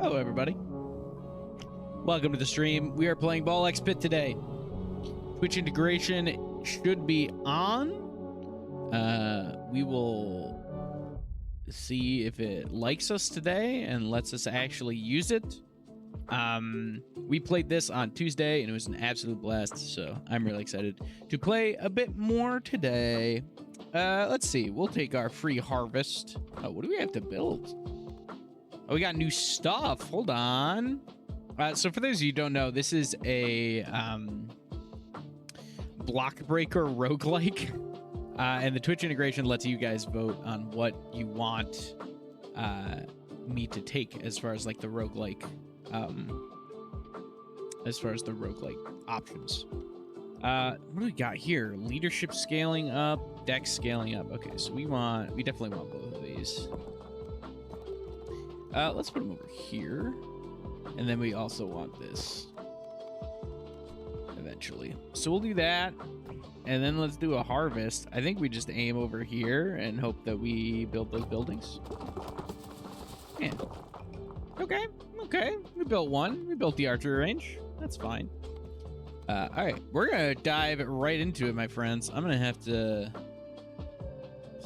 Hello, everybody. Welcome to the stream. We are playing Ball X Pit today. Twitch integration should be on. We will see if it likes us today and lets us actually use it. We played this on Tuesday and it was an absolute blast, so I'm really excited to play a bit more today. Let's see. We'll take our free harvest. Oh, what do we have to build? Oh, we got new stuff. Hold on. So for those of you who don't know, this is a block breaker roguelike. And the Twitch integration lets you guys vote on what you want me to take as far as like the roguelike options. What do we got here? Leadership scaling up, deck scaling up. Okay, so we definitely want both of these. Let's put them over here. And then we also want this eventually. So we'll do that. And then let's do a harvest. I think we just aim over here and hope that we build those buildings. Yeah. Okay. We built one. We built the archery range. That's fine. All right. We're going to dive right into it, my friends. I'm going to have to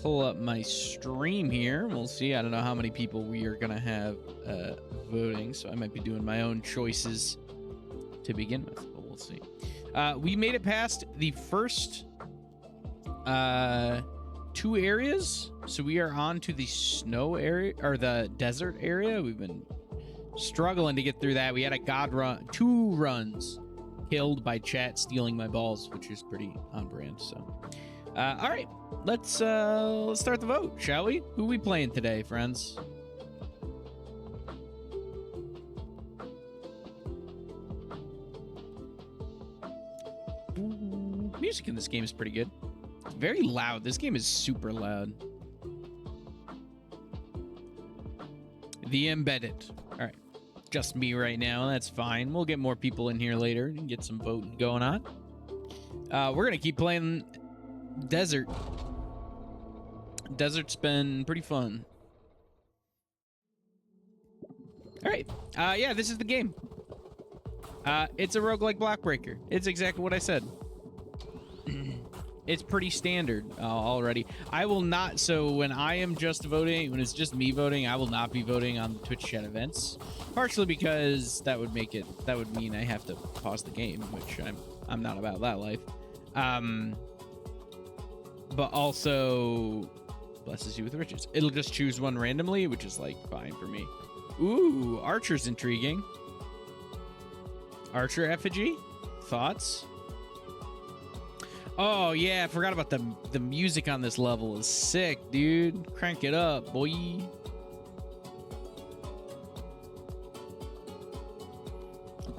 pull up my stream here. We'll see. I don't know how many people we are going to have voting, so I might be doing my own choices to begin with, but we'll see. We made it past the first 2 areas, so we are on to the snow area, or the desert area. We've been struggling to get through that. We had a god run, 2 runs killed by chat stealing my balls, which is pretty on brand. So all right, let's start the vote, shall we? Who are we playing today, friends? Music in this game is pretty good. It's very loud. This game is super loud. The embedded. All right. Just me right now. That's fine. We'll get more people in here later and get some voting going on. We're going to keep playing Desert. Desert's been pretty fun. All right. Yeah, this is the game. It's a roguelike block breaker. It's exactly what I said. It's pretty standard already. I will not, so when I am just voting, when it's just me voting, I will not be voting on the Twitch chat events. Partially because that would mean I have to pause the game, which I'm not about that life. But also blesses you with riches. It'll just choose one randomly, which is like fine for me. Ooh, Archer's intriguing. Archer effigy? Thoughts? Oh, yeah, I forgot about the music on this level is sick, dude. Crank it up, boy.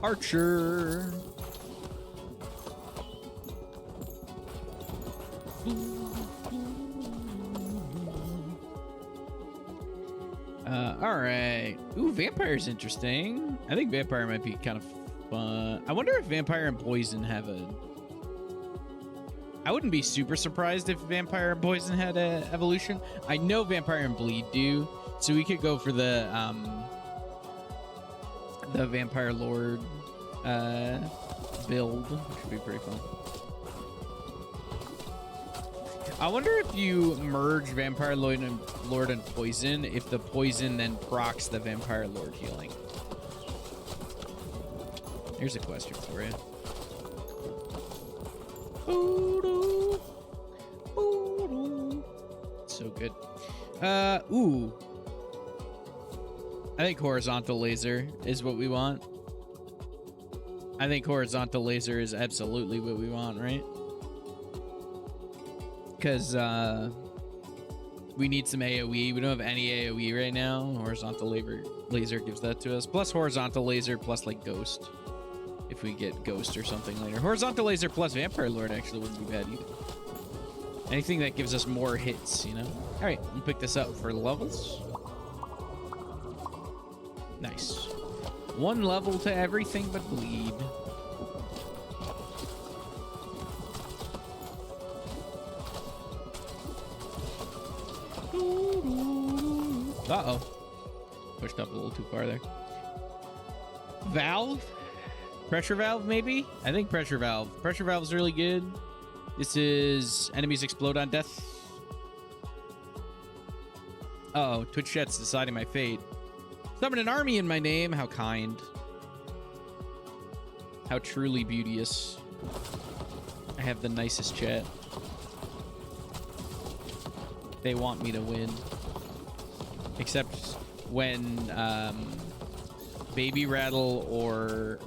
Archer. All right. Ooh, Vampire's interesting. I think Vampire might be kind of fun. I wonder if Vampire and Poison have a... I wouldn't be super surprised if Vampire and Poison had an evolution. I know Vampire and Bleed do, so we could go for the Vampire Lord build, which would be pretty fun. I wonder if you merge Vampire Lord and Poison, if the Poison then procs the Vampire Lord healing. Here's a question for you. So good. Ooh. I think horizontal laser is what we want. I think horizontal laser is absolutely what we want, right? Because we need some AoE. We don't have any AoE right now. Horizontal laser gives that to us. Plus horizontal laser plus like ghost. If we get ghost or something later. Horizontal laser plus Vampire Lord actually wouldn't be bad either. Anything that gives us more hits, you know? All right, we'll pick this up for levels. Nice. 1 level to everything but bleed. Uh-oh. Pushed up a little too far there. Valve? Pressure valve, maybe? I think pressure valve. Pressure valve is really good. This is enemies explode on death. Uh-oh, Twitch chat's deciding my fate. Summon an army in my name. How kind. How truly beauteous. I have the nicest chat. They want me to win. Except when Baby Rattle or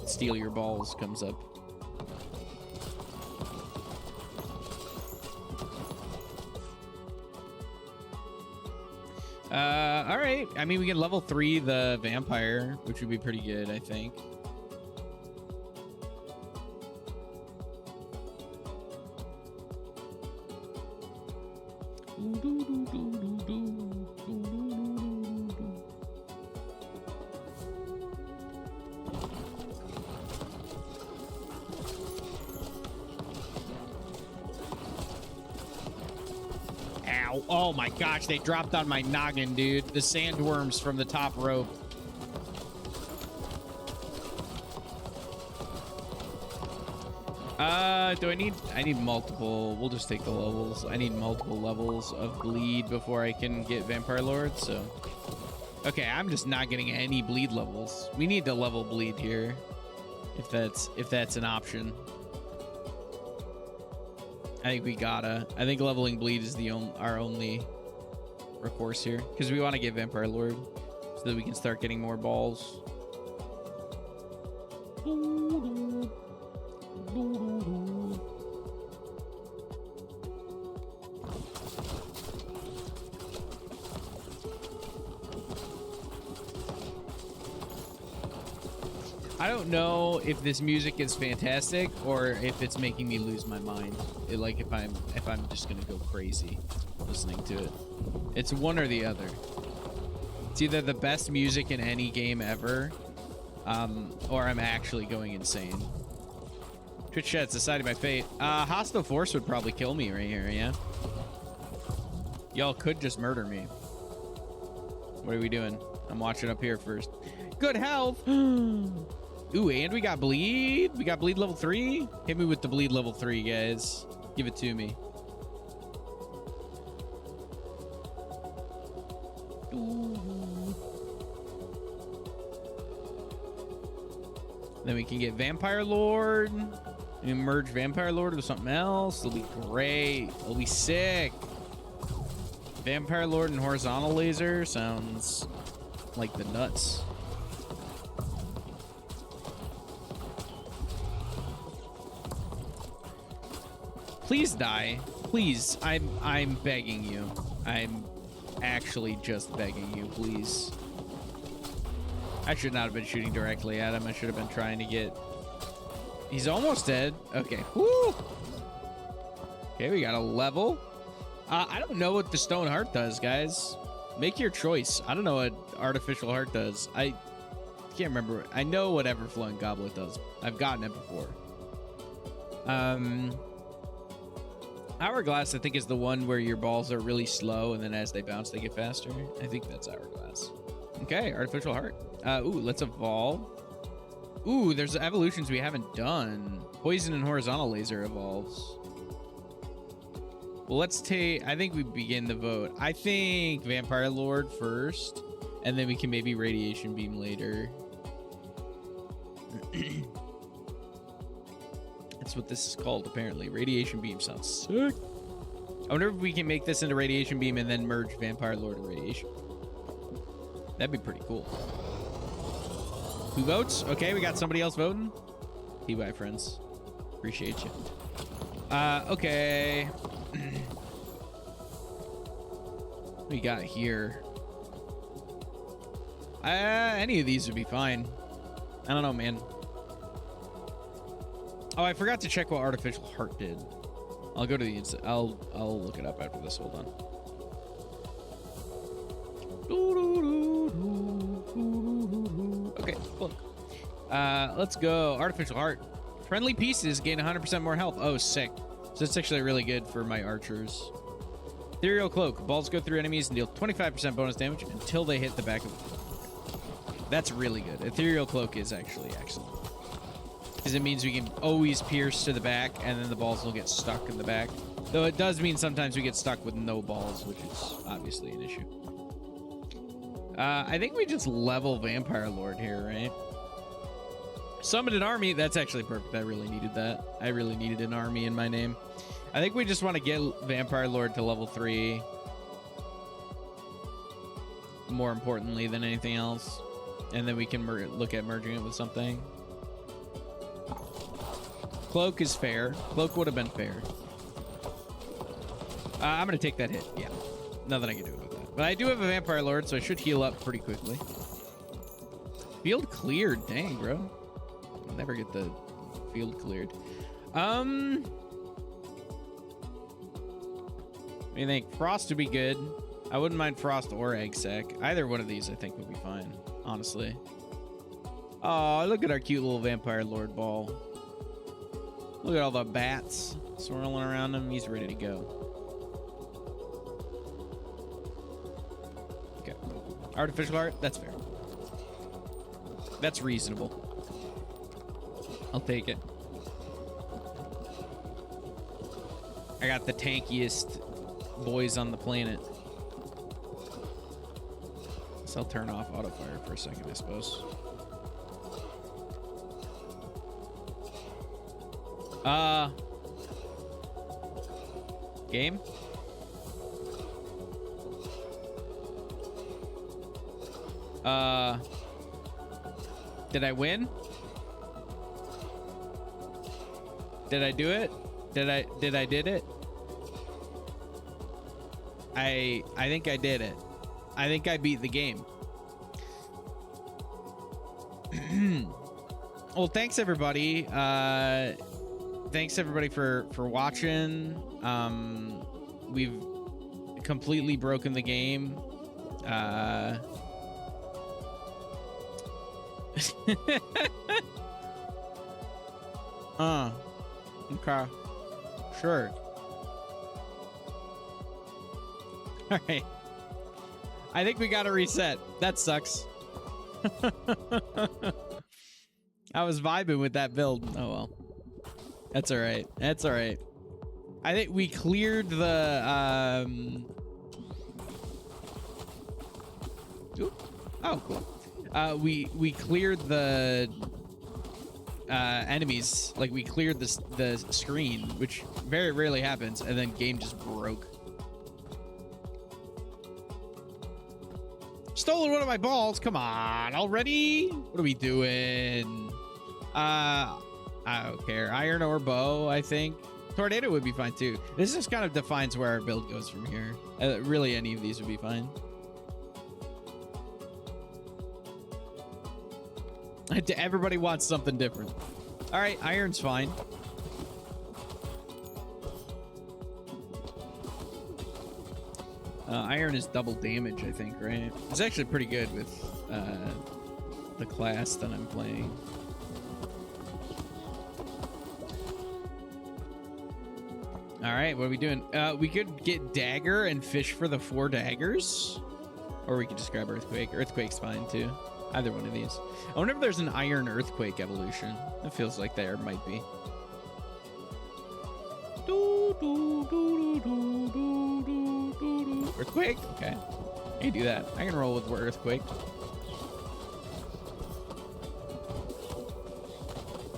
Steal Your Balls comes up. All right. I mean, we can level 3 the vampire, which would be pretty good, I think. Ow. Oh my gosh, they dropped on my noggin, dude. The sandworms from the top rope. Do I need multiple. We'll just take the levels. I need multiple levels of bleed before I can get Vampire Lord, so. Okay, I'm just not getting any bleed levels. We need to level bleed here. If that's an option. I think we gotta. I think leveling bleed is our only recourse here. Because we want to get Vampire Lord so that we can start getting more balls. I don't know if this music is fantastic or if it's making me lose my mind. Like if I'm just gonna go crazy listening to it. It's one or the other. It's either the best music in any game ever, or I'm actually going insane. Twitch chat's decided my fate. Hostile Force would probably kill me right here, yeah? Y'all could just murder me. What are we doing? I'm watching up here first. Good health! Ooh, and we got bleed. We got bleed level 3. Hit me with the bleed level 3, guys. Give it to me. Ooh. Then we can get Vampire Lord. And merge Vampire Lord with something else. It'll be great. It'll be sick. Vampire Lord and horizontal laser sounds like the nuts. Please die. Please. I'm begging you. I'm actually just begging you, please. I should not have been shooting directly at him. I should have been trying to get... He's almost dead. Okay. Woo! Okay, we got a level. I don't know what the stone heart does, guys. Make your choice. I don't know what artificial heart does. I can't remember. I know what Everflowing Goblet does. I've gotten it before. Hourglass, I think, is the one where your balls are really slow, and then as they bounce, they get faster. I think that's Hourglass. Okay, artificial heart. Ooh, let's evolve. Ooh, there's evolutions we haven't done. Poison and horizontal laser evolves. Well, let's take... I think we begin the vote. I think Vampire Lord first, and then we can maybe Radiation Beam later. That's what this is called, apparently. Radiation Beam sounds sick. I wonder if we can make this into Radiation Beam and then merge Vampire Lord and Radiation. That'd be pretty cool. Who votes? Okay, we got somebody else voting. TY, friends. Appreciate you. Okay. What we got here? Any of these would be fine. I don't know, man. Oh, I forgot to check what artificial heart did. I'll go to the instant. I'll look it up after this. Hold on. Okay, look. Let's go. Artificial heart. Friendly pieces gain 100% more health. Oh, sick. So it's actually really good for my archers. Ethereal cloak. Balls go through enemies and deal 25% bonus damage until they hit the back of That's really good. Ethereal Cloak is actually excellent. Because it means we can always pierce to the back, and then the balls will get stuck in the back. Though it does mean sometimes we get stuck with no balls, which is obviously an issue. I think we just level Vampire Lord here, right? Summon an army. That's actually perfect. I really needed that. I really needed an army in my name. I think we just want to get Vampire Lord to level 3. More importantly than anything else. And then we can look at merging it with something. Cloak is fair. Cloak would have been fair. I'm going to take that hit. Yeah. Nothing I can do about that. But I do have a Vampire Lord, so I should heal up pretty quickly. Field cleared. Dang, bro. I'll never get the field cleared. What do you think? Frost would be good. I wouldn't mind Frost or Egg Sac. Either one of these I think would be fine, honestly. Oh, look at our cute little Vampire Lord ball. Look at all the bats swirling around him. He's ready to go. Okay. Artificial art? That's fair. That's reasonable. I'll take it. I got the tankiest boys on the planet. So I'll turn off auto fire for a second, I suppose. Game? Did I win? Did I do it? Did I did it? I think I did it. I think I beat the game. Well, thanks everybody. Thanks everybody for watching. We've completely broken the game. Okay. Sure. All right. I think we got to reset. That sucks. I was vibing with that build. Oh, well. That's all right. That's all right. I think we cleared the... Oop. Oh, cool. We cleared the enemies. Like, we cleared the screen, which very rarely happens, and then game just broke. Stolen one of my balls. Come on, already? What are we doing? I don't care. Iron or bow, I think. Tornado would be fine too. This just kind of defines where our build goes from here. Really, any of these would be fine. Everybody wants something different. All right, iron's fine. Iron is double damage, I think, right? It's actually pretty good with the class that I'm playing. All right, what are we doing? We could get dagger and fish for the 4 daggers, or we could just grab earthquake. Earthquake's fine too. Either one of these. I wonder if there's an iron earthquake evolution. It feels like there might be. Earthquake? Okay. I can do that. I can roll with earthquake.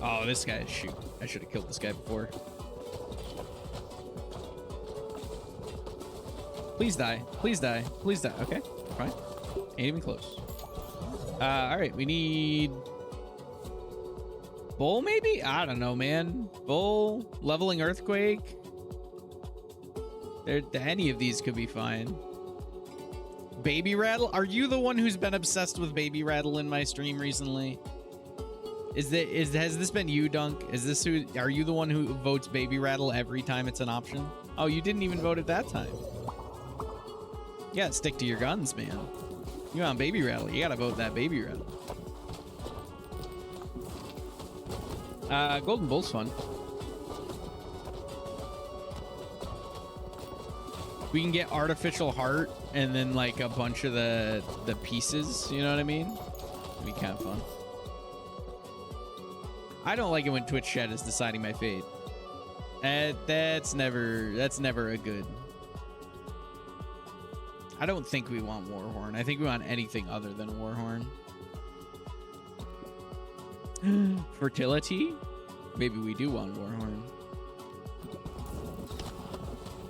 Oh, this guy. Shoot. I should have killed this guy before. Please die. Please die. Please die. Okay. Fine. Ain't even close. All right. We need... Bull, maybe? I don't know, man. Bull, leveling earthquake. Any of these could be fine. Baby Rattle? Are you the one who's been obsessed with Baby Rattle in my stream recently? Has this been you, Dunk? Are you the one who votes Baby Rattle every time it's an option? Oh, you didn't even vote at that time. Yeah, stick to your guns, man. You on Baby Rattle? You gotta vote that Baby Rattle. Golden Bull's fun. We can get artificial heart and then like a bunch of the pieces, you know what I mean? It'd be kind of fun. I don't like it when Twitch chat is deciding my fate. That's never a good. I don't think we want Warhorn. I think we want anything other than Warhorn. Fertility? Maybe we do want Warhorn.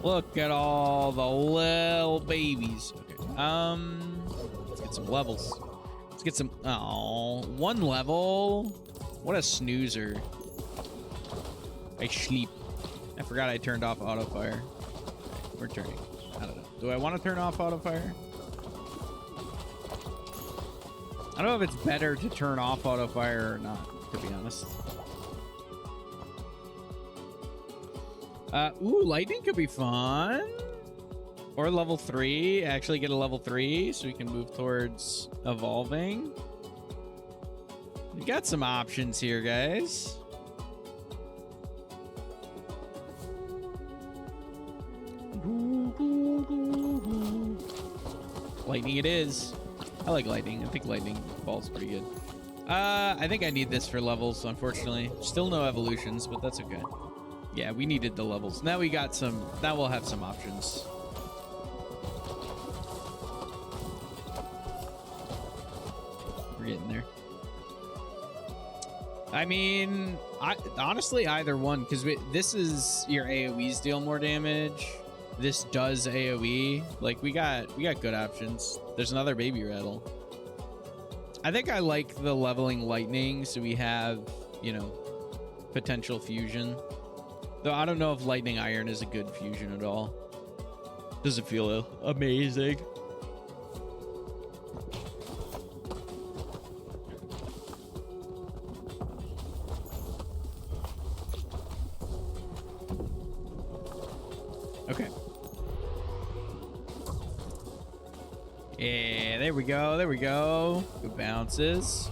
Look at all the little babies. Okay. Let's get some levels. Let's get some. Oh, 1 level. What a snoozer. I sleep. I forgot I turned off auto fire. Okay, we're turning. I don't know. Do I want to turn off auto fire? I don't know if it's better to turn off auto fire or not, to be honest. Ooh, lightning could be fun. Or level 3. Actually get a level 3 so we can move towards evolving. We got some options here, guys. Lightning it is. I like lightning. I think lightning ball's pretty good. I think I need this for levels, unfortunately. Still no evolutions, but that's okay. Yeah, we needed the levels. Now we got some. Now we'll have some options. We're getting there. I mean, honestly, either one, because this is your AoEs deal more damage. This does AoE. Like we got good options. There's another baby rattle. I think I like the leveling lightning, so we have, you know, potential fusion. Though I don't know if lightning iron is a good fusion at all. Doesn't feel amazing. Okay. Yeah, there we go. There we go. Good bounces.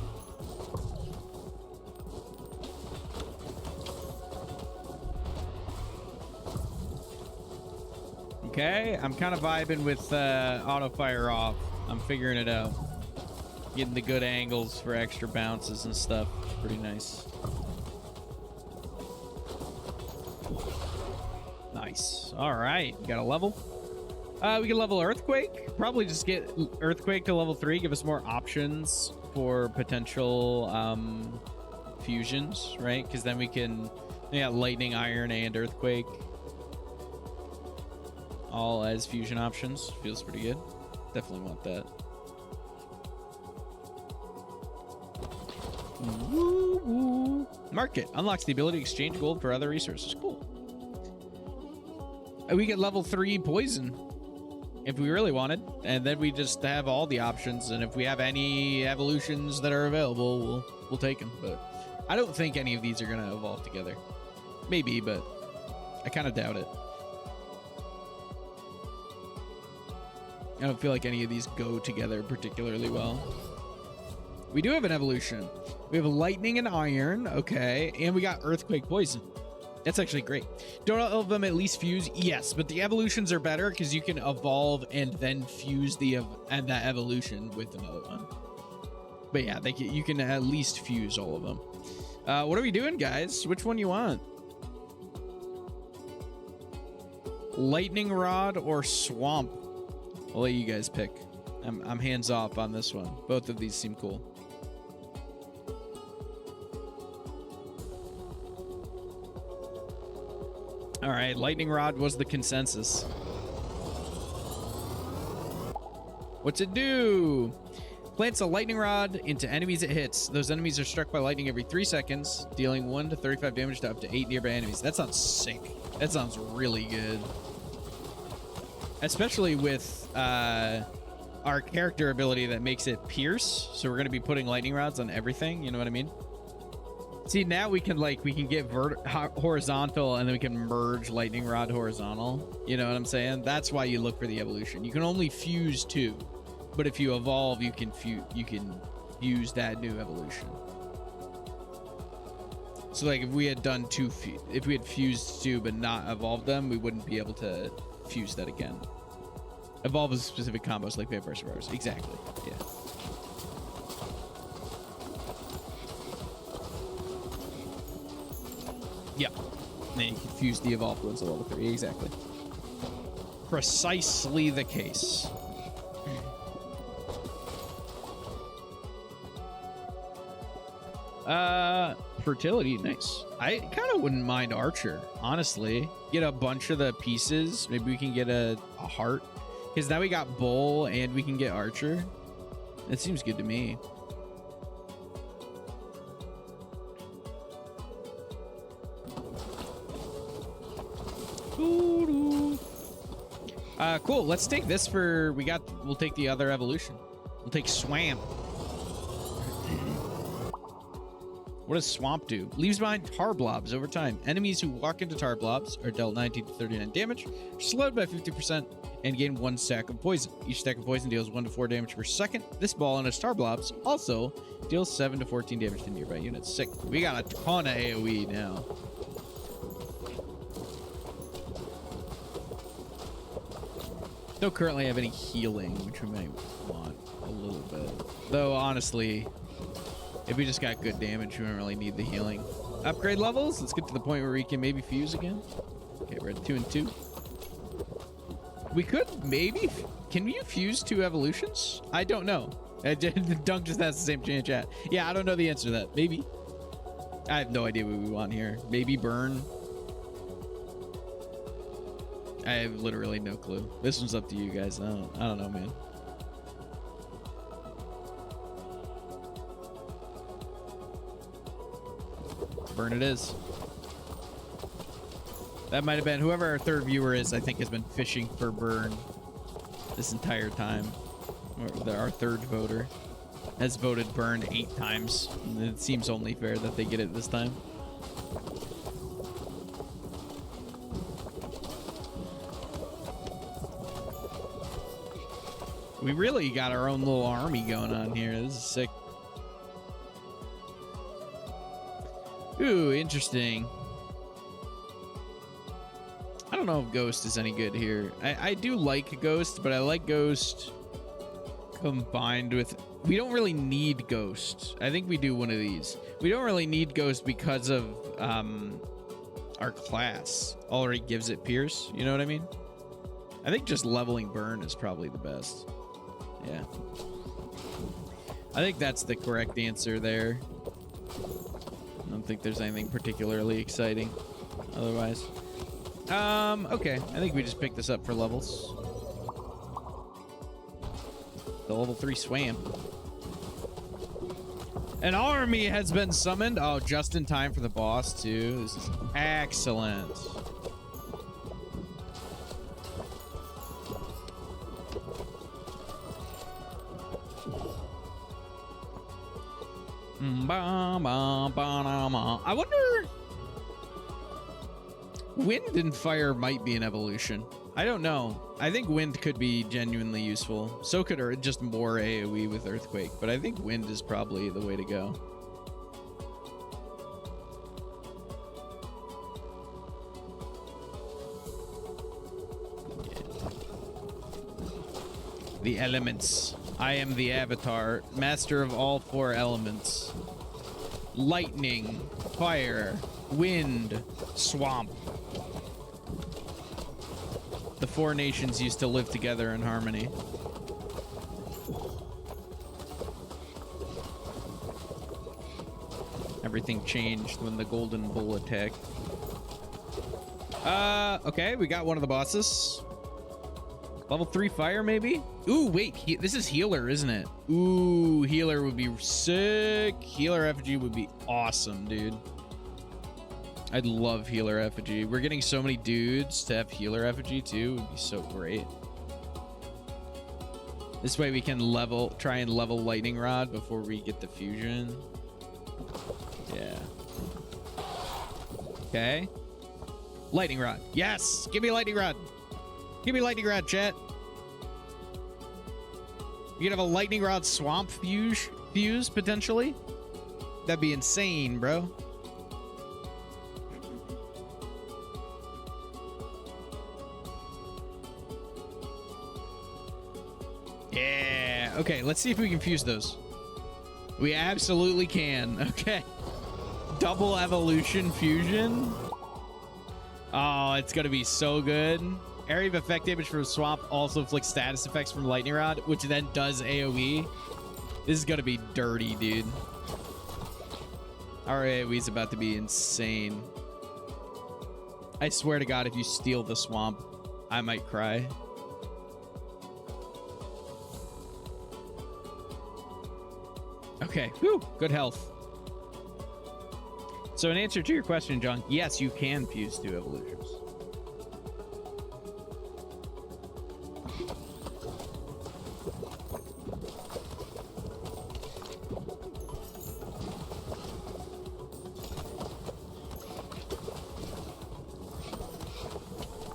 Okay, I'm kind of vibing with auto fire off. I'm figuring it out. Getting the good angles for extra bounces and stuff. Pretty nice. Nice. All right, we got a level. We can level Earthquake. Probably just get Earthquake to level 3. Give us more options for potential fusions, right? Because then we can, yeah, Lightning, Iron, and Earthquake. All as fusion options. Feels pretty good. Definitely want that. Woo woo. Market unlocks the ability to exchange gold for other resources. Cool. We get level 3 poison if we really wanted, and then we just have all the options. And if we have any evolutions that are available, we'll take them. But I don't think any of these are gonna evolve together. Maybe, but I kind of doubt it. I don't feel like any of these go together particularly well. We do have an evolution. We have lightning and iron, okay, and we got earthquake poison. That's actually great. Don't all of them at least fuse? Yes, but the evolutions are better because you can evolve and then fuse that evolution with another one. But yeah, you can at least fuse all of them. What are we doing, guys? Which one you want? Lightning rod or swamp? I'll let you guys pick. I'm hands off on this one. Both of these seem cool. All right, lightning rod was the consensus. What's it do? Plants a lightning rod into enemies it hits. Those enemies are struck by lightning every 3 seconds, dealing 1 to 35 damage to up to 8 nearby enemies. That sounds sick. That sounds really good. Especially with our character ability that makes it pierce. So we're going to be putting lightning rods on everything. You know what I mean? See, now we can get horizontal, and then we can merge lightning rod horizontal. You know what I'm saying? That's why you look for the evolution. You can only fuse 2, but if you evolve, you can fuse that new evolution. So like if we had done if we had fused 2 but not evolved them, we wouldn't be able to fuse that again. Evolve with specific combos like Vampire Survivors. Exactly. Yeah. Yep. And then you can fuse the evolved ones at level 3. Exactly. Precisely the case. Fertility, nice. I kind of wouldn't mind Archer, honestly. Get a bunch of the pieces. Maybe we can get a heart. Because now we got Bull and we can get Archer. That seems good to me. Cool. Let's take this for... We'll take the other evolution. We'll take Swamp. What does Swamp do? Leaves behind tar blobs over time. Enemies who walk into tar blobs are dealt 19 to 39 damage, are slowed by 50%, and gain 1 stack of poison. Each stack of poison deals 1 to 4 damage per second. This ball and its tar blobs also deals 7 to 14 damage to nearby units. Sick. We got a ton of AoE now. Don't currently have any healing, which we might want a little bit. Though, honestly, if we just got good damage, we don't really need the healing. Upgrade levels. Let's get to the point where we can maybe fuse again. Okay, we're at 2 and 2. We could maybe... Can you fuse 2 evolutions? I don't know. Dunk just has the same chat. Yeah, I don't know the answer to that. Maybe. I have no idea what we want here. Maybe burn. I have literally no clue. This one's up to you guys. I don't know, man. Burn it is. That might have been whoever our third viewer is. I think has been fishing for burn this entire time. Or our third voter has voted burn 8 times. And it seems only fair that they get it this time. We really got our own little army going on here. This is sick. Ooh, interesting. I don't know if Ghost is any good here. I do like Ghost, but I like Ghost combined with... We don't really need Ghost. I think we do one of these. We don't really need Ghost because of our class already gives it Pierce. You know what I mean? I think just leveling Burn is probably the best. Yeah. I think that's the correct answer there. I don't think there's anything particularly exciting otherwise. Okay. I think we just pick this up for levels. The level 3 Swamp. An army has been summoned. Oh, just in time for the boss, too. This is excellent. I wonder... Wind and fire might be an evolution. I don't know. I think wind could be genuinely useful. So could just more AoE with earthquake, but I think wind is probably the way to go. Yeah. The elements. I am the avatar, master of all 4 elements. Lightning, fire, wind, swamp. The 4 nations used to live together in harmony. Everything changed when the Golden Bull attacked. Okay, we got one of the bosses. Level 3 fire, maybe? Ooh, wait. This is healer, isn't it? Ooh, healer would be sick. Healer effigy would be awesome, dude. I'd love healer effigy. We're getting so many dudes to have healer effigy, too. It would be so great. This way we can try and level lightning rod before we get the fusion. Yeah. Okay. Lightning rod. Yes! Give me lightning rod. Give me lightning rod, chat. You could have a lightning rod swamp fuse potentially. That'd be insane, bro. Yeah. Okay, let's see if we can fuse those. We absolutely can. Okay. Double evolution fusion. Oh, it's gonna be so good. Area of effect damage from swamp also inflicts status effects from lightning rod, which then does AoE. This is gonna be dirty, dude. Our AoE is about to be insane. I swear to God, if you steal the swamp, I might cry. Okay, whew, good health. So in answer to your question, John, yes, you can fuse 2 evolutions.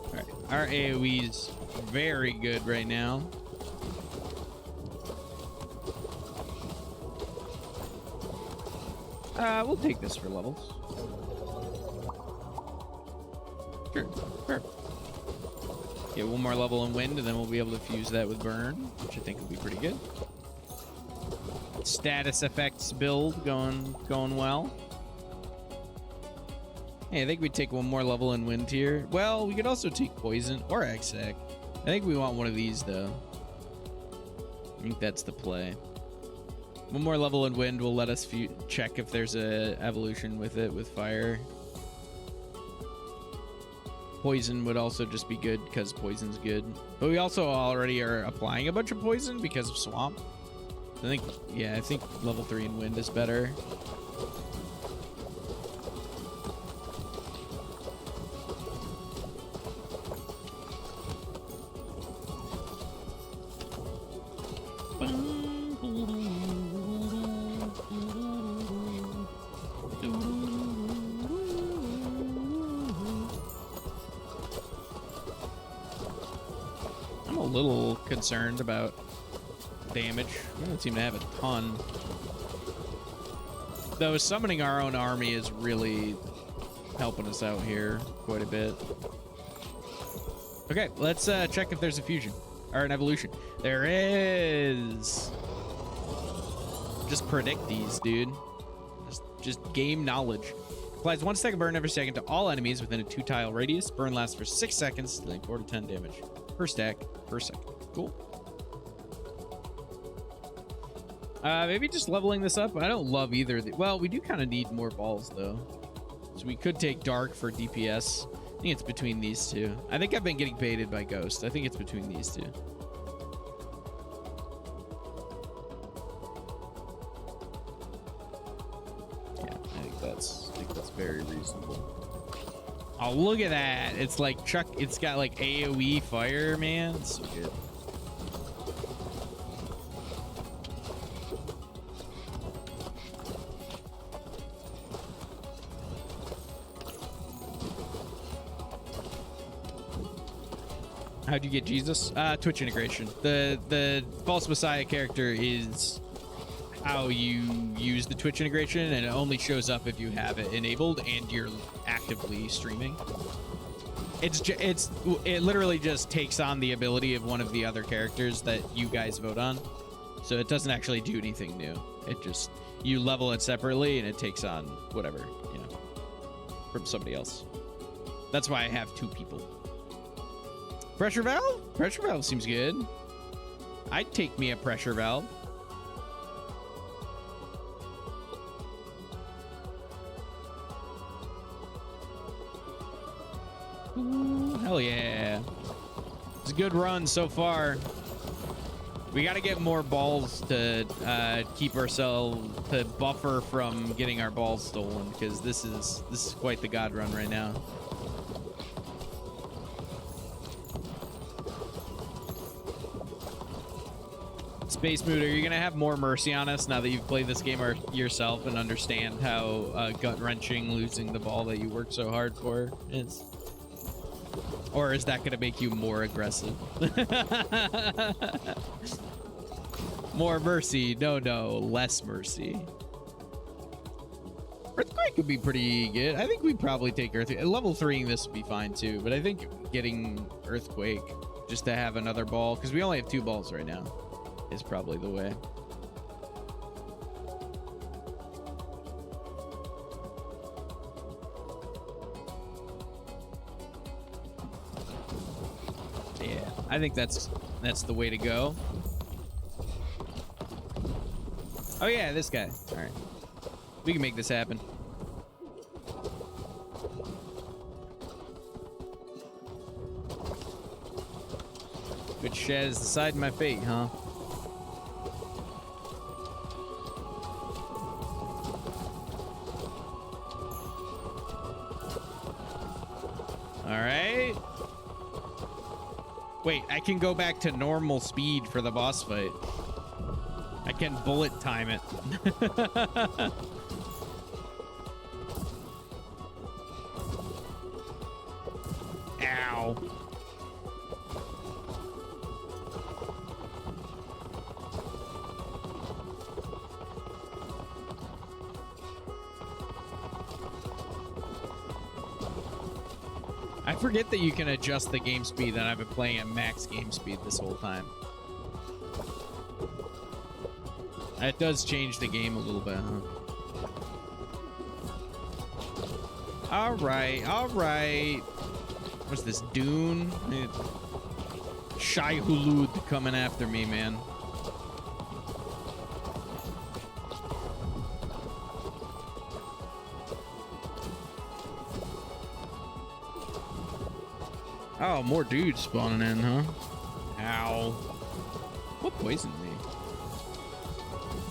All right, our AoE's very good right now. We'll take this for levels. Sure. Get one more level in wind, and then we'll be able to fuse that with burn, which I think will be pretty good. Status effects build going well. Hey, I think we'd take one more level in wind here. Well, we could also take poison or exec. I think we want one of these though. I think that's the play. One more level in wind will let us check if there's a evolution with it with fire. Poison would also just be good because poison's good. But we also already are applying a bunch of poison because of swamp. I think level 3 in wind is better. Concerned about damage. We don't seem to have a ton. Though summoning our own army is really helping us out here quite a bit. Okay, let's check if there's a fusion or an evolution. There is. Just predict these, dude. Just game knowledge. Applies 1 second burn every second to all enemies within a 2-tile radius. Burn lasts for 6 seconds, dealing 4 to 10 damage per stack per second. Cool. Maybe just leveling this up. I don't love either. Well, we do kind of need more balls, though. So we could take Dark for DPS. I think it's between these two. I think I've been getting baited by Ghost. I think it's between these two. Yeah, I think that's very reasonable. Oh, look at that. It's like Chuck. It's got like AoE fire, man. It's so good. How'd you get Jesus? Twitch integration. The false messiah character is how you use the Twitch integration, and it only shows up if you have it enabled and you're actively streaming. It literally just takes on the ability of one of the other characters that you guys vote on, so it doesn't actually do anything new. It just, you level it separately and it takes on whatever, you know, from somebody else. That's why I have 2 people. Pressure valve? Pressure valve seems good. I'd take me a pressure valve. Ooh, hell yeah. It's a good run so far. We got to get more balls to keep ourselves, to buffer from getting our balls stolen, because this is quite the god run right now. Space Mood, are you going to have more mercy on us now that you've played this game yourself and understand how gut-wrenching losing the ball that you worked so hard for is? Or is that going to make you more aggressive? More mercy. No, less mercy. Earthquake would be pretty good. I think we'd probably take Earthquake. Level 3 this would be fine too, but I think getting Earthquake just to have another ball, because we only have 2 balls right now, is probably the way. Yeah, I think that's the way to go. Oh yeah, this guy. All right, we can make this happen. Which shares the side of my feet, huh? All right. Wait, I can go back to normal speed for the boss fight. I can bullet time it. Ow. I forget that you can adjust the game speed, and I've been playing at max game speed this whole time. It does change the game a little bit, huh? All right, all right. What's this, Dune? Shai Hulud coming after me, man. Oh, more dudes spawning in, huh? Ow. What poisoned me?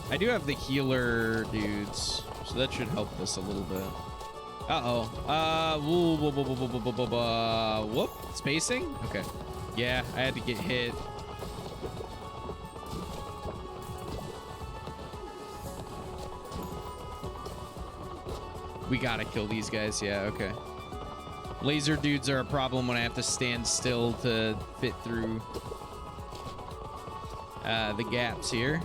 I do have the healer dudes, so that should help us a little bit. Uh-oh. Whoop. Spacing? Okay. Yeah, I had to get hit. We gotta kill these guys. Yeah, okay. Laser dudes are a problem when I have to stand still to fit through the gaps here.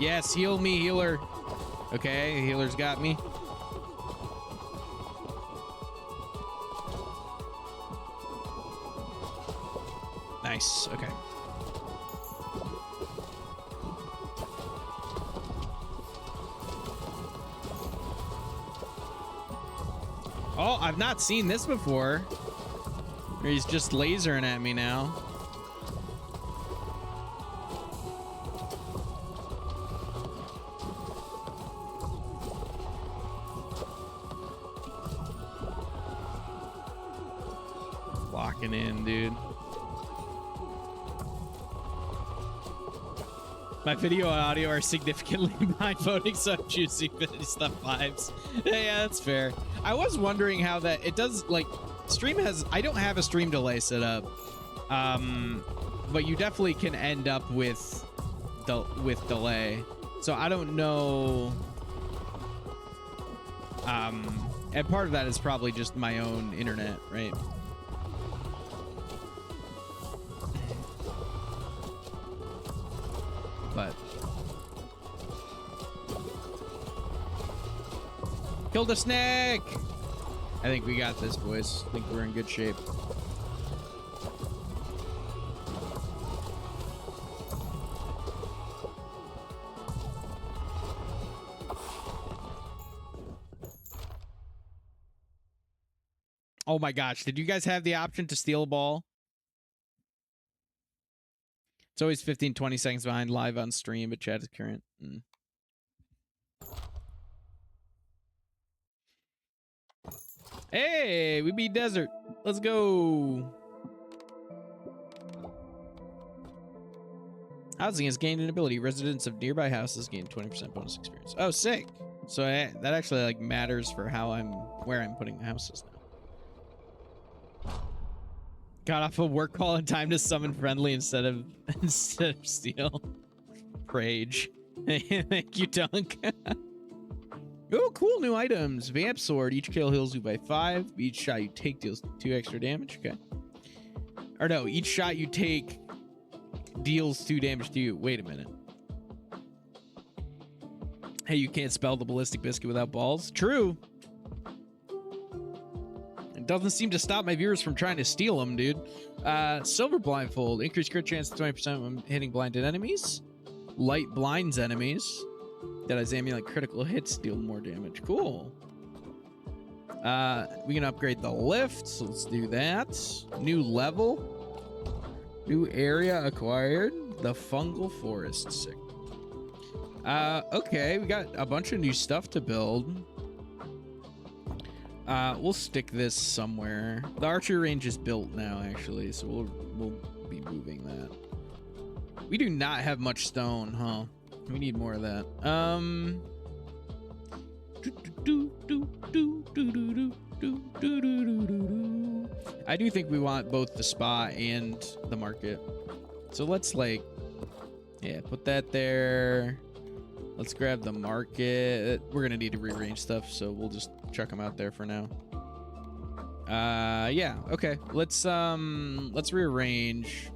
Yes, heal me, healer. Okay, healer's got me. Nice, okay. Oh, I've not seen this before. He's just lasering at me now. Locking in, dude. My video and audio are significantly behind voting, so I'm choosing stuff vibes. Yeah, that's fair. I was wondering how that it does, like, stream has, I don't have a stream delay set up, but you definitely can end up with delay. So I don't know. And part of that is probably just my own internet, right? But kill the snake. I think we got this, boys. I think we're in good shape. Oh my gosh, did you guys have the option to steal a ball? It's always 15, 20 seconds behind live on stream, but chat is current. Hey, we beat desert. Let's go. Housing has gained an ability. Residents of nearby houses gain 20% bonus experience. Oh, sick. So that actually like matters for where I'm putting the houses now. Got off a work call in time to summon friendly instead of steal. Rage. Thank you, Dunk. Oh, cool new items. Vamp sword. Each kill heals you by 5. Each shot you take deals 2 extra damage. Okay. Or no, each shot you take deals 2 damage to you. Wait a minute. Hey, you can't spell the ballistic biscuit without balls. True. Doesn't seem to stop my viewers from trying to steal them, dude. Silver blindfold. Increase crit chance to 20% when hitting blinded enemies. Light blinds enemies. That is aiming like critical hits, deal more damage. Cool. We can upgrade the lift, so let's do that. New level. New area acquired. The fungal forest. Sick. Okay, we got a bunch of new stuff to build. We'll stick this somewhere. The archery range is built now, actually, so we'll be moving that. We do not have much stone, huh? We need more of that. I do think we want both the spa and the market. So let's like, yeah, put that there. Let's grab the market. We're gonna need to rearrange stuff, so we'll just chuck them out there for now. Yeah, okay. Let's rearrange.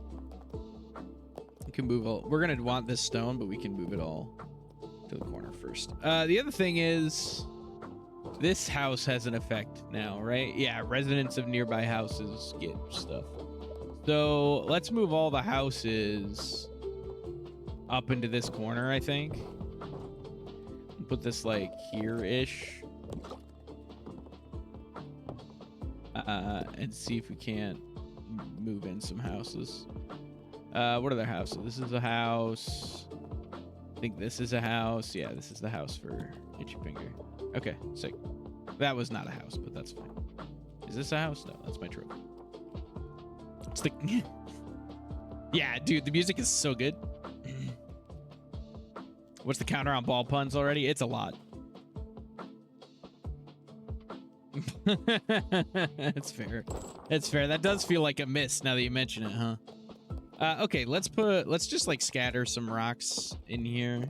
We can move all. We're gonna want this stone, but we can move it all to the corner first. The other thing is, this house has an effect now, right? Yeah, residents of nearby houses get stuff. So let's move all the houses up into this corner, I think. Put this like here-ish. And see if we can't move in some houses. What are their houses? This is a house. I think this is a house. Yeah, this is the house for Itchy Finger. Okay, sick. That was not a house, but that's fine. Is this a house? No, that's my trophy. It's the... Yeah, dude, the music is so good. What's the counter on ball puns already? It's a lot. It's fair. It's fair. That does feel like a miss now that you mention it, huh? Okay, let's just like scatter some rocks in here.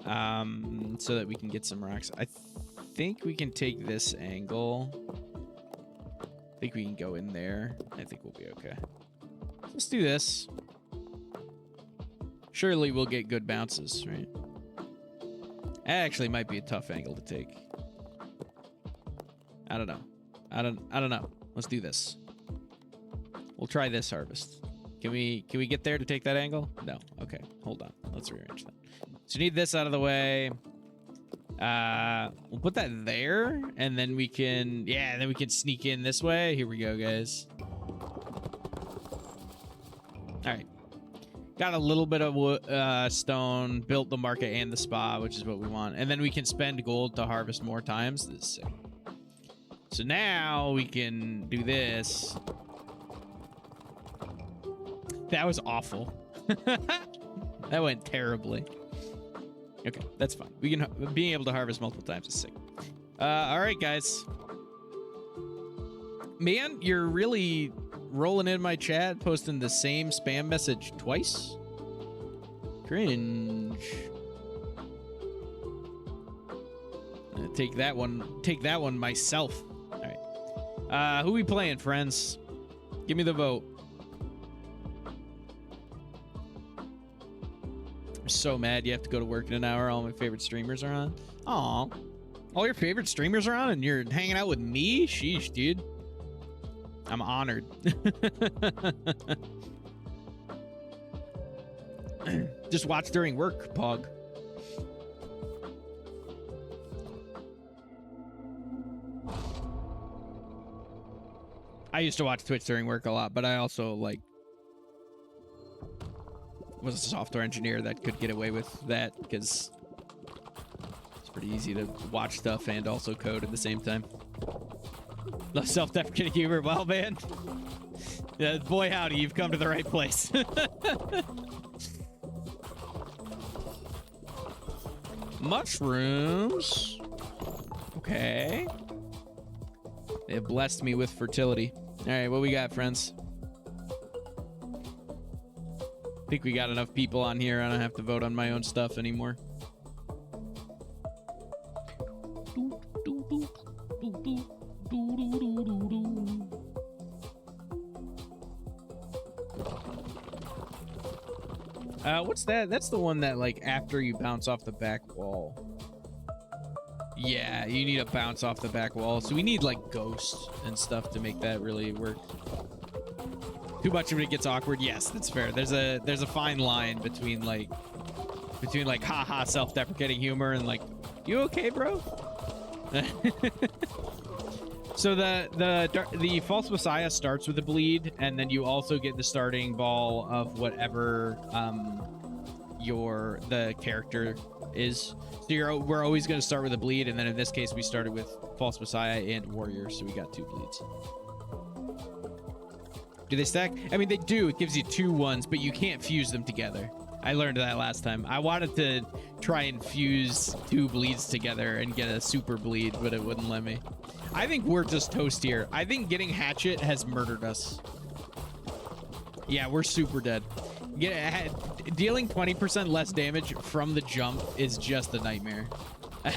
So that we can get some rocks. I think we can take this angle. I think we can go in there. I think we'll be okay. Let's do this. Surely we'll get good bounces, right? That actually might be a tough angle to take. I don't know. I don't know. Let's do this. We'll try this harvest. Can we get there to take that angle? No. Okay. Hold on. Let's rearrange that. So you need this out of the way. We'll put that there, and then we can, yeah, then we can sneak in this way. Here we go, guys. All right. Got a little bit of stone, built the market and the spa, which is what we want. And then we can spend gold to harvest more times. This is sick. So now we can do this. That was awful. That went terribly. Okay, that's fine. We can being able to harvest multiple times is sick. All right, guys. Man, you're really rolling in my chat, posting the same spam message twice. Cringe. Take that one myself. All right. Who we playing, friends? Give me the vote. I'm so mad you have to go to work in an hour. All my favorite streamers are on. Aw. All your favorite streamers are on and you're hanging out with me? Sheesh, dude. I'm honored. Just watch during work, Pog. I used to watch Twitch during work a lot, but I also like was a software engineer that could get away with that because it's pretty easy to watch stuff and also code at the same time. Love self-deprecating humor. Well, man. Yeah, boy, howdy, you've come to the right place. Mushrooms. Okay. They have blessed me with fertility. All right, what we got, friends? I think we got enough people on here. I don't have to vote on my own stuff anymore. What's that? That's the one that, like, after you bounce off the back wall. Yeah, you need to bounce off the back wall. So we need, like, ghosts and stuff to make that really work. Too much of it gets awkward. Yes, that's fair. There's a fine line between haha self-deprecating humor and like, you okay, bro? So the false messiah starts with a bleed, and then you also get the starting ball of whatever the character is. So we're always going to start with a bleed, and then in this case we started with false messiah and warrior, so we got 2 bleeds. Do they stack? I mean, they do. It gives you 2 ones, but you can't fuse them together. I learned that last time. I wanted to try and fuse 2 bleeds together and get a super bleed, but it wouldn't let me. I think we're just toast here. I think getting hatchet has murdered us. Yeah, we're super dead. Dealing 20% less damage from the jump is just a nightmare. All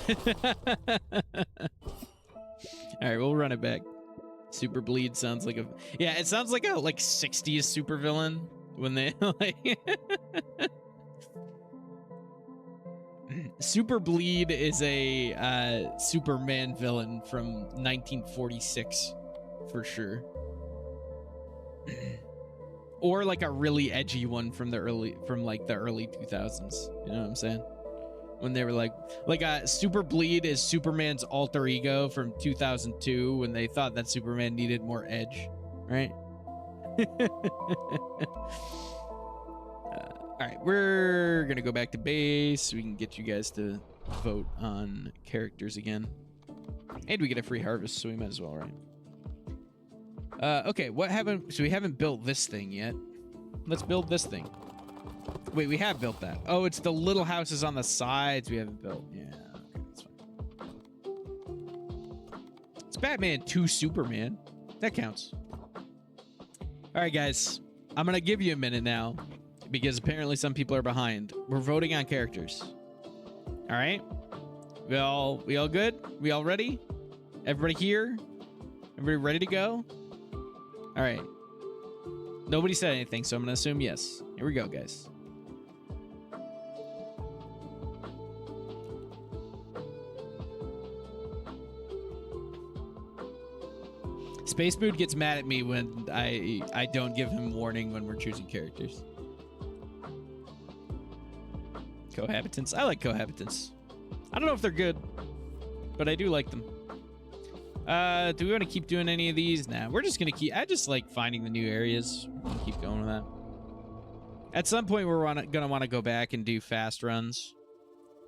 right, we'll run it back. Super bleed sounds like a... Yeah, it sounds like a 60s supervillain when they like... Super Bleed is a Superman villain from 1946 for sure. Or like a really edgy one from the early 2000s. You know what I'm saying? When they were like Super Bleed is Superman's alter ego from 2002 when they thought that Superman needed more edge, right? All right, we're gonna go back to base so we can get you guys to vote on characters again, and we get a free harvest, so we might as well, right? Okay, so we haven't built this thing yet. Let's build this thing. Wait, we have built that. Oh, it's the little houses on the sides we haven't built. Yeah, okay, that's fine. It's Batman 2 Superman. That counts. All right, guys, I'm gonna give you a minute now, because apparently some people are behind. We're voting on characters. All right? We all good? We all ready? Everybody here? Everybody ready to go? All right. Nobody said anything, so I'm going to assume yes. Here we go, guys. Space Mood gets mad at me when I don't give him warning when we're choosing characters. Cohabitants. I like cohabitants. I don't know if they're good, but I do like them. Do we want to keep doing any of these? Nah, we're just gonna keep... I just like finding the new areas. Keep going with that. At some point, we're gonna want to go back and do fast runs.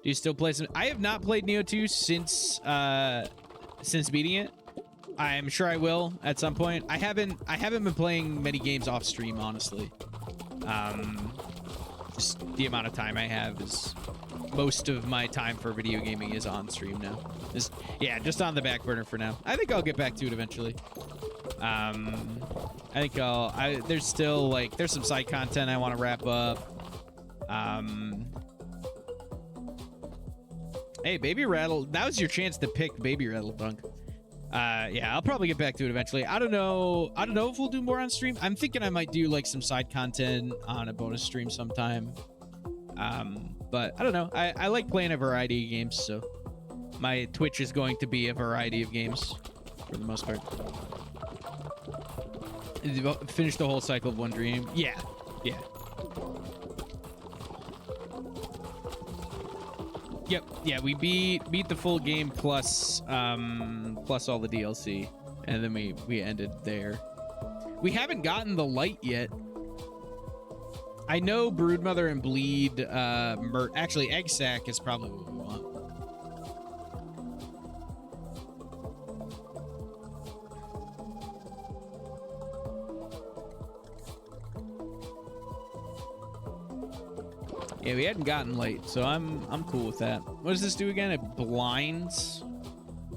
Do you still play some... I have not played Neo 2 since beating it. I'm sure I will at some point. I haven't been playing many games off stream, honestly. Just the amount of time I have is... Most of my time for video gaming is on stream now. Just on the back burner for now. I think I'll get back to it eventually. I think there's still there's some side content I want to wrap up. Hey, Baby Rattle, now's your chance to pick Baby Rattle Dunk. Yeah, I'll probably get back to it eventually. I don't know if we'll do more on stream. I'm thinking I might do some side content on a bonus stream sometime. But I don't know. I like playing a variety of games, so my Twitch is going to be a variety of games for the most part. Finish the whole cycle of One Dream. Yeah. Yep. Yeah, we beat the full game plus all the DLC, and then we ended there. We haven't gotten the light yet. I know Broodmother and Bleed, actually Egg Sack is probably what we want. Yeah, we hadn't gotten light, so I'm cool with that. What does this do again? It blinds.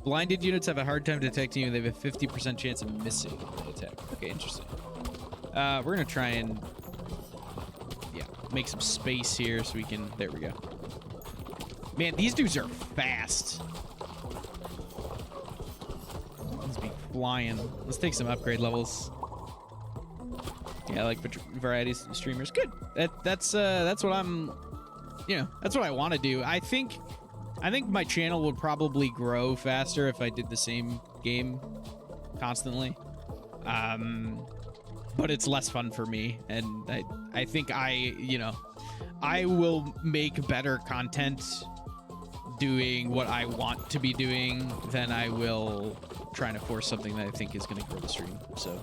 Blinded units have a hard time detecting you. They have a 50% chance of missing an attack. Okay, interesting. We're gonna try and make some space here so we can... There we go. Man, these dudes are fast. Let's be flying. Let's take some upgrade levels. Yeah, I like varieties of streamers. Good. That's what I'm... that's what I want to do. I think my channel would probably grow faster if I did the same game constantly. But it's less fun for me, and I think I will make better content doing what I want to be doing than I will trying to force something that I think is going to grow the stream. So.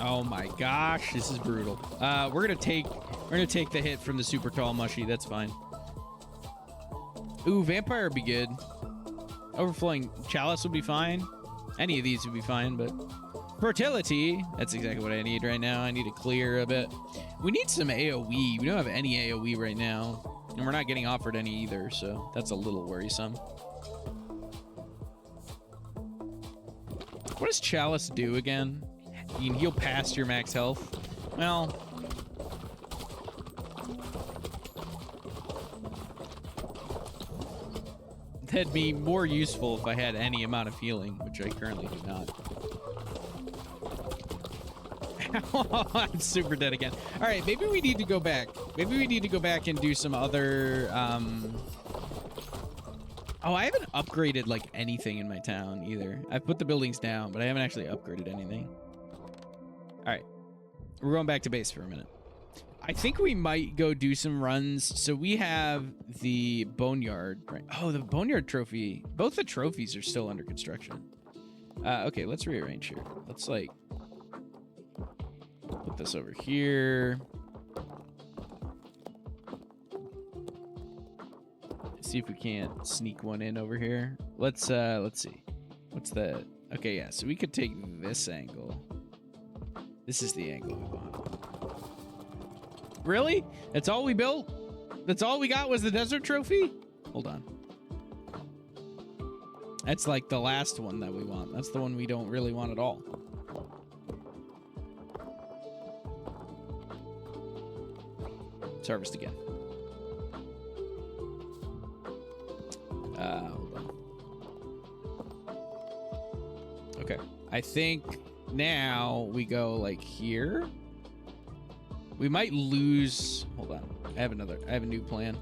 Oh my gosh, this is brutal. We're gonna take the hit from the super tall mushy. That's fine. Ooh, vampire would be good. Overflowing chalice would be fine. Any of these would be fine, but fertility, that's exactly what I need right now. I need to clear a bit. We need some AoE. We don't have any AoE right now, and we're not getting offered any either, so that's a little worrisome. What does chalice do again? You can heal past your max health. Well, that'd be more useful if I had any amount of healing, which I currently do not. I'm super dead again. All right, maybe we need to go back. Maybe we need to go back and do some other... Oh, I haven't upgraded, like, anything in my town, either. I've put the buildings down, but I haven't actually upgraded anything. All right, we're going back to base for a minute. I think we might go do some runs. So we have the boneyard, right? Oh, the boneyard trophy. Both the trophies are still under construction. Okay, let's rearrange here. Let's like put this over here. See if we can't sneak one in over here. Let's see. What's the... Okay, yeah, so we could take this angle. This is the angle we want. Really? That's all we built? That's all we got was the desert trophy? Hold on. That's like the last one that we want. That's the one we don't really want at all. Let's harvest again. Hold on. Okay. I think now we go like here. We might lose. Hold on. I have a new plan.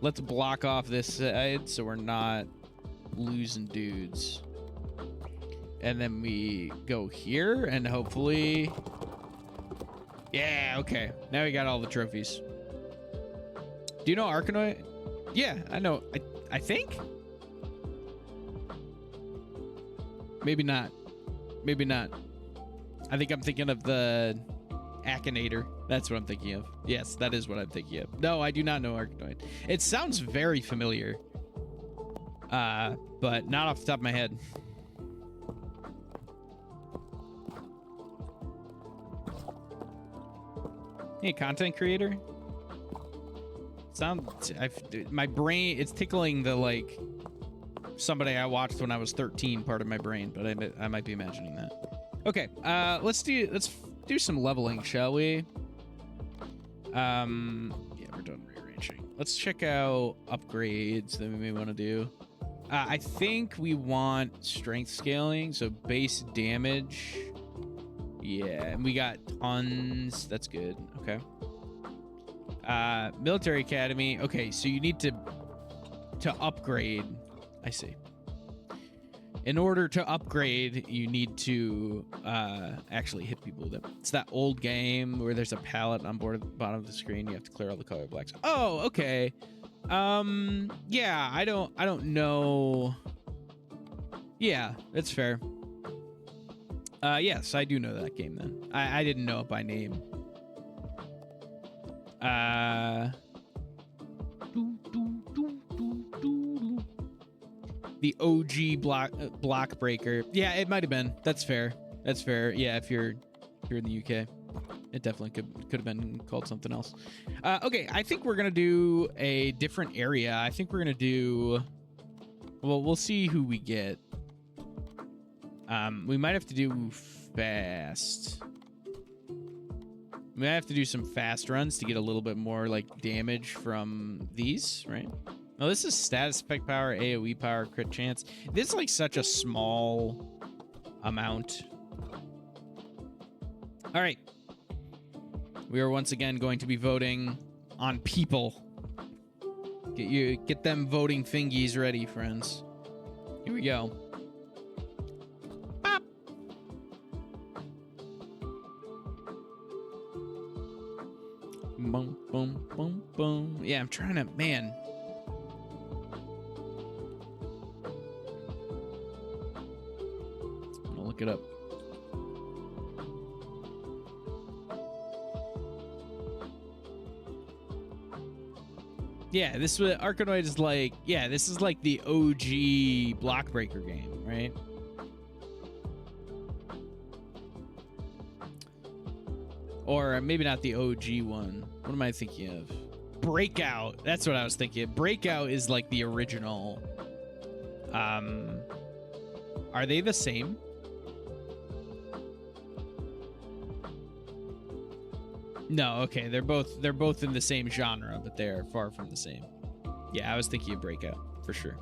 Let's block off this side so we're not losing dudes. And then we go here and hopefully... Yeah, okay. Now we got all the trophies. Do you know Arkanoid? Yeah, I know. I think? Maybe not. Maybe not. I think I'm thinking of the Akinator. That's what I'm thinking of. Yes, that is what I'm thinking of. No, I do not know Arkanoid. It sounds very familiar. But not off the top of my head. Hey, content creator? My brain, it's tickling the, like, somebody I watched when I was 13 part of my brain, but I might be imagining that. Okay, let's do some leveling, shall we? Yeah, we're done rearranging. Let's check out upgrades that we may want to do. I think we want strength scaling, so base damage. Yeah, and we got tons. That's good. Okay. Military academy. Okay, so you need to upgrade. I see. In order to upgrade, you need to actually hit people with it. It's that old game where there's a palette on the bottom of the screen. You have to clear all the color blacks. Oh, okay. Yeah, I don't know. Yeah, that's fair. Yes, I do know that game then. I didn't know it by name. The OG block breaker. Yeah, it might have been. That's fair. That's fair. Yeah, if you're in the UK, it definitely could have been called something else. Okay, I think we're gonna do a different area. I think we're gonna do. Well, we'll see who we get. We might have to do fast. We might have to do some fast runs to get a little bit more like damage from these, right? No, this is status effect power, AoE power, crit chance. This is like such a small amount. All right. We are once again going to be voting on people. Get them voting fingies ready, friends. Here we go. Pop. Boom, boom, boom, boom. Yeah, I'm trying to, man. I'll look it up. Yeah, this was Arkanoid is like, yeah, this is like the OG block breaker game, right? Or maybe not the OG one. What am I thinking of? Breakout. That's what I was thinking of. Breakout is like the original. Are they the same? No, okay. They're both in the same genre, but they're far from the same. Yeah, I was thinking of Breakout for sure.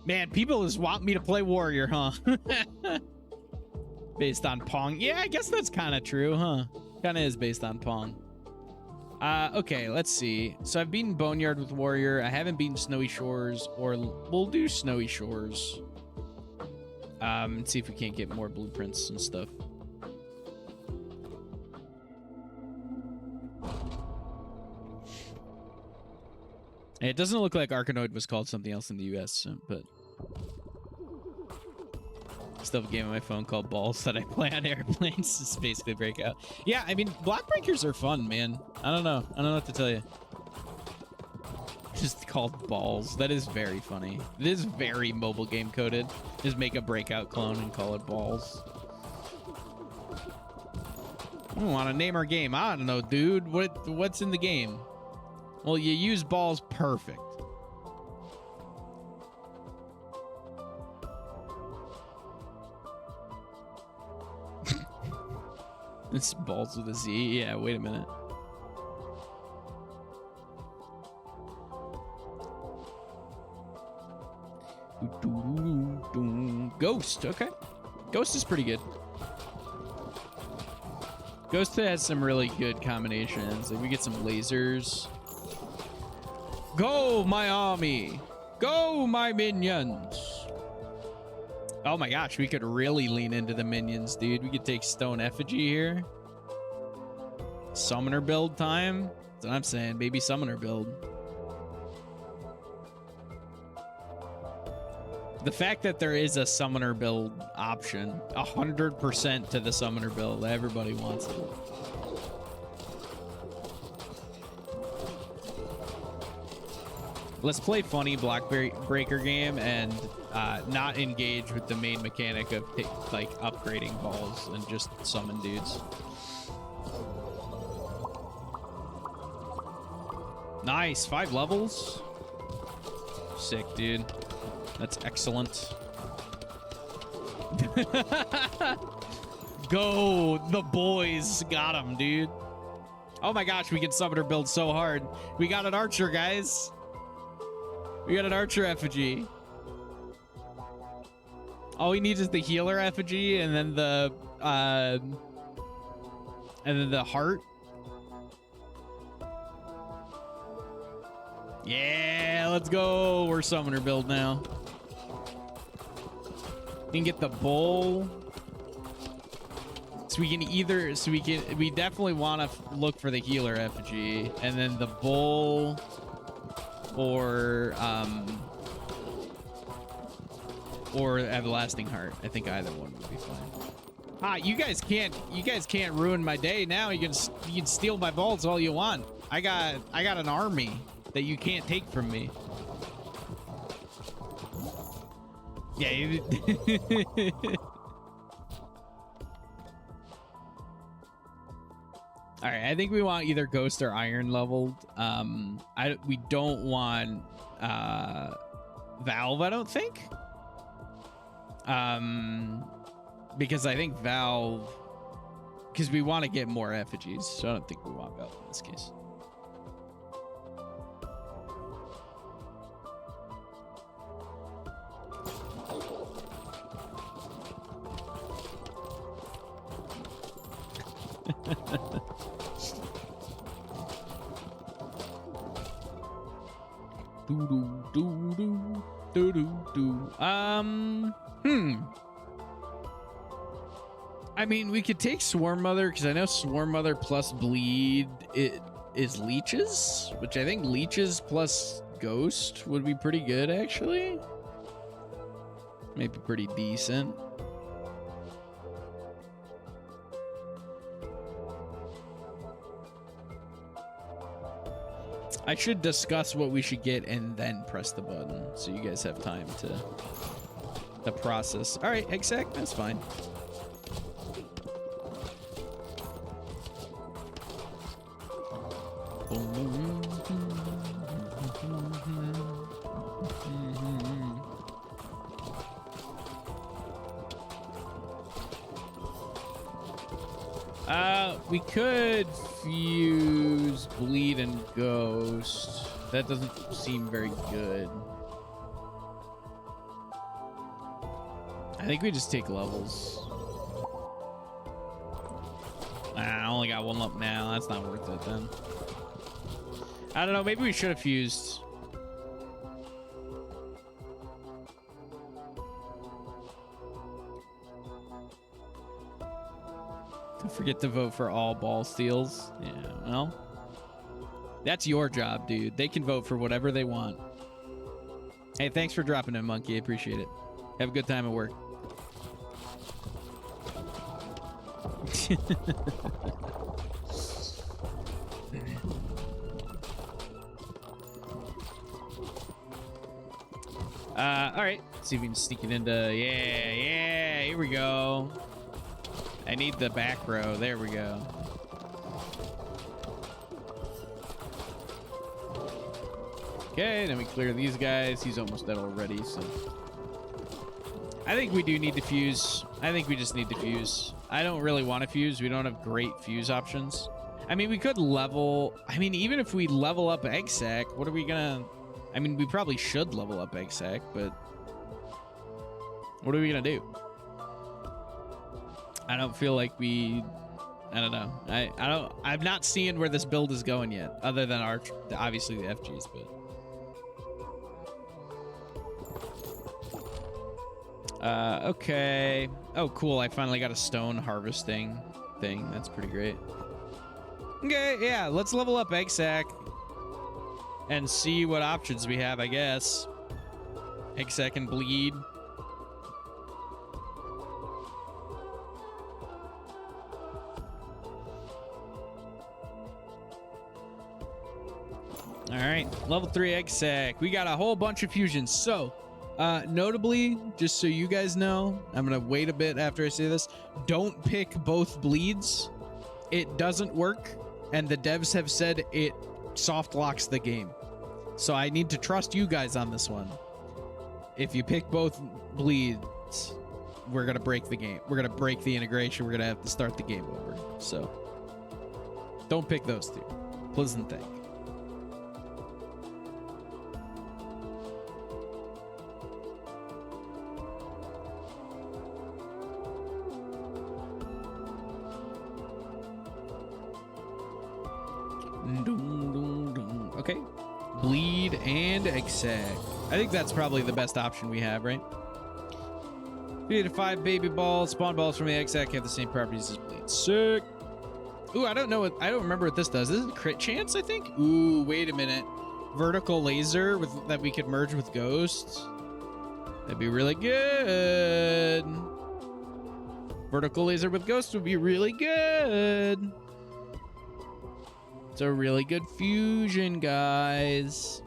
Man, people just want me to play Warrior, huh? Based on Pong. Yeah, I guess that's kind of true, huh? Kind of is based on Pong. Okay, let's see. So I've beaten Boneyard with Warrior. I haven't beaten Snowy Shores, or we'll do Snowy Shores. And see if we can't get more blueprints and stuff. It doesn't look like Arkanoid was called something else in the US, but still have a game on my phone called Balls that I play on airplanes. It's basically Breakout. Yeah, I mean, block breakers are fun, man. I don't know what to tell you. Just called Balls. That is very funny. It is very mobile game coded. Just make a Breakout clone and call it Balls. I don't want to name our game. I don't know, dude. What's in the game? Well, you use balls. Perfect. It's balls with a Z. Yeah, wait a minute. Ghost. Okay. Ghost is pretty good. Ghost has some really good combinations. Like, we get some lasers. Go, my army! Go, my minions! Oh my gosh, we could really lean into the minions, dude. We could take Stone Effigy here. Summoner build time? That's what I'm saying. Baby summoner build. The fact that there is a summoner build option, 100% to the summoner build. Everybody wants it. Let's play funny block breaker game and not engage with the main mechanic of like upgrading balls and just summon dudes. Nice, 5 levels. Sick, dude. That's excellent. Go, the boys. Got him, dude. Oh my gosh, we can summoner build so hard. We got an archer, guys. We got an archer effigy. All we need is the healer effigy and then the heart. Yeah, let's go. We're summoner build now. We can get the bull. So we can we definitely want to look for the healer effigy and then the bull or everlasting heart. I think either one would be fine. Ah, you guys can't ruin my day now. You can steal my balls all you want. I got an army that you can't take from me. Yeah. All right, I think we want either ghost or iron leveled. We don't want Valve, I don't think. Because I think Valve, because we want to get more effigies, so I don't think we want Valve in this case. I mean, we could take Swarm Mother because I know Swarm Mother plus bleed. is leeches, which I think leeches plus ghost would be pretty good, actually. Maybe pretty decent. I should discuss what we should get and then press the button so you guys have time to process. All right, exact, that's fine. We could fuse bleed and ghost. That doesn't seem very good. I think we just take levels. I only got one up now. That's not worth it then. I don't know. Maybe we should have fused. Don't forget to vote for all ball steals. Yeah, well, that's your job, dude. They can vote for whatever they want. Hey, thanks for dropping in, Monkey. I appreciate it. Have a good time at work. All right. Let's see if we can sneak it into... Yeah, here we go. I need the back row. There we go. Okay, then we clear these guys. He's almost dead already, so... I think we do need to fuse. I think we just need to fuse. I don't really want to fuse. We don't have great fuse options. I mean, we could level... I mean, even if we level up Egg Sack, what are we gonna... I mean, we probably should level up Egg Sack, but... What are we gonna do? I don't feel like we... I don't know. I'm not seeing where this build is going yet, other than obviously the FGs, but... Okay. Oh, cool. I finally got a stone harvesting thing. That's pretty great. Okay, yeah. Let's level up Egg Sack and see what options we have, I guess. Egg Sack and bleed. All right, level 3 Egg Sack. We got a whole bunch of fusions. So, notably, just so you guys know, I'm gonna wait a bit after I say this. Don't pick both bleeds. It doesn't work, and the devs have said it soft locks the game. So I need to trust you guys on this one. If you pick both bleeds, we're gonna break the game. We're gonna break the integration. We're gonna have to start the game over. So, don't pick those two. Pleasant thing. Okay, bleed and Egg Sack. I think that's probably the best option we have, right? 3 to 5 baby balls. Spawn balls from the Egg Sack have the same properties as bleed. Sick. Ooh, I don't know what. I don't remember what this does. This is a crit chance, I think. Ooh, wait a minute. Vertical laser with that we could merge with Ghost. That'd be really good. Vertical laser with Ghost would be really good. It's a really good fusion, guys.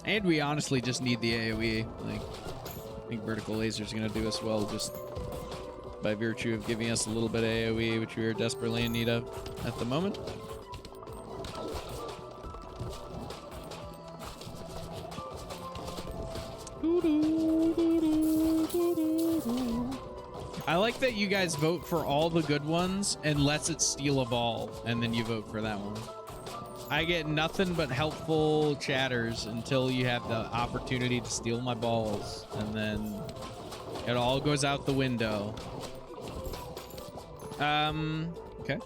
And we honestly just need the AoE. Like, I think vertical laser is going to do us well just by virtue of giving us a little bit of AoE, which we are desperately in need of at the moment. I like that you guys vote for all the good ones and lets it steal a ball, and then you vote for that one. I get nothing but helpful chatters until you have the opportunity to steal my balls, and then it all goes out the window. Okay.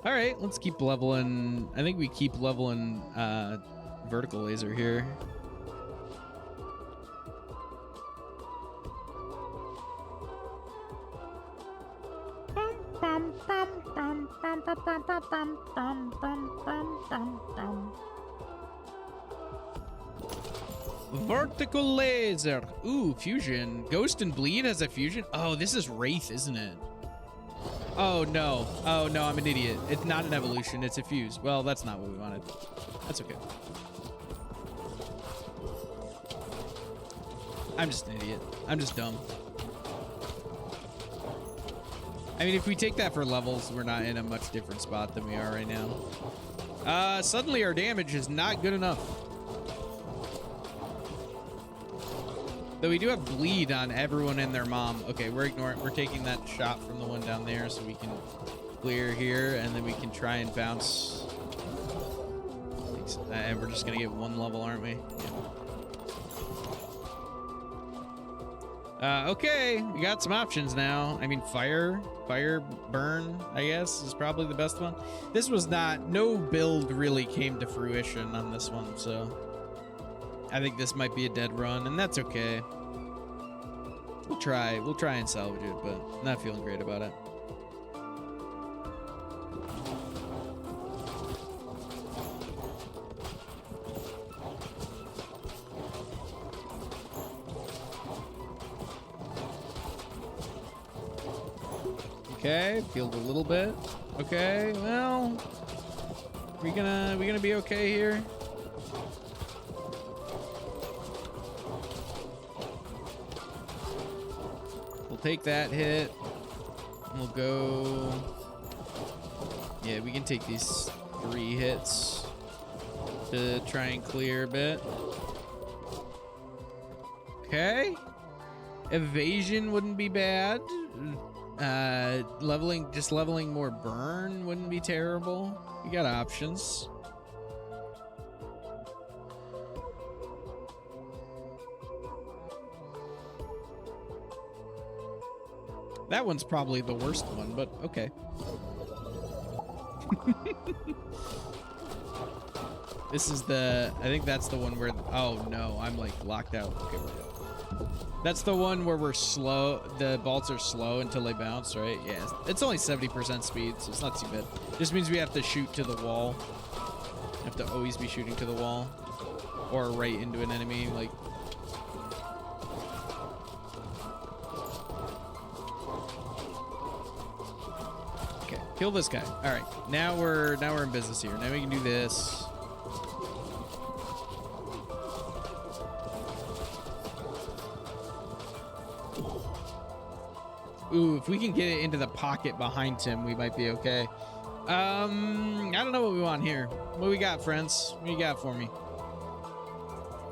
All right, let's keep leveling. I think we keep leveling vertical laser here. Bum, bum, bum, bum, bum, bum, bum, bum, bum, bum. Vertical laser. Ooh, fusion. Ghost and Bleed has a fusion. Oh, this is Wraith, isn't it? Oh no. Oh no, I'm an idiot. It's not an evolution, it's a fuse. Well, that's not what we wanted. That's okay. I'm just an idiot. I'm just dumb. I mean, if we take that for levels, we're not in a much different spot than we are right now. Suddenly our damage is not good enough. Though we do have bleed on everyone and their mom. Okay, we're ignoring. We're taking that shot from the one down there so we can clear here, and then we can try and bounce. And we're just gonna get one level, aren't we? Yeah. Okay, we got some options now. I mean, fire, burn, I guess, is probably the best one. This was not, no build really came to fruition on this one, so I think this might be a dead run, and that's okay. We'll try and salvage it, but not feeling great about it. Okay, healed a little bit. Okay, well, we gonna be okay here. We'll take that hit. And we'll go. Yeah, we can take these 3 hits to try and clear a bit. Okay, evasion wouldn't be bad. Leveling more burn wouldn't be terrible. You got options. That one's probably the worst one, but okay. This is the, I think that's the one where, oh no, I'm like locked out. Okay, we're good. That's the one where we're slow. The bolts are slow until they bounce, right? Yeah, it's only 70% speed, so it's not too bad. Just means we have to shoot to the wall. We have to always be shooting to the wall, or right into an enemy. Like, okay, kill this guy. All right, now we're in business here. Now we can do this. Ooh, if we can get it into the pocket behind him, we might be okay. I don't know what we want here. What we got, friends? What you got for me?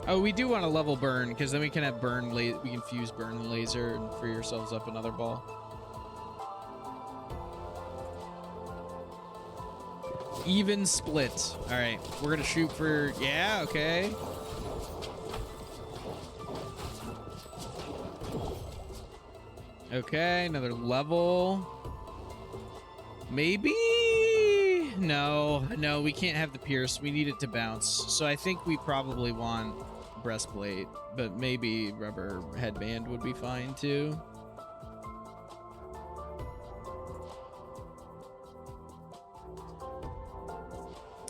Oh, we do want a level burn, because then we can have burn. We can fuse burn and laser and free ourselves up another ball. Even split. All right, we're gonna shoot for. Yeah, okay. Okay, another level. Maybe? No, we can't have the pierce. We need it to bounce. So I think we probably want breastplate, but maybe rubber headband would be fine too.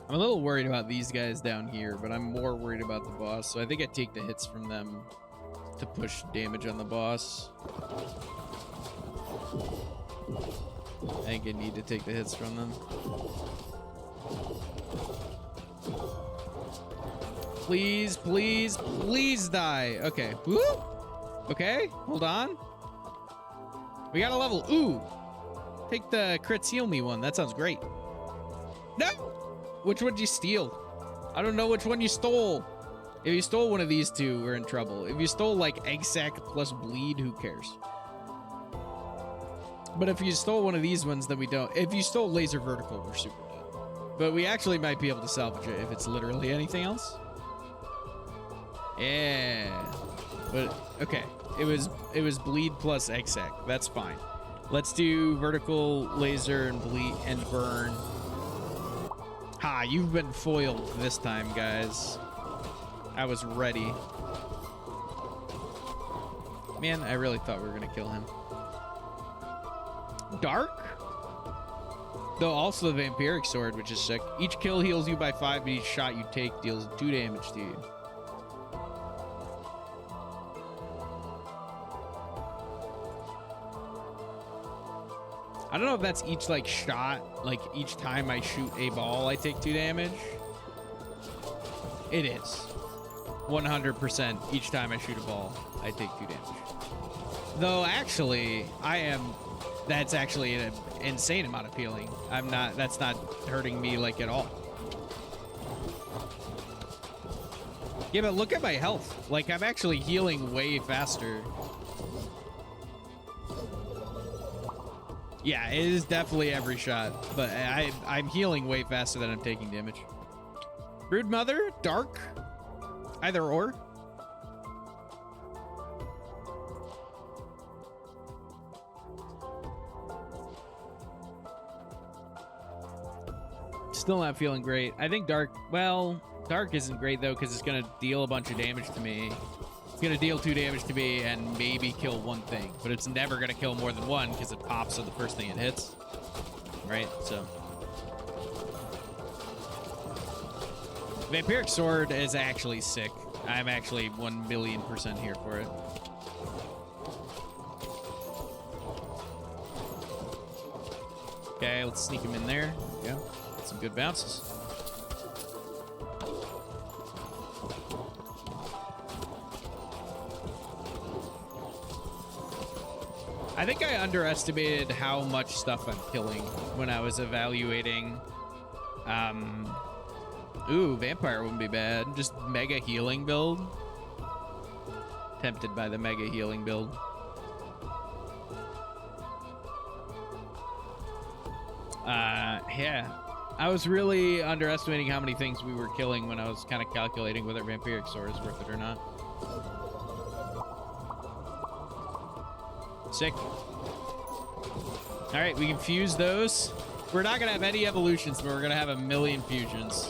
I'm a little worried about these guys down here, but I'm more worried about the boss. So I think I take the hits from them to push damage on the boss. I think I need to take the hits from them. Please, please, please die. Okay. Woo! Okay, hold on. We got a level. Ooh! Take the crits heal me one. That sounds great. No! Which one did you steal? I don't know which one you stole. If you stole one of these two, we're in trouble. If you stole like egg sac plus bleed, who cares? But if you stole one of these ones, then we don't. If you stole laser vertical, we're super dead. But we actually might be able to salvage it if it's literally anything else. Yeah. But okay, it was bleed plus egg sac. That's fine. Let's do vertical laser and bleed and burn. Ha! You've been foiled this time, guys. I was ready. Man, I really thought we were gonna kill him. Dark? Though also the vampiric sword, which is sick. Each kill heals you by 5, but each shot you take deals 2 damage to you. I don't know if that's each like shot, like each time I shoot a ball, I take 2 damage. It is 100% each time I shoot a ball, I take 2 damage. Though actually, that's actually an insane amount of healing. That's not hurting me like at all. Yeah, but look at my health. Like I'm actually healing way faster. Yeah, it is definitely every shot, but I'm healing way faster than I'm taking damage. Brood Mother, Dark, either or. Still not feeling great. I think Dark, well, Dark isn't great though because it's going to deal a bunch of damage to me. It's going to deal 2 damage to me and maybe kill 1 thing, but it's never going to kill more than 1 because it pops on the first thing it hits. Right? So. Vampiric Sword is actually sick. I'm actually 1,000,000% here for it. Okay, let's sneak him in there. Yeah, some good bounces. I think I underestimated how much stuff I'm killing when I was evaluating. Ooh, Vampire wouldn't be bad. Just mega healing build. Tempted by the mega healing build. Yeah. I was really underestimating how many things we were killing when I was kind of calculating whether Vampiric Sword is worth it or not. Sick. All right, we can fuse those. We're not gonna have any evolutions, but we're gonna have 1,000,000 fusions,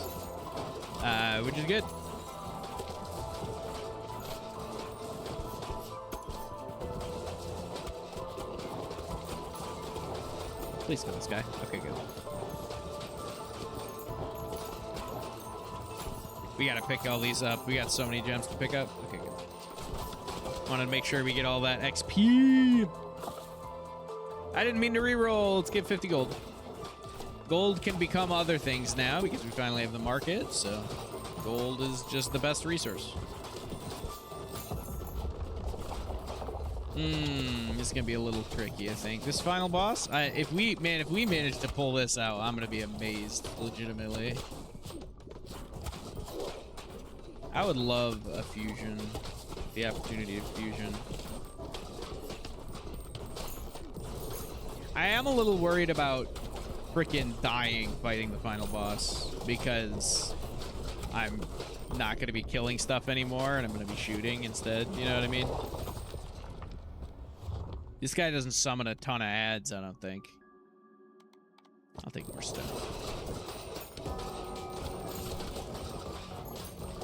which is good. Please kill this guy. Okay, good. We gotta pick all these up. We got so many gems to pick up. Okay, good. Want to make sure we get all that XP. I didn't mean to reroll. Let's get 50 gold. Gold can become other things now because we finally have the market, so gold is just the best resource. This is gonna be a little tricky, I think. This final boss, if we manage to pull this out, I'm gonna be amazed, legitimately. I would love a fusion, the opportunity of fusion. I am a little worried about freaking dying fighting the final boss because I'm not going to be killing stuff anymore and I'm going to be shooting instead. You know what I mean? This guy doesn't summon a ton of ads, I don't think. I'll take more stuff.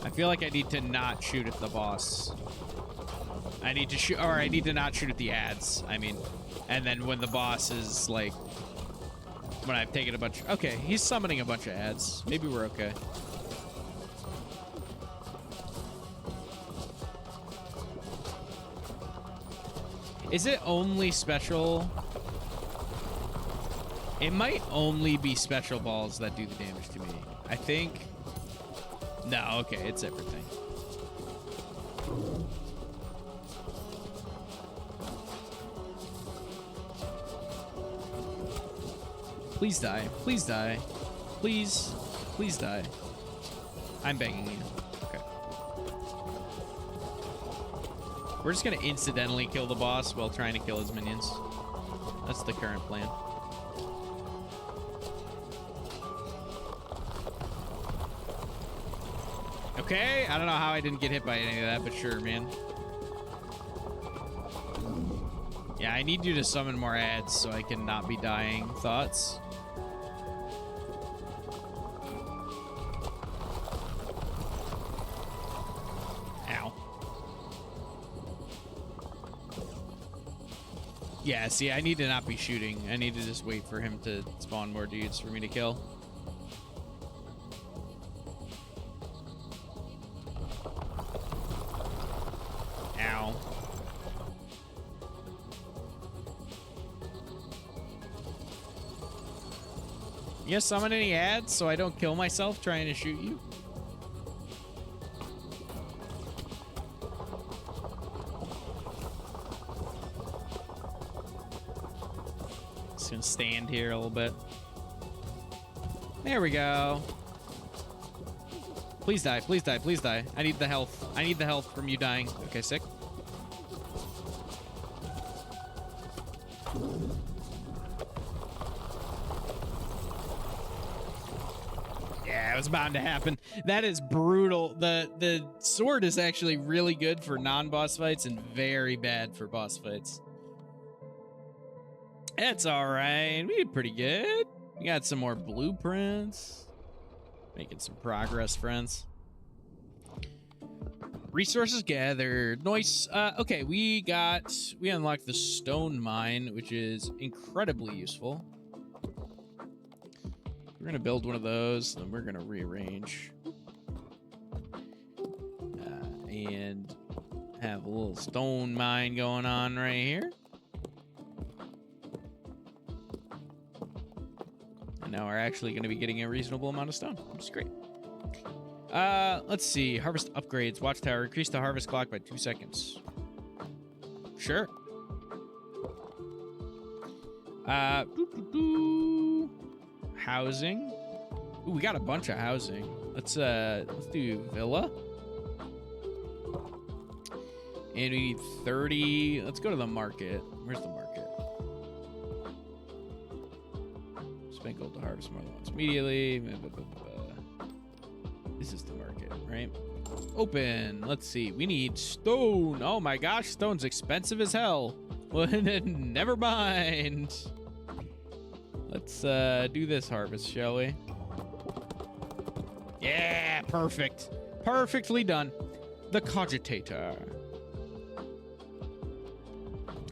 I feel like I need to not shoot at the boss. I need to shoot, or I need to not shoot at the ads, I mean. And then when the boss is like, when I've taken a bunch, okay, he's summoning a bunch of ads. Maybe we're okay. Is it only special? It might only be special balls that do the damage to me. I think. No, okay, it's everything. Please die. Please die. Please. Please die. I'm begging you. Okay. We're just gonna incidentally kill the boss while trying to kill his minions. That's the current plan. Okay, I don't know how I didn't get hit by any of that, but sure, man. Yeah, I need you to summon more ads so I can not be dying. Thoughts? Ow. Yeah, see, I need to not be shooting. I need to just wait for him to spawn more dudes for me to kill. Ow. You gonna summon any ads so I don't kill myself trying to shoot you? Just gonna stand here a little bit. There we go. Please die, please die, please die. I need the health. I need the health from you dying. Okay, sick. Yeah, it was bound to happen. That is brutal. The sword is actually really good for non-boss fights and very bad for boss fights. It's all right. We did pretty good. We got some more blueprints. Making some progress, friends. Resources gathered. Nice. Okay, we unlocked the stone mine, which is incredibly useful. We're gonna build one of those, then we're gonna rearrange and have a little stone mine going on right here. And now we're actually going to be getting a reasonable amount of stone, which is great. Let's see. Harvest upgrades. Watchtower. Increase the harvest clock by 2 seconds. Sure. Housing. Ooh, we got a bunch of housing. Let's do villa. And we need 30. Let's go to the market. Where's the market? Spend gold to harvest more than once immediately. This is the market, right? Open. Let's see. We need stone. Oh my gosh, stone's expensive as hell. Well, never mind. Let's do this harvest, shall we? Yeah, perfect. Perfectly done. The Cogitator.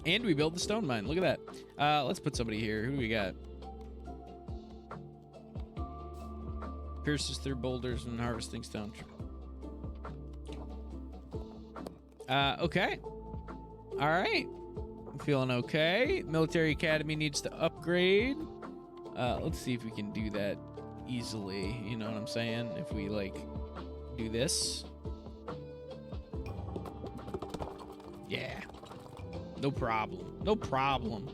And we build the stone mine. Look at that. Let's put somebody here. Who do we got? Pierces through boulders and harvesting stone. Okay. All right. I'm feeling okay. Military Academy needs to upgrade. Let's see if we can do that easily. You know what I'm saying? If we, like, do this. Yeah. No problem. No problem.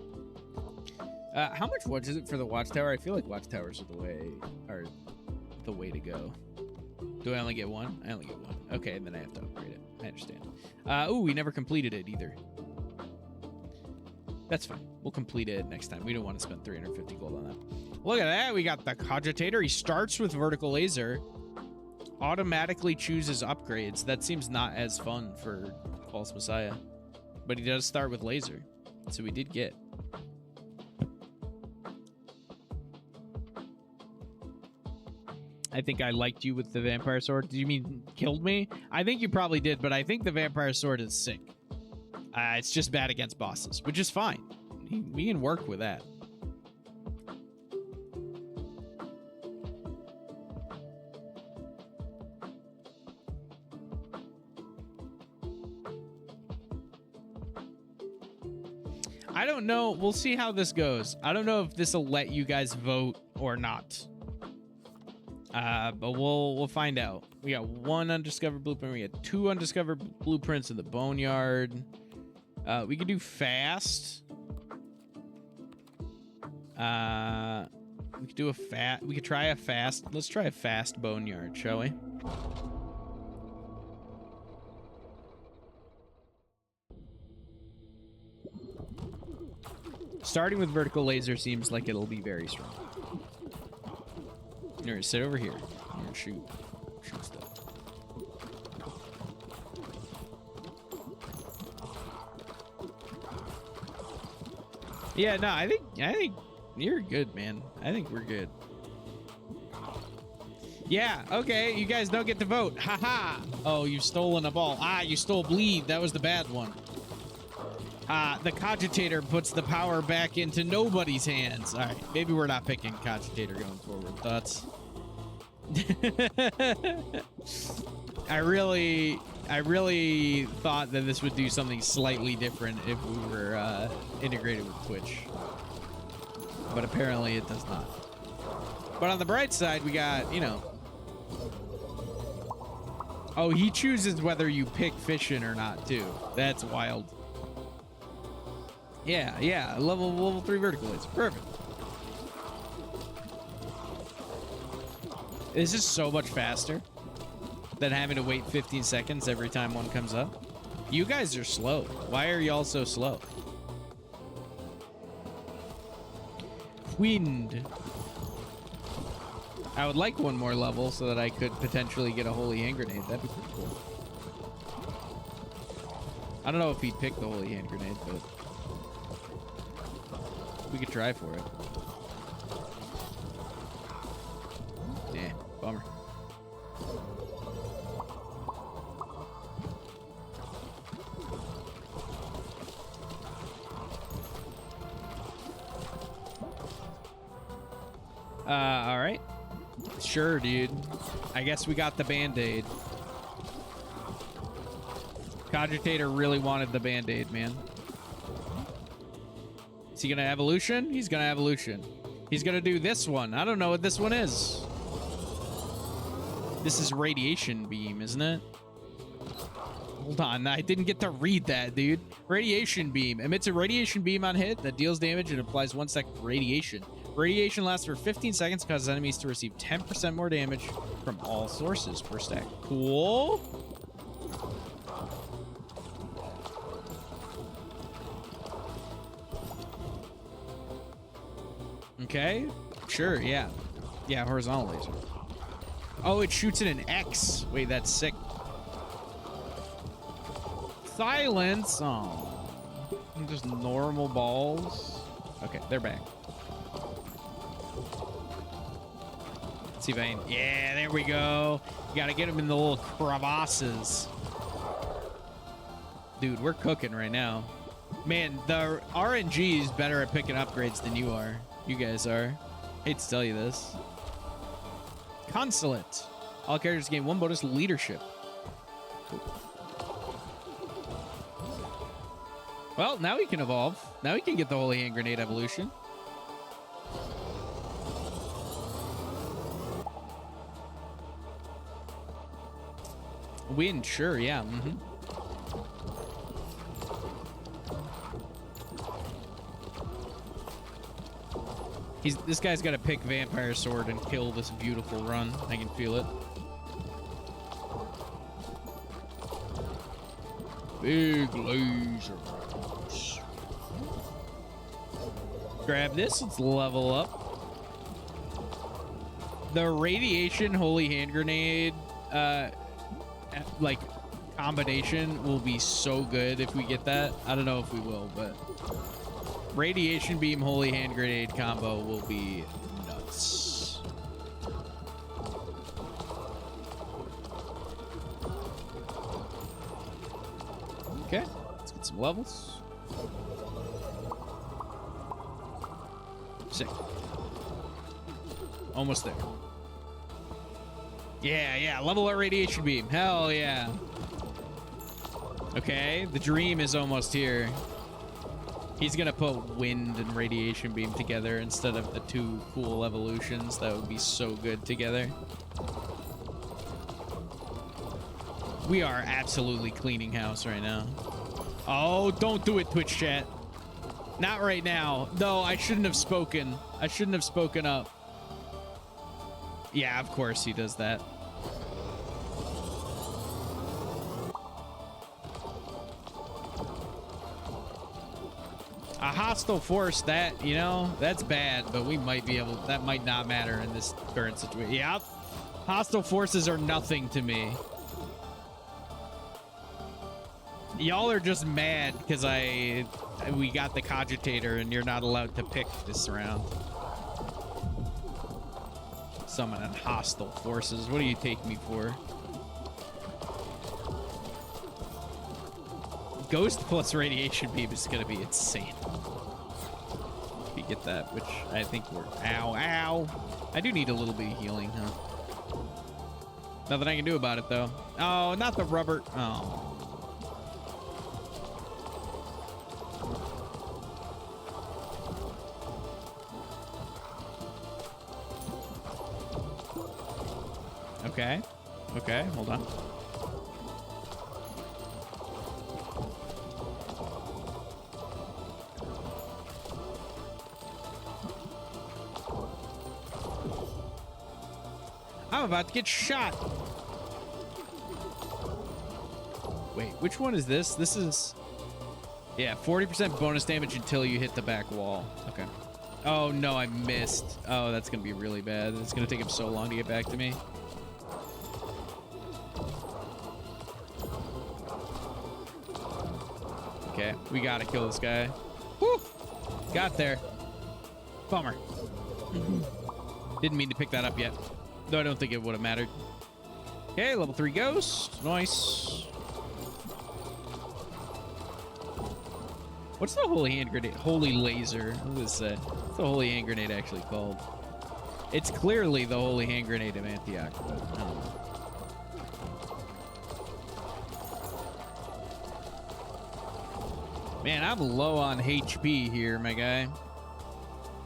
How much wood is it for the watchtower? I feel like watchtowers are the way to go. Do I only get one? I only get one. Okay, and then I have to upgrade it. I understand. Ooh, we never completed it either. That's fine. We'll complete it next time. We don't want to spend 350 gold on that. Look at that. We got the Cogitator. He starts with vertical laser. Automatically chooses upgrades. That seems not as fun for False Messiah. But he does start with laser. So we did get. I think I liked you with the vampire sword. Do you mean killed me? I think you probably did, but I think the vampire sword is sick. It's just bad against bosses, which is fine. We can work with that. I don't know. We'll see how this goes. I don't know if this will let you guys vote or not. But we'll find out. We got 1 undiscovered blueprint. We got 2 undiscovered blueprints in the boneyard. We could do fast. We could do a fast. We could try a fast. Let's try a fast boneyard, shall we? Starting with vertical laser seems like it'll be very strong. All right, sit over here. And shoot stuff. Yeah, no, I think you're good, man. I think we're good. Yeah, okay, you guys don't get to vote. Haha. Oh, you've stolen a ball. Ah, you stole bleed. That was the bad one. The Cogitator puts the power back into nobody's hands. All right, maybe we're not picking Cogitator going forward. Thoughts? I really thought that this would do something slightly different if we were integrated with Twitch, but apparently it does not. But on the bright side, we got, you know. Oh, he chooses whether you pick fishing or not too. That's wild. Yeah, level 3 vertical is perfect. This is so much faster than having to wait 15 seconds every time one comes up. You guys are slow. Why are y'all so slow? Wind. I would like one more level so that I could potentially get a holy hand grenade. That'd be pretty cool. I don't know if he'd pick the holy hand grenade, but we could try for it. Yeah, bummer. All right. Sure, dude. I guess we got the Band-Aid. Cogitator really wanted the Band-Aid, man. Is he gonna evolution? He's gonna evolution. He's gonna do this one. I don't know what this one is. This is radiation beam, isn't it? Hold on, I didn't get to read that, dude. Radiation beam. Emits a radiation beam on hit that deals damage and applies 1 second radiation. Radiation lasts for 15 seconds, causes enemies to receive 10% more damage from all sources per stack. Cool. Okay. Sure, yeah. Yeah, horizontal laser. Oh, it shoots in an X. Wait, that's sick. Silence. Oh. Just normal balls. Okay, they're back. Let's see if I can... Yeah, there we go. You gotta get them in the little crevasses. Dude, we're cooking right now. Man, the RNG is better at picking upgrades than you are. You guys are. Hate to tell you this. Consulate. All characters gain 1 bonus leadership. Cool. Well, now we can evolve. Now we can get the holy hand grenade evolution. Wind, sure, yeah. This guy's got to pick vampire sword and kill this beautiful run. I can feel it. Big laser. Grab this. Let's level up. The radiation holy hand grenade, like combination will be so good if we get that. I don't know if we will, but radiation beam holy hand grenade combo will be nuts. Okay, let's get some levels. Sick. Almost there. Yeah, level our radiation beam. Hell yeah. Okay, the dream is almost here. He's gonna put wind and radiation beam together instead of the 2 cool evolutions. That would be so good together. We are absolutely cleaning house right now. Oh, don't do it, Twitch chat. Not right now. No, I shouldn't have spoken. I shouldn't have spoken up. Yeah, of course he does that. A hostile force, that, you know, that's bad, but we might be able, that might not matter in this current situation. Yep. Hostile forces are nothing to me. Y'all are just mad because we got the Cogitator and you're not allowed to pick this round. Summon hostile forces. What do you take me for? Ghost plus radiation beam is going to be insane. If you get that, which I think we're... Ow, ow. I do need a little bit of healing, huh? Nothing I can do about it, though. Oh, not the rubber. Oh. Okay. Okay, hold on. I'm about to get shot. Wait, which one is this? This is... Yeah, 40% bonus damage until you hit the back wall. Okay. Oh, no, I missed. Oh, that's going to be really bad. It's going to take him so long to get back to me. Okay, we gotta kill this guy. Woo! Got there. Bummer. Didn't mean to pick that up yet. Though I don't think it would have mattered. Okay, level 3 ghost. Nice. What's the holy hand grenade? Holy laser. What was that? What's the holy hand grenade actually called? It's clearly the holy hand grenade of Antioch, but I don't know. Man, I'm low on HP here, my guy.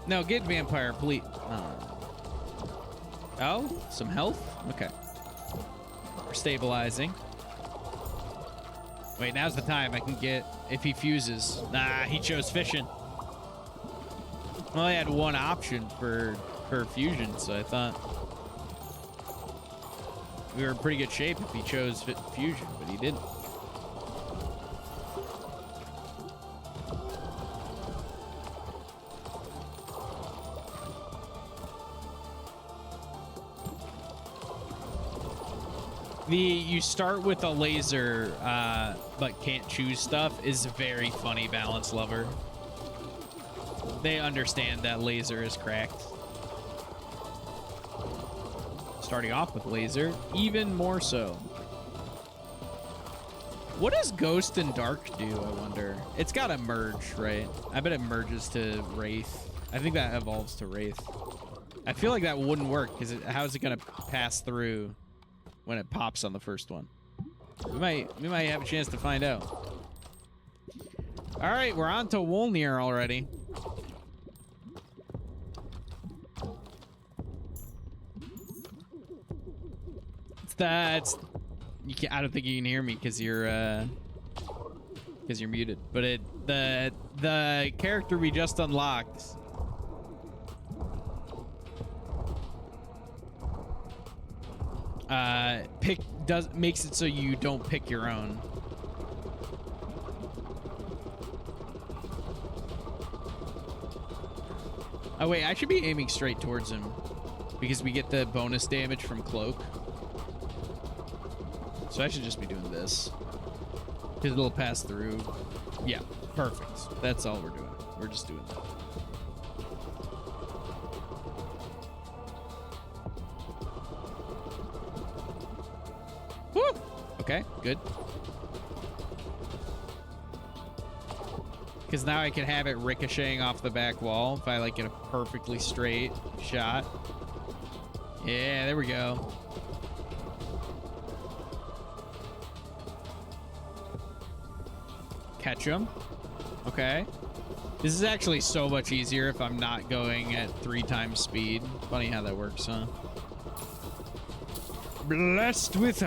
No, get vampire, please. Oh, some health? Okay. We're stabilizing. Wait, now's the time I can get if he fuses. Nah, he chose fishing. Well, I had one option for fusion, so I thought we were in pretty good shape if he chose fusion, but he didn't. You start with a laser, but can't choose stuff is a very funny balance lever. They understand that laser is cracked. Starting off with laser, even more so. What does Ghost and Dark do, I wonder? It's got to merge, right? I bet it merges to Wraith. I think that evolves to Wraith. I feel like that wouldn't work, because how is it going to pass through when it pops on the first one? We might have a chance to find out. All right, we're on to Wolnir already. That's you can't. I don't think you can hear me because you're muted. But the character we just unlocked. Makes it so you don't pick your own. Oh wait, I should be aiming straight towards him because we get the bonus damage from cloak. So I should just be doing this because it'll pass through. Yeah, perfect. That's all we're doing. We're just doing that. Woo! Okay, good. Because now I can have it ricocheting off the back wall if I like get a perfectly straight shot. Yeah, there we go. Catch him. Okay. This is actually so much easier if I'm not going at 3 times speed. Funny how that works, huh? Blessed with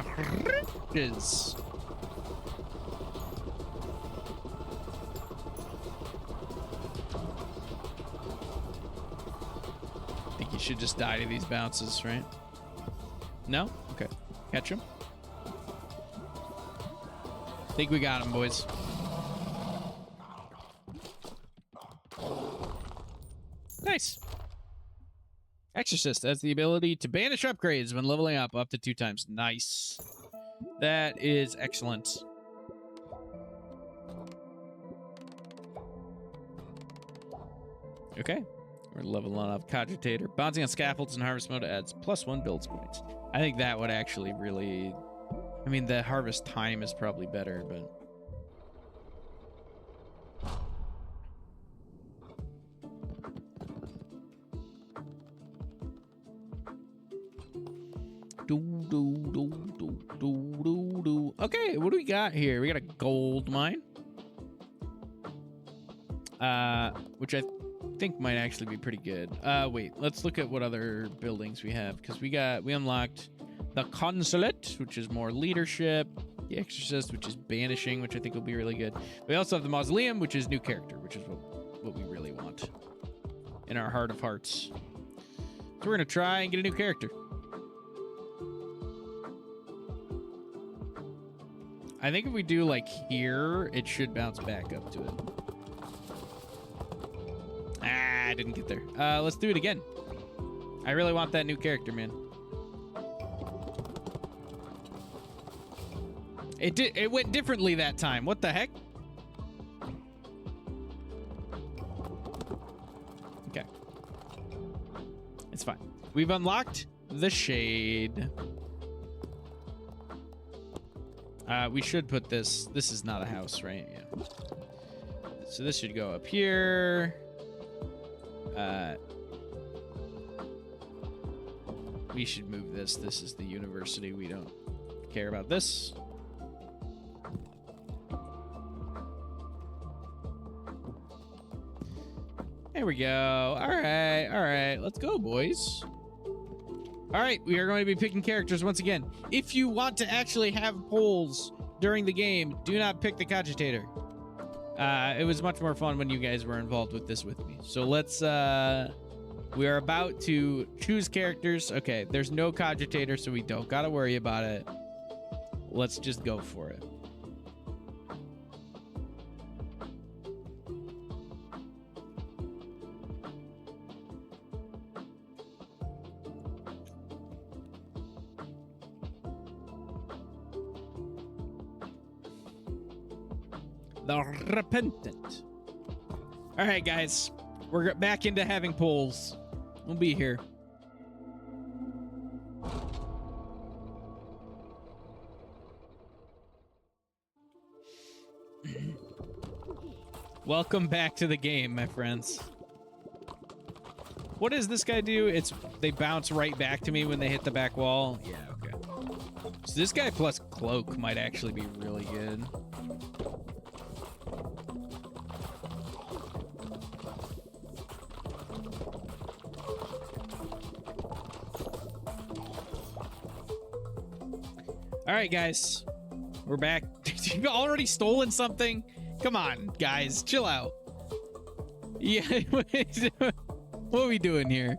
riches. I think you should just die to these bounces, right? No? Okay. Catch him. I think we got him, boys. Nice. Exorcist has the ability to banish upgrades when leveling up to 2 times. Nice. That is excellent. Okay. We're leveling up Cogitator. Bouncing on scaffolds in harvest mode adds +1 builds points. I think that would actually really... I mean, the harvest time is probably better, but... Okay, what do we got here? We got a gold mine. Which I think might actually be pretty good. Wait, let's look at what other buildings we have, because we unlocked the consulate, which is more leadership, the exorcist, which is banishing, which I think will be really good. We also have the mausoleum, which is new character, which is what we really want in our heart of hearts. So we're gonna try and get a new character. I think if we do like here, it should bounce back up to it. I didn't get there. Let's do it again. I really want that new character, man. It went differently that time. What the heck? Okay. It's fine. We've unlocked the shade. We should put this. This is not a house, right? Yeah. So this should go up here. We should move this. This is the university. We don't care about this. There we go. All right. All right. Let's go, boys. All right. We are going to be picking characters once again. If you want to actually have polls during the game, do not pick the Cogitator. It was much more fun when you guys were involved with this with me. So let's, we are about to choose characters. Okay, there's no Cogitator, so we don't got to worry about it. Let's just go for it. The Repentant. All right, guys. We're back into having polls. We'll be here. Welcome back to the game, my friends. What does this guy do? They bounce right back to me when they hit the back wall. Yeah, okay. So this guy plus cloak might actually be really good. All right, guys, we're back. You've already stolen something? Come on, guys, chill out. Yeah, what are we doing here?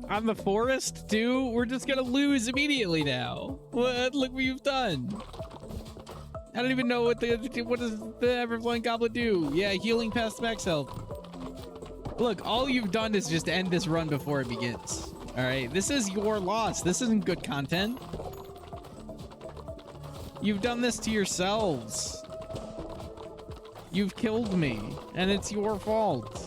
On the forest, too? We're just gonna lose immediately now. What? Look what you've done. I don't even know what does the ever-flowing goblet do? Yeah, healing past max health. Look, all you've done is just end this run before it begins. All right, this is your loss. This isn't good content. You've done this to yourselves. You've killed me, and it's your fault.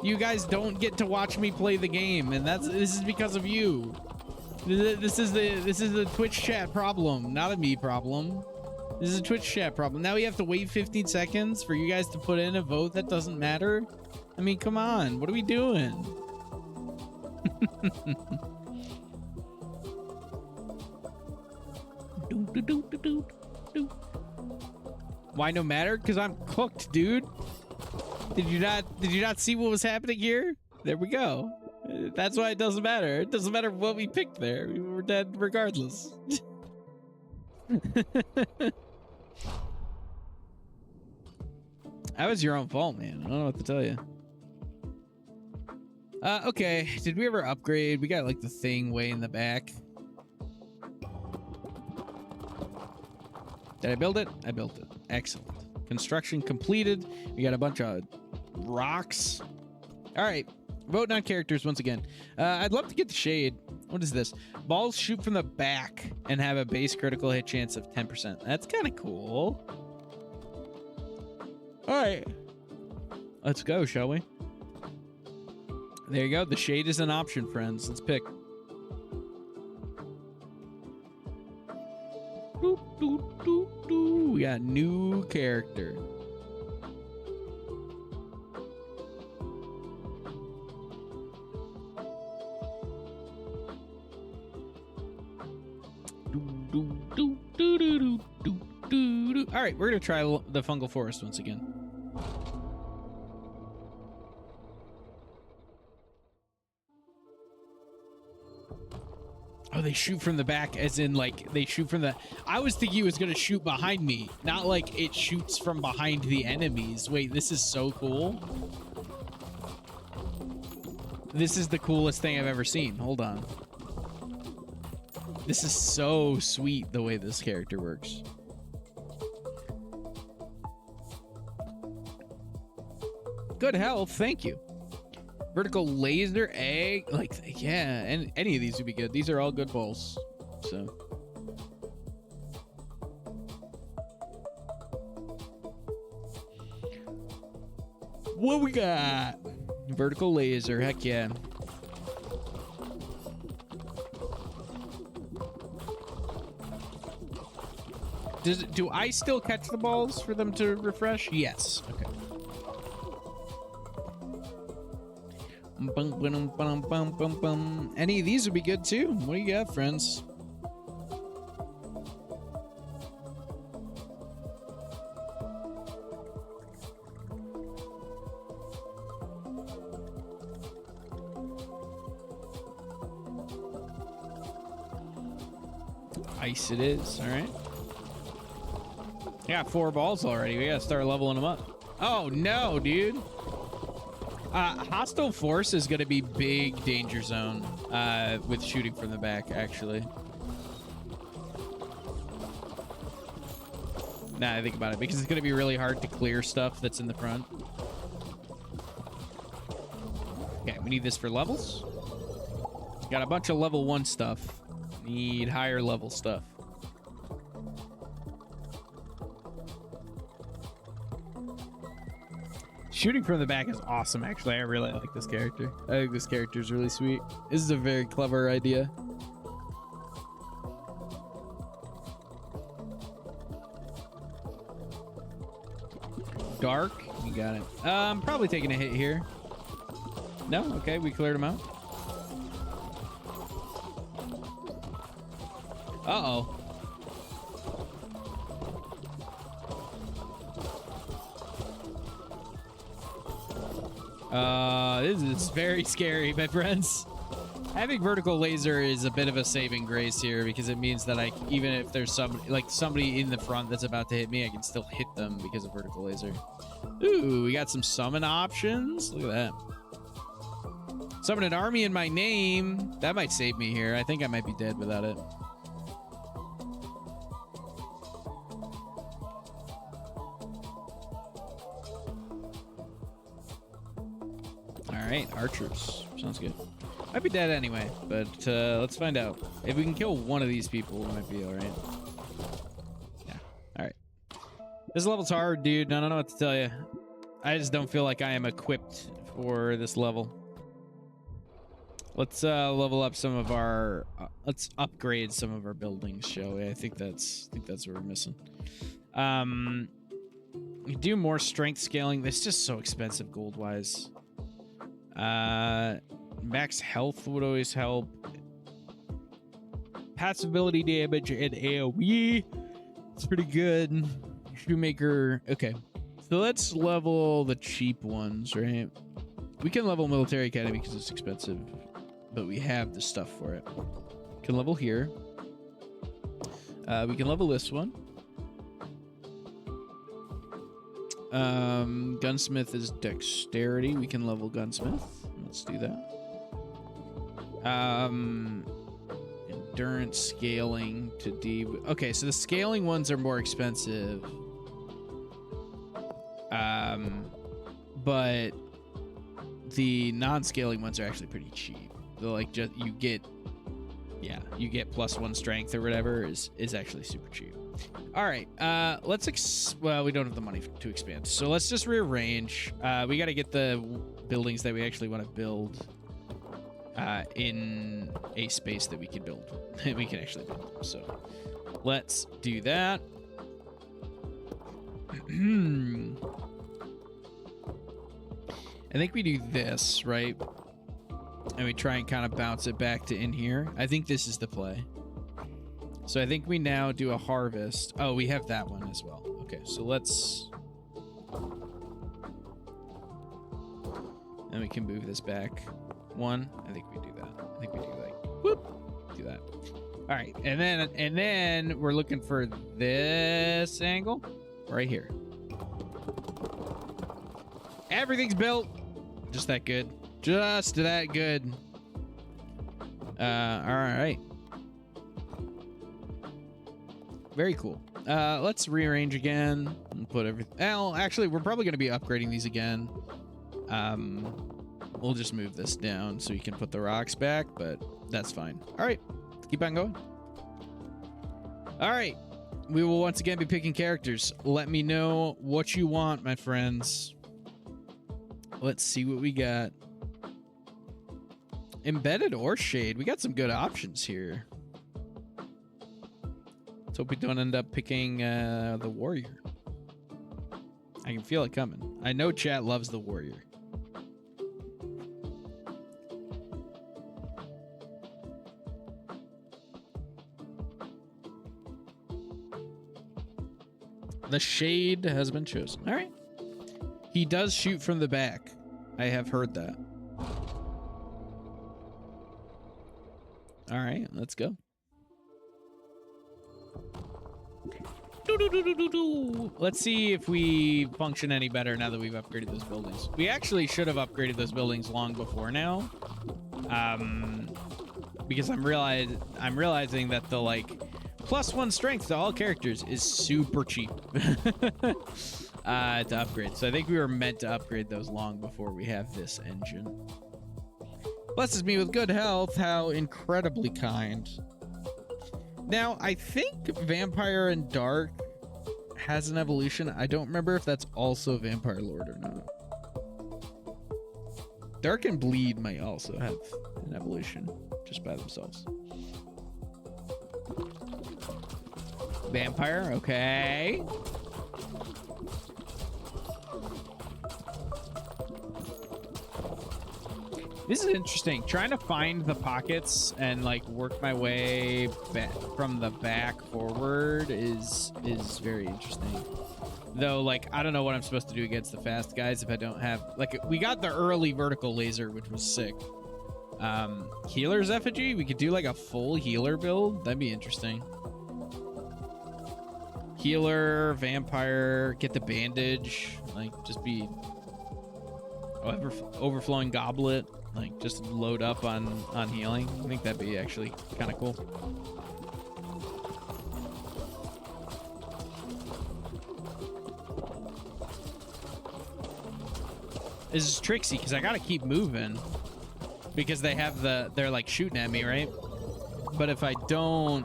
You guys don't get to watch me play the game, and this is because of you. This is the Twitch chat problem, not a me problem. This is a Twitch chat problem. Now we have to wait 15 seconds for you guys to put in a vote that doesn't matter. I mean, come on. What are we doing? Why no matter? Because I'm cooked, dude. Did you not see what was happening here? There we go. That's why it doesn't matter. It doesn't matter what we picked there. We were dead regardless. That was your own fault, man. I don't know what to tell you. Okay. Did we ever upgrade? We got like the thing way in the back. Did I build it? I built it. Excellent. Construction completed. We got a bunch of rocks. All right. Voting on characters once again. I'd love to get the shade. What is this? Balls shoot from the back and have a base critical hit chance of 10%. That's kind of cool. All right. Let's go, shall we? There you go. The shade is an option, friends. Let's pick. Doop, doop, doop, doop. We got new character. All right, we're gonna try the fungal forest once again. Oh, they shoot from the back, as in, like, they shoot from the... I was thinking it was going to shoot behind me, not like it shoots from behind the enemies. Wait, this is so cool. This is the coolest thing I've ever seen. Hold on. This is so sweet, the way this character works. Good health, thank you. Vertical laser egg, like, yeah, and any of these would be good. These are all good balls, so. What we got? Vertical laser, heck yeah. Do I still catch the balls for them to refresh? Yes, okay. Any of these would be good too. What do you got, friends? Ice it is. All right. I got 4 balls already. We gotta start leveling them up. Oh no, dude. Hostile force is going to be big danger zone with shooting from the back, actually. Now I think about it, because it's going to be really hard to clear stuff that's in the front. Okay, we need this for levels. Got a bunch of level 1 stuff. Need higher level stuff. Shooting from the back is awesome, actually. I really like this character. I think this character is really sweet. This is a very clever idea. Dark, you got it. I'm probably taking a hit here. No? Okay, we cleared him out. Uh-oh. This is very scary, my friends. Having vertical laser is a bit of a saving grace here, because it means that even if there's somebody in the front that's about to hit me, I can still hit them because of vertical laser. Ooh, we got some summon options. Look at that. Summon an army in my name. That might save me here. I think I might be dead without it. All right, archers. Sounds good. Might be dead anyway, but let's find out. If we can kill one of these people, we might be all right. Yeah. All right. This level's hard, dude. I don't know what to tell you. I just don't feel like I am equipped for this level. Let's level up some of our. Let's upgrade some of our buildings, shall we? I think that's what we're missing. We do more strength scaling. It's just so expensive gold-wise. Max health would always help. Passive ability damage and AoE. It's pretty good. Shoemaker. Okay. So let's level the cheap ones, right? We can level Military Academy because it's expensive, but we have the stuff for it. Can level here. We can level this one. Gunsmith is dexterity. We can level gunsmith. Let's do that. Endurance scaling to D. Okay, so the scaling ones are more expensive. But the non-scaling ones are actually pretty cheap. They're like, just you get +1 strength or whatever is actually super cheap. All right, well, we don't have the money to expand, so let's just rearrange. We got to get the buildings that we actually want to build in a space that we can build. We can actually build. So let's do that. I think we do this, right? And we try and kind of bounce it back to in here. I think this is the play. So I think we now do a harvest. Oh, we have that one as well. Okay, so let's... And we can move this back. One, I think we do that. I think we do like, whoop, do that. All right, and then we're looking for this angle right here. Everything's built. Just that good. Just that good. All right. Very cool. Let's rearrange again and put everything. Well, actually, we're probably going to be upgrading these again. We'll just move this down so you can put the rocks back, but that's fine. All right, let's keep on going. All right, we will once again be picking characters. Let me know what you want, my friends. Let's see what we got. Embedded or shade. We got some good options here. Let's hope we don't end up picking the warrior. I can feel it coming. I know chat loves the warrior. The shade has been chosen. All right. He does shoot from the back. I have heard that. All right, let's go. Let's see if we function any better now that we've upgraded those buildings. We actually should have upgraded those buildings long before now. Because I'm realizing that the like +1 strength to all characters is super cheap to upgrade. So I think we were meant to upgrade those long before we have this engine. Blesses me with good health. How incredibly kind. Now, I think Vampire and Dark has an evolution. I don't remember if that's also Vampire Lord or not. Dark and Bleed might also have an evolution just by themselves. Vampire, okay. This is interesting. Trying to find the pockets and like work my way back from the back forward is very interesting. Though, like, I don't know what I'm supposed to do against the fast guys if I don't have like we got the early vertical laser, which was sick. Healer's effigy. We could do like a full healer build. That'd be interesting. Healer, vampire, get the bandage, like just be overflowing goblet, like just load up on healing. I think that'd be actually kind of cool. This is tricksy because I gotta keep moving because they have they're like shooting at me, right? But if I don't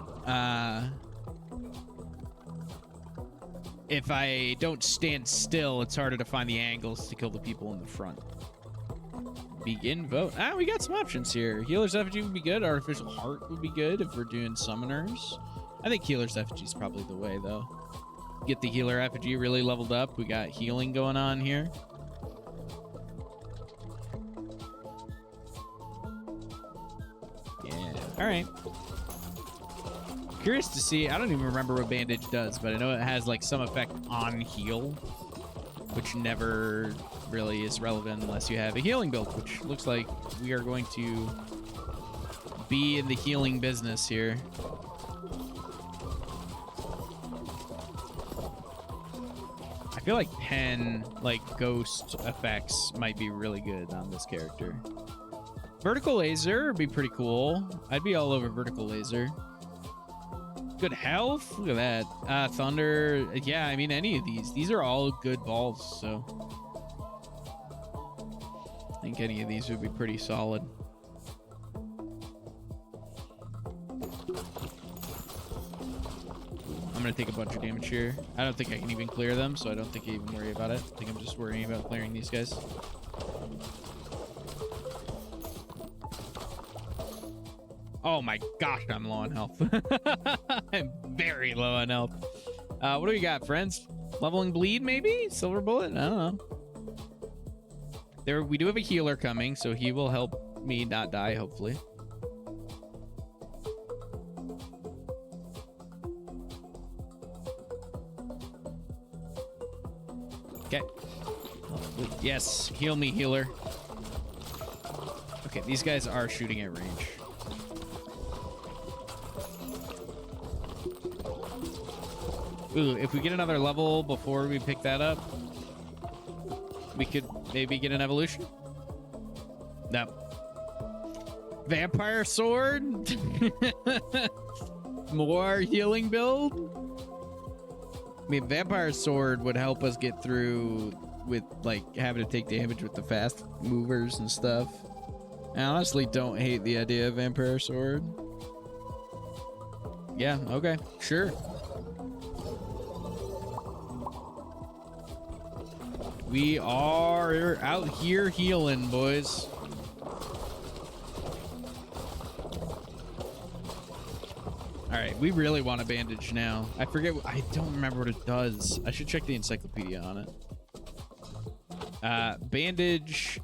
stand still, it's harder to find the angles to kill the people in the front. Begin vote. Ah, we got some options here. Healer's effigy would be good. Artificial heart would be good if we're doing summoners. I think healer's effigy is probably the way, though. Get the healer effigy really leveled up. We got healing going on here. Yeah. All right. Curious to see. I don't even remember what bandage does, but I know it has like some effect on heal, which never really is relevant unless you have a healing build, which looks like we are going to be in the healing business here. I feel like pen, like ghost effects might be really good on this character. Vertical laser would be pretty cool. I'd be all over vertical laser. Good health. Look at that. Thunder. Yeah, I mean, any of these are all good balls, so I think any of these would be pretty solid. I'm gonna take a bunch of damage here. I don't think I can even clear them, so I don't think I even worry about it. I think I'm just worrying about clearing these guys. Oh my gosh, I'm low on health. I'm very low on health. What do we got, friends? Leveling bleed, maybe? Silver bullet? I don't know. We do have a healer coming, so he will help me not die, hopefully. Yes, heal me, healer. Okay, these guys are shooting at range. Ooh, if we get another level before we pick that up, we could maybe get an evolution. No. Vampire sword? More healing build? I mean, vampire sword would help us get through with, like, having to take damage with the fast movers and stuff. I honestly don't hate the idea of vampire sword. Yeah, okay, sure. We are out here healing, boys. All right, we really want a bandage now. I forget, I don't remember what it does. I should check the encyclopedia on it. Bandage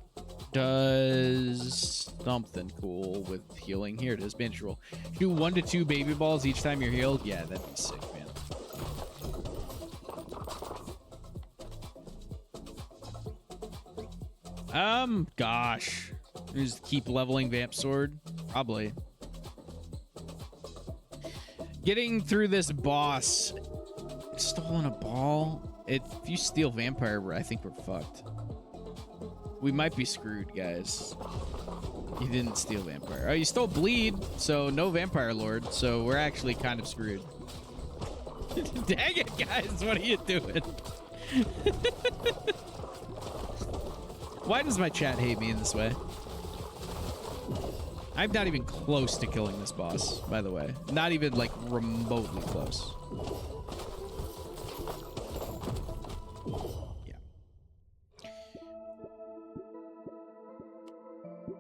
does something cool with healing. Here it is, bandage roll. Do 1 to 2 baby balls each time you're healed. Yeah, that'd be sick, man. Gosh. Just keep leveling vamp sword. Probably. Getting through this boss. Stolen a ball. If you steal vampire, I think we're fucked. We might be screwed, guys. You didn't steal vampire. Oh, you stole bleed, so no vampire lord. So we're actually kind of screwed. Dang it, guys. What are you doing? Why does my chat hate me in this way? I'm not even close to killing this boss, by the way. Not even, like, remotely close. Yeah.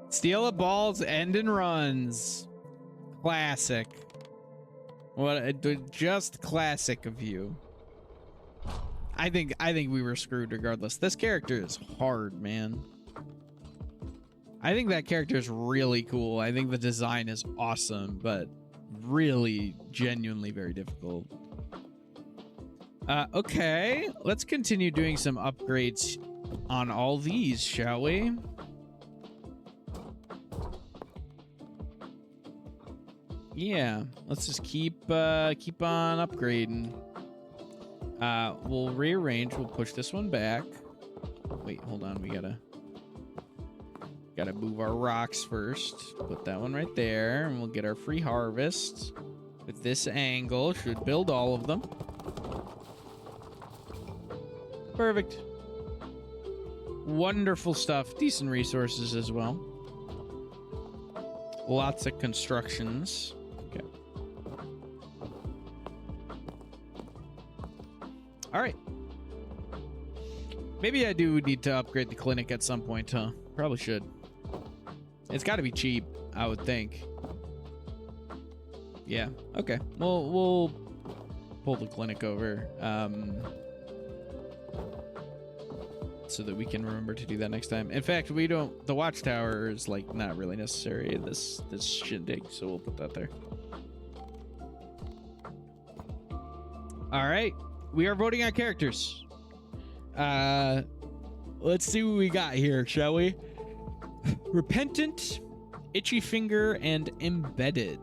Steal a balls, end and runs. Classic. What? Just classic of you. I think we were screwed regardless. This character is hard, man. I think that character is really cool. I think the design is awesome, but really genuinely very difficult. Okay, let's continue doing some upgrades on all these, shall we? Yeah, let's just keep on upgrading. We'll rearrange. We'll push this one back. Wait, hold on. We gotta move our rocks first. Put that one right there, and we'll get our free harvest. With this angle, should build all of them. Perfect. Wonderful stuff. Decent resources as well. Lots of constructions. Okay. All right. Maybe I do need to upgrade the clinic at some point, huh? Probably should. It's got to be cheap, I would think. Yeah. Okay. We'll pull the clinic over, so that we can remember to do that next time. In fact, we don't. The watchtower is like not really necessary in this shindig, so we'll put that there. All right. We are voting on characters. Let's see what we got here, shall we? Repentant, Itchy Finger, and Embedded.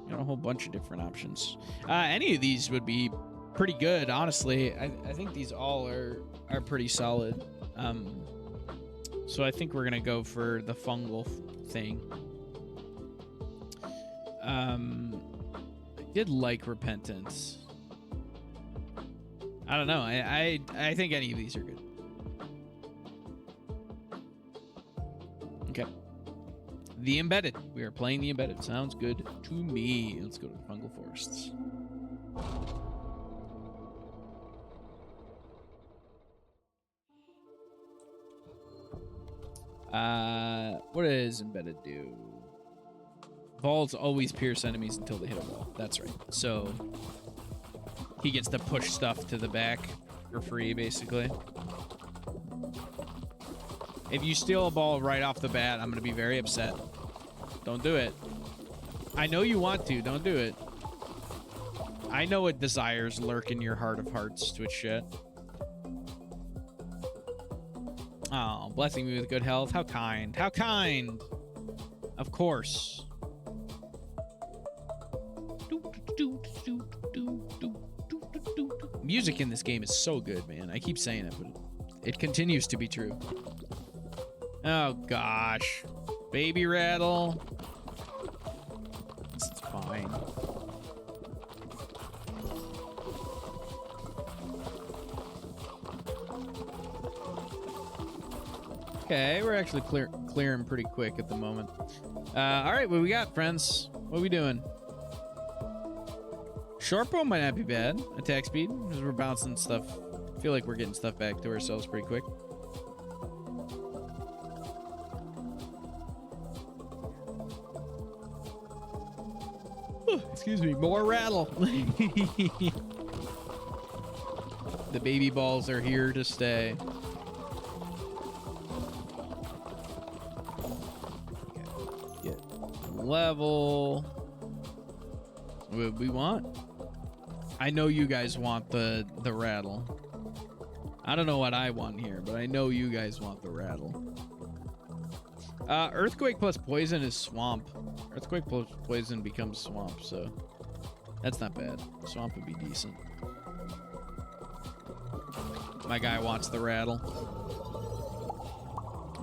Got a whole bunch of different options. Any of these would be pretty good, honestly. I think these all are pretty solid. So I think we're gonna go for the fungal thing. I did like Repentance. I don't know. I think any of these are good. Okay. The Embedded. We are playing the Embedded. Sounds good to me. Let's go to the Fungal Forests. What does Embedded do? Balls always pierce enemies until they hit a wall. That's right. So he gets to push stuff to the back for free, basically. If you steal a ball right off the bat, I'm going to be very upset. Don't do it. I know you want to. Don't do it. I know what desires lurk in your heart of hearts, Twitch chat. Oh, blessing me with good health. How kind. How kind. Of course. Music in this game is so good, man. I keep saying it, but it continues to be true. Oh, gosh. Baby rattle. It's fine. Okay, we're actually clearing pretty quick at the moment. All right, what we got, friends? What are we doing? Short bow might not be bad. Attack speed, because we're bouncing stuff. I feel like we're getting stuff back to ourselves pretty quick. Excuse me, more rattle. The baby balls are here to stay. Get level. What we want? I know you guys want the rattle. I don't know what I want here, but I know you guys want the rattle. Earthquake plus poison is swamp. Earthquake plus poison becomes swamp, so that's not bad. Swamp would be decent. My guy wants the rattle.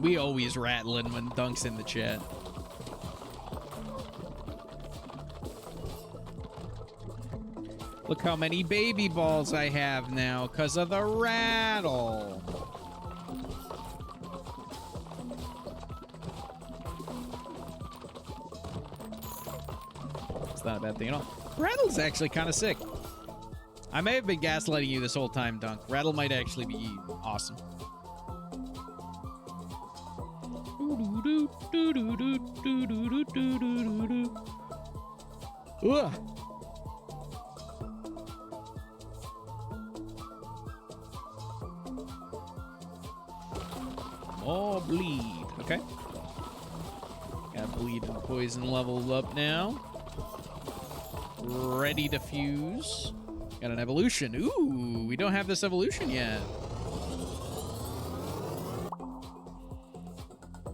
We always rattling when Dunk's in the chat. Look how many baby balls I have now because of the rattle. It's not a bad thing at all. Rattle's actually kind of sick. I may have been gaslighting you this whole time, Dunk. Rattle might actually be awesome. Ugh. Oh, bleed. Okay. Got bleed and poison leveled up now. Ready to fuse. Got an evolution. Ooh, we don't have this evolution yet.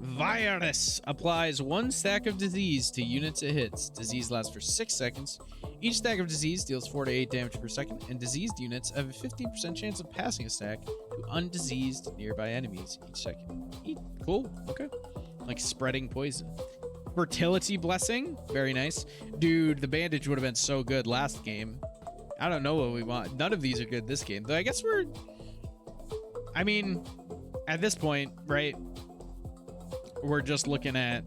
Virus applies 1 stack of disease to units it hits. Disease lasts for 6 seconds. Each stack of disease deals 4 to 8 damage per second, and diseased units have a 15% chance of passing a stack to undiseased nearby enemies each second. Cool. Okay. Like spreading poison. Fertility blessing. Very nice. Dude, the bandage would have been so good last game. I don't know what we want. None of these are good this game. Though I guess we're... I mean, at this point, right? We're just looking at...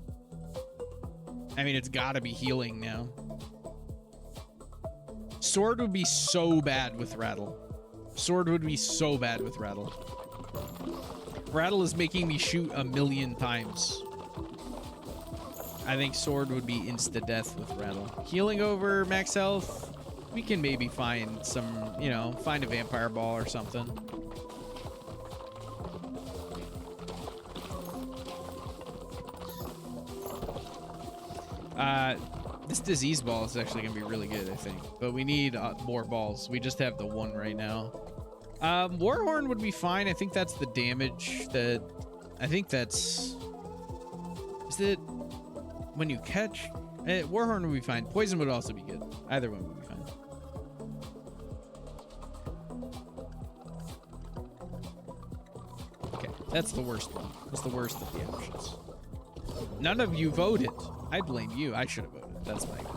I mean, it's got to be healing now. Sword would be so bad with Rattle. Sword would be so bad with Rattle. Rattle is making me shoot 1,000,000 times. I think Sword would be insta-death with Rattle. Healing over max health... We can maybe find some, you know, find a vampire ball or something. This disease ball is actually going to be really good, I think. But we need more balls. We just have the one right now. Warhorn would be fine. I think that's the damage that... I think that's... Is it... When you catch... Warhorn would be fine. Poison would also be good. Either one would be fine. Okay, that's the worst one. That's the worst of the options. None of you voted. I blame you. I should have voted. That's my bad.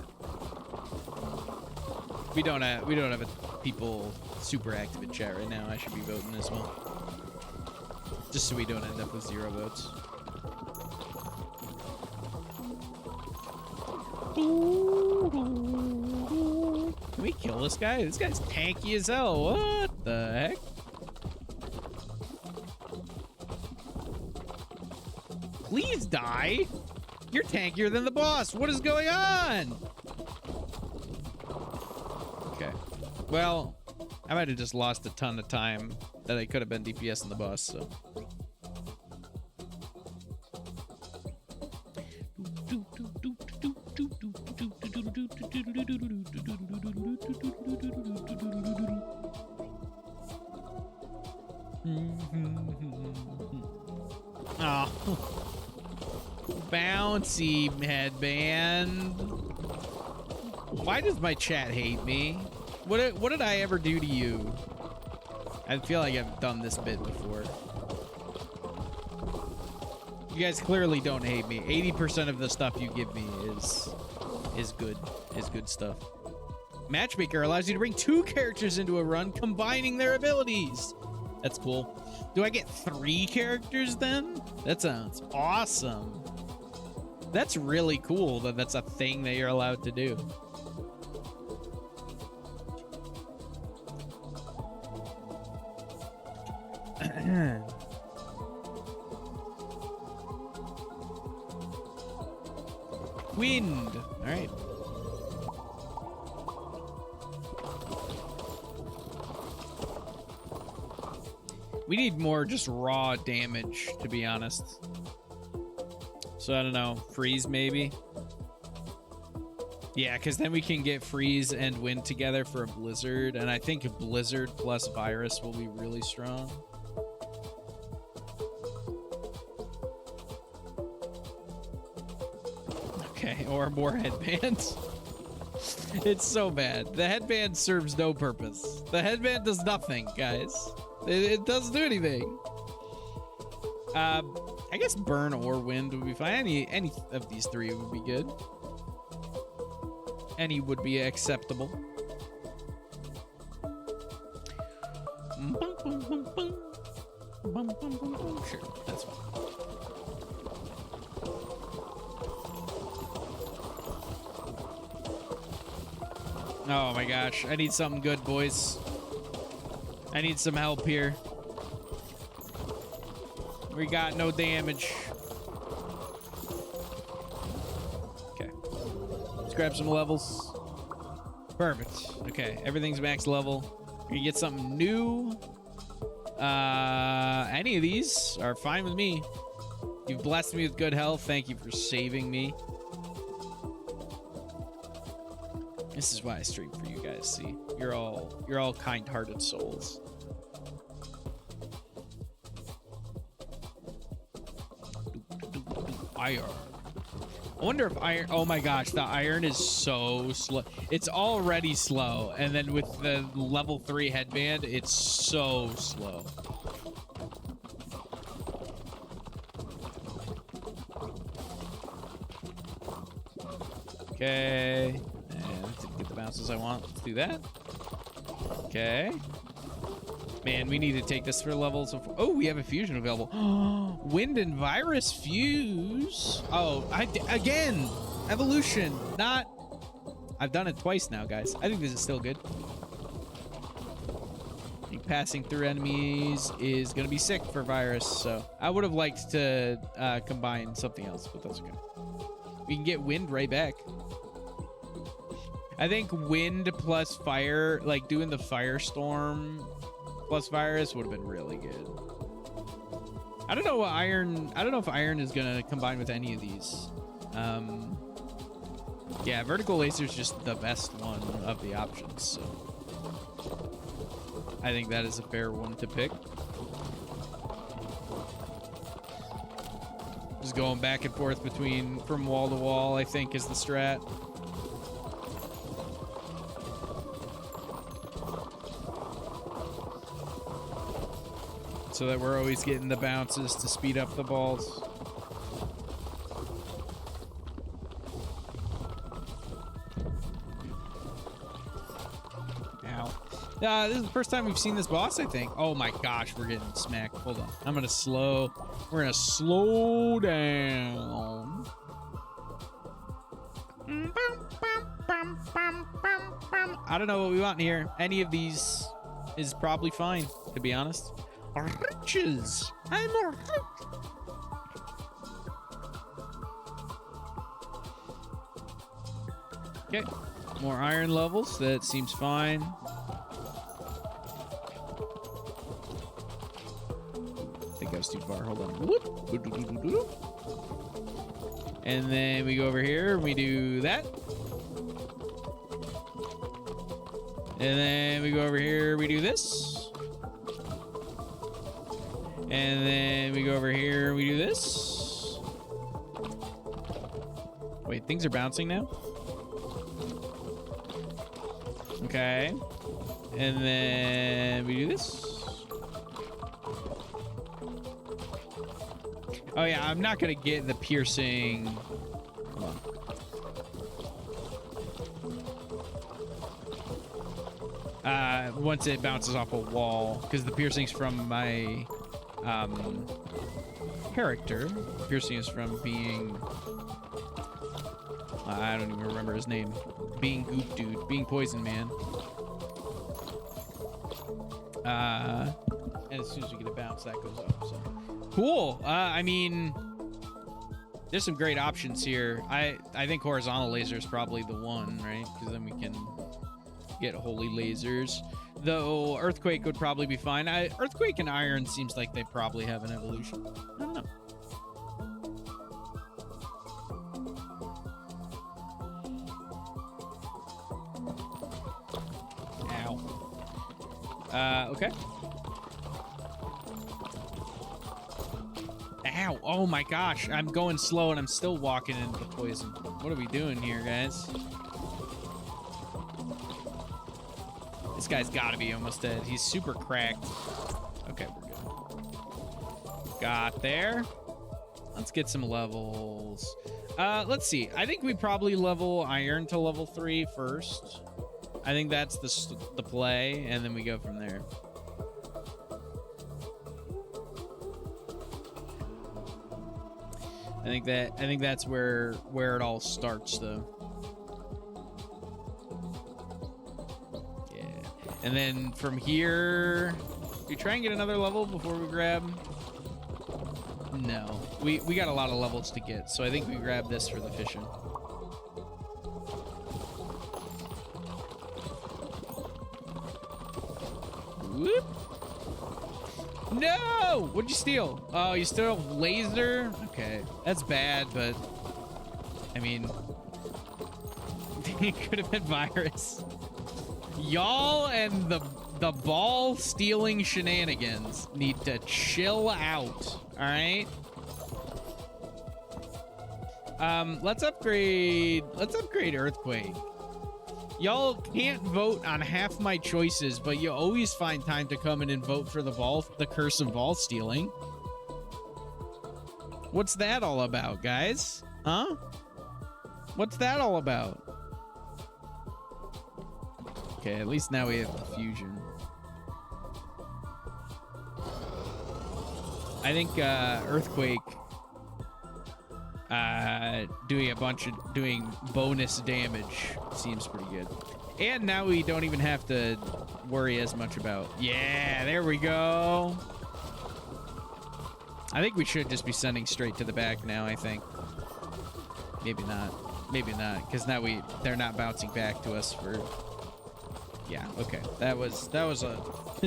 We don't have people super active in chat right now. I should be voting as well. Just so we don't end up with 0 votes. Can we kill this guy? This guy's tanky as hell. What the heck? Please die. You're tankier than the boss. What is going on? Okay. Well, I might have just lost a ton of time that I could have been DPS in the boss, so. Oh. Bouncy headband. Why does my chat hate me? What did I ever do to you? I feel like I've done this bit before. You guys clearly don't hate me. 80% of the stuff you give me is good stuff. Matchmaker allows you to bring 2 characters into a run, combining their abilities. That's cool. Do I get 3 characters then? That sounds awesome. That's really cool that that's a thing that you're allowed to do. Wind. All right. We need more just raw damage, to be honest. So I don't know, freeze maybe? Yeah, because then we can get freeze and wind together for a blizzard, and I think a blizzard plus virus will be really strong. Okay, or more headbands. It's so bad. The headband serves no purpose. The headband does nothing, guys. It doesn't do anything. I guess burn or wind would be fine. Any of these 3 would be good. Any would be acceptable. Sure, that's fine. Oh my gosh, I need something good, boys. I need some help here. We got no damage. Okay. Let's grab some levels. Perfect. Okay, everything's max level. We can get something new. Any of these are fine with me. You've blessed me with good health. Thank you for saving me. This is why I stream for you guys. See, you're all kind-hearted souls. Iron. I wonder if iron. Oh my gosh, the iron is so slow. It's already slow, and then with the level 3 headband, it's so slow. Okay. Didn't get the bounces I want. Let's do that. Okay. Man, we need to take this for levels of... Oh, we have a fusion available. Wind and virus fuse. Oh, again. Evolution. Not... I've done it twice now, guys. I think this is still good. I think passing through enemies is going to be sick for virus, so... I would have liked to combine something else, but that's okay. We can get wind right back. I think wind plus fire, like doing the firestorm plus virus would have been really good. I don't know what iron. I don't know if iron is gonna combine with any of these. Yeah, vertical laser is just the best one of the options. So I think that is a fair one to pick. Just going back and forth between from wall to wall, I think, is the strat. So that we're always getting the bounces to speed up the balls. Ow. This is the first time we've seen this boss, I think. Oh my gosh, we're getting smacked. Hold on. We're gonna slow down. I don't know what we want here. Any of these is probably fine, to be honest. Riches. I'm a rich. Okay. More iron levels. That seems fine. I think I was too far. Hold on. Whoop. And then we go over here and we do that. And then we go over here, we do this. And then we go over here, we do this. Wait, things are bouncing now? Okay. And then we do this. Oh yeah, I'm not gonna get the piercing. Hold on. Once it bounces off a wall, because the piercing's from my character. Piercing is from being I don't even remember his name. Being Goop Dude, being Poison Man. And as soon as we get a bounce, that goes up. So cool. I mean, there's some great options here. I think horizontal laser is probably the one, right? Because then we can get holy lasers. Though earthquake would probably be fine. Earthquake and iron seems like they probably have an evolution. I don't know. Ow. Okay. Ow. Oh my gosh. I'm going slow and I'm still walking into the poison. What are we doing here, guys? This guy's gotta be almost dead. He's super cracked. Okay, we're good. Got there. Let's get some levels. Let's see. I think we probably level iron to level 3 first. I think that's the play, and then we go from there. I think that's where it all starts, though. Yeah, and then from here, we try and get another level before we grab. No, we got a lot of levels to get, so I think we grab this for the fishing. Whoop. No! What'd you steal? Oh, you stole a laser? Okay, that's bad, but I mean, it could have been virus. Y'all and the ball stealing shenanigans need to chill out. All right. Let's upgrade earthquake. Y'all can't vote on half my choices, but you always find time to come in and vote for the curse of ball stealing. What's that all about, guys? Huh? What's that all about? Okay, at least now we have the fusion. I think earthquake doing bonus damage seems pretty good. And now we don't even have to worry as much about. Yeah, there we go. I think we should just be sending straight to the back now, I think. Maybe not. Maybe not, because now they're not bouncing back to us for. Yeah, okay. That was a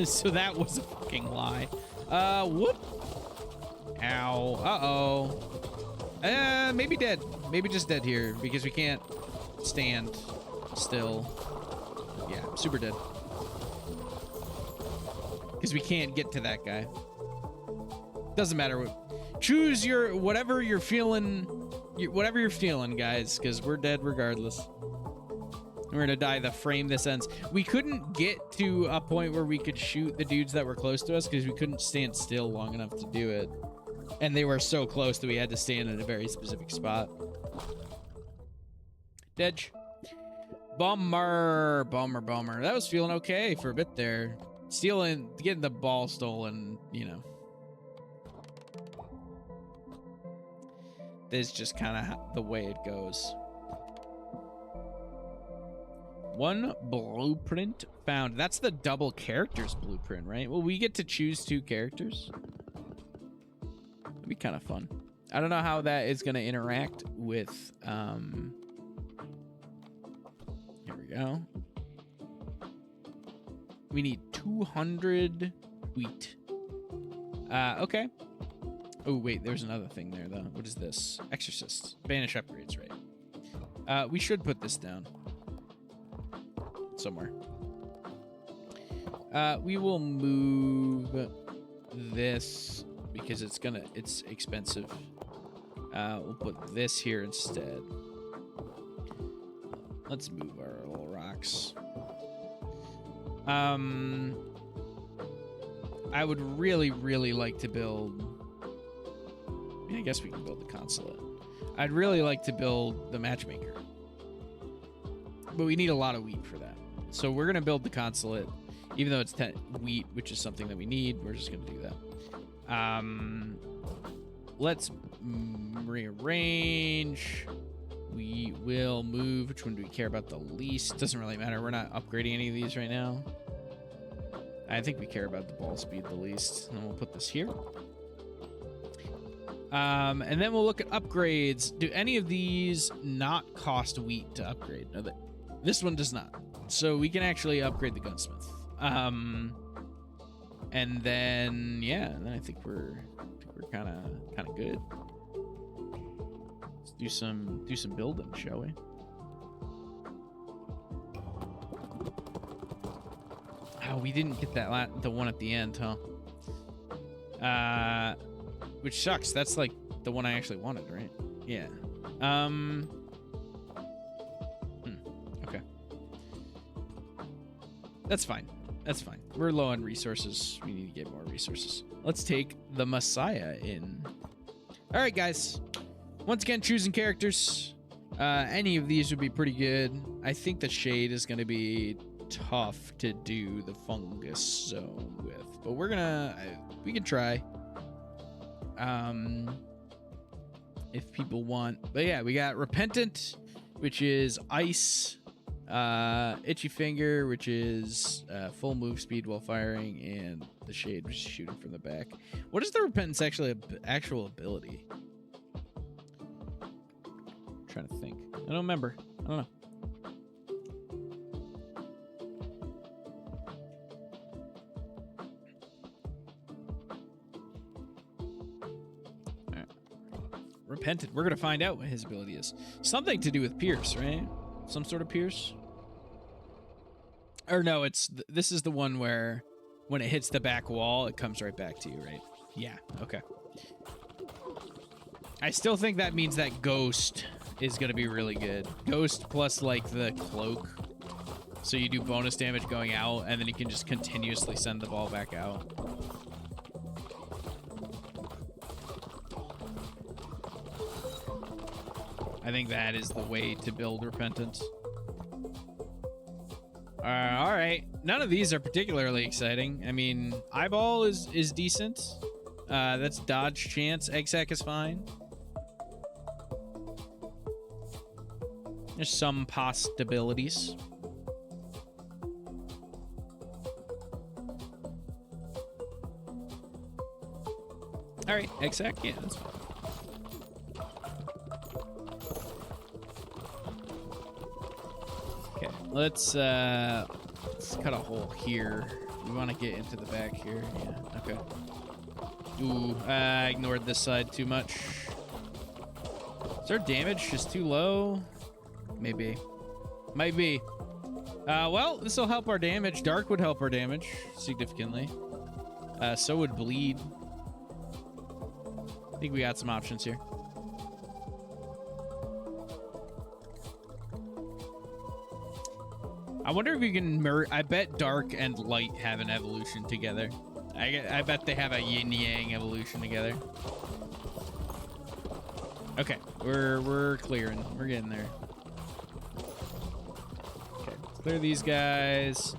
so that was a fucking lie. Whoop. Ow. Uh-oh. Maybe dead. Maybe just dead here because we can't stand still. Yeah, super dead. Because we can't get to that guy. Doesn't matter. Choose your whatever you're feeling. Whatever you're feeling, guys, because we're dead regardless. We're gonna die the frame this ends. We couldn't get to a point where we could shoot the dudes that were close to us because we couldn't stand still long enough to do it. And they were so close that we had to stand in a very specific spot. Dedge. Bummer. That was feeling okay for a bit there. Getting the ball stolen, you know. This is just kind of the way it goes. One blueprint found. That's the double characters blueprint, right? Well, we get to choose 2 characters. That'd be kind of fun. I don't know how that is going to interact with. Here we go. We need 200 wheat. Okay. Oh, wait, there's another thing there, though. What is this? Exorcist. Banish upgrades, right? We should put this down. Somewhere. We will move this because it's expensive. We'll put this here instead. Let's move our little rocks. I would really, really like to build... I guess we can build the consulate. I'd really like to build the matchmaker. But we need a lot of wheat for that. So we're going to build the consulate. Even though it's 10 wheat, which is something that we need, we're just going to do that. Let's rearrange. We will move. Which one do we care about the least? Doesn't really matter. We're not upgrading any of these right now. I think we care about the ball speed the least. And we'll put this here. And then we'll look at upgrades. Do any of these not cost wheat to upgrade? No, this one does not. So we can actually upgrade the gunsmith. And then then I think we're kind of good. Let's do some building, shall we? Oh, we didn't get that the one at the end, huh? Which sucks. That's like the one I actually wanted, right? Yeah. Okay. That's fine. That's fine. We're low on resources. We need to get more resources. Let's take the Messiah in. All right, guys. Once again, choosing characters. Any of these would be pretty good. I think the shade is going to be tough to do the fungus zone with, but we can try. If people want. But yeah, we got Repentant, which is ice. Itchy Finger, which is full move speed while firing, and the Shade, which is shooting from the back. What is the Repentance actual ability? I'm trying to think. I don't remember. I don't know. All right. Repentant. We're gonna find out what his ability is. Something to do with Pierce, right? Some sort of Pierce. Or no, this is the one where when it hits the back wall, it comes right back to you, right? Yeah, okay. I still think that means that Ghost is going to be really good. Ghost plus, like, the Cloak. So you do bonus damage going out, and then you can just continuously send the ball back out. I think that is the way to build Repentance. All right. None of these are particularly exciting. I mean, Eyeball is decent. That's dodge chance. Egg sack is fine. There's some possibilities. All right, egg sack. Yeah, that's fine. Okay, let's cut a hole here. We want to get into the back here. Yeah, okay. Ooh, I ignored this side too much. Is our damage just too low? Maybe. Might be. Well, this will help our damage. Dark would help our damage significantly. So would bleed. I think we got some options here. I wonder if you can I bet dark and light have an evolution together. I bet they have a yin-yang evolution together. Okay, we're clearing. We're getting there. Okay, clear these guys.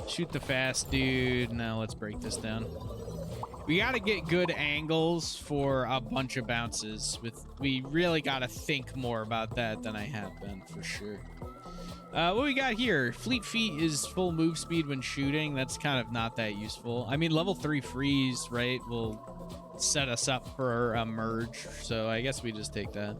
Shoot the fast dude. Now let's break this down. We gotta get good angles for a bunch of bounces. We really gotta think more about that than I have been, for sure. What we got here? Fleet Feet is full move speed when shooting. That's kind of not that useful. I mean, level 3 freeze, right, will set us up for a merge. So I guess we just take that.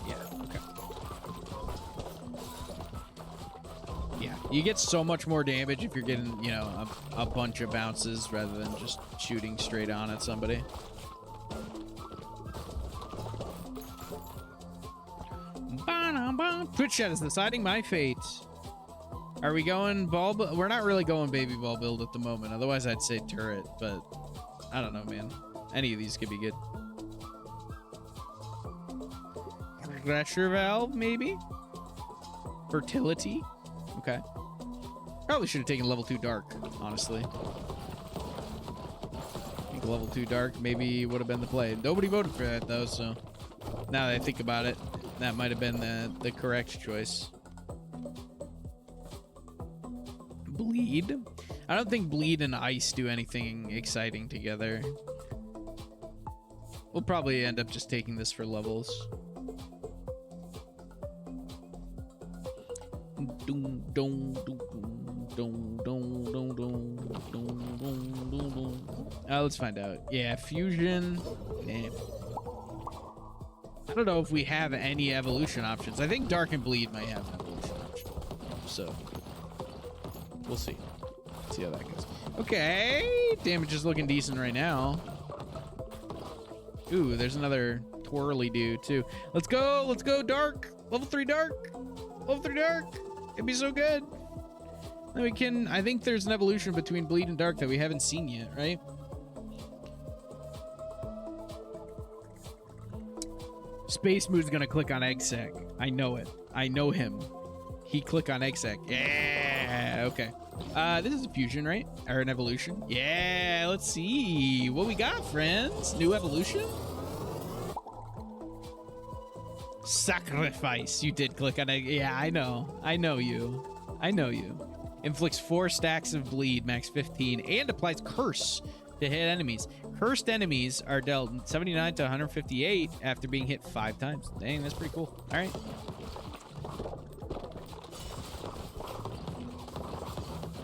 Yeah, okay. Yeah, you get so much more damage if you're getting, you know, a bunch of bounces rather than just shooting straight on at somebody. Twitch chat is deciding my fate. Are we going ball? We're not really going baby ball build at the moment. Otherwise, I'd say turret, but I don't know, man. Any of these could be good. Pressure valve, maybe? Fertility? Okay. Probably should have taken level 2 dark, honestly. I think level 2 dark maybe would have been the play. Nobody voted for that, though, so now that I think about it, that might have been the correct choice. Bleed? I don't think bleed and ice do anything exciting together. We'll probably end up just taking this for levels. Let's find out. Yeah, fusion. I don't know if we have any evolution options. I think dark and bleed might have an evolution option. So we'll see. See how that goes. Okay, damage is looking decent right now. Ooh, there's another twirly dude too. Let's go dark. Level 3 dark. Level 3 dark. It'd be so good. Then we can, I think there's an evolution between bleed and dark that we haven't seen yet, right? Space Mood's gonna click on egg sac. I know it. I know him. He click on egg sac. Yeah, okay. This is a fusion, right? Or an evolution? Yeah, let's see what we got, friends. New evolution? Sacrifice. You did click on it. Yeah, I know. I know you. I know you. Inflicts 4 stacks of bleed, max 15, and applies curse to hit enemies. Cursed enemies are dealt 79 to 158 after being hit 5 times. Dang, that's pretty cool. All right.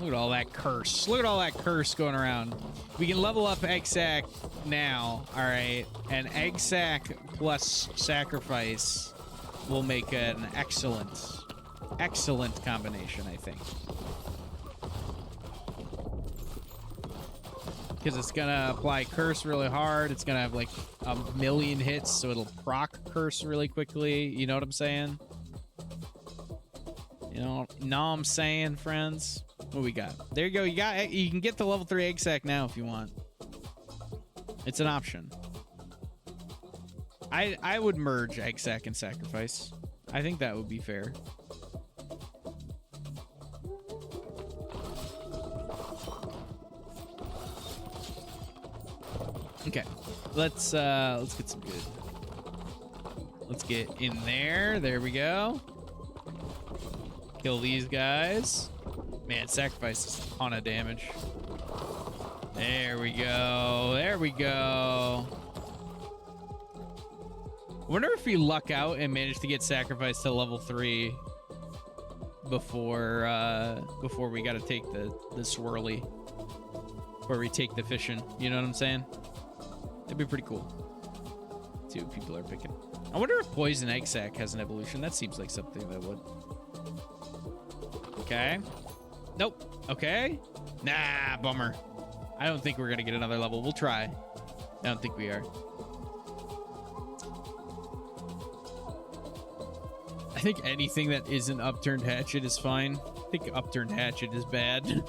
Look at all that curse. Look at all that curse going around. We can level up egg sac now. All right. And egg sac plus sacrifice will make an excellent combination, I think. Because it's going to apply curse really hard. It's going to have like a million hits, so it'll proc curse really quickly. You know what I'm saying? You know what I'm saying, friends? What we got? There you go. You can get the level 3 egg sac now if you want. It's an option. I would merge egg sac and sacrifice. I think that would be fair. Okay. Let's get some good. Let's get in there. There we go. Kill these guys. Man, sacrifice is a ton of damage. There we go. There we go. I wonder if we luck out and manage to get sacrifice to level 3 before we got to take the swirly, where we take the fishing. You know what I'm saying? That'd be pretty cool. Let's see what people are picking. I wonder if poison egg sac has an evolution. That seems like something that would. Okay. Nope. Okay. Nah, bummer. I don't think we're going to get another level. We'll try. I don't think we are. I think anything that isn't upturned hatchet is fine. I think upturned hatchet is bad.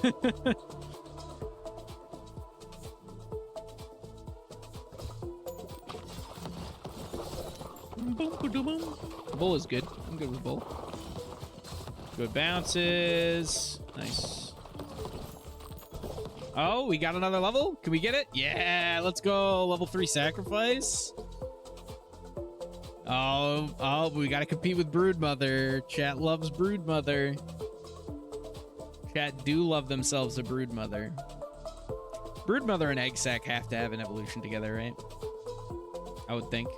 Bull is good. I'm good with bull. Good bounces. Nice. Oh, we got another level? Can we get it? Yeah, let's go. Level 3 sacrifice. Oh, we got to compete with Broodmother. Chat loves Broodmother. Chat do love themselves a Broodmother. Broodmother and egg sac have to have an evolution together, right? I would think.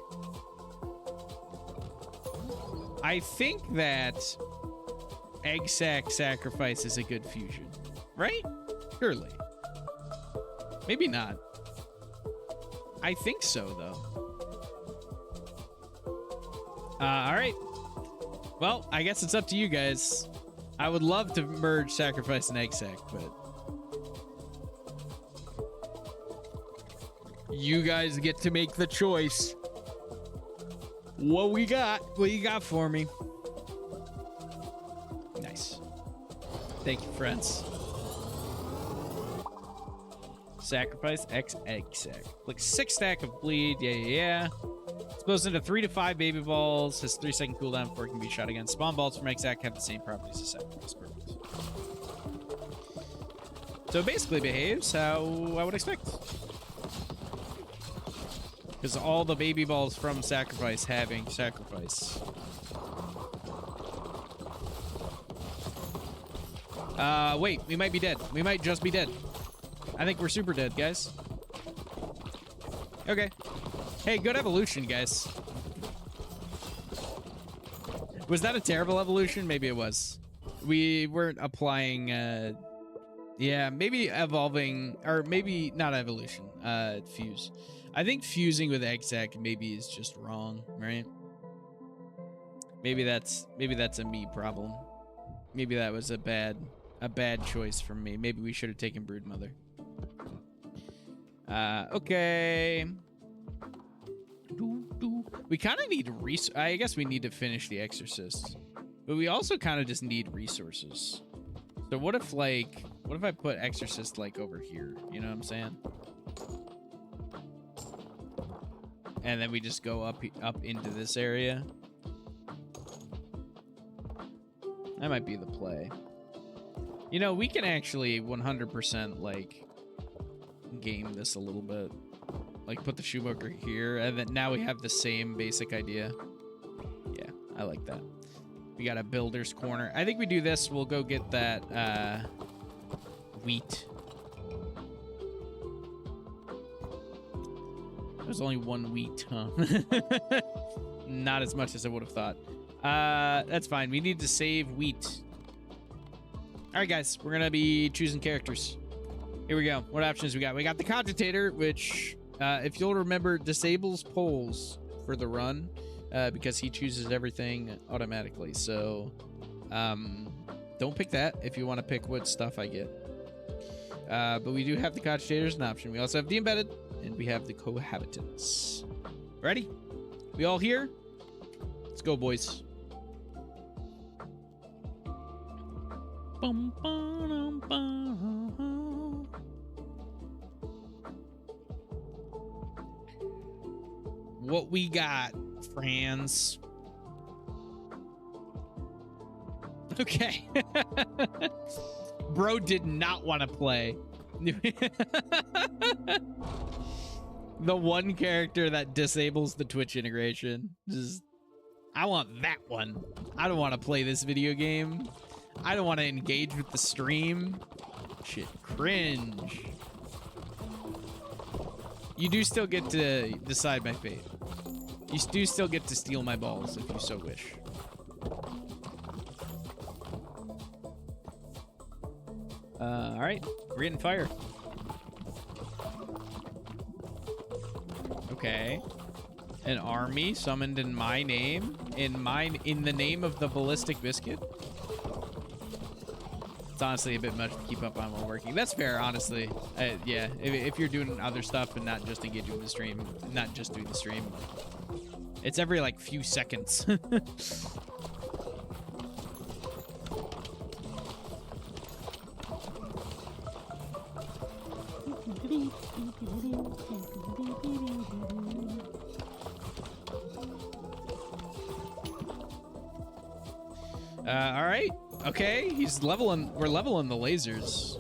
I think that egg sac sacrifice is a good fusion, right? Surely. Maybe not. I think so, though. All right. Well, I guess it's up to you guys. I would love to merge sacrifice and egg sac, but you guys get to make the choice. What we got? What you got for me? Nice. Thank you, friends. Sacrifice X egg sack. Like 6 stack of bleed. Yeah. Explodes into 3 to 5 baby balls. Has 3-second cooldown before it can be shot again. Spawn balls from egg sack have the same properties as sacrifice. Perfect. So it basically behaves how I would expect. Because all the baby balls from sacrifice having sacrifice. Wait, we might be dead. We might just be dead. I think we're super dead, guys. Okay. Hey, good evolution, guys. Was that a terrible evolution? Maybe it was. We weren't applying, yeah, maybe evolving, or maybe not evolution, fuse. I think fusing with egg sac maybe is just wrong, right? Maybe that's a me problem. Maybe that was a bad choice from me. Maybe we should have taken Broodmother. Okay. We kind of need I guess we need to finish the Exorcist, but we also kind of just need resources. So what if I put Exorcist like over here? You know what I'm saying? And then we just go up into this area. That might be the play. You know, we can actually 100% like game this a little bit. Like put the shoemaker here, and then now we have the same basic idea. Yeah, I like that. We got a builder's corner. I think we do this. We'll go get that wheat. There's only 1 wheat, huh? Not as much as I would have thought. That's fine. We need to save wheat. All right, guys. We're going to be choosing characters. Here we go. What options we got? We got the Cogitator, which, if you'll remember, disables polls for the run because he chooses everything automatically. So don't pick that if you want to pick what stuff I get. But we do have the Cogitator as an option. We also have the Embedded, and we have the Cohabitants. Ready? We all here? Let's go, boys. Bum, ba-dum, ba-dum. What we got, friends? Okay. Bro did not want to play. The one character that disables the Twitch integration. Just, I want that one. I don't want to play this video game. I don't want to engage with the stream. Shit, cringe. You do still get to decide my fate. You do still get to steal my balls if you so wish. All right, we're getting fire. Okay. An army summoned in my name, in the name of the ballistic biscuit. It's honestly a bit much to keep up on while working. That's fair, honestly. Yeah, if you're doing other stuff and not just engaging with the stream, not just doing the stream, it's every like few seconds. All right. Okay, he's leveling. We're leveling the lasers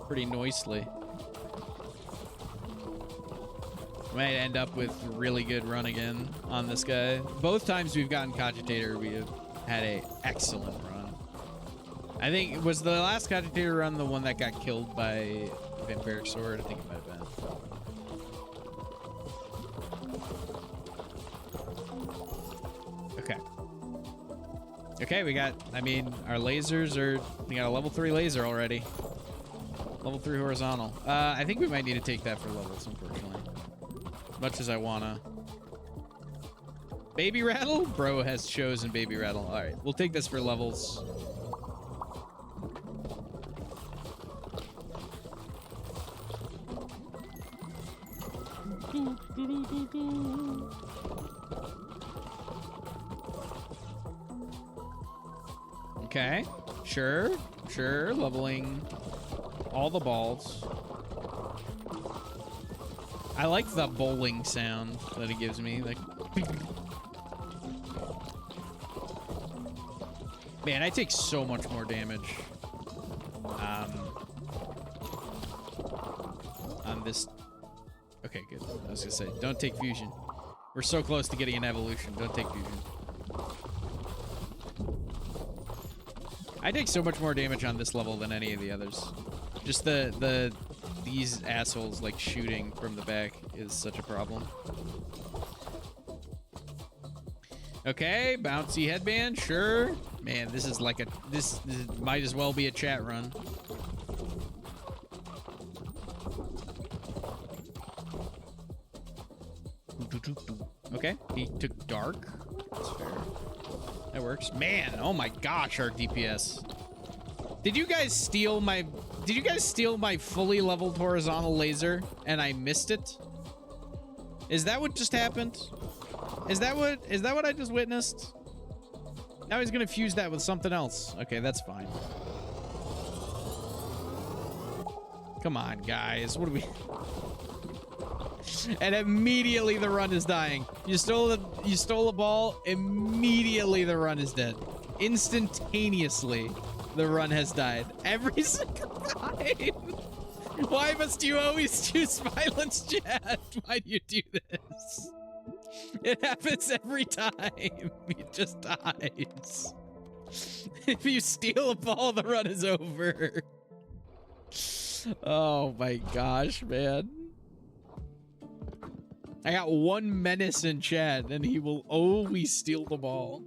pretty nicely. Might end up with a really good run again on this guy. Both times we've gotten Cogitator, we have had a excellent run. I think, was the last Cogitator run the one that got killed by Vampiric Sword? I think it might have been. Okay. Okay, we got, I mean, our lasers are, we got a level 3 laser already. Level 3 horizontal. I think we might need to take that for levels, unfortunately. As much as I wanna. Baby Rattle? Bro has chosen Baby Rattle. All right, we'll take this for levels. Okay, sure. Sure, leveling all the balls. I like the bowling sound that it gives me. Like, man, I take so much more damage. On this. Okay, good. I was gonna say, don't take fusion. We're so close to getting an evolution. Don't take fusion. I take so much more damage on this level than any of the others. Just these assholes like shooting from the back is such a problem. Okay, bouncy headband, sure. Man, this is like this might as well be a chat run. Okay, he took dark. That's fair. That works. Man, oh my gosh, our DPS. Did you guys steal my fully leveled horizontal laser and I missed it? Is that what just happened? Is that what I just witnessed? Now he's gonna fuse that with something else. Okay, that's fine. Come on, guys. What do we... And immediately the run is dying. You stole a ball, immediately the run is dead. Instantaneously, the run has died. Every single time. Why must you always choose violence, chat? Why do you do this? It happens every time. It just dies. If you steal a ball, the run is over. Oh my gosh, man. I got one menace in chat, and he will always steal the ball.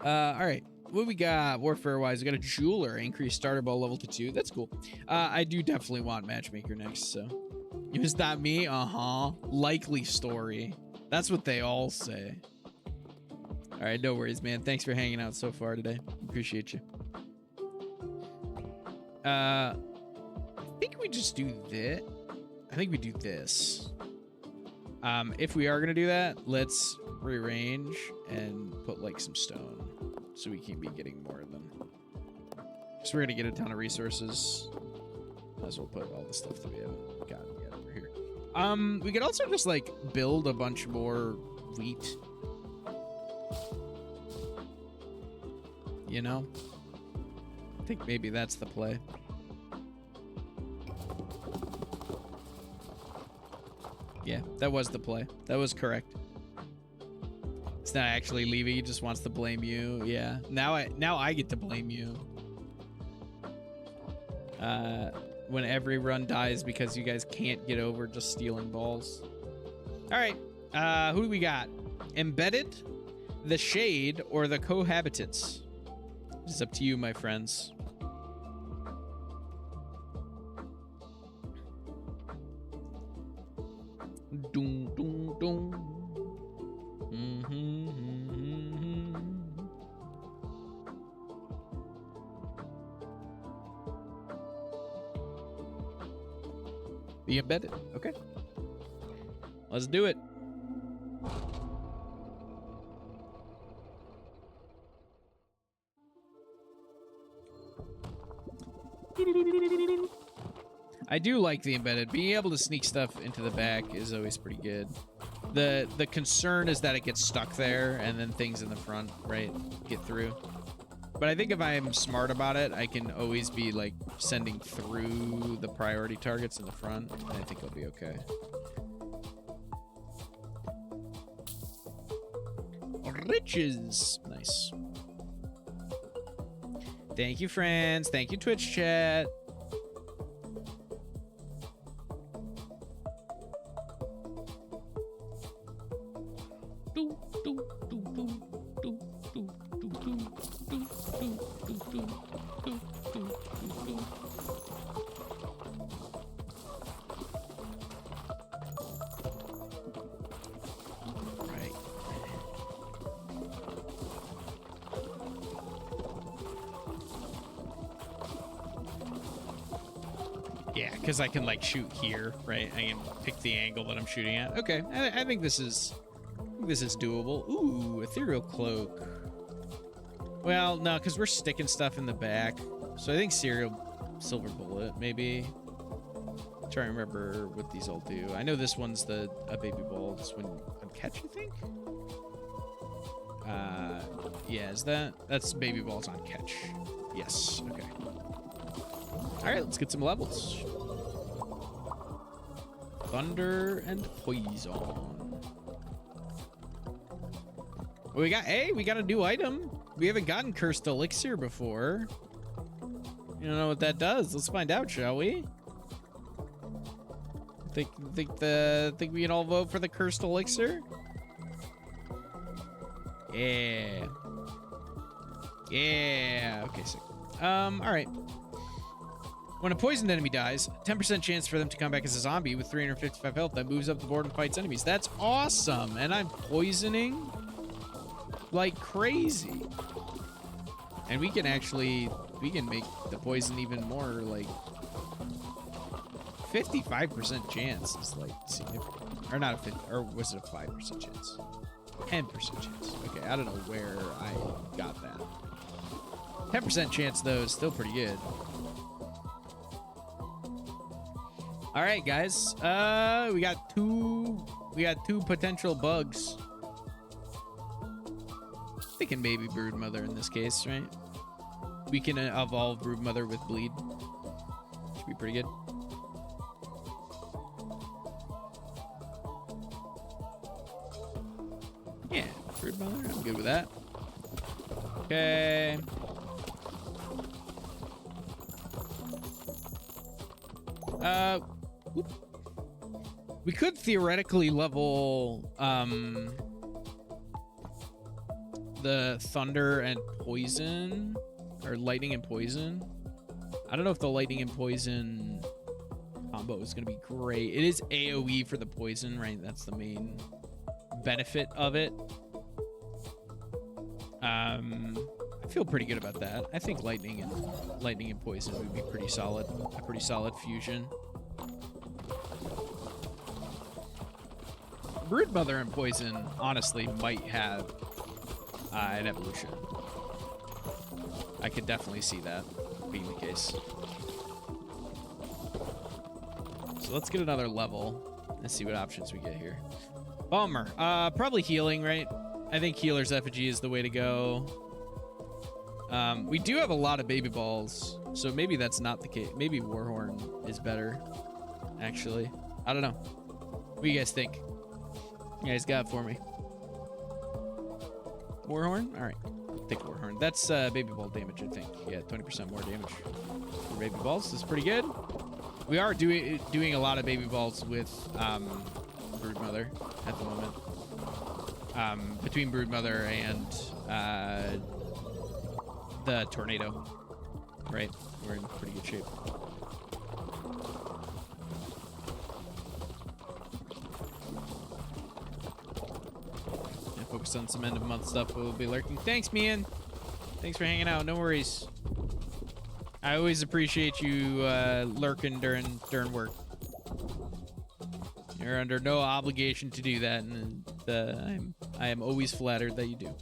All right. What we got warfare-wise? We got a jeweler, increased starter ball level to 2. That's cool. I do definitely want matchmaker next, so. It was not me? Uh-huh. Likely story. That's what they all say. All right, no worries, man. Thanks for hanging out so far today. Appreciate you. I think we just do this. I think we do this. If we are gonna do that, let's rearrange and put like some stone so we can be getting more of them. So we're gonna get a ton of resources. Might as well put all the stuff that we haven't gotten yet over here. We could also just like build a bunch more wheat. You know? I think maybe that's the play. Yeah, that was the play. That was correct. It's not actually leaving, he just wants to blame you. Yeah. Now I get to blame you. When every run dies because you guys can't get over just stealing balls. Alright. Who do we got? Embedded, the Shade, or the Cohabitants? It's up to you, my friends. Doom, doom, doom. The embedded. Okay. Let's do it. I do like the embedded. Being able to sneak stuff into the back is always pretty good. The concern is that it gets stuck there and then things in the front, right, get through. But I think if I'm smart about it, I can always be like sending through the priority targets in the front, and I think I'll be okay. Riches. Nice. Thank you, friends. Thank you, Twitch chat. Because I can like shoot here, right? I can pick the angle that I'm shooting at. Okay, I think this is doable. Ooh, ethereal cloak. Well, no, because we're sticking stuff in the back. So I think cereal, silver bullet, maybe. I'm trying to remember what these all do. I know this one's a baby ball. This one on catch, I think. Yeah, that's baby balls on catch. Yes. Okay. All right, let's get some levels. Thunder and poison. We got a new item. We haven't gotten cursed elixir before. You don't know what that does. Let's find out, shall we? Think we can all vote for the cursed elixir? Yeah. Yeah. Okay, sick. All right. When a poisoned enemy dies, 10% chance for them to come back as a zombie with 355 health that moves up the board and fights enemies. That's awesome. And I'm poisoning like crazy. And we can make the poison even more, like 55% chance is like significant. Or not a 50, or was it a 5% chance? 10% chance. Okay, I don't know where I got that. 10% chance though is still pretty good. All right, guys. We got two potential bugs. Thinking maybe Broodmother in this case, right? We can evolve Broodmother with bleed. Should be pretty good. Yeah, Broodmother. I'm good with that. Okay. We could theoretically level the thunder and poison, or lightning and poison. I don't know if the lightning and poison combo is going to be great. It is AoE for the poison, right? That's the main benefit of it. I feel pretty good about that. I think lightning and poison would be pretty solid. A pretty solid fusion. Broodmother and poison honestly might have an evolution. I could definitely see that being the case. So let's get another level and see what options we get here. Bummer. Probably healing, right? I think Healer's Effigy is the way to go. We do have a lot of baby balls, so maybe that's not the case. Maybe Warhorn is better, actually. I don't know. What do you guys think? You guys got it for me. Warhorn? All right. Take Warhorn. That's baby ball damage, I think. Yeah, 20% more damage for baby balls. This is pretty good. We are doing a lot of baby balls with Broodmother at the moment. Between Broodmother and the tornado, right? We're in pretty good shape. Yeah, focus on some end of month stuff. We'll be lurking. Thanks, man. Thanks for hanging out. No worries. I always appreciate you lurking during work. You're under no obligation to do that, and I am always flattered that you do.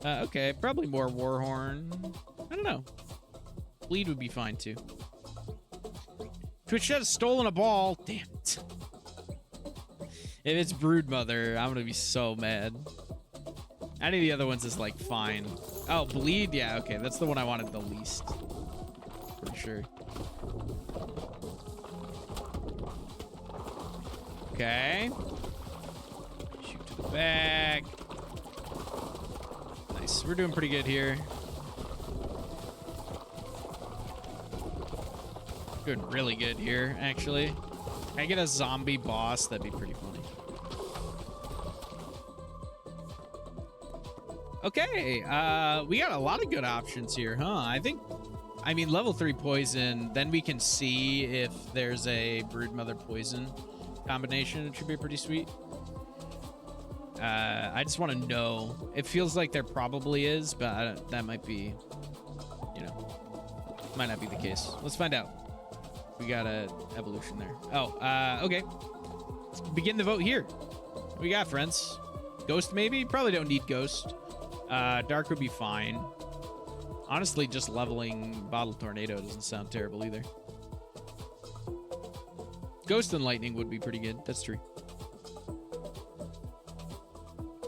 Okay, probably more Warhorn. I don't know. Bleed would be fine too. Twitch has stolen a ball. Damn it. If it's Broodmother, I'm gonna be so mad. Any of the other ones is like fine. Oh, bleed? Yeah, okay. That's the one I wanted the least. Pretty sure. Okay. Shoot to the back. Nice. We're doing pretty good here. Doing really good here, actually. Can I get a zombie boss? That'd be pretty funny. Okay, we got a lot of good options here, huh? I mean, level 3 poison, then we can see if there's a Broodmother poison combination. It should be pretty sweet. I just want to know. It feels like there probably is, but that might be, you know, might not be the case. Let's find out. We got a evolution there. Oh, okay. Let's begin the vote here. What we got, friends? Ghost, maybe? Probably don't need Ghost. Dark would be fine. Honestly, just leveling Bottle Tornado doesn't sound terrible either. Ghost and Lightning would be pretty good. That's true.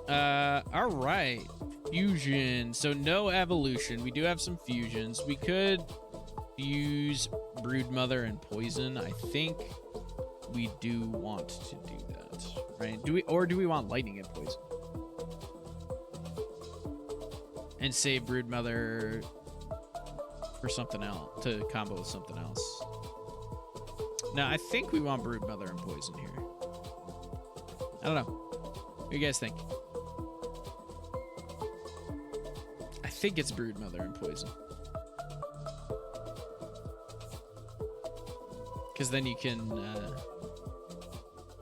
All right. Fusion. So no evolution. We do have some fusions. We could use Broodmother and Poison. I think we do want to do that, right? Do we want Lightning and Poison? And save Broodmother for something else, to combo with something else. No, I think we want Broodmother and Poison here. I don't know. What do you guys think? I think it's Broodmother and Poison. Because then you can,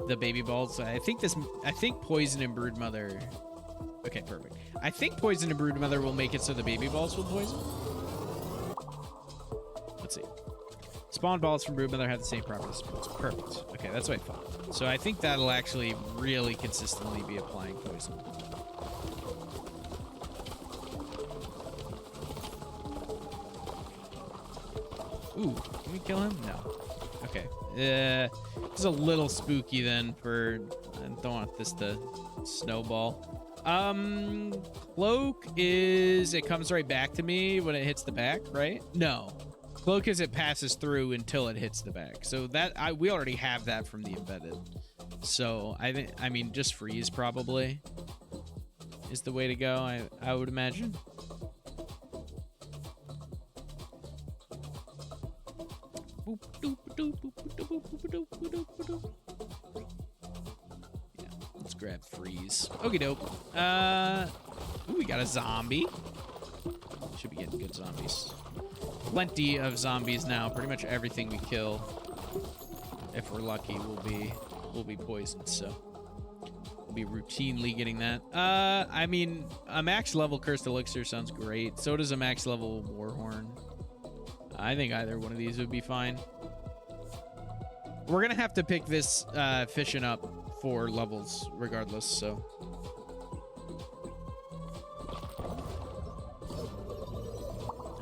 the baby balls. I think Poison and Broodmother. Okay, perfect. I think Poison and Broodmother will make it so the baby balls will poison. Let's see. Spawn balls from Broodmother have the same properties. Perfect. Okay, that's what I thought. So I think that'll actually really consistently be applying poison. Ooh, can we kill him? No. Okay. It's a little spooky then for... I don't want this to snowball. Cloak is... It comes right back to me when it hits the back, right? No. Cloak is it passes through until it hits the back. So that... we already have that from the embedded. So, I mean, just freeze probably is the way to go, I would imagine. Yeah, let's grab freeze. Okie doke. Ooh, we got a zombie. Should be getting good zombies. Plenty of zombies now. Pretty much everything we kill, if we're lucky, will be poisoned. So we'll be routinely getting that. I mean, a max level Cursed Elixir sounds great. So does a max level Warhorn. I think either one of these would be fine. We're gonna have to pick this fishing up for levels regardless, so.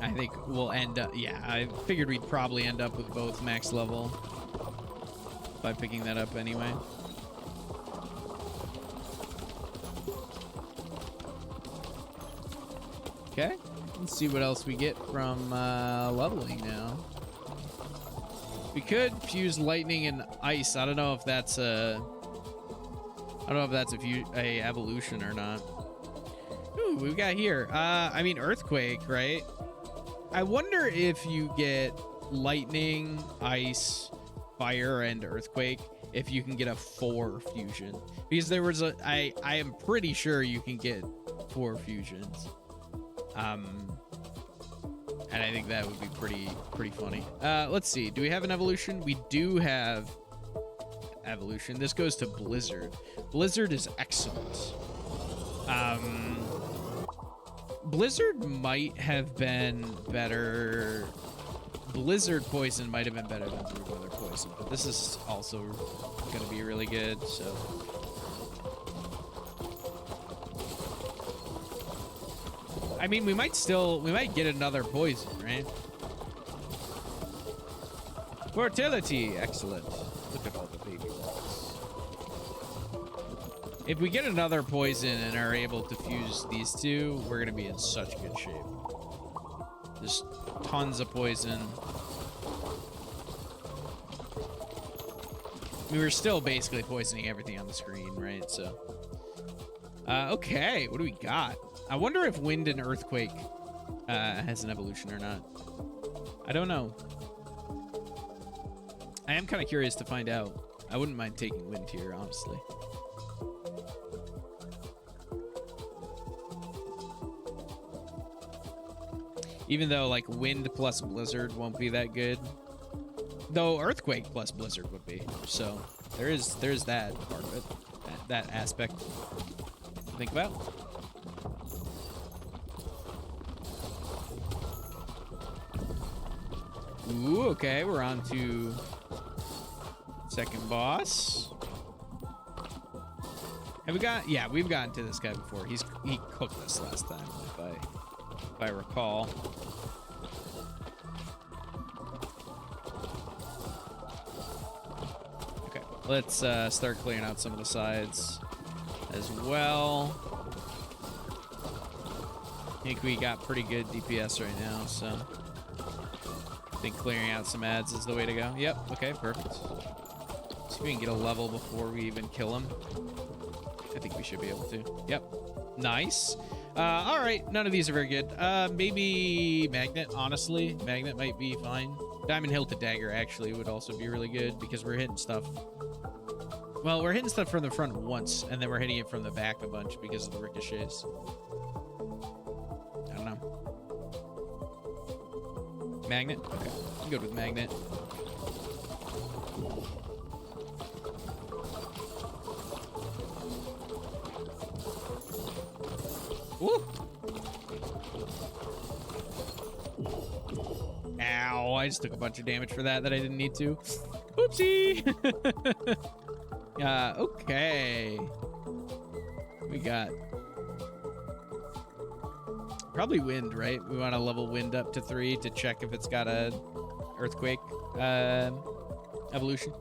I think we'll end up, yeah, I figured we'd probably end up with both max level by picking that up anyway. Okay, let's see what else we get from leveling now. We could fuse lightning and ice. I don't know if that's a evolution or not. Ooh, we've got here. I mean, earthquake, right? I wonder if you get lightning, ice, fire, and earthquake, if you can get a 4 fusion. Because there was I am pretty sure you can get 4 fusions. And I think that would be pretty funny. Let's see. Do we have an evolution? We do have evolution. This goes to Blizzard. Blizzard is excellent. Blizzard might have been better. Blizzard Poison might have been better than Broodmother Poison, but this is also going to be really good, so. I mean, we might get another poison, right? Fertility, excellent. Look at all the baby balls. If we get another poison and are able to fuse these two, we're gonna be in such good shape. There's tons of poison. We were still basically poisoning everything on the screen, right? So, okay, what do we got? I wonder if Wind and Earthquake has an evolution or not. I don't know. I am kind of curious to find out. I wouldn't mind taking Wind here, honestly. Even though, like, Wind plus Blizzard won't be that good. Though Earthquake plus Blizzard would be. So, there's that part of it. That aspect to think about. Ooh, okay, we're on to second boss. Have we got? Yeah, we've gotten to this guy before. He cooked us last time, if I recall. Okay, let's start clearing out some of the sides as well. I think we got pretty good DPS right now, so I think clearing out some ads is the way to go. Yep. Okay. Perfect. See if we can get a level before we even kill him. I think we should be able to. Yep. Nice. All right. None of these are very good. Maybe Magnet, honestly. Magnet might be fine. Diamond Hilted Dagger, actually, would also be really good because we're hitting stuff. Well, we're hitting stuff from the front once, and then we're hitting it from the back a bunch because of the ricochets. I don't know. Magnet? Okay. I'm good with Magnet. Woo! Ow, I just took a bunch of damage for that I didn't need to. Oopsie! Okay. We got... probably wind, right? We want to level wind up to 3 to check if it's got a earthquake evolution.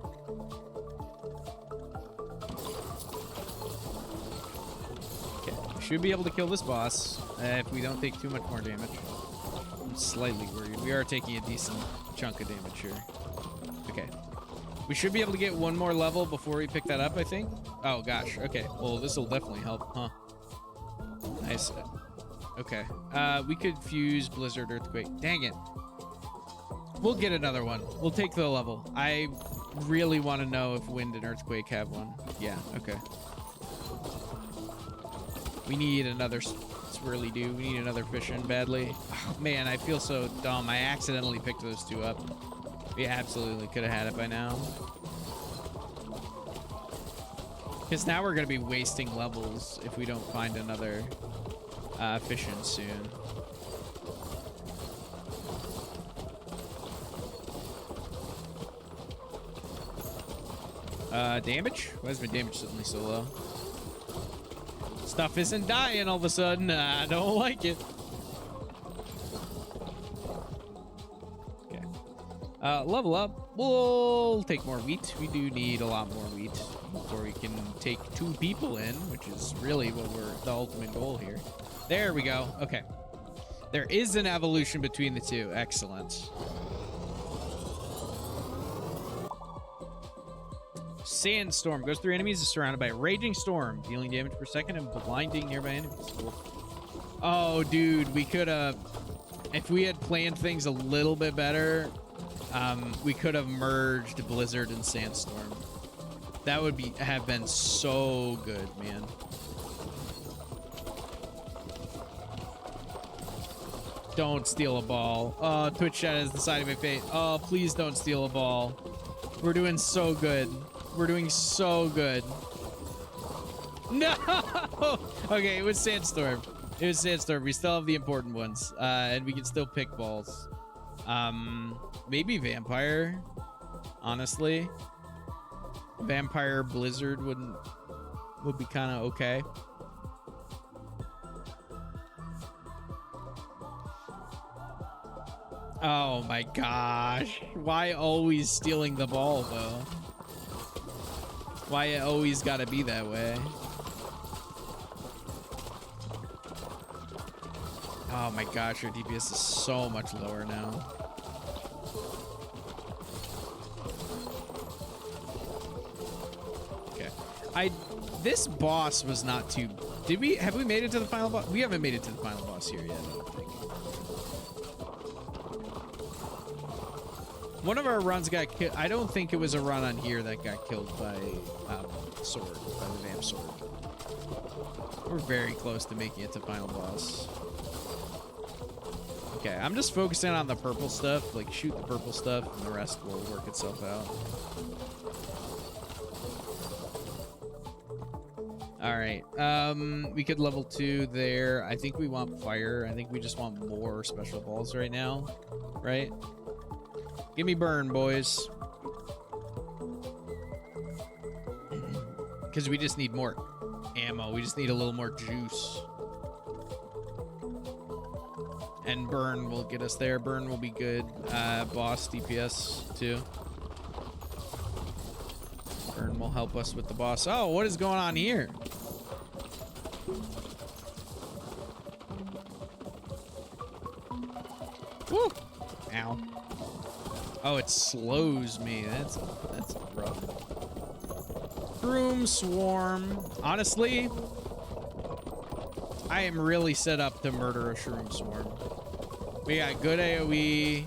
Should be able to kill this boss if we don't take too much more damage. I'm slightly worried. We are taking a decent chunk of damage here. Okay. We should be able to get one more level before we pick that up, I think. Oh, gosh. Okay. Well, this will definitely help, huh? Nice. Okay. We could fuse Blizzard Earthquake. Dang it. We'll get another one. We'll take the level. I really want to know if Wind and Earthquake have one. Yeah, okay. We need another swirly do. We need another fission badly. Oh, man, I feel so dumb. I accidentally picked those two up. We absolutely could have had it by now. Because now we're going to be wasting levels if we don't find another fission soon. Damage? Why is my damage suddenly so low? Stuff isn't dying all of a sudden. I don't like it. Okay. Level up. We'll take more wheat. We do need a lot more wheat before we can take 2 people in, which is really what the ultimate goal here. There we go. Okay. There is an evolution between the two. Excellent. Sandstorm goes through enemies, is surrounded by a raging storm, dealing damage per second and blinding nearby enemies. Cool. Oh, dude, we could have, if we had planned things a little bit better, we could have merged Blizzard and Sandstorm. That would have been so good, man. Don't steal a ball. Oh, Twitch chat is the side of my fate. Oh, please don't steal a ball. We're doing so good. We're doing so good. No! Okay, it was Sandstorm. It was Sandstorm. We still have the important ones. And we can still pick balls. Maybe Vampire. Honestly. Vampire Blizzard would be kind of okay. Oh my gosh. Why always stealing the ball, though? Why it always gotta be that way? Oh my gosh, your DPS is so much lower now. Okay. This boss was not too... Have we made it to the final boss? We haven't made it to the final boss here yet, I don't think. One of our runs got killed. I don't think it was a run on here that got killed by sword, by the vamp sword. We're very close to making it to final boss. Okay, I'm just focusing on the purple stuff. Like, shoot the purple stuff, and the rest will work itself out. All right. We could level 2 there. I think we want fire. I think we just want more special balls right now, right? Give me burn, boys. Because we just need more ammo. We just need a little more juice. And burn will get us there. Burn will be good. Boss DPS too. Burn will help us with the boss. Oh, what is going on here? Woo! Ow. Oh, it slows me. That's rough. Shroom Swarm. Honestly, I am really set up to murder a Shroom Swarm. We got good AoE.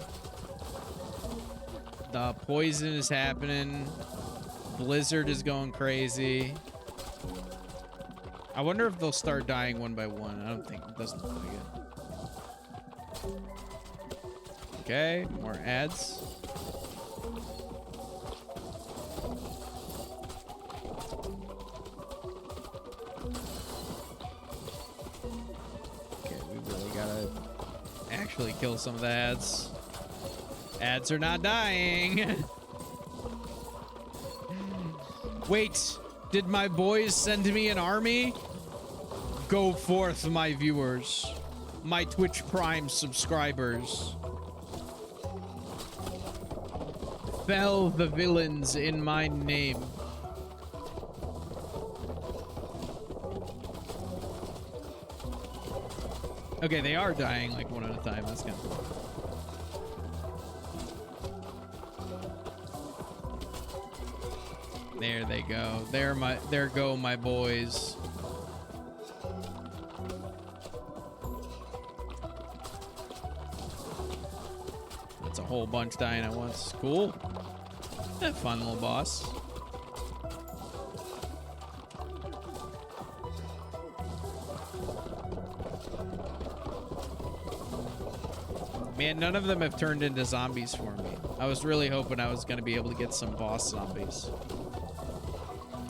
The poison is happening. Blizzard is going crazy. I wonder if they'll start dying one by one. I don't think it doesn't look like it. Okay, more ads. Okay, we really gotta actually kill some of the ads. Ads are not dying. Wait, did my boys send me an army? Go forth, my viewers, my Twitch Prime subscribers. Fell the villains in my name. Okay, they are dying like one at a time. That's kind of cool. There they go. There go my boys. That's a whole bunch dying at once. Cool. That fun little boss. Man, none of them have turned into zombies for me. I was really hoping I was going to be able to get some boss zombies.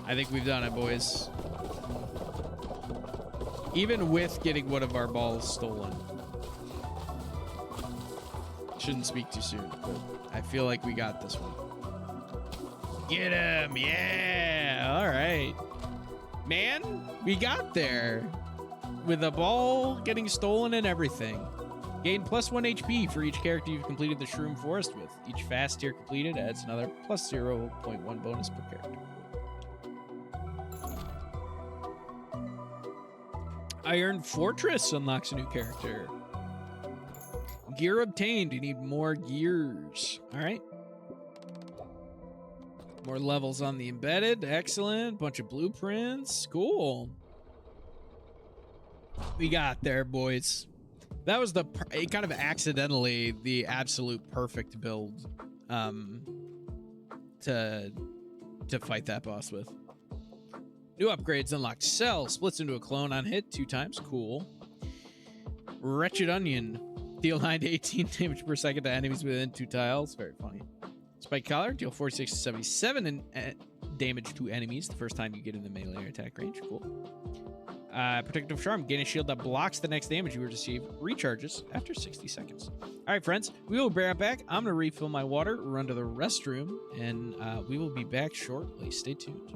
I think we've done it, boys. Even with getting one of our balls stolen. Shouldn't speak too soon, but I feel like we got this one. Get him! Yeah! All right. Man, we got there. With a ball getting stolen and everything. Gain +1 HP for each character you've completed the Shroom Forest with. Each fast tier completed adds another +0.1 bonus per character. Iron Fortress unlocks a new character. Gear obtained. You need more gears. All right. More levels on the embedded. Excellent. Bunch of blueprints. Cool. We got there, boys. That was kind of accidentally the absolute perfect build to fight that boss with. New upgrades unlocked. Cell splits into a clone on hit 2 times. Cool. Wretched Onion. Deal 9 to 18 damage per second to enemies within 2 tiles. Very funny. Spike Collar. Deal 46 to 77 damage to enemies the first time you get in the melee attack range. Cool. Protective Charm. Gain a shield that blocks the next damage you receive. Recharges after 60 seconds. All right, friends. We will be right back. I'm going to refill my water, run to the restroom, and we will be back shortly. Stay tuned.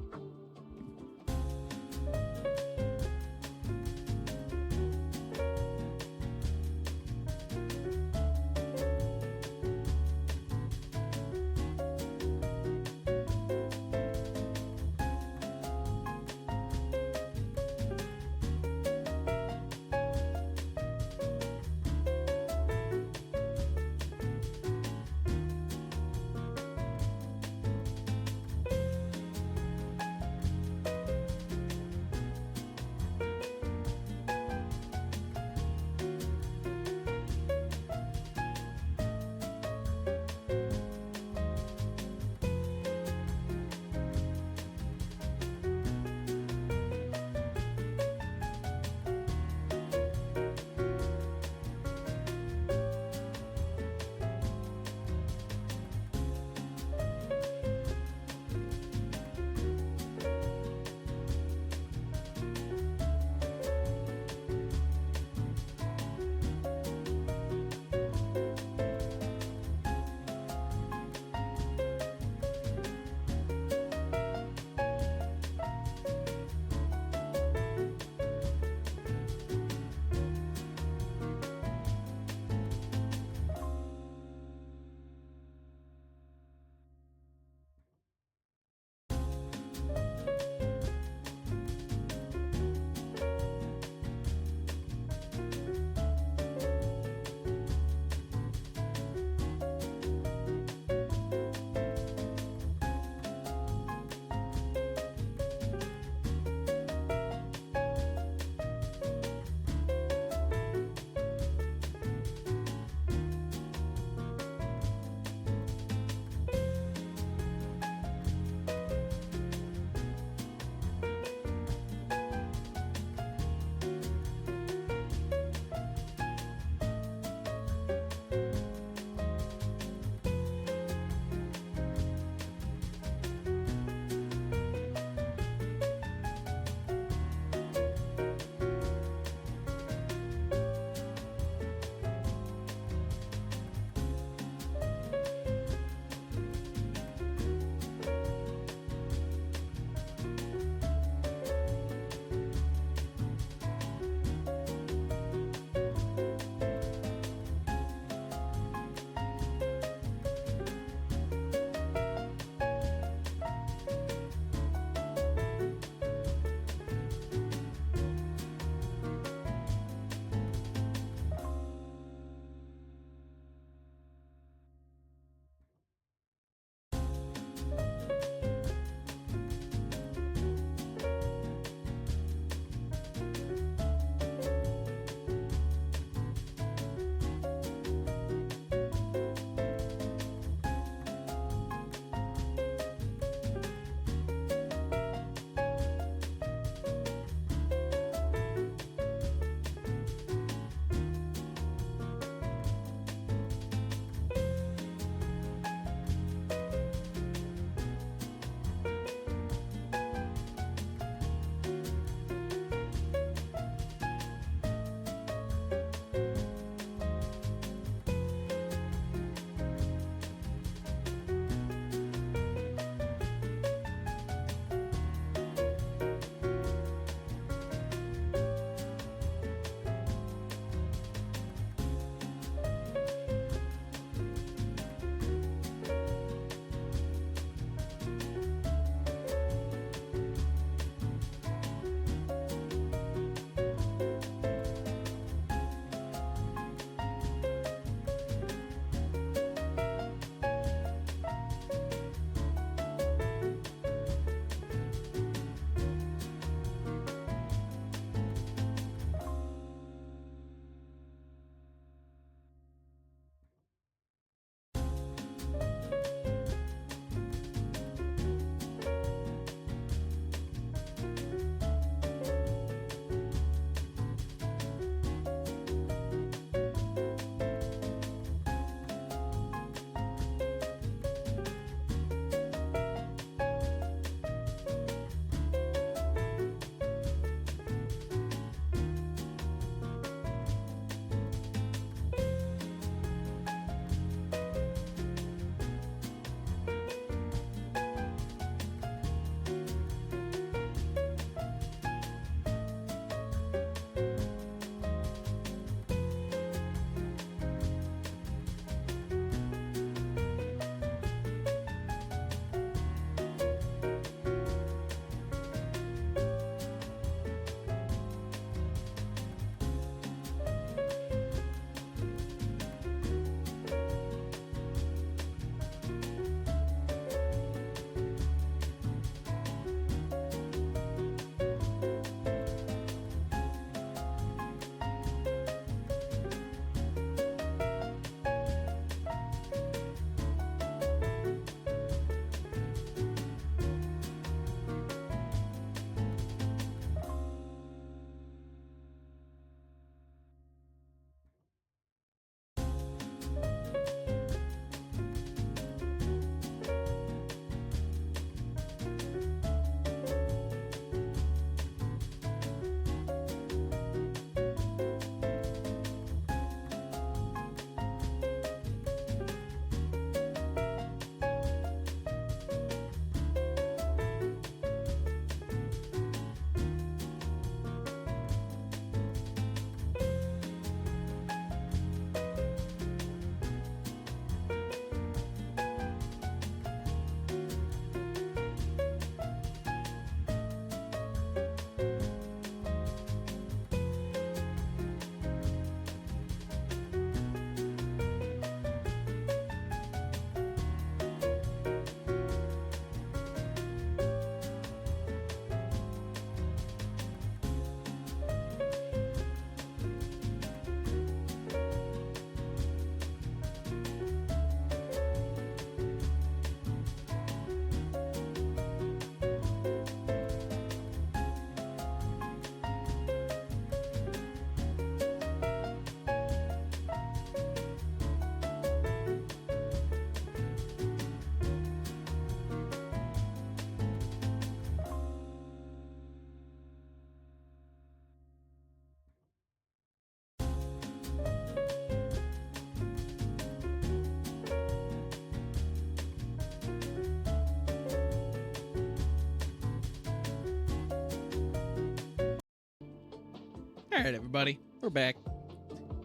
All right, everybody, we're back.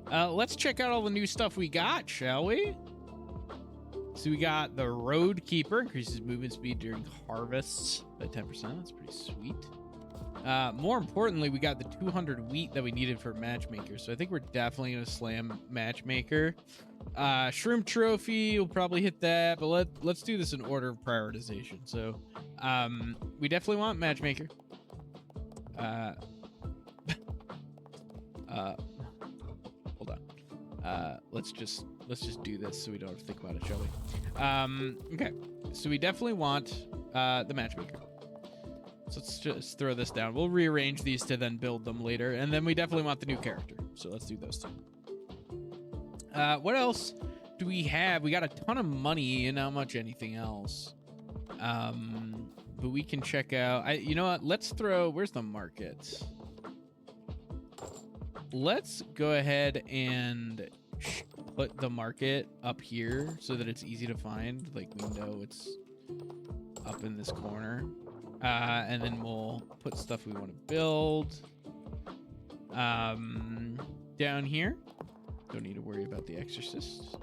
Let's check out all the new stuff we got, shall we? So we got the Road Keeper, increases movement speed during harvests by 10%. That's pretty sweet. More importantly, we got the 200 wheat that we needed for Matchmaker. So I think we're definitely going to slam Matchmaker. Shroom Trophy, we'll probably hit that, but let's do this in order of prioritization. So we definitely want Matchmaker. Hold on. Let's just do this so we don't have to think about it, shall we? Okay, so we definitely want the Matchmaker. So let's just throw this down. We'll rearrange these to then build them later. And then we definitely want the new character. So let's do those two. What else do we have? We got a ton of money and not much anything else. But we can check out... you know what? Let's throw... Where's the market? Let's go ahead and put the market up here so that it's easy to find. Like, we know it's up in this corner. And then we'll put stuff we want to build down here. Don't need to worry about the Exorcist.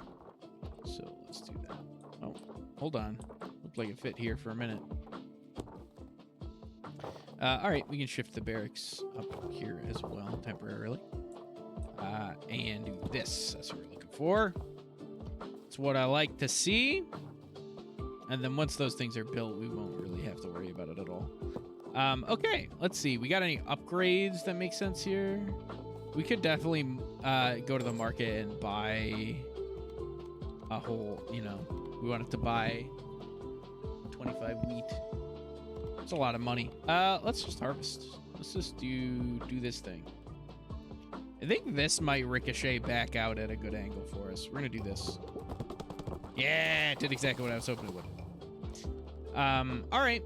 So let's do that. Oh, hold on. Looked like it fit here for a minute. All right, we can shift the barracks up here as well temporarily. And do this. That's what we're looking for. It's what I like to see. And then once those things are built, we won't really have to worry about it at all. Okay, let's see. We got any upgrades that make sense here? We could definitely go to the market and buy a whole, you know, we wanted to buy 25 wheat. It's a lot of money. Let's just harvest. Let's just do this thing. I think this might ricochet back out at a good angle for us. We're going to do this. Yeah, it did exactly what I was hoping it would. All right.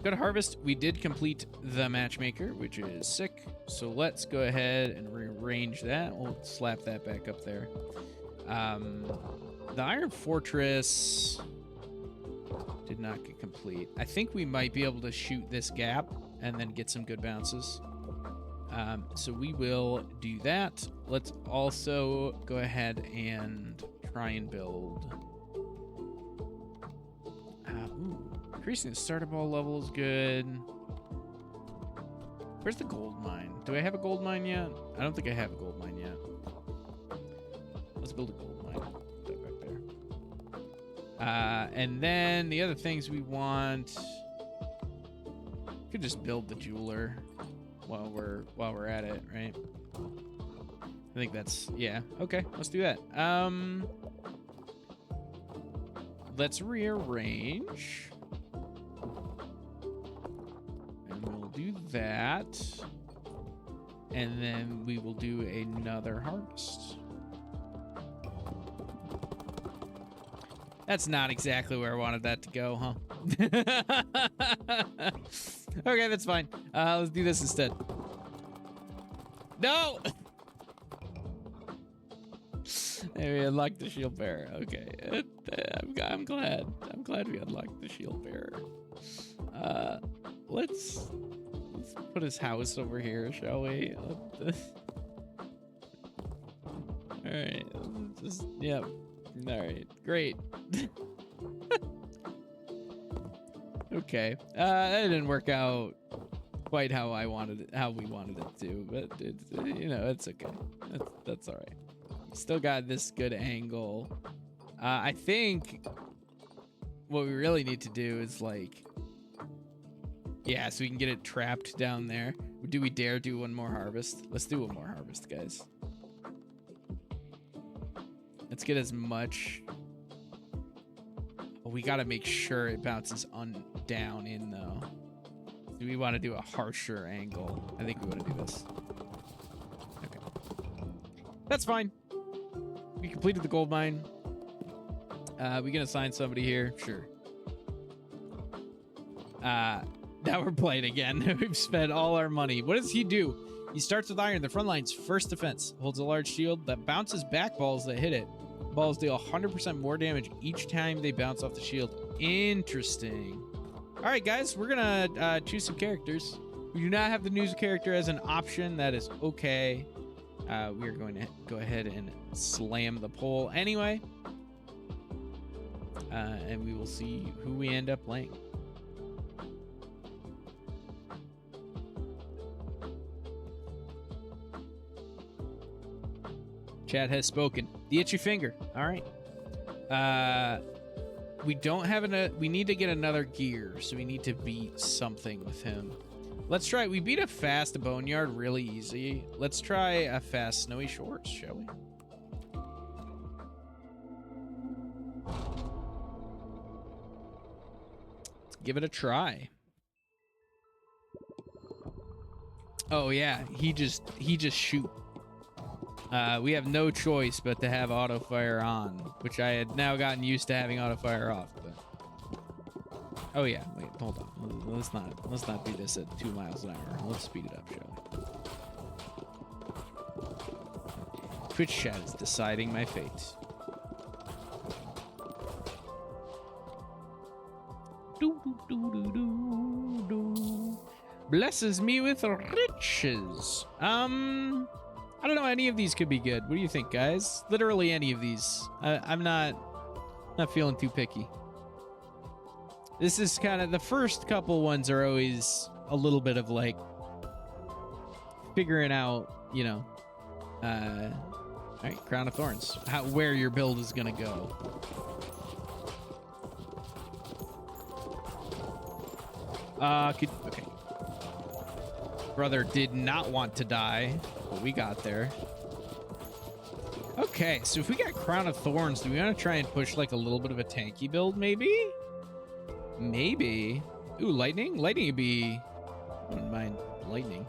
Go to harvest. We did complete the Matchmaker, which is sick. So let's go ahead and rearrange that. We'll slap that back up there. The Iron Fortress did not get complete. I think we might be able to shoot this gap and then get some good bounces. So we will do that. Let's also go ahead and try and build. Increasing the starter ball level is good. Where's the gold mine? Do I have a gold mine yet? I don't think I have a gold mine yet. Let's build a gold mine. Put that back there. And then the other things we want. We could just build the jeweler while we're at it, right? I think that's, yeah. Okay, let's do that. Let's rearrange. And we'll do that. And then we will do another harvest. That's not exactly where I wanted that to go, huh? Okay, that's fine. Let's do this instead. No! Hey, we unlocked the shield bearer. Okay, I'm glad. I'm glad we unlocked the shield bearer. Let's put his house over here, shall we? All right. Just, yep. All right. Great. Okay. That didn't work out quite how I wanted it, how we wanted it to, but it's, you know, it's okay. That's all right. Still got this good angle. I think what we really need to do is like, yeah, so we can get it trapped down there. Do we dare do one more harvest? Let's do one more harvest, guys. Let's get as much. Well, we got to make sure it bounces down in though. Do we want to do a harsher angle? I think we want to do this. Okay. That's fine. We completed the gold mine. We can assign somebody here. Sure. Now we're playing again. We've spent all our money. What does he do? He starts with iron. The front line's first defense. Holds a large shield that bounces back balls that hit it. Balls deal 100% more damage each time they bounce off the shield. Interesting. All right, guys. We're going to choose some characters. We do not have the news character as an option. That is okay. We are going to go ahead and slam the poll anyway. And we will see who we end up playing. Chat has spoken. The itchy finger. All right. We don't have we need to get another gear, so we need to beat something with him. Let's try. We beat a fast boneyard really easy. Let's try a fast snowy shores, shall we? Let's give it a try. Oh yeah, he just shoot. We have no choice but to have auto fire on, which I had now gotten used to having auto fire off. But oh yeah, wait, hold on. Let's not do this at 2 miles an hour. Let's speed it up, shall we? Twitch chat is deciding my fate. Do, do, do, do, do, do. Blesses me with riches. I don't know. Any of these could be good. What do you think, guys? Literally any of these. I'm not feeling too picky. This is kind of the first couple ones are always a little bit of like figuring out, you know. All right, Crown of Thorns. Where your build is gonna go. Okay. Brother did not want to die, but we got there. Okay, so if we got Crown of Thorns, do we want to try and push like a little bit of a tanky build, maybe? Maybe. Ooh, lightning? Lightning would be... I wouldn't mind lightning.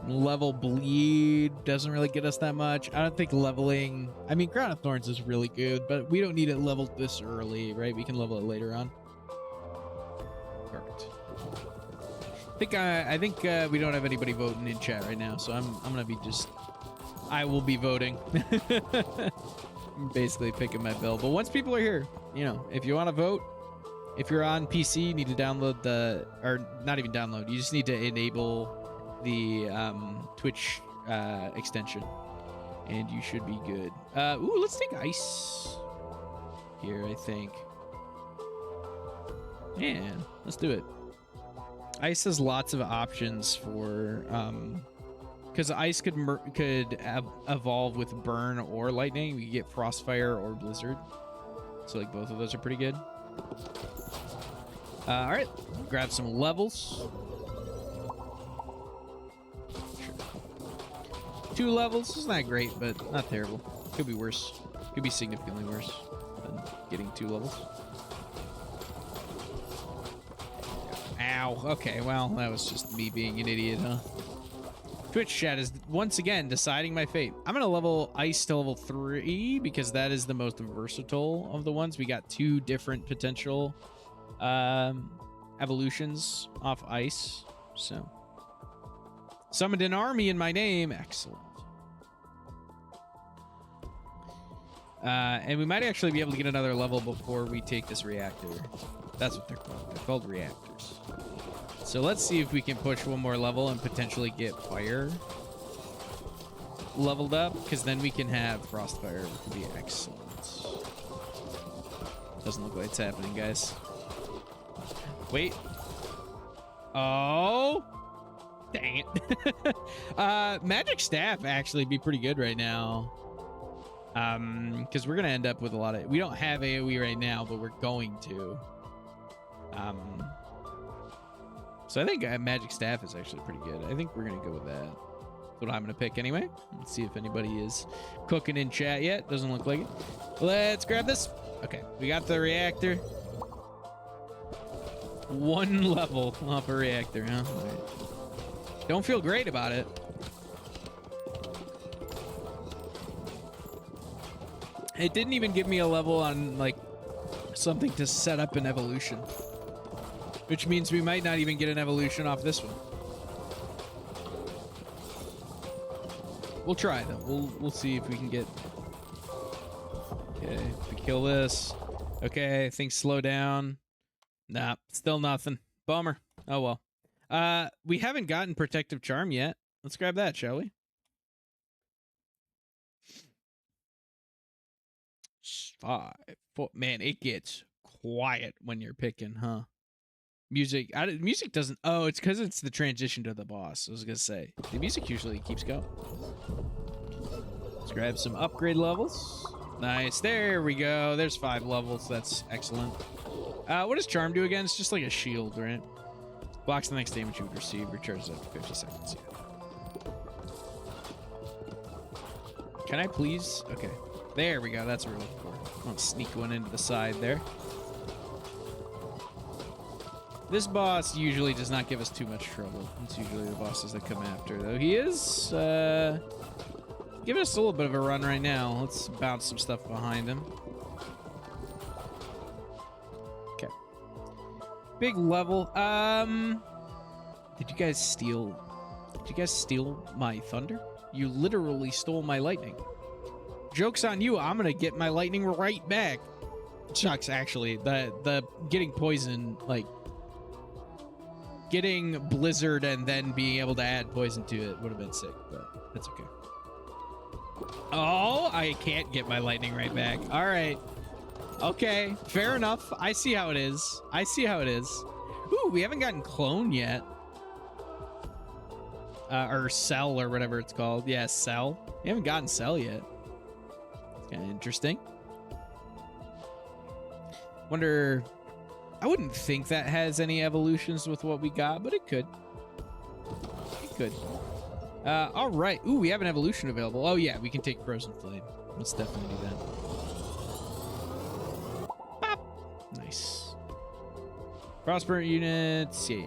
Level bleed doesn't really get us that much. I don't think leveling... I mean, Crown of Thorns is really good, but we don't need it leveled this early, right? We can level it later on. Perfect. I think we don't have anybody voting in chat right now, so I'm gonna be I will be voting. I'm basically picking my bill. But once people are here, you know, if you want to vote, if you're on PC, you need to download or not even download. You just need to enable the Twitch extension, and you should be good. Ooh, let's take ice here. I think. Yeah, let's do it. Ice has lots of options for, because ice could evolve with burn or lightning. We could get frostfire or blizzard. So like both of those are pretty good. All right, grab some levels. Sure. 2 levels is not great, but not terrible. Could be worse. Could be significantly worse than getting 2 levels. Ow. Okay, well, that was just me being an idiot, huh? Twitch chat is once again deciding my fate. I'm going to level ice to level 3 because that is the most versatile of the ones. We got 2 different potential evolutions off ice. So, summoned an army in my name. Excellent. And we might actually be able to get another level before we take this reactor. That's what they're called. They're called reactors. So let's see if we can push 1 more level and potentially get fire leveled up, because then we can have frostfire, which would be excellent. Doesn't look like it's happening, guys. Wait. Oh. Dang it. Magic staff actually be pretty good right now. Because we're going to end up with a lot of... We don't have AoE right now, but we're going to. So I think magic staff is actually pretty good. I think we're gonna go with that. That's what I'm gonna pick anyway. Let's see if anybody is cooking in chat yet. Doesn't look like it. Let's grab this. Okay, we got the reactor. 1 level off a reactor, huh? Right. Don't feel great about it. It didn't even give me a level on like something to set up an evolution. Which means we might not even get an evolution off this one. We'll try though. We'll see if we can get. Okay, if we kill this. Okay, things slow down. Nah, still nothing. Bummer. Oh well. We haven't gotten Protective Charm yet. Let's grab that, shall we? Five, four. Man, it gets quiet when you're picking, huh? Music. Music doesn't. Oh, it's because it's the transition to the boss. I was gonna say the music usually keeps going. Let's grab some upgrade levels. Nice. There we go. There's 5 levels. That's excellent. What does Charm do again? It's just like a shield, right? Blocks the next damage you would receive. Recharges after 50 seconds. Yeah. Can I please? Okay. There we go. That's what we're looking for. I'll sneak one into the side there. This boss usually does not give us too much trouble. It's usually the bosses that come after, though. He is giving us a little bit of a run right now. Let's bounce some stuff behind him. Okay. Big level. Did you guys steal my thunder? You literally stole my lightning. Joke's on you. I'm gonna get my lightning right back. Shucks, actually. The getting poison, like getting blizzard and then being able to add poison to it would have been sick, but that's okay. Oh, I can't get my lightning right back. All right. Okay, fair enough. I see how it is. I see how it is. Ooh, we haven't gotten clone yet. Or cell or whatever it's called. Yeah, cell. We haven't gotten cell yet. It's kind of interesting. Wonder... I wouldn't think that has any evolutions with what we got, but it could. It could. All right. Ooh, we have an evolution available. Oh, yeah, we can take Frozen Flame. Let's definitely do that. Bop. Nice. Frostburn units. Yeah.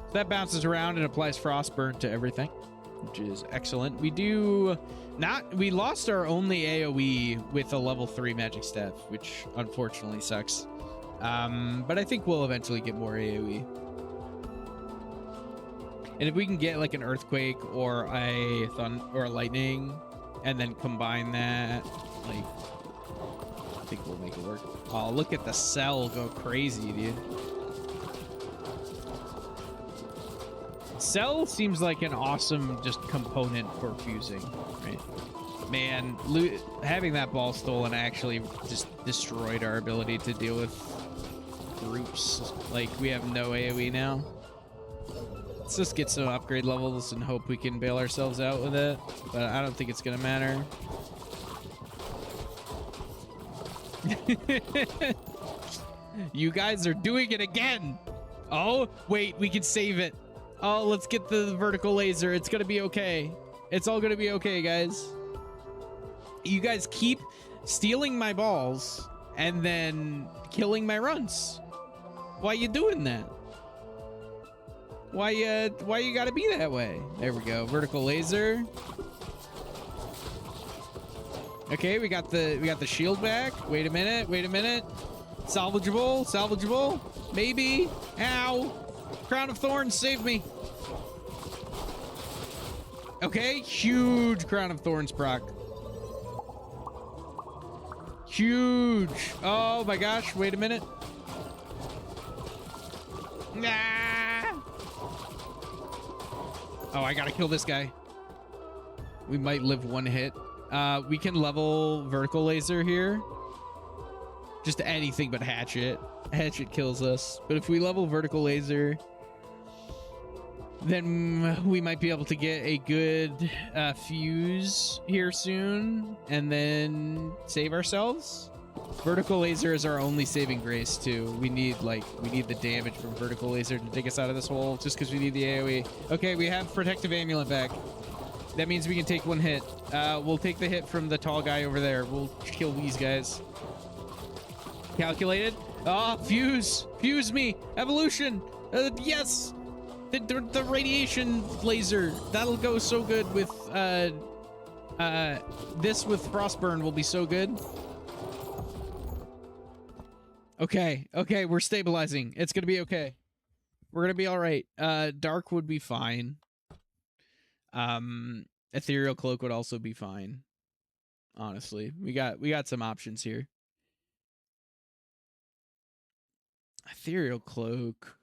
So that bounces around and applies Frostburn to everything, which is excellent. We do not... We lost our only AoE with a level 3 magic staff, which unfortunately sucks. But I think we'll eventually get more AoE. And if we can get like an earthquake or a lightning and then combine that, like, I think we'll make it work. Oh, look at the cell go crazy, dude. Cell seems like an awesome just component for fusing, right? Man, having that ball stolen actually just destroyed our ability to deal with groups. Like, we have no AoE now. Let's just get some upgrade levels and hope we can bail ourselves out with it, but I don't think it's gonna matter. You guys are doing it again. Oh, wait, we can save it. Oh, let's get the vertical laser. It's gonna be okay. It's all gonna be okay, guys. You guys keep stealing my balls and then killing my runs. Why you doing that? Why you gotta be that way? There we go. Vertical laser. Okay, we got the shield back. Wait a minute. Wait a minute. Salvageable. Salvageable. Maybe. Ow. Crown of Thorns, save me. Okay, huge Crown of Thorns proc. Huge. Oh my gosh, wait a minute. Nah. Oh, I gotta kill this guy. We might live one hit. We can level vertical laser here. Just anything but hatchet. Hatchet kills us. But if we level vertical laser, then we might be able to get a good fuse here soon and then save ourselves. Vertical laser is our only saving grace too. We need the damage from vertical laser to take us out of this hole just because we need the AoE. Okay, we have protective amulet back. That means we can take one hit. We'll take the hit from the tall guy over there. We'll kill these guys. Calculated. Ah, fuse. Fuse me. Evolution. Yes. The radiation laser. That'll go so good with this with Frostburn will be so good. Okay. Okay, we're stabilizing. It's gonna be okay. We're gonna be all right. Dark would be fine. Ethereal Cloak would also be fine. Honestly, we got some options here. Ethereal Cloak.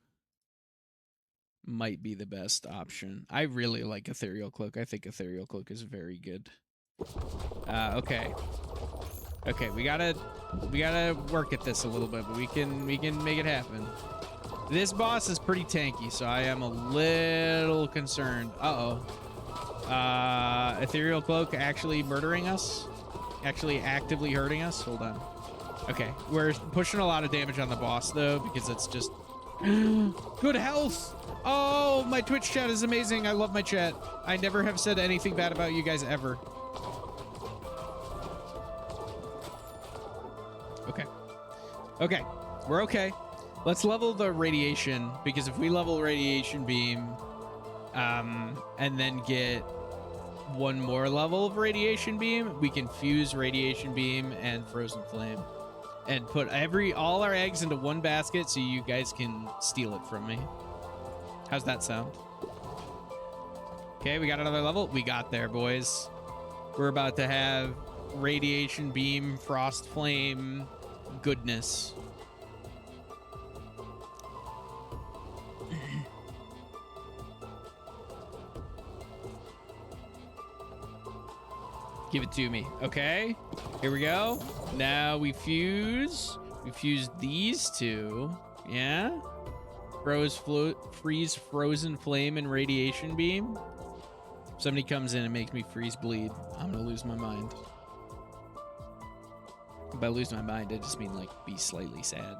might be the best option. I really like Ethereal Cloak. I think Ethereal Cloak is very good. Okay. Okay, we gotta work at this a little bit, but we can make it happen. This boss is pretty tanky, so I am a little concerned. Ethereal Cloak actually murdering us? Actually actively hurting us? Hold on. Okay, we're pushing a lot of damage on the boss, though, because it's just... Good health! Oh, my Twitch chat is amazing. I love my chat. I never have said anything bad about you guys ever. Okay. Okay, we're okay. Let's level the radiation, because if we level radiation beam, and then get one more level of radiation beam, we can fuse radiation beam and frozen flame and put all our eggs into one basket so you guys can steal it from me. How's that sound? Okay, we got another level. We got there, boys. We're about to have radiation beam, frost flame goodness. Give it to me. Okay, here we go. Now we fuse. We fuse these two. Yeah. Freeze, frozen flame, and radiation beam. If somebody comes in and makes me freeze bleed, I'm gonna lose my mind. By lose my mind, I just mean like be slightly sad.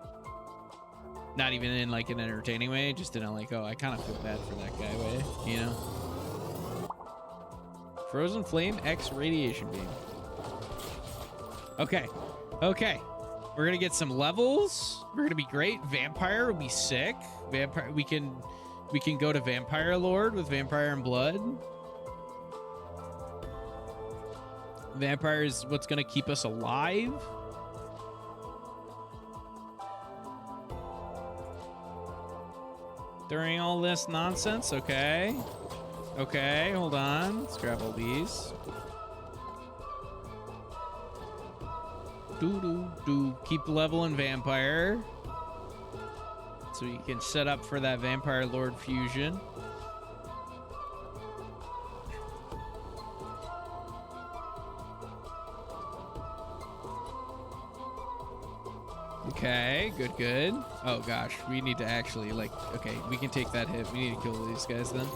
Not even in like an entertaining way, just in a like, oh, I kind of feel bad for that guy way, you know? Frozen flame X radiation beam. Okay. Okay. We're gonna get some levels. We're gonna be great. Vampire will be sick. Vampire, we can go to Vampire Lord with Vampire and Blood. Vampire is what's gonna keep us alive. During all this nonsense, okay. Okay, hold on. Let's grab all these. Keep leveling Vampire. So you can set up for that Vampire Lord fusion. Okay, good, good. Oh gosh, we need to actually like, okay, we can take that hit. We need to kill these guys then.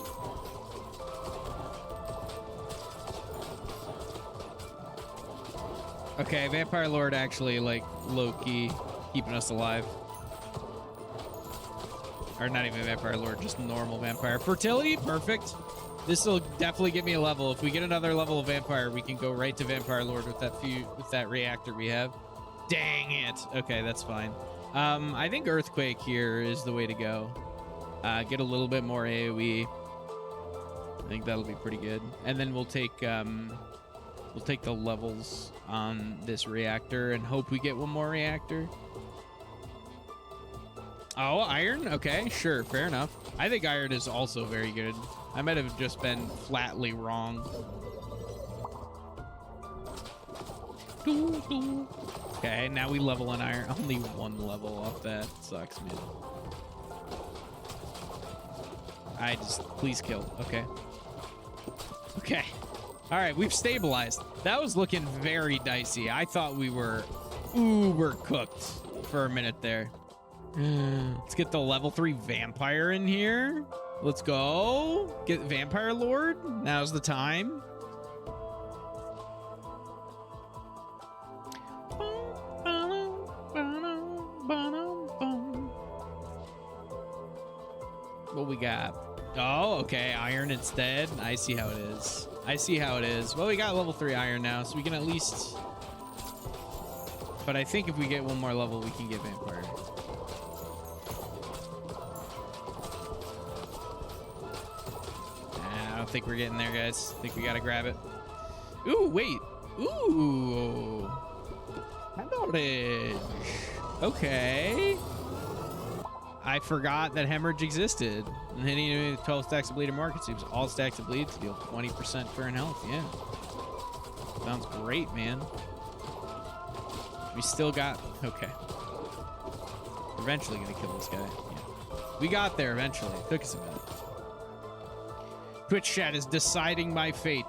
Okay, Vampire Lord actually, like, low-key keeping us alive. Or not even Vampire Lord, just normal Vampire. Fertility, perfect. This will definitely get me a level. If we get another level of Vampire, we can go right to Vampire Lord with that reactor we have. Dang it. Okay, that's fine. I think Earthquake here is the way to go. Get a little bit more AoE. I think that'll be pretty good. And then we'll take the levels on this reactor and hope we get one more reactor. Oh, iron? Okay, sure, fair enough. I think iron is also very good. I might have just been flatly wrong. Okay, now we level in iron. Only one level off that. Sucks, man. Please kill. Okay. Okay. All right, we've stabilized. That was looking very dicey. I thought we were uber cooked for a minute there. Let's get the level 3 vampire in here. Let's go. Get Vampire Lord. Now's the time. What we got? Oh, okay. Iron instead. I see how it is. I see how it is. Well, we got level 3 iron now, so we can at least... But I think if we get one more level, we can get Vampire. Nah, I don't think we're getting there, guys. I think we gotta grab it. Ooh, wait. Ooh. Hemorrhage. Okay. I forgot that hemorrhage existed. And hitting 12 stacks of bleed or more consumes all stacks of bleed to deal 20% current health. Yeah. Sounds great, man. We still got... Okay. We're eventually going to kill this guy. Yeah. We got there eventually. It took us a minute. Twitch chat is deciding my fate.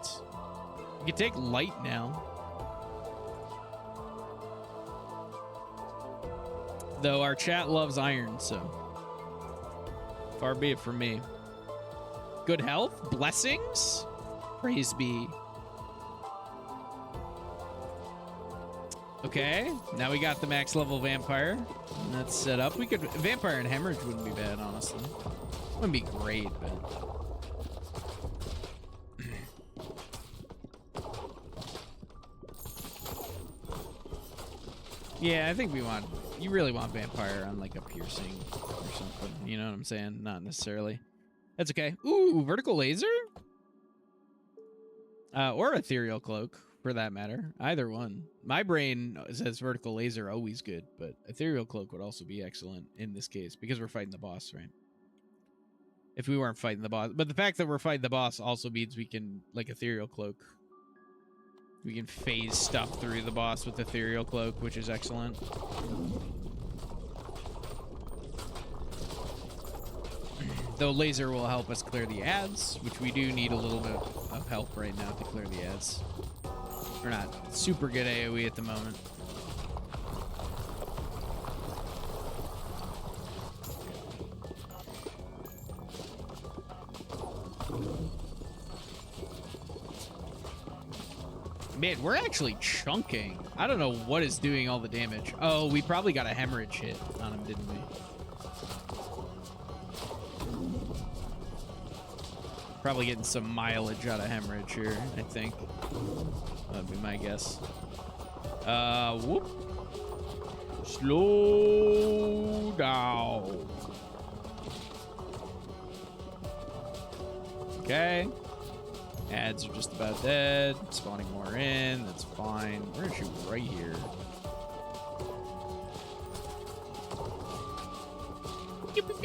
You can take light now. Though our chat loves iron, so far be it from me. Good health, blessings, praise be. Okay, now we got the max level vampire. And that's set up. We could vampire and hemorrhage wouldn't be bad, honestly. Wouldn't be great, but yeah, I think we want. You really want vampire on like a piercing or something. You know what I'm saying? Not necessarily. That's okay. Ooh, vertical laser? Or ethereal cloak, for that matter. Either one. My brain says vertical laser always good, but ethereal cloak would also be excellent in this case because we're fighting the boss, right? If we weren't fighting the boss. But the fact that we're fighting the boss also means we can, like, ethereal cloak. We can phase stuff through the boss with ethereal cloak, which is excellent. Though laser will help us clear the ads, which we do need a little bit of help right now to clear the ads. We're not super good AoE at the moment. Man, we're actually chunking. I don't know what is doing all the damage. Oh, we probably got a hemorrhage hit on him, didn't we? Probably getting some mileage out of hemorrhage here, I think. That'd be my guess. Whoop. Slow down. Okay. Ads are just about dead. Spawning more in. That's fine. We're gonna shoot right here. Pew pew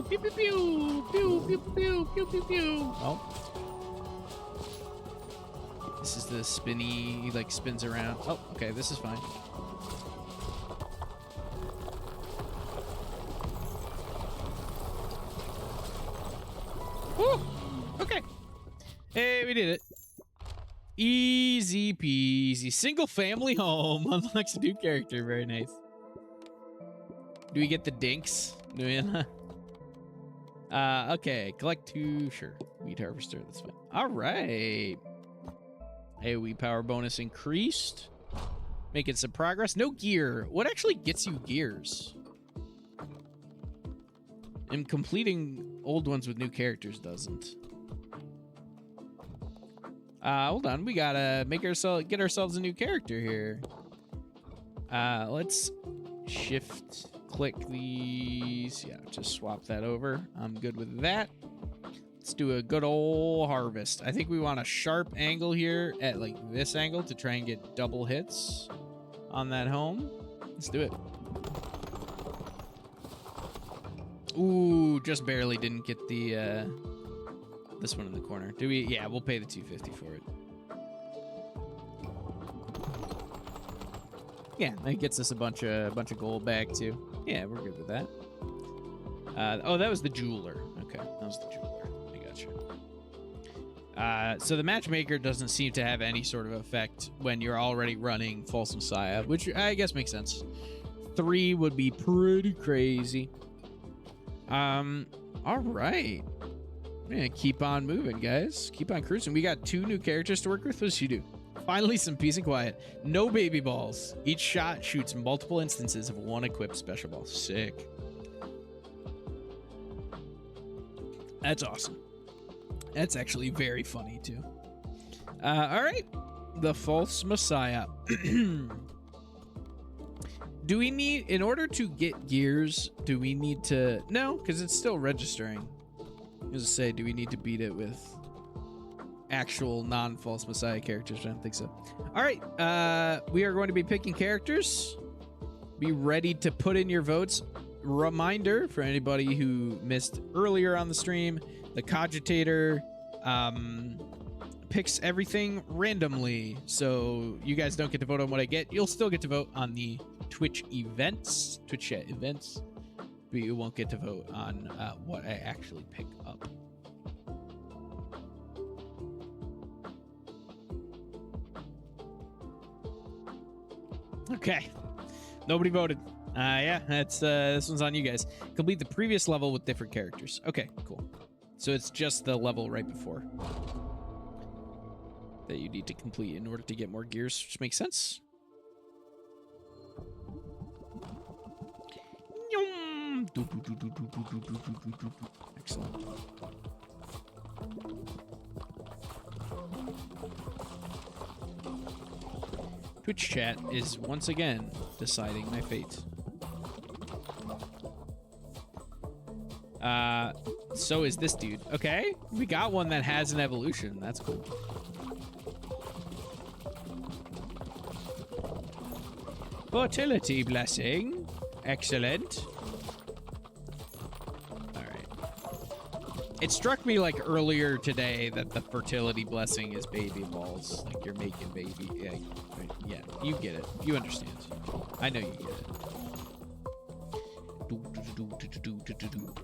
pew pew pew pew pew pew pew pew pew pew. Oh. This is the spinny, he like spins around. Oh, okay, this is fine. Woo! Okay. Hey, we did it. Easy peasy. Single family home. Unlocks a new character. Very nice. Do we get the dinks? Do we? Okay. Collect 2. Sure. Weed harvester. That's fine. All right. AoE power bonus increased. Making some progress. No gear. What actually gets you gears? And completing old ones with new characters doesn't. Hold on. We gotta get ourselves a new character here. Let's shift click these. Yeah, just swap that over. I'm good with that. Let's do a good old harvest. I think we want a sharp angle here at like this angle to try and get double hits on that home. Let's do it. Ooh, just barely didn't get the this one in the corner. Do we? Yeah, we'll pay the 250 for it. Yeah, that gets us a bunch of gold back too. Yeah, we're good with that. Oh, that was the jeweler. Okay, that was the jeweler. I got you. So the matchmaker doesn't seem to have any sort of effect when you're already running False Messiah, which I guess makes sense. 3 would be pretty crazy. All right. Yeah, keep on moving, guys. Keep on cruising. We got 2 new characters to work with. What does she do? Finally, some peace and quiet. No baby balls. Each shot shoots multiple instances of one equipped special ball. Sick. That's awesome. That's actually very funny, too. All right. The False Messiah. Do we need, in order to get gears, do we need to... No, because it's still registering. As I say, do we need to beat it with actual non-False Messiah characters? I don't think so. All right, we are going to be picking characters. Be ready to put in your votes. Reminder for anybody who missed earlier on the stream, the Cogitator picks everything randomly, so you guys don't get to vote on what I get. You'll still get to vote on the Twitch events, but you won't get to vote on what I actually pick up. Okay, nobody voted. Yeah, that's this one's on you guys. Complete the previous level with different characters. Okay, cool. So it's just the level right before that you need to complete in order to get more gears, which makes sense. Excellent. Twitch chat is once again deciding my fate. So is this dude. Okay, we got one that has an evolution. That's cool. Fertility blessing. Excellent. All right. It struck me like earlier today that the fertility blessing is baby balls. Like you're making baby. Yeah, you get it. You understand. I know you get it.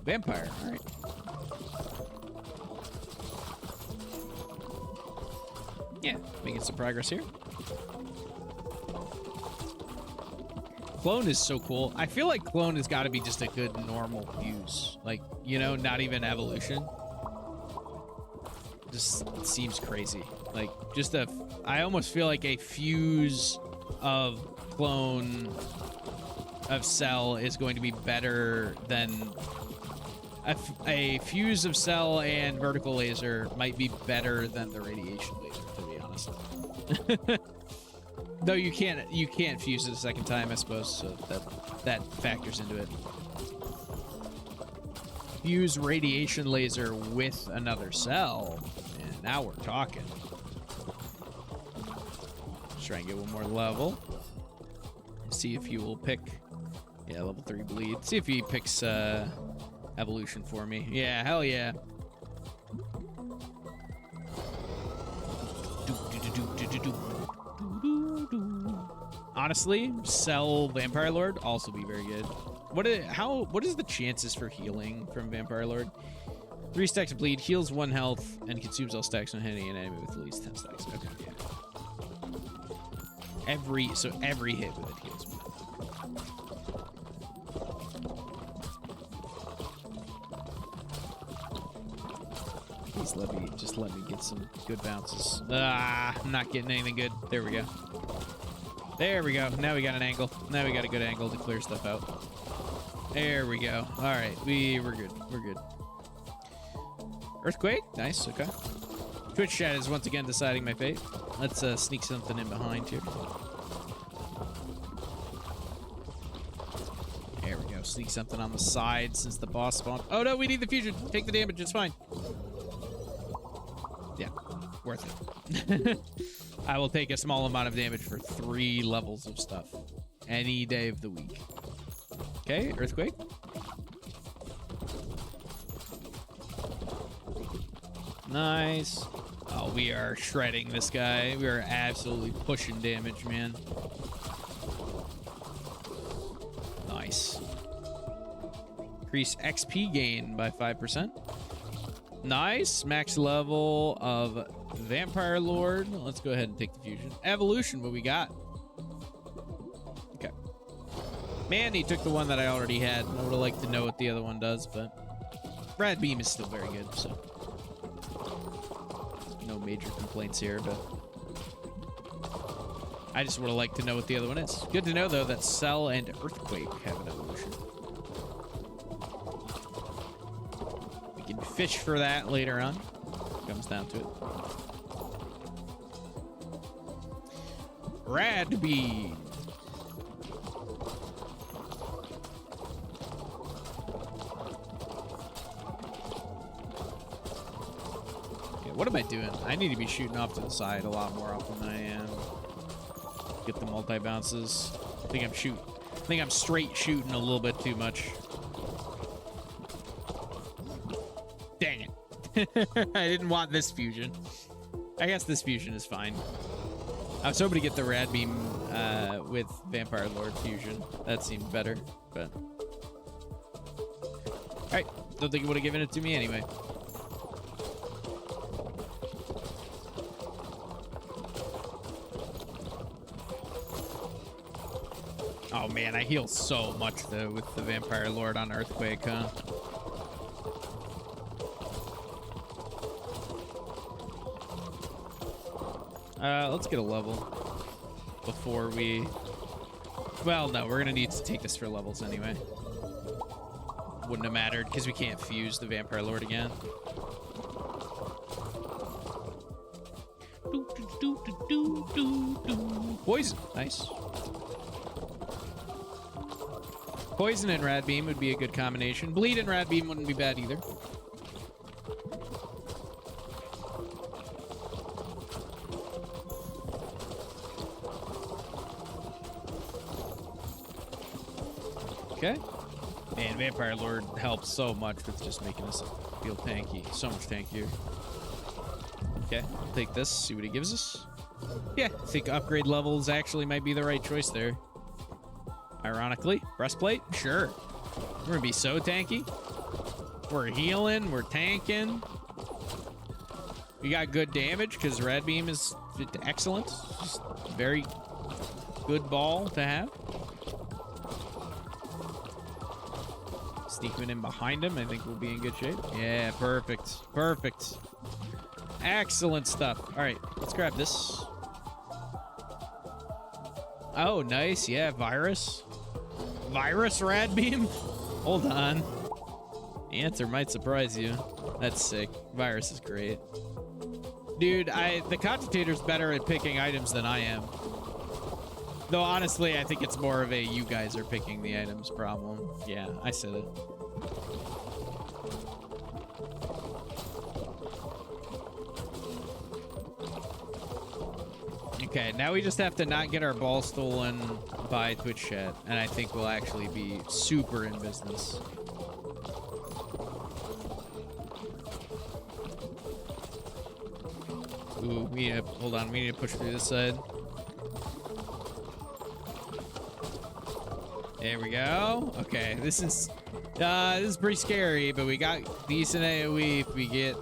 Vampire. All right. Yeah, making some progress here. Clone is so cool. I feel like clone has got to be just a good normal fuse. Like, you know, not even evolution. Just seems crazy. Like, just I almost feel like a fuse of clone of cell is going to be better than a fuse of cell and vertical laser might be better than the radiation laser, to be honest. Though you can't fuse it a second time, I suppose, so that factors into it. Fuse radiation laser with another cell, and now we're talking. Let's try and get one more level. See if he will pick. Yeah, level 3 bleed. See if he picks evolution for me. Yeah, hell yeah. Honestly, Cell Vampire Lord also be very good. What is the chances for healing from Vampire Lord? 3 stacks of bleed, heals 1 health, and consumes all stacks on hitting an enemy with at least 10 stacks. Okay, yeah. Every hit with it heals 1 health. Please let me get some good bounces. I'm not getting anything good. There we go. There we go. Now we got an angle. Now we got a good angle to clear stuff out. There we go. All right, we're good. We're good. Earthquake. Nice. Okay. Twitch chat is once again deciding my fate. Let's sneak something in behind here. There we go. Sneak something on the side since the boss spawned. Oh no, we need the fusion. Take the damage. It's fine. Yeah, worth it. I will take a small amount of damage for 3 levels of stuff any day of the week. Okay, earthquake. Nice. Oh, we are shredding this guy. We are absolutely pushing damage, man. Nice. Increase XP gain by 5%. Nice. Max level of Vampire Lord. Let's go ahead and take the fusion. Evolution, what we got? Okay. Man, he took the one that I already had. I would have liked to know what the other one does, but Rad Beam is still very good, so no major complaints here, but I just would have liked to know what the other one is. Good to know, though, that Cell and Earthquake have an evolution. We can fish for that later on. Comes down to it. Rad Beam. Yeah, what am I doing? I need to be shooting off to the side a lot more often than I am. Get the multi-bounces. I think I'm straight shooting a little bit too much. Dang it. I didn't want this fusion. I guess this fusion is fine. I was hoping to get the Rad Beam with Vampire Lord fusion. That seemed better, but right. Don't think it would have given it to me anyway. Oh man, I heal so much though with the Vampire Lord on Earthquake, huh? Let's get a level before we... Well, no, we're gonna need to take this for levels anyway. Wouldn't have mattered because we can't fuse the Vampire Lord again. Poison, nice. Poison and Rad Beam would be a good combination. Bleed and Rad Beam wouldn't be bad either. Okay. Man, Vampire Lord helps so much with just making us feel tanky. So much tankier. Okay, I'll take this, see what he gives us. Yeah, I think upgrade levels actually might be the right choice there. Ironically, breastplate, sure. We're gonna be so tanky. We're healing, we're tanking. We got good damage because Rad Beam is excellent. Just very good ball to have. Sneaking in behind him, I think we'll be in good shape. Yeah, perfect. Perfect. Excellent stuff. All right, let's grab this. Oh, nice. Yeah, virus. Virus Rad Beam? Hold on. The answer might surprise you. That's sick. Virus is great. Dude, the Cogitator's better at picking items than I am. Though, honestly, I think it's more of a you guys are picking the items problem. Yeah, I said it. Okay, now we just have to not get our ball stolen by Twitch chat, and I think we'll actually be super in business. Ooh, hold on, we need to push through this side. There we go. Okay, this is pretty scary, but we got decent AoE if we get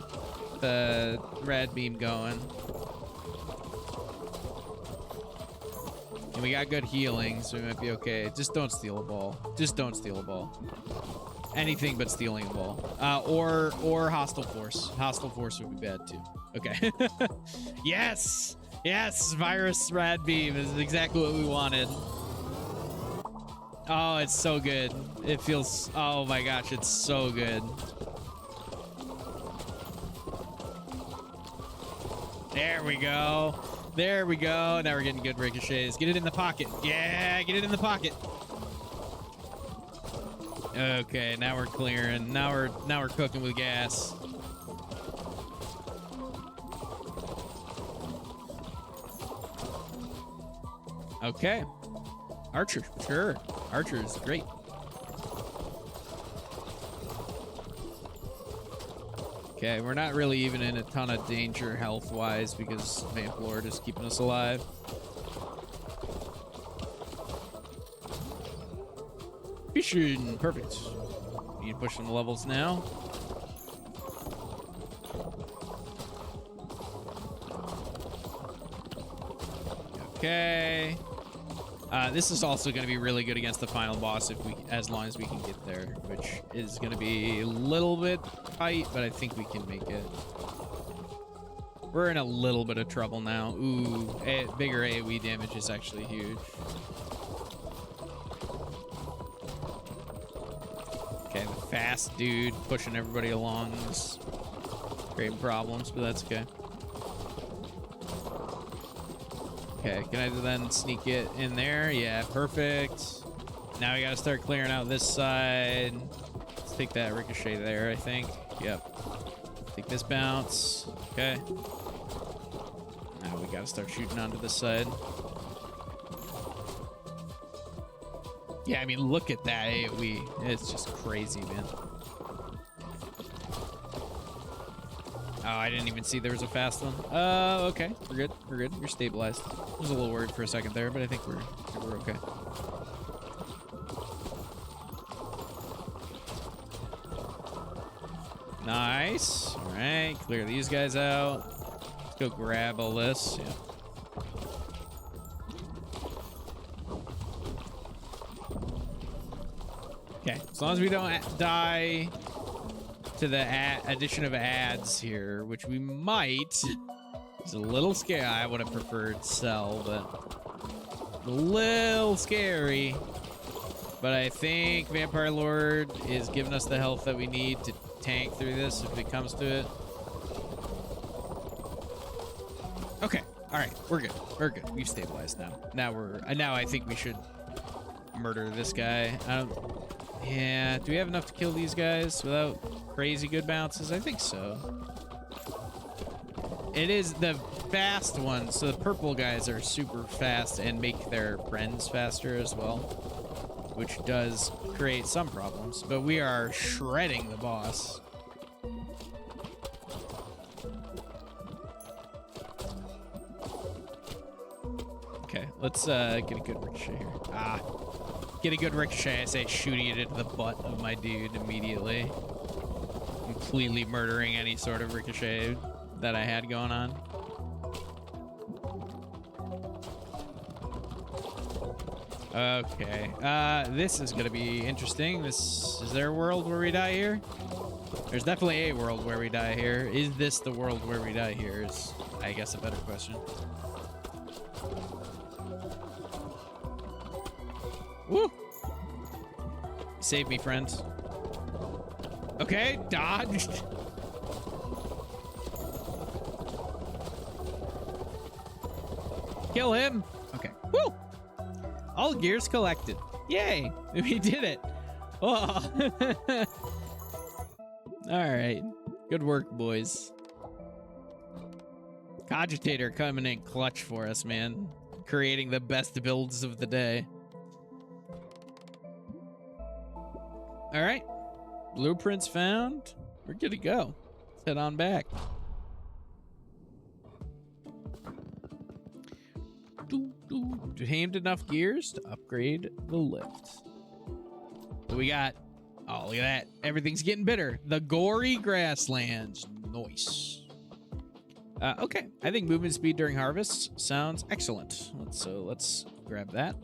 the Rad Beam going. And we got good healing, so we might be okay. Just don't steal a ball. Just don't steal a ball. Anything but stealing a ball. Or Hostile Force. Hostile Force would be bad too. Okay. Yes! Yes! Virus Rad Beam is exactly what we wanted. Oh, it's so good. It feels... Oh my gosh, it's so good. There we go. There we go. Now we're getting good ricochets. Get it in the pocket. Yeah, get it in the pocket. Okay, now we're clearing. Now we're cooking with gas. Okay. Archer, sure. Archer is great. Okay, we're not really even in a ton of danger health-wise because Vamp Lord is keeping us alive. Fishing, perfect. Need to push some levels now. Okay. This is also going to be really good against the final boss as long as we can get there, which is going to be a little bit tight, but I think we can make it. We're in a little bit of trouble now. Ooh, bigger AoE damage is actually huge. Okay, the fast dude pushing everybody along is creating problems, but that's okay. Okay, can I then sneak it in there? Yeah, perfect. Now we gotta start clearing out this side. Let's take that ricochet there, I think. Yep. Take this bounce. Okay. Now we gotta start shooting onto this side. Yeah, I mean, look at that AoE. It's just crazy, man. Oh, I didn't even see there was a fast one. Okay. We're good. We're good. You're stabilized. I was a little worried for a second there, but I think we're okay. Nice. All right, clear these guys out. Let's go grab all this. Yeah. Okay, as long as we don't die to the addition of ads here, which we might. It's a little scary. I would have preferred sell, but a little scary. But I think Vampire Lord is giving us the health that we need to tank through this if it comes to it. Okay, all right, we're good. We're good. We've stabilized now. Now I think we should murder this guy. Yeah, do we have enough to kill these guys without crazy good bounces? I think so. It is the fast ones, so the purple guys are super fast and make their friends faster as well, which does create some problems, but we are shredding the boss. Okay, let's get a good ricochet here. Get a good ricochet. I say shooting it into the butt of my dude immediately. Completely murdering any sort of ricochet that I had going on. Okay, this is gonna be interesting. Is there a world where we die here? There's definitely a world where we die here. Is this the world where we die here is, I guess, a better question. Woo! Save me, friends. Okay, dodged. Kill him. Okay. Woo! All gears collected. Yay! We did it. Oh. All right. Good work, boys. Cogitator coming in clutch for us, man. Creating the best builds of the day. All right. Blueprints found. We're good to go. Let's head on back. Tamed enough gears to upgrade the lift. What we got? Oh, look at that. Everything's getting bitter. The gory grasslands. Nice. Okay. I think movement speed during harvest sounds excellent. Let's grab that.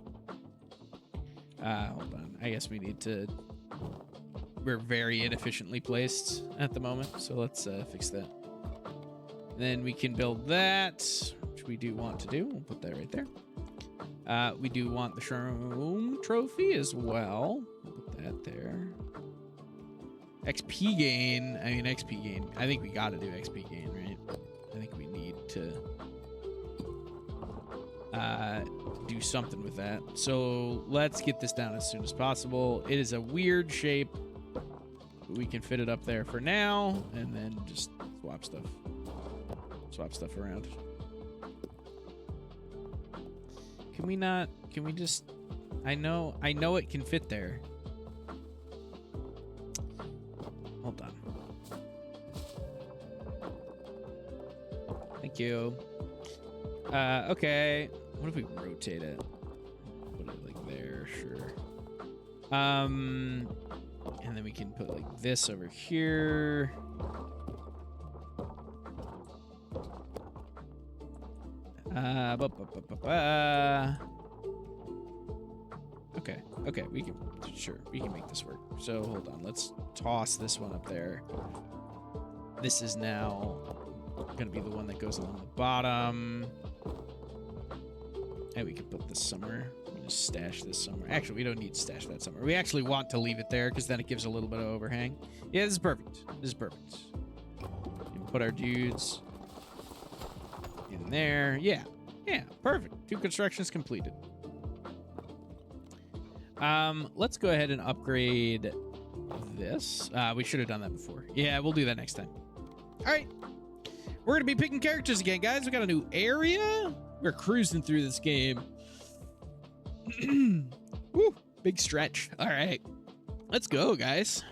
Hold on. I guess we need to... We're very inefficiently placed at the moment, so let's fix that. Then we can build that, which we do want to do. We'll put that right there. We do want the Shroom Trophy as well. We'll put that there. XP gain. I mean, XP gain. I think we got to do XP gain, right? I think we need to do something with that. So let's get this down as soon as possible. It is a weird shape. We can fit it up there for now, and then just swap stuff around. Can we not? Can we just? I know it can fit there. Hold on. Thank you. Okay. What if we rotate it? Put it like there, sure. And then we can put like this over here. Okay, we can make this work. So hold on, let's toss this one up there. This is now gonna be the one that goes along the bottom. And we can put this somewhere. Just stash this somewhere. Actually, we don't need to stash that somewhere. We actually want to leave it there because then it gives a little bit of overhang. Yeah, this is perfect. This is perfect. We can put our dudes in there. Yeah, perfect. 2 constructions completed. Let's go ahead and upgrade this. We should have done that before. Yeah, we'll do that next time. All right. We're gonna be picking characters again, guys. We got a new area. We're cruising through this game. Woo, big stretch. All right, let's go, guys.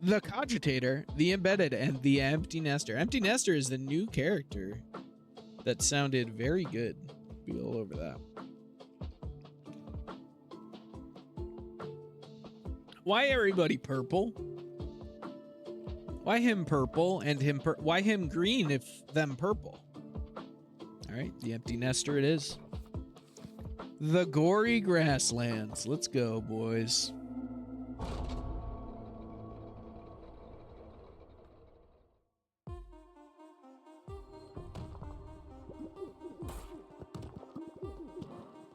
The Cogitator, the Embedded, and the Empty Nester. Empty Nester is the new character that sounded very good. Be all over that. Why everybody purple? Why him purple and him why him green if them purple? All right, the empty nester it is. The gory grasslands. Let's go, boys.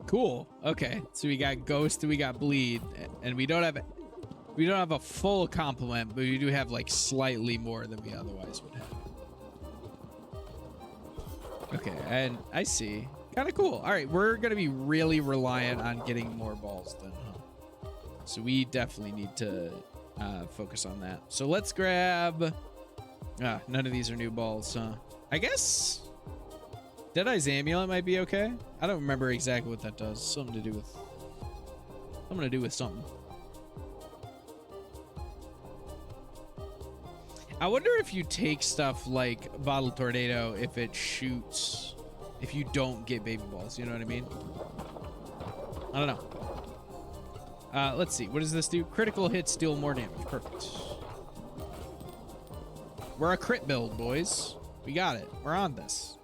Cool. Okay, so we got ghost and we got bleed, and we don't have a full complement, but we do have like slightly more than we otherwise would have. Okay, and I see. Kind of cool. All right, we're gonna be really reliant on getting more balls then, huh? So we definitely need to focus on that. So let's grab. None of these are new balls, huh? I guess Deadeye's Amulet might be okay. I don't remember exactly what that does. Something to do with something. I wonder if you take stuff like Bottle Tornado, if it shoots, if you don't get baby balls, you know what I mean? I don't know. Let's see. What does this do? Critical hits deal more damage. Perfect. We're a crit build, boys. We got it. We're on this.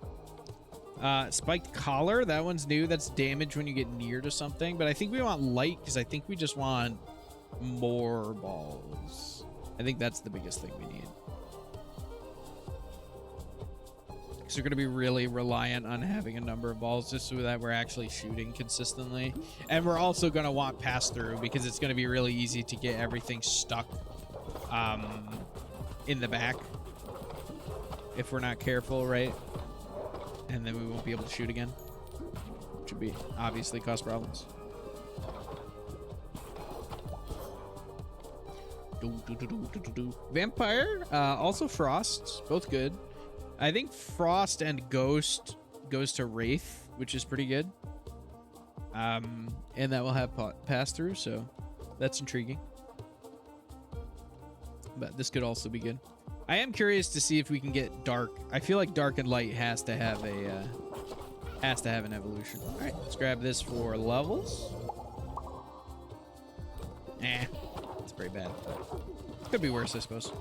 Spiked Collar. That one's new. That's damage when you get near to something. But I think we want light because I think we just want more balls. I think that's the biggest thing we need. So we're going to be really reliant on having a number of balls just so that we're actually shooting consistently. And we're also going to want pass-through because it's going to be really easy to get everything stuck in the back if we're not careful, right? And then we won't be able to shoot again, which would be obviously cause problems. Vampire, also Frost, both good. I think Frost and Ghost goes to Wraith, which is pretty good. And that will have pass through, so that's intriguing. But this could also be good. I am curious to see if we can get Dark. I feel like Dark and Light has to have an evolution. All right, let's grab this for levels. It's pretty bad. Could be worse, I suppose.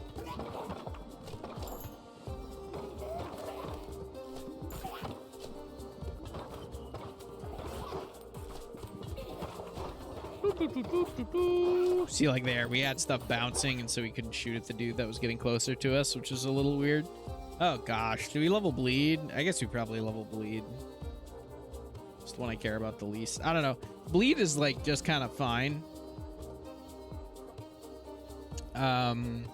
See, like there, we had stuff bouncing, and so we couldn't shoot at the dude that was getting closer to us, which is a little weird. Oh gosh, do we level bleed? I guess we probably level bleed. It's the one I care about the least. I don't know. Bleed is like just kind of fine. And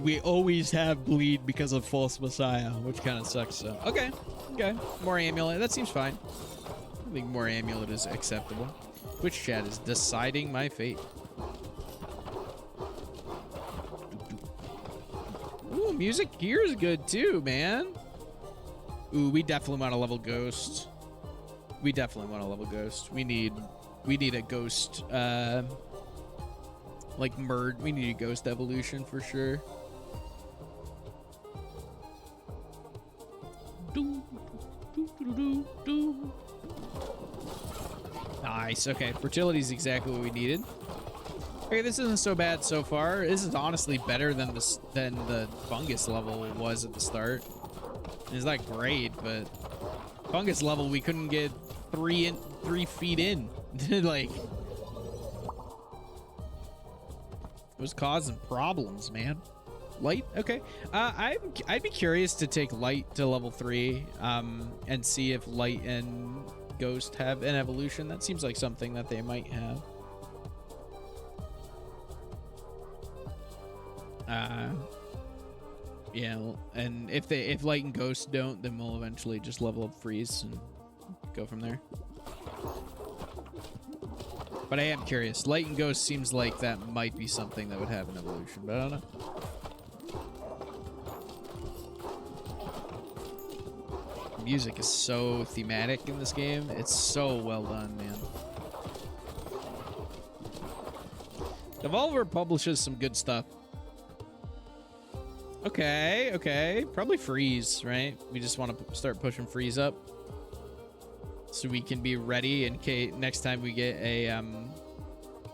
we always have bleed because of False Messiah, which kind of sucks. So okay, more amulet. That seems fine. I think more amulet is acceptable. Twitch chat is deciding my fate. Ooh, music here is good too, man. Ooh, we definitely want to level Ghost. We need a Ghost, like merge. We need a Ghost evolution for sure. Nice. Okay, fertility is exactly what we needed. Okay, this isn't so bad so far. This is honestly better than the fungus level was at the start. It's not great, but fungus level we couldn't get 3 feet in. Like, it was causing problems, man. Light, okay. I'd be curious to take Light to level 3, and see if Light and Ghost have an evolution. That seems like something that they might have. Yeah, and if Light and Ghost don't, then we'll eventually just level up Freeze and go from there. But I am curious. Light and Ghost seems like that might be something that would have an evolution, but I don't know. Music is so thematic in this game. It's so well done, man. Devolver publishes some good stuff. Okay. Probably Freeze, right? We just want to start pushing Freeze up so we can be ready in case next time we get a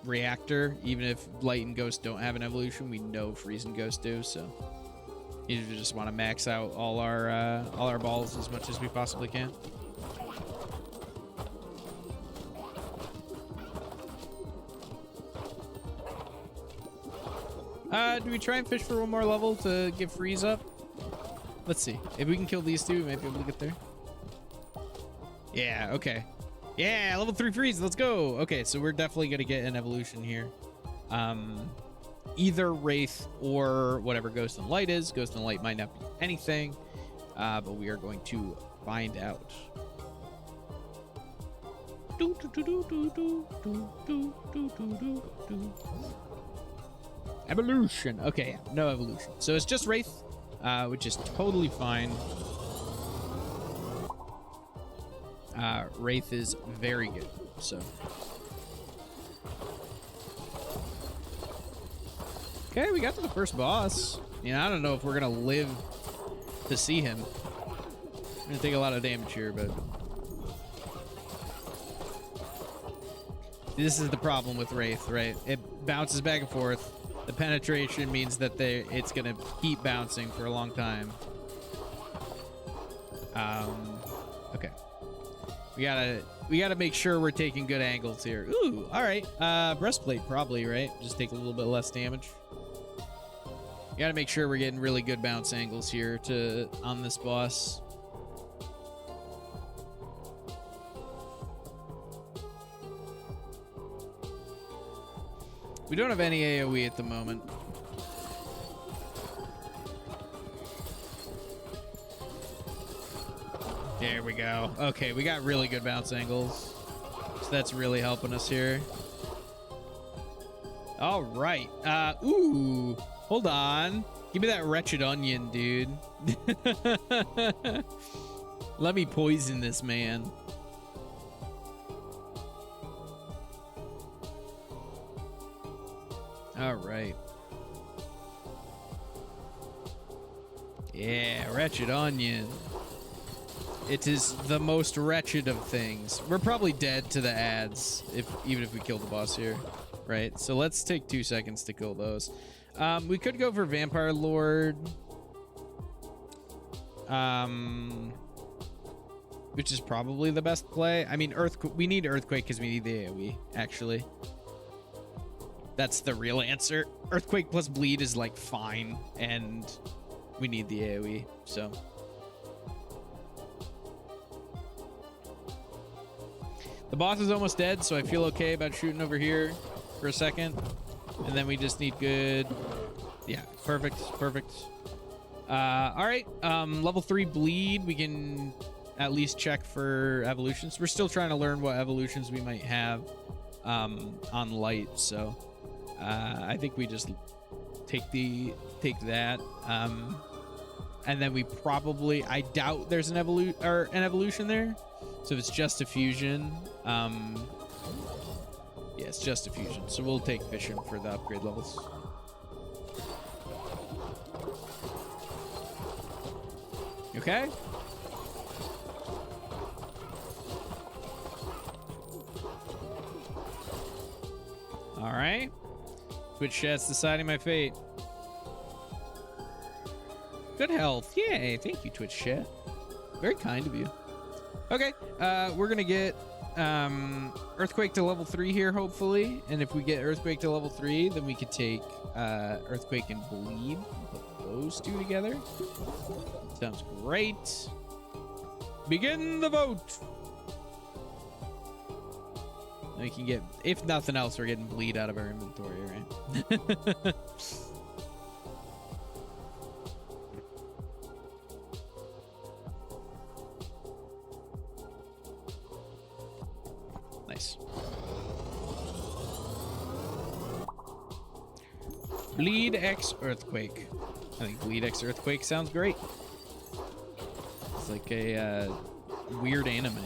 reactor. Even if Light and Ghost don't have an evolution, we know Freeze and Ghost do. So you just want to max out all our balls as much as we possibly can. Do we try and fish for one more level to get Freeze up? Let's see. If we can kill these two, we might be able to get there. Yeah, okay. Yeah, level 3 Freeze, let's go. Okay, so we're definitely gonna get an evolution here. Either Wraith or whatever Ghost and Light is. Ghost and Light might not be anything, but we are going to find out. Evolution. Okay, yeah, no evolution. So it's just Wraith, which is totally fine. Wraith is very good, so. Okay, we got to the first boss. I don't know if we're gonna live to see him. I'm gonna take a lot of damage here, but this is the problem with Wraith, right? It bounces back and forth. The penetration means that it's gonna keep bouncing for a long time. Okay. We gotta make sure we're taking good angles here. Ooh, all right. Breastplate probably, right? Just take a little bit less damage. You gotta make sure we're getting really good bounce angles here on this boss. We don't have any AoE at the moment. There we go. Okay, we got really good bounce angles. So that's really helping us here. All right. Ooh, hold on. Give me that wretched onion, dude. Let me poison this man. All right. Yeah, wretched onion. It is the most wretched of things. We're probably dead to the ads, even if we kill the boss here, right? So let's take 2 seconds to kill those. We could go for Vampire Lord, which is probably the best play. I mean, we need Earthquake because we need the AoE, actually. That's the real answer. Earthquake plus Bleed is like fine, and we need the AoE, so. The boss is almost dead, so I feel okay about shooting over here for a second. And then we just need good... Yeah, perfect, perfect. All right, level 3 Bleed. We can at least check for evolutions. We're still trying to learn what evolutions we might have on Light, so I think we just take that. And then we probably... I doubt there's an evolution there. So if it's just a fusion, yeah, it's just a fusion. So we'll take Vision for the upgrade levels. Okay. All right. Twitch chat's deciding my fate. Good health. Yay. Thank you, Twitch chat. Very kind of you. Okay, we're gonna get Earthquake to level 3 here, hopefully. And if we get Earthquake to level 3, then we could take Earthquake and Bleed. Put those two together. Sounds great. Begin the vote. We can get, if nothing else, we're getting Bleed out of our inventory, right? Nice. Bleed X Earthquake. I think Bleed X Earthquake sounds great. It's like a weird anime.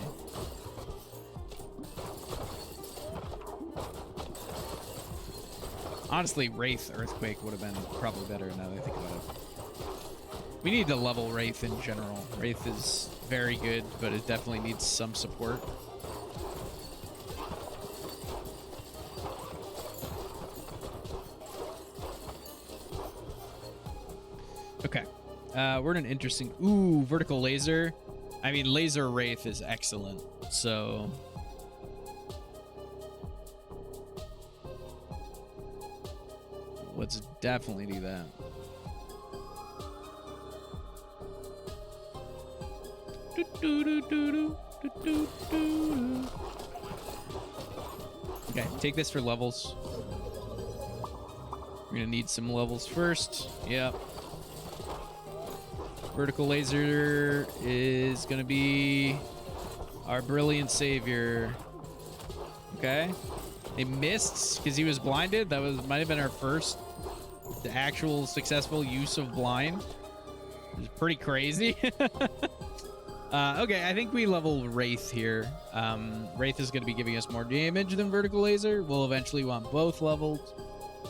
Honestly, Wraith Earthquake would have been probably better now that I think about it. We need to level Wraith in general. Wraith is very good, but it definitely needs some support. Okay. We're in an interesting... Ooh, vertical laser. I mean, laser wraith is excellent. So... let's definitely do that. Okay, take this for levels. We're gonna need some levels first. Yep. Vertical laser is gonna be our brilliant savior. Okay. They missed because he was blinded. That might have been our first actual successful use of blind. It was pretty crazy. Okay, I think we level Wraith here. Wraith is going to be giving us more damage than vertical laser. We'll eventually want both leveled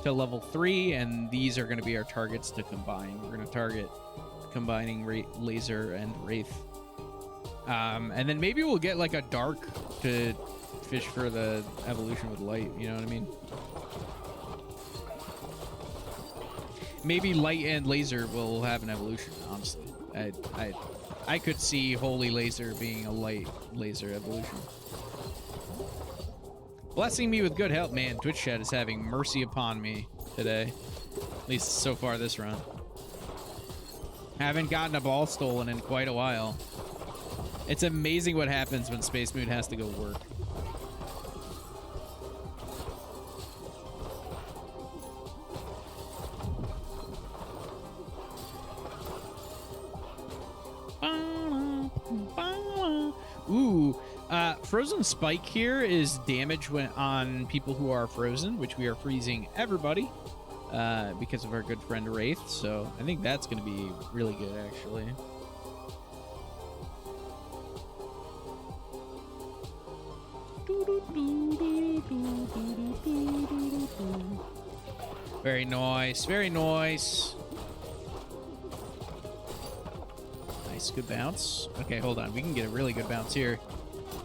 to level 3, and these are going to be our targets to combine. We're going to target combining laser and Wraith. And then maybe we'll get like a dark to fish for the evolution with light, you know what I mean? Maybe light and laser will have an evolution, honestly. I could see holy laser being a light laser evolution. Blessing me with good health. Man, Twitch chat is having mercy upon me today. At least so far this run. Haven't gotten a ball stolen in quite a while. It's amazing what happens when Space Moon has to go work. Ooh, Frozen Spike here is damage when on people who are frozen, which we are freezing everybody because of our good friend Wraith. So I think that's going to be really good, actually. Very nice, very nice. Nice, good bounce. Okay, hold on. We can get a really good bounce here.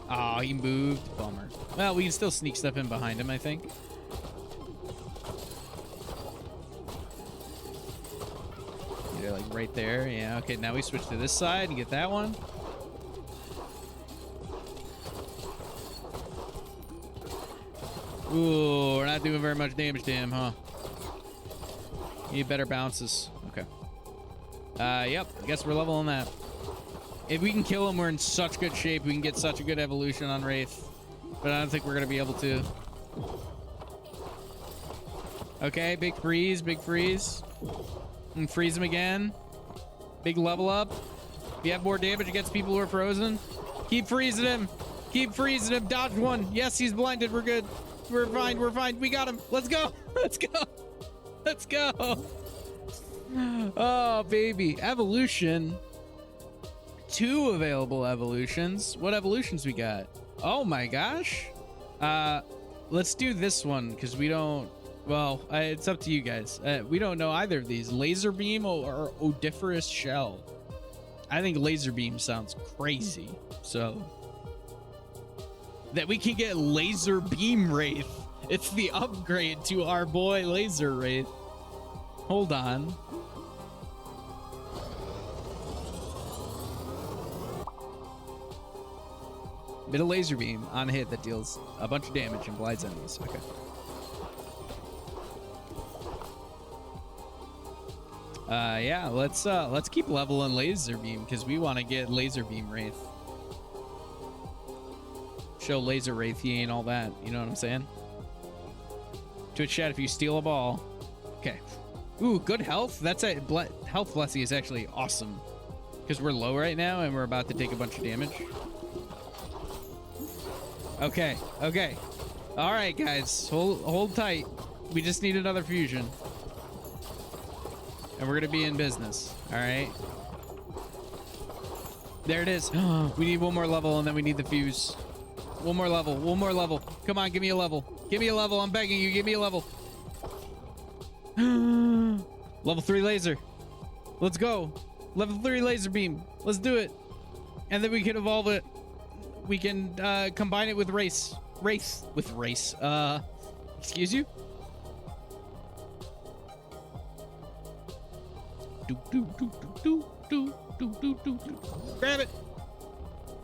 Oh, he moved. Bummer. Well, we can still sneak stuff in behind him, I think. Yeah, like right there. Yeah, okay, now we switch to this side and get that one. Ooh, we're not doing very much damage to him, huh? Need better bounces. Okay. Yep, I guess we're leveling that. If we can kill him, we're in such good shape. We can get such a good evolution on Wraith. But I don't think we're going to be able to. Okay, big freeze, big freeze. And freeze him again. Big level up. If you have more damage against people who are frozen, keep freezing him. Keep freezing him. Dodge one. Yes, he's blinded. We're good. We're fine. We're fine. We got him. Let's go. Let's go. Let's go. Oh, baby. Evolution. 2 available evolutions. What evolutions we got? Oh my gosh. Let's do this one because we don't... Well, it's up to you guys. We don't know either of these. Laser beam or odoriferous shell. I think laser beam sounds crazy. So... that we can get laser beam Wraith. It's the upgrade to our boy laser Wraith. Hold on. Bit of laser beam on hit that deals a bunch of damage and blinds enemies. Okay. Yeah, let's keep leveling laser beam because we want to get laser beam Wraith. Show laser Wraith he ain't all that. You know what I'm saying? Twitch chat if you steal a ball. Okay. Ooh, good health. That's a health blessing is actually awesome because we're low right now and we're about to take a bunch of damage. Okay. Okay. All right, guys. Hold tight. We just need another fusion. And we're going to be in business. All right. There it is. We need one more level and then we need the fuse. One more level. One more level. Come on, give me a level. Give me a level. I'm begging you. Give me a level. Level 3 laser. Let's go. Level 3 laser beam. Let's do it. And then we can evolve it. We can combine it with race. Excuse you? Grab it.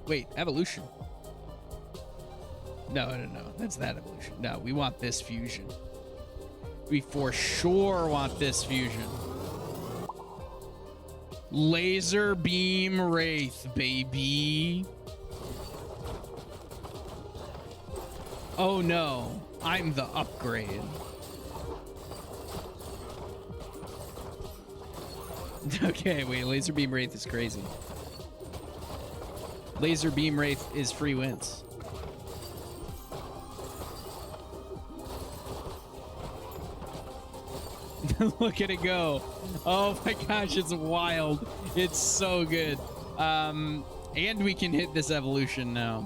Wait, evolution. No. That's that evolution. No, we want this fusion. We for sure want this fusion. Laser beam wraith, baby. Oh no, I'm the upgrade. Okay, wait, laser beam wraith is crazy. Laser beam wraith is free wins. Look at it go. Oh my gosh, it's wild. It's so good. And we can hit this evolution now.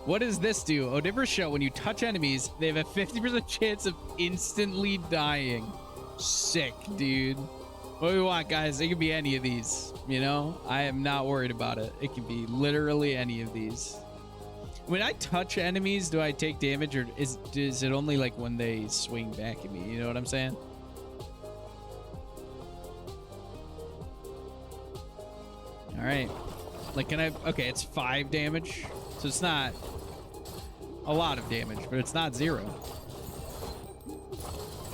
What does this do? Odiferous Shell, when you touch enemies, they have a 50% chance of instantly dying. Sick, dude. What do we want, guys? It could be any of these, you know? I am not worried about it. It can be literally any of these. When I touch enemies, do I take damage, or is it only like when they swing back at me? You know what I'm saying? All right. Like, can I... Okay, it's 5 damage. So it's not a lot of damage, but it's not 0.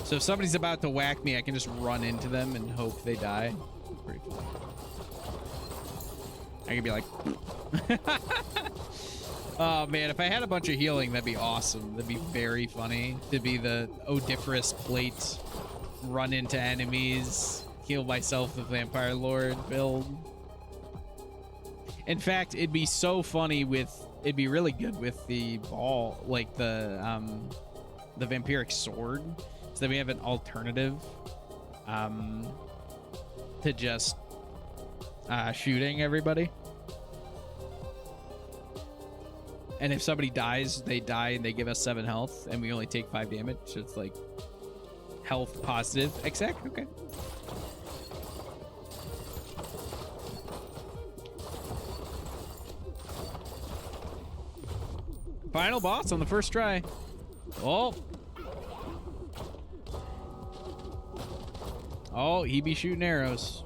So if somebody's about to whack me, I can just run into them and hope they die. Pretty cool. I can be like... Oh man, if I had a bunch of healing, that'd be awesome. That'd be very funny to be the Odiferous plate, run into enemies, heal myself with Vampire Lord build. In fact, it'd be so funny it'd be really good with the ball, like the vampiric sword, so that we have an alternative to just shooting everybody. And if somebody dies, they die and they give us 7 health, and we only take 5 damage. So it's like health positive. Exact. Okay. Final boss on the first try. Oh. Oh, he be shooting arrows.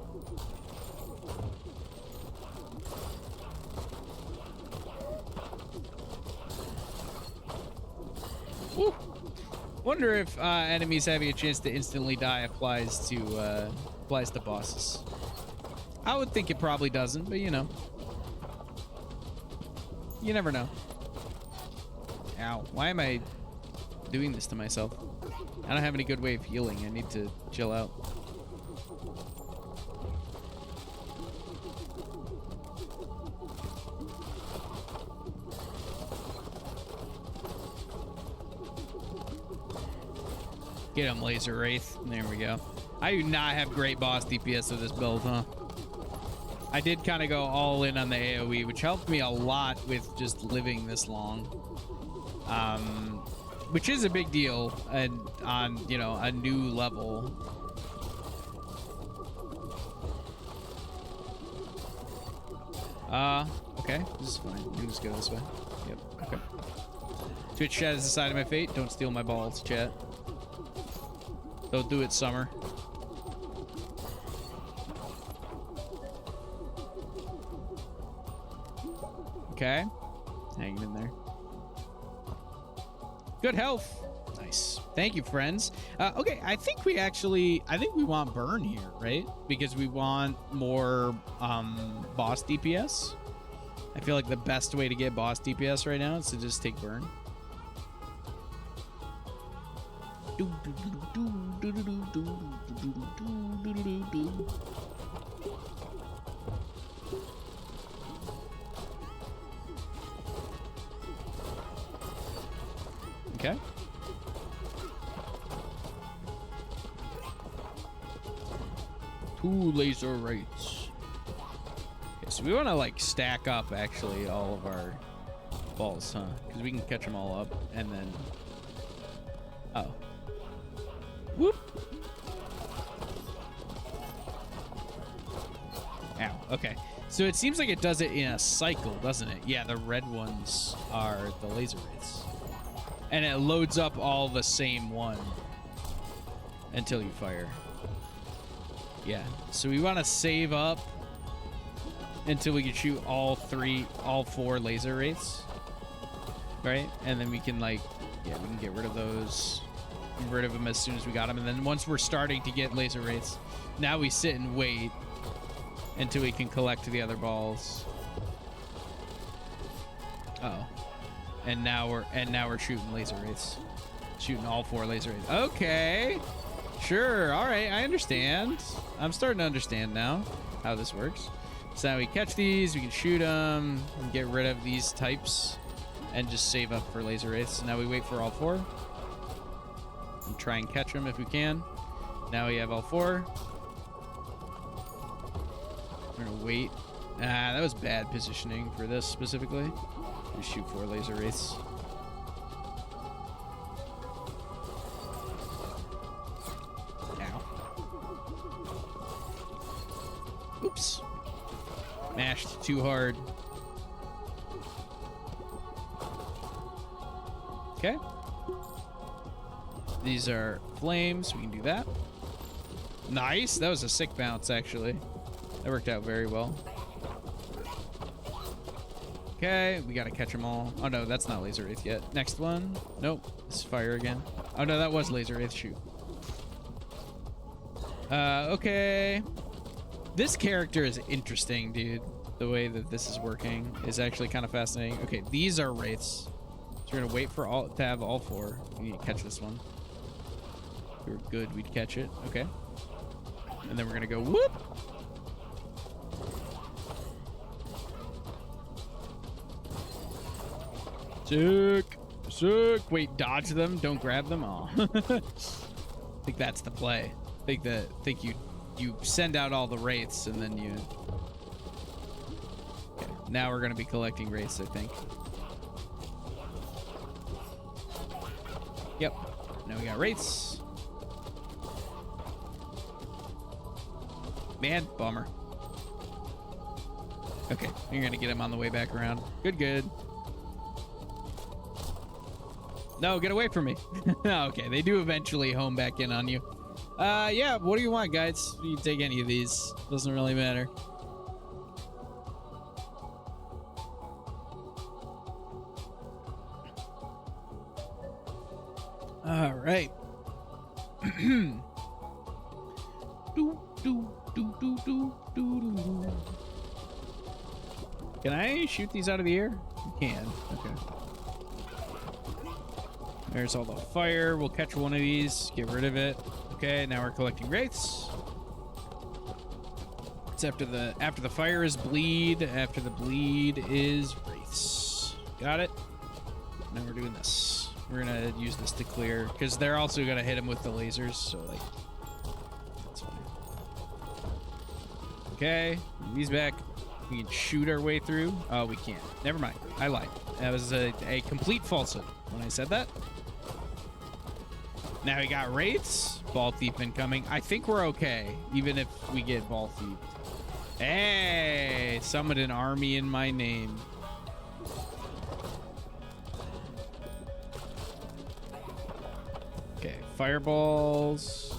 Woo. Wonder if enemies having a chance to instantly die applies to bosses. I would think it probably doesn't, but you know. You never know. Ow. Why am I doing this to myself? I don't have any good way of healing. I need to chill out. Get him, Laser Wraith. There we go. I do not have great boss DPS with this build, huh? I did kind of go all in on the AoE, which helped me a lot with just living this long. Which is a big deal and on, you know, a new level. Okay. This is fine. We can just go this way. Yep. Okay. Twitch chat is the side of my fate. Don't steal my balls, chat. Don't do it, Summer. Okay. Hanging in there. Good health. Nice. Thank you, friends. Okay, I think we want burn here, right? Because we want more boss DPS. I feel like the best way to get boss DPS right now is to just take burn. Okay. Two laser rates. Okay, so we want to like stack up actually all of our balls, huh? Because we can catch them all up and then. Oh. Whoop. Ow. Okay. So it seems like it does it in a cycle, doesn't it? Yeah, the red ones are the laser rates. And it loads up all the same one. until you fire. Yeah, so we want to save up until we can shoot all 4 laser wraiths, right? And then we can, like, yeah, we can get rid of those, get rid of them as soon as we got them. And then once we're starting to get laser wraiths, now we sit and wait until we can collect the other balls. Oh, and now we're shooting laser wraiths, shooting all 4 laser wraiths. Okay, sure, all right, I understand. I'm starting to understand now how this works. So now we catch these, we can shoot them, and get rid of these types, and just save up for laser wraiths. So now we wait for all 4 and try and catch them if we can. Now we have all 4. We're gonna wait. Ah, that was bad positioning for this specifically. We shoot 4 laser wraiths. Ow. Oops. Mashed too hard. Okay. These are flames. We can do that. Nice. That was a sick bounce, actually. That worked out very well. Okay, we gotta catch them all. Oh no, that's not laser wraith yet. Next one. Nope. This is fire again. Oh no, that was laser wraith. Shoot. Okay. This character is interesting, dude. The way that this is working is actually kind of fascinating. Okay, these are wraiths. So we're gonna wait for all to have all 4. We need to catch this one. If we were good, we'd catch it. Okay. And then we're gonna go whoop. Sick. Sick. Wait, dodge them. Don't grab them. Oh. I think that's the play. I think you send out all the wraiths and then you... Okay, now we're going to be collecting wraiths, I think. Yep. Now we got wraiths. Man, bummer. Okay, you're going to get him on the way back around. Good, good. No, get away from me. Okay, they do eventually home back in on you. Yeah, what do you want, guys? You can take any of these. Doesn't really matter. All right. Can I shoot these out of the air? You can. Okay. There's all the fire. We'll catch one of these. Get rid of it. Okay, now we're collecting wraiths. It's after the fire is bleed. After the bleed is wraiths. Got it. Now we're doing this. We're gonna use this to clear because they're also gonna hit him with the lasers. So like, that's fine. Okay, these back. We can shoot our way through. Oh, we can't. Never mind. I lied. That was a complete falsehood when I said that. Now we got wraiths. Ball thief incoming. I think we're okay, even if we get ball thief. Hey, summoned an army in my name. Okay, fireballs.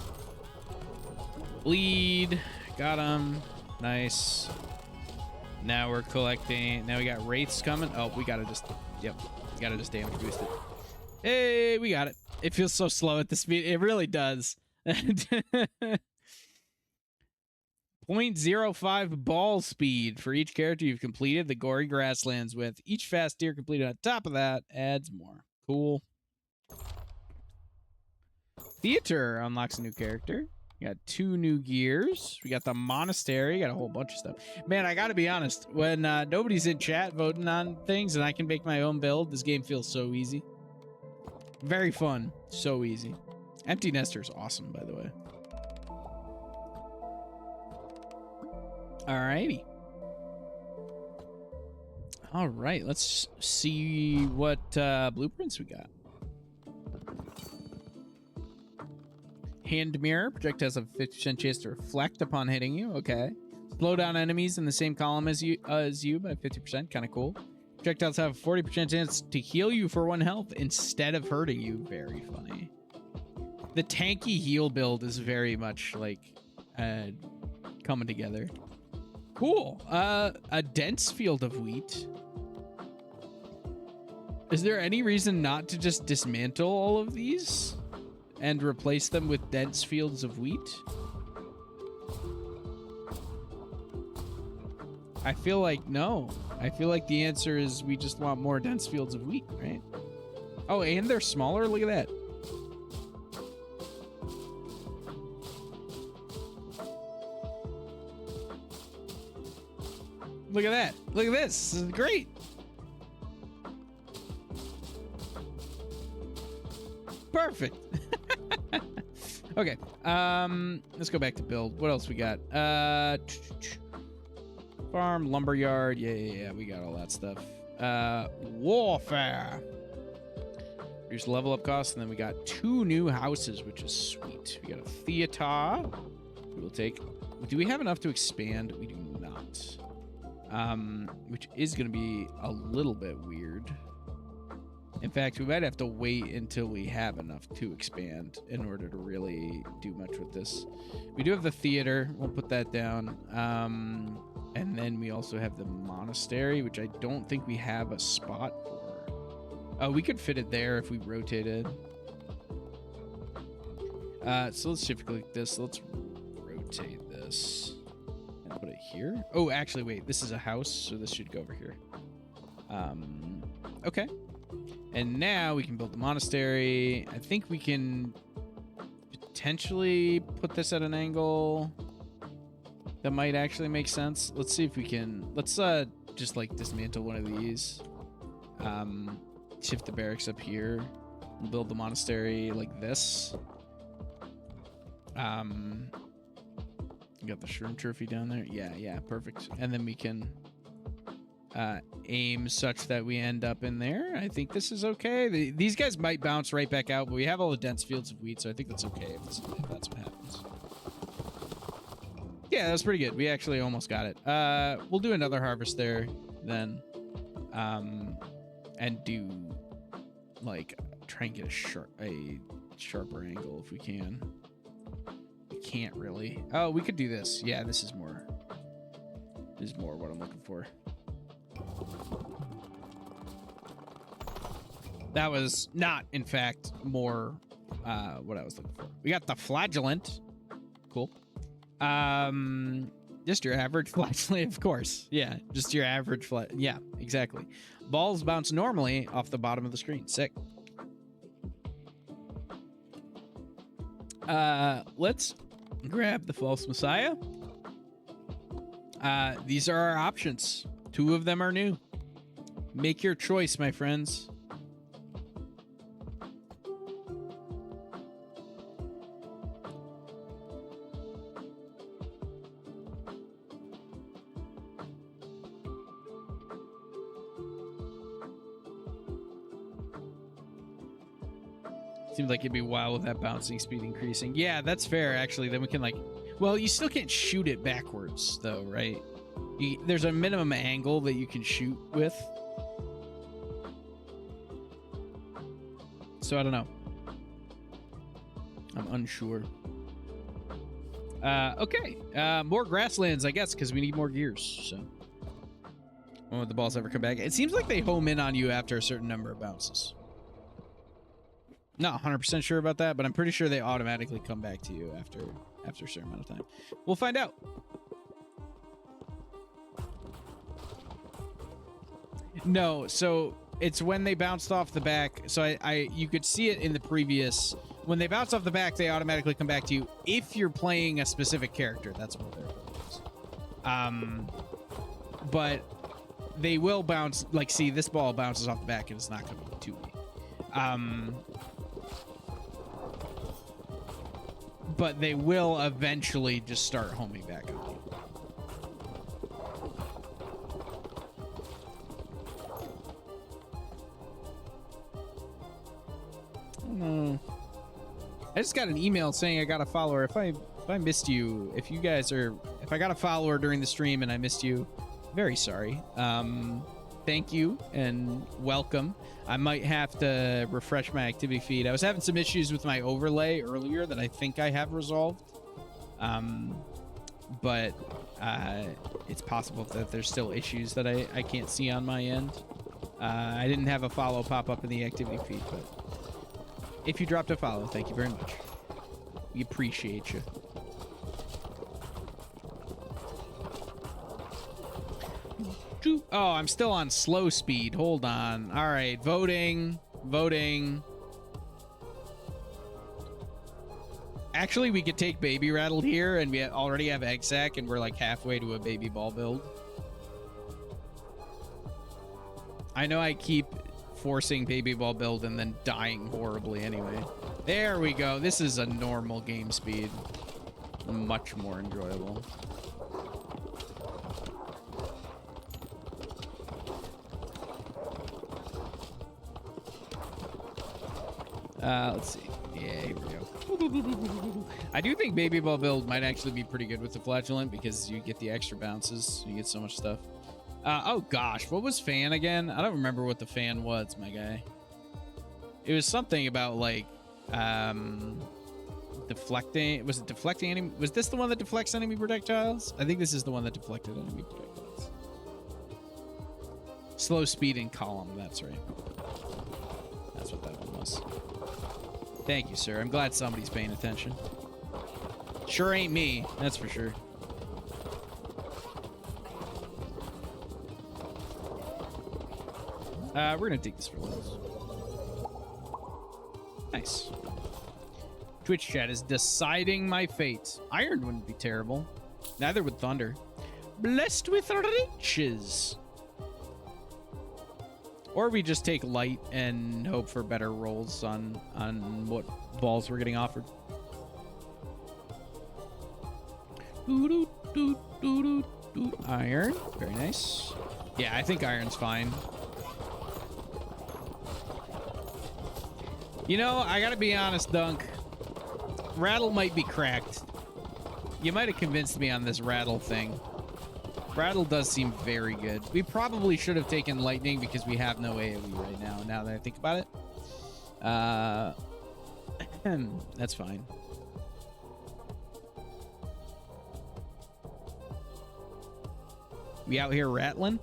Bleed. Got him. Nice. Now we're collecting. Now we got wraiths coming. Oh, we gotta just. Yep. We gotta just damage boost it. Hey, we got it. It feels so slow at the speed. It really does. 0.05 ball speed for each character you've completed the gory grasslands with. Each fast deer completed on top of that adds more. Cool. Theater unlocks a new character. We got 2 new gears. We got the monastery. Got a whole bunch of stuff. Man, I gotta be honest. When nobody's in chat voting on things and I can make my own build, this game feels so easy. Very fun. So easy. Empty Nester is awesome, by the way. Alrighty. Alright, let's see what blueprints we got. Hand mirror. Projectiles have a 50% chance to reflect upon hitting you. Okay. Slow down enemies in the same column as you by 50%. Kind of cool. Projectiles have a 40% chance to heal you for 1 health instead of hurting you. Very funny. The tanky heal build is very much like coming together. Cool. A dense field of wheat. Is there any reason not to just dismantle all of these and replace them with dense fields of wheat? I feel like no. I feel like the answer is we just want more dense fields of wheat, right? Oh, and they're smaller? Look at that. Look at that. Look at this. This is great. Perfect. Okay. Let's go back to build. What else we got? Farm, lumberyard. Yeah. We got all that stuff. Warfare. Here's level up costs, and then we got 2 new houses, which is sweet. We got a theater. We will take. Do we have enough to expand? We do not. Which is going to be a little bit weird. In fact, we might have to wait until we have enough to expand in order to really do much with this. We do have the theater. We'll put that down. And then we also have the monastery, which I don't think we have a spot for. Oh, we could fit it there if we rotated. So let's shift click this. Let's rotate this. And put it here. Oh, actually, wait. This is a house, so this should go over here. Okay. And now we can build the monastery. I think we can potentially put this at an angle that might actually make sense. Let's see if we can. Let's just like dismantle one of these. Shift the barracks up here. And build the monastery like this. You got the shroom trophy down there. Yeah, perfect. And then we can aim such that we end up in there. I think this is okay. These guys might bounce right back out, but we have all the dense fields of wheat, so I think that's okay if that's what happens. Yeah, that's pretty good. We actually almost got it. We'll do another harvest there then, and do like try and get a sharper angle if we can. We can't really. Oh, we could do this. Yeah, this is more. This is more what I'm looking for. That was not, in fact, more what I was looking for. We got the flagellant. Cool. Just your average flagellant, of course. Yeah, just your average yeah, exactly. Balls bounce normally off the bottom of the screen. Sick. Let's grab the false messiah. These are our options. 2 of them are new. Make your choice, my friends. Seems like it'd be wild with that bouncing speed increasing. Yeah, that's fair, actually. Then we can, like... Well, you still can't shoot it backwards, though, right? There's a minimum angle that you can shoot with. So, I don't know. I'm unsure. Okay. More grasslands, I guess, because we need more gears, so... Won't the balls ever come back? It seems like they home in on you after a certain number of bounces. Not 100% sure about that, but I'm pretty sure they automatically come back to you after a certain amount of time. We'll find out. No, so it's when they bounced off the back. So you could see it in the previous. When they bounce off the back, they automatically come back to you. If you're playing a specific character, that's what their ability is. But they will bounce. Like, see, this ball bounces off the back, and it's not coming to me. But they will eventually just start homing back on you. I just got an email saying I got a follower. If I missed you, if I got a follower during the stream and I missed you, very sorry. thank you and welcome. I might have to refresh my activity feed. I was having some issues with my overlay earlier that I think I have resolved. But it's possible that there's still issues that I can't see on my end. I didn't have a follow pop up in the activity feed, but if you dropped a follow, thank you very much. We appreciate you. Oh, I'm still on slow speed. Hold on. All right, voting. Actually, we could take Baby Rattled here, and we already have Egg Sack, and we're like halfway to a Baby Ball build. I know I keep forcing Baby Ball build and then dying horribly anyway. There we go. This is a normal game speed. Much more enjoyable. Let's see. Yeah, here we go. I do think Baby Ball build might actually be pretty good with the Flatulent because you get the extra bounces. You get so much stuff. Oh gosh, what was fan again? I don't remember what the fan was, my guy. It was something about like deflecting. Was it deflecting enemy? Was this the one that deflects enemy projectiles? I think this is the one that deflected enemy projectiles. Slow speed in column, that's right. That's what that one was. Thank you, sir. I'm glad somebody's paying attention. Sure ain't me, that's for sure. We're gonna take this for levels. Nice. Twitch chat is deciding my fate. Iron wouldn't be terrible. Neither would Thunder. Blessed with riches. Or we just take light and hope for better rolls on what balls we're getting offered. Iron. Very nice. Yeah, I think iron's fine. You know, I gotta be honest, Dunk. Rattle might be cracked. You might have convinced me on this rattle thing. Rattle does seem very good. We probably should have taken lightning because we have no AoE right now that I think about it. That's fine. We out here rattling?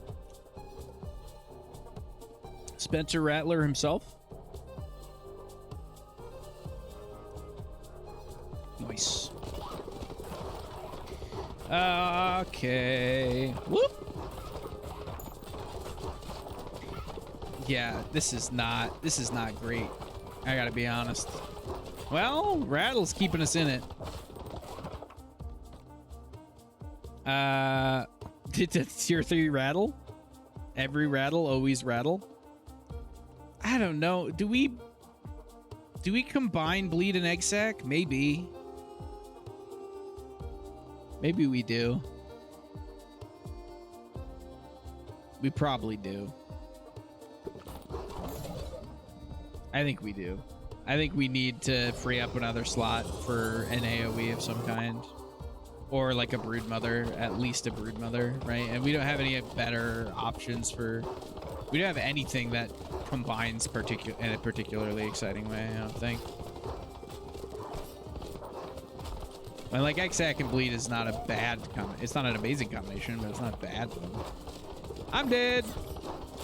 Spencer Rattler himself? Nice. Okay. Whoop. Yeah, this is not great. I gotta be honest. Well, Rattle's keeping us in it. Tier 3 Rattle? Every Rattle, always Rattle? I don't know. Do we combine Bleed and Egg Sack? Maybe. Maybe we do. We probably do. I think we do. I think we need to free up another slot for an AoE of some kind. Or like a Broodmother, at least a Broodmother, right? And we don't have any better options for... We don't have anything that combines in a particularly exciting way, I don't think. And like X-Sack and Bleed is not a bad it's not an amazing combination, but it's not bad. I'm dead.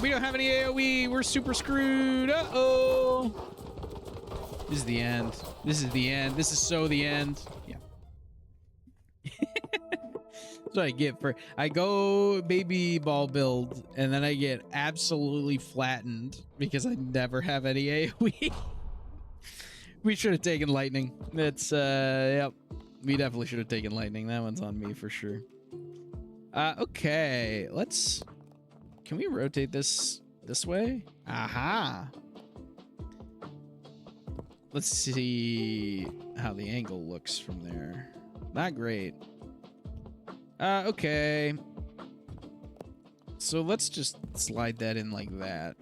We don't have any AoE. We're super screwed. Uh-oh. This is the end. This is the end. This is so the end. Yeah. That's what I get for... I go Baby Ball build, and then I get absolutely flattened because I never have any AoE. We should have taken Lightning. It's, yep. We definitely should have taken Lightning. That one's on me for sure. Okay. Let's... Can we rotate this way? Aha! Let's see how the angle looks from there. Not great. Okay. So let's just slide that in like that.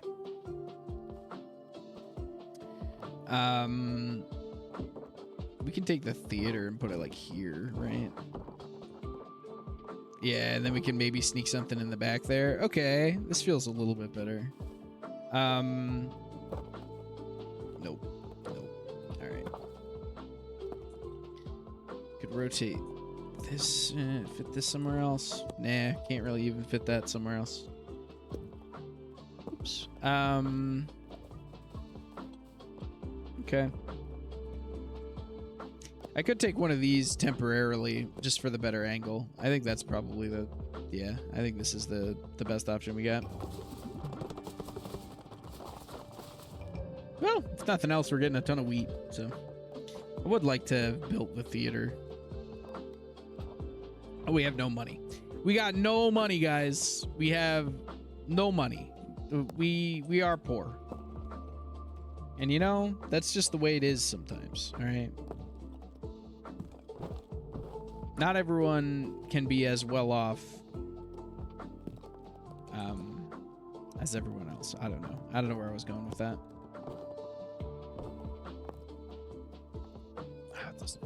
We can take the theater and put it like here, right? Yeah, and then we can maybe sneak something in the back there. Okay, this feels a little bit better. Nope. All right. Could rotate this, fit this somewhere else. Nah, can't really even fit that somewhere else. Oops. Okay. I could take one of these temporarily just for the better angle. I think that's probably the... Yeah, I think this is the best option we got. Well, if nothing else, we're getting a ton of wheat, so... I would like to have built the theater. Oh, we have no money. We got no money, guys. We have no money. We are poor. And you know, that's just the way it is sometimes, all right? Not everyone can be as well off as everyone else. I don't know. I don't know where I was going with that.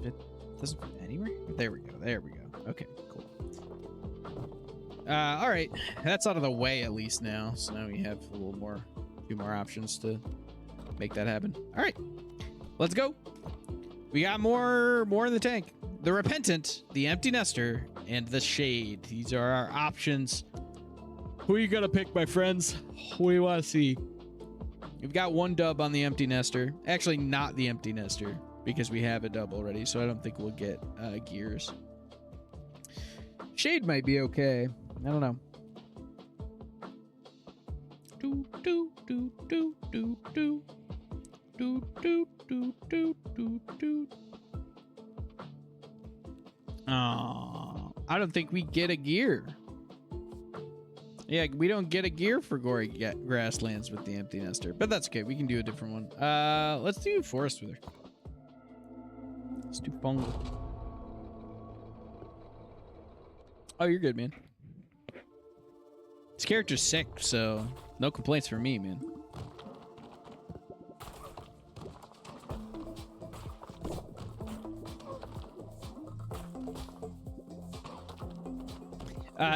It doesn't fit anywhere. There we go. There we go. Okay, cool. All right, that's out of the way at least now. So now we have a few more options to make that happen. All right, let's go. We got more in the tank. The Repentant, the Empty Nester, and the Shade. These are our options. Who are you gonna pick, my friends? What do you want to see? We've got one dub on the Empty Nester. Actually, not the Empty Nester, because we have a dub already, so I don't think we'll get gears. Shade might be okay. I don't know. Do do do do do do do do do do do do. Oh, I don't think we get a gear. Yeah, we don't get a gear for Gory Grasslands with the Empty Nester, but that's okay. We can do a different one. Let's do Forest Wither. Let's do fungal. Oh, you're good, man. This character's sick, so no complaints from me, man.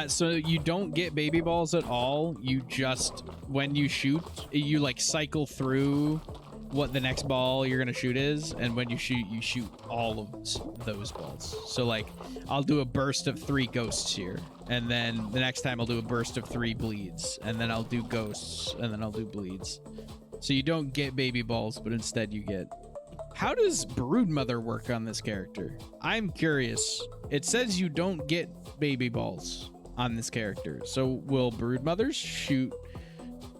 So you don't get baby balls at all. You just, when you shoot, you like cycle through what the next ball you're gonna shoot is, and when you shoot all of those balls. So like, I'll do a burst of 3 ghosts here, and then the next time I'll do a burst of 3 bleeds, and then I'll do ghosts, and then I'll do bleeds. So you don't get baby balls, but instead you get... How does Broodmother work on this character? I'm curious. It says you don't get baby balls on this character. So will Broodmothers shoot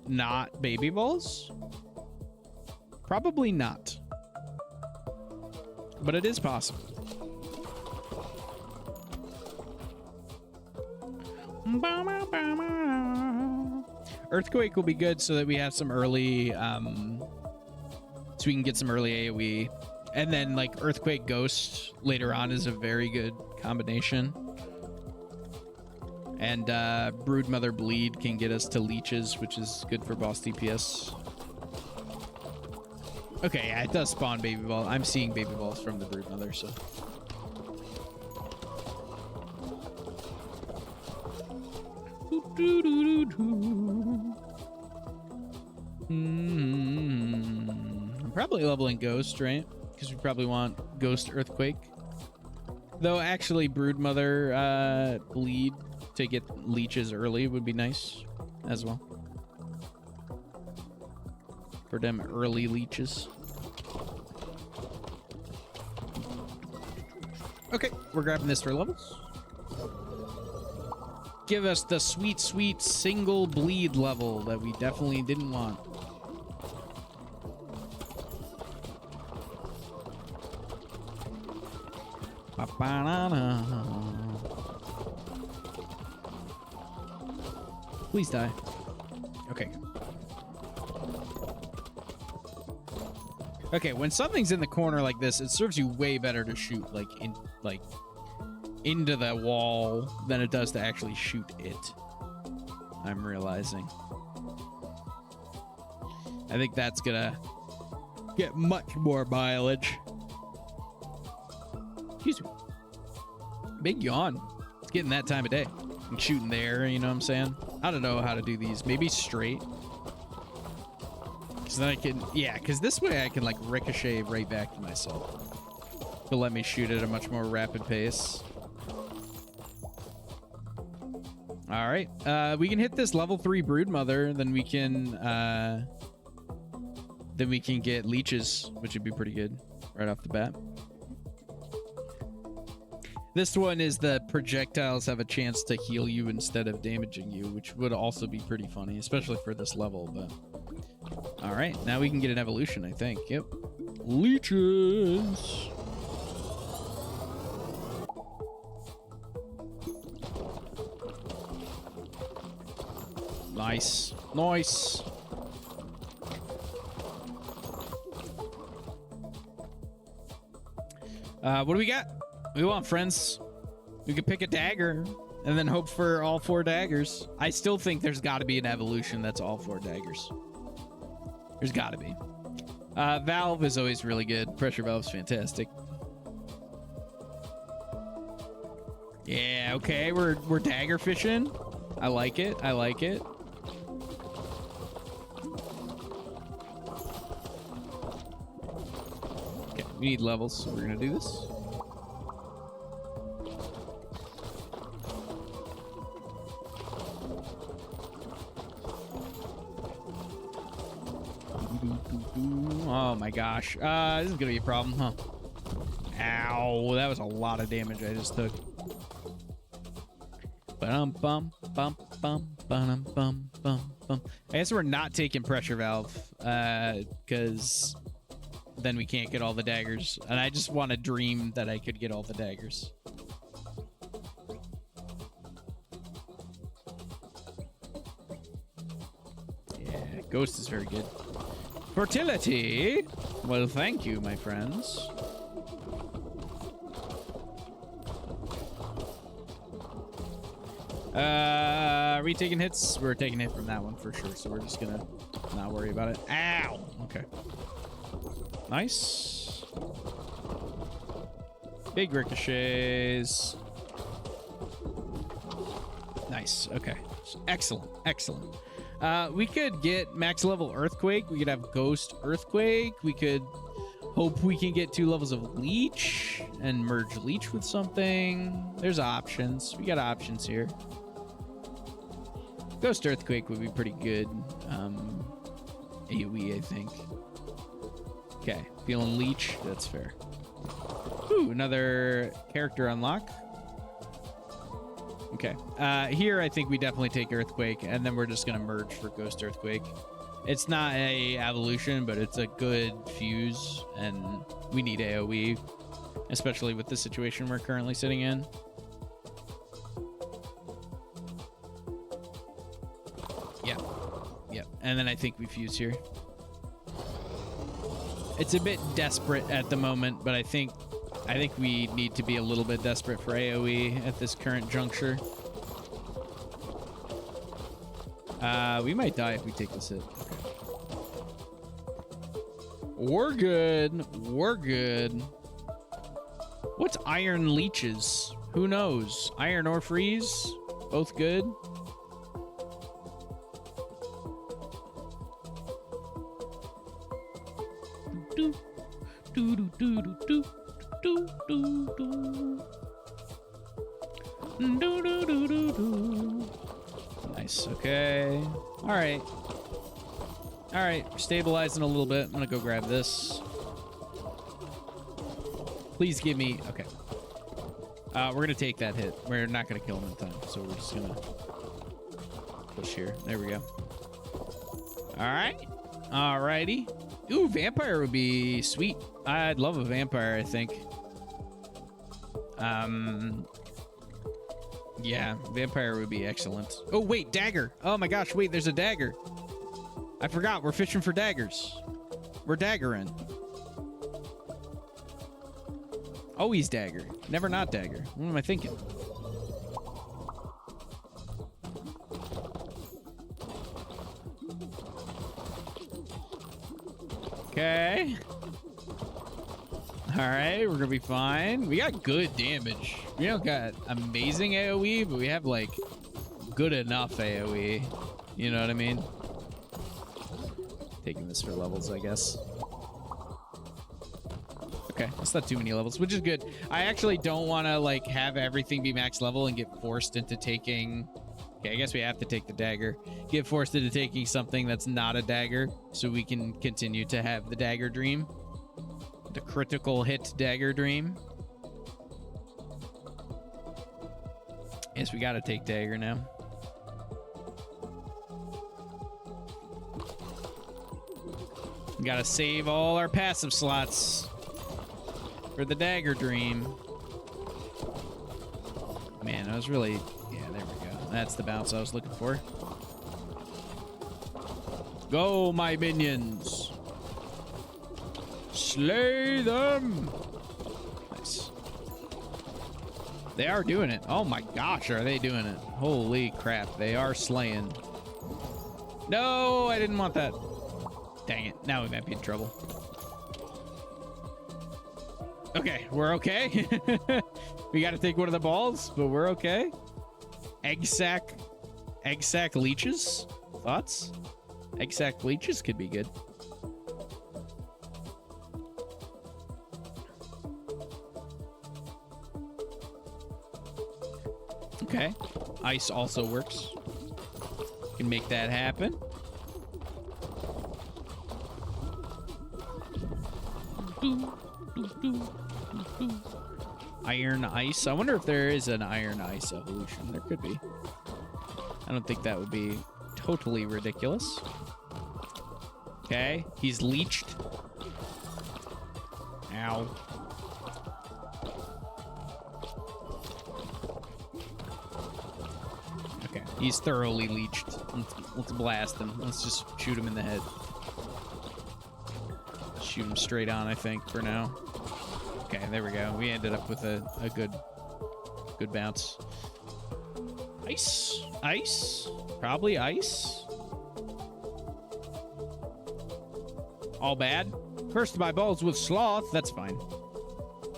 not baby balls? Probably not. But it is possible. Earthquake will be good so that we have some early... so we can get some early AoE. And then like Earthquake Ghost later on is a very good combination. And Broodmother Bleed can get us to leeches, which is good for boss DPS. Okay, yeah, it does spawn baby ball. I'm seeing baby balls from the Broodmother, so. I'm probably leveling Ghost, right? Because we probably want Ghost Earthquake. Though actually Broodmother Bleed to get leeches early would be nice as well. For them early leeches. Okay, we're grabbing this for levels. Give us the sweet, sweet single bleed level that we definitely didn't want. Please die. Okay. Okay, when something's in the corner like this, it serves you way better to shoot into the wall than it does to actually shoot it. I'm realizing. I think that's gonna get much more mileage. Excuse me. Big yawn. It's getting that time of day. And shooting there, you know what I'm saying? I don't know how to do these. Maybe straight. Because then I can, yeah, because this way I can like ricochet right back to myself. To let me shoot at a much more rapid pace. All right, we can hit this level 3 broodmother, then we can get leeches, which would be pretty good right off the bat. This one is the projectiles have a chance to heal you instead of damaging you, which would also be pretty funny, especially for this level. But all right, now we can get an evolution, I think. Yep, leeches. Nice. Nice. What do we got? We want friends. We could pick a dagger and then hope for all 4 daggers. I still think there's got to be an evolution that's all 4 daggers. There's got to be. Valve is always really good. Pressure Valve's fantastic. Yeah, okay. We're dagger fishing. I like it. I like it. Okay, we need levels, so we're gonna do this. Oh my gosh. This is gonna be a problem, huh? Ow, that was a lot of damage I just took. Bum bum bum bum bum bum bum bum. I guess we're not taking pressure valve, because then we can't get all the daggers. And I just want to dream that I could get all the daggers. Yeah, Ghost is very good. Fertility? Well, thank you, my friends. Are we taking hits? We're taking a hit from that one for sure, so we're just gonna not worry about it. Ow! Okay. Nice. Big ricochets. Nice. Okay. Excellent. Excellent. We could get max level Earthquake. We could have Ghost Earthquake. We could hope we can get 2 levels of Leech and merge Leech with something. There's options. We got options here. Ghost Earthquake would be pretty good. AoE, I think. Okay, feeling Leech. That's fair. Ooh, another character unlock. Okay, here I think we definitely take Earthquake, and then we're just gonna merge for Ghost Earthquake. It's not a evolution, but it's a good fuse, and we need AoE, especially with the situation we're currently sitting in. Yep, yep, and then I think we fuse here. It's a bit desperate at the moment, but I think we need to be a little bit desperate for AoE at this current juncture. We might die if we take this hit. Okay. We're good. We're good. What's Iron Leeches? Who knows? Iron or Freeze? Both good. Do do do do do do. Do, do, do. Do, do, do, do, do. Nice. Okay. All right. All right. Stabilizing a little bit. I'm gonna go grab this. Please give me. Okay. We're gonna take that hit. We're not gonna kill him in time, so we're just gonna push here. There we go. All right. All righty. Ooh, vampire would be sweet. I'd love a vampire, I think. Yeah, vampire would be excellent. Oh, wait, dagger. Oh my gosh, wait, there's a dagger. I forgot, we're fishing for daggers. We're daggering. Always dagger. Never not dagger. What am I thinking? Okay. All right, we're gonna be fine. We got good damage. We don't got amazing AoE, but we have like good enough AoE. You know what I mean? Taking this for levels, I guess. Okay, that's not too many levels, which is good. I actually don't want to like have everything be max level and get forced into taking... Okay, I guess we have to take the dagger. Get forced into taking something that's not a dagger so we can continue to have the dagger dream. The critical hit dagger dream. Yes, we gotta take dagger now. We gotta save all our passive slots for the dagger dream. Man, I was really... Yeah, there we go. That's the bounce I was looking for. Go, my minions! Slay them! Nice. They are doing it. Oh my gosh, are they doing it? Holy crap, they are slaying. No, I didn't want that. Dang it, now we might be in trouble. Okay, we're okay. We gotta take one of the balls, but we're okay. Egg sack leeches? Thoughts? Egg sack leeches could be good. Okay, ice also works. Can make that happen. Iron ice. I wonder if there is an iron ice evolution. There could be. I don't think that would be totally ridiculous. Okay, he's leeched. Ow. Okay, he's thoroughly leeched. Let's blast him. Let's just shoot him in the head. Shoot him straight on, I think, for now. Okay, there we go. We ended up with a good bounce. Ice. Ice. Probably ice. All bad. Cursed by balls with sloth. That's fine.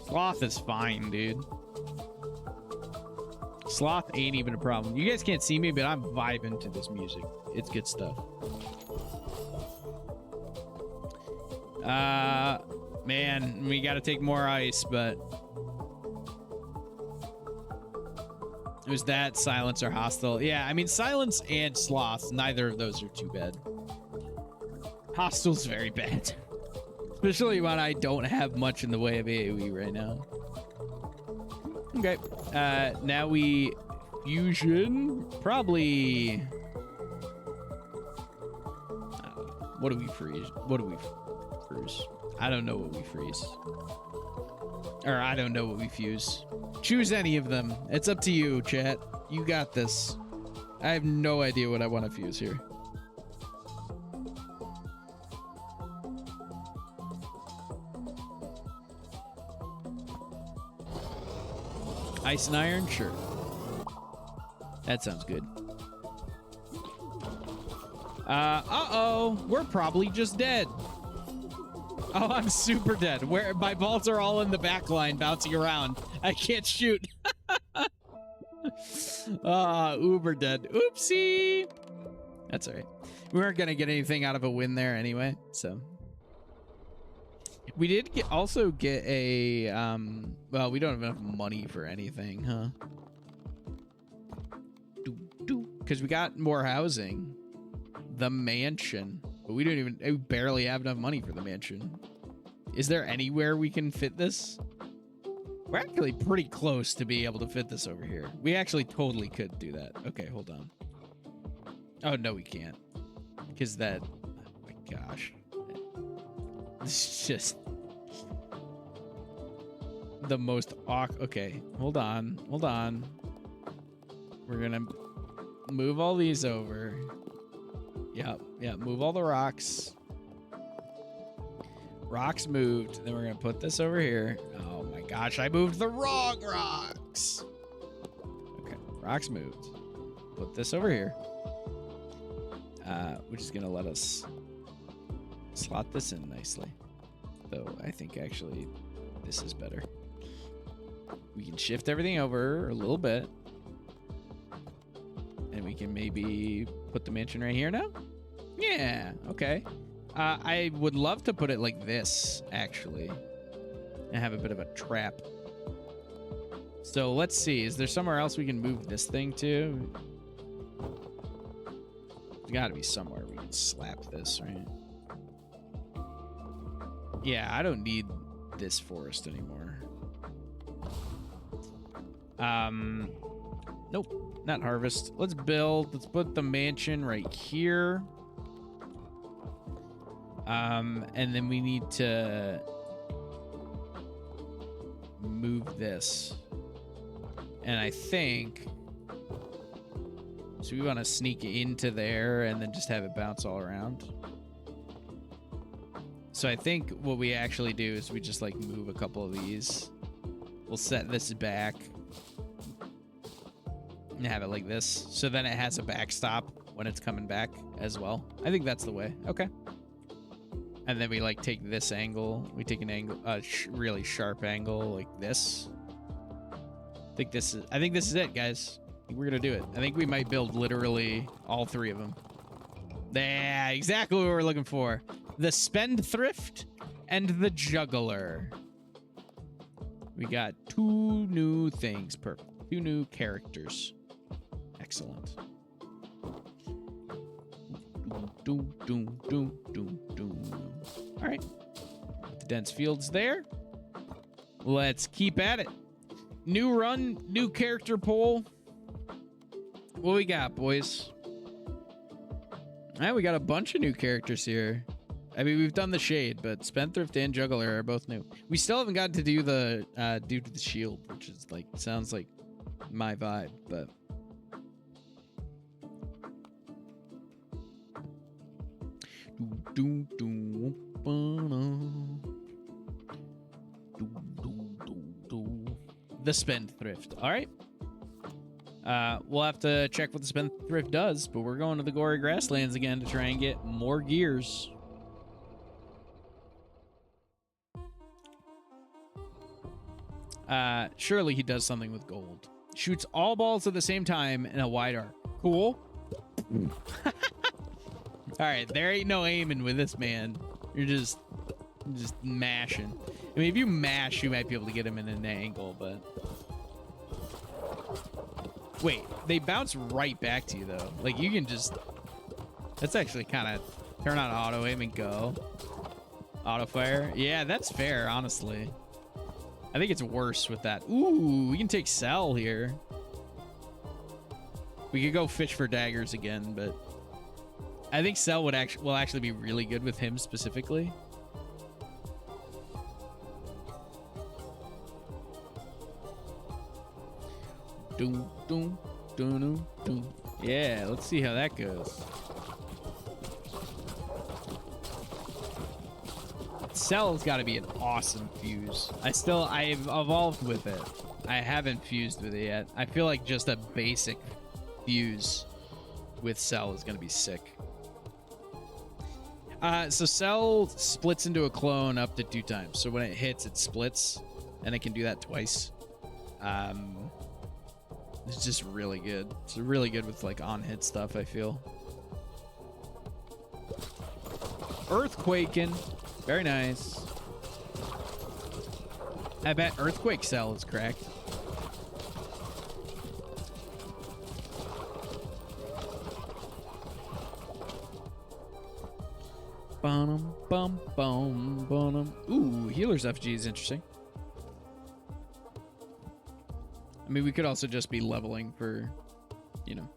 Sloth is fine, dude. Sloth ain't even a problem. You guys can't see me, but I'm vibing to this music. It's good stuff. Man, we got to take more ice, but it was that, silence, or hostile. Yeah, I mean, silence and sloth, neither of those are too bad. Hostile's very bad, especially when I don't have much in the way of AoE right now. Okay, now we fusion, probably. What do we freeze? What do we freeze? I don't know what we freeze. Or I don't know what we fuse. Choose any of them. It's up to you, chat. You got this. I have no idea what I want to fuse here. Ice and iron? Sure. That sounds good. Uh-oh. We're probably just dead. Oh, I'm super dead. Where my balls are all in the back line bouncing around. I can't shoot. Uber dead. Oopsie. That's all right. We weren't going to get anything out of a win there anyway, so. We did also get a, well, we don't have enough money for anything, huh? Because we got more housing. The mansion. But we barely have enough money for the mansion. Is there anywhere we can fit this? We're actually pretty close to being able to fit this over here. We actually totally could do that. Okay, hold on. Oh, no, we can't. Because that... Oh, my gosh. It's just... the most awkward... Okay, hold on. Hold on. We're going to move all these over. Yep, move all the rocks. Rocks moved. Then we're going to put this over here. Oh my gosh, I moved the wrong rocks. Okay, rocks moved. Put this over here. Which is going to let us slot this in nicely. Though I think actually this is better. We can shift everything over a little bit. And then we can maybe put the mansion right here now. Yeah, okay. I would love to put it like this, actually, and have a bit of a trap. So let's see. Is there somewhere else we can move this thing to? There's got to be somewhere we can slap this, right? Yeah, I don't need this forest anymore. Nope, not harvest. Let's build. Let's put the mansion right here. And then we need to move this. And I think so we want to sneak into there and then just have it bounce all around. So I think what we actually do is we just like move a couple of these. We'll set this back and have it like this. So then it has a backstop when it's coming back as well. I think that's the way. Okay. And then we like take this angle. We take an angle, a really sharp angle like this. I think this is it, guys. I think we're gonna do it. I think we might build literally all three of them. Yeah, exactly what we're looking for. The Spendthrift and the Juggler. We got two new things. Perfect. Two new characters. Excellent. All right. The dense fields there. Let's keep at it. New run, new character poll. What we got, boys? We got a bunch of new characters here. I mean, we've done the Shade, but Spendthrift and Juggler are both new. We still haven't gotten to do the Dude with the Shield, which is like, sounds like my vibe, but... The Spendthrift. All right. We'll have to check what the Spendthrift does, but we're going to the Gory Grasslands again to try and get more gears. Surely he does something with gold. Shoots all balls at the same time in a wide arc. Cool. All right, there ain't no aiming with this man. You're just mashing. I mean, if you mash, you might be able to get him in an angle, but... Wait, they bounce right back to you, though. Like, you can just... That's actually kind of... Turn on auto aim and go. Auto fire. Yeah, that's fair, honestly. I think it's worse with that. Ooh, we can take Cell here. We could go fish for daggers again, but... I think Cell will actually be really good with him specifically. Yeah, let's see how that goes. Cell's got to be an awesome fuse. I've evolved with it. I haven't fused with it yet. I feel like just a basic fuse with Cell is going to be sick. So Cell splits into a clone up to 2 times. So when it hits, it splits, and it can do that twice. It's just really good. It's really good with like on-hit stuff, I feel. Earthquaking. Very nice. I bet Earthquake Cell is cracked. Bum, bum, bum, bum. Ooh, Healer's FG is interesting. I mean, we could also just be leveling for, you know,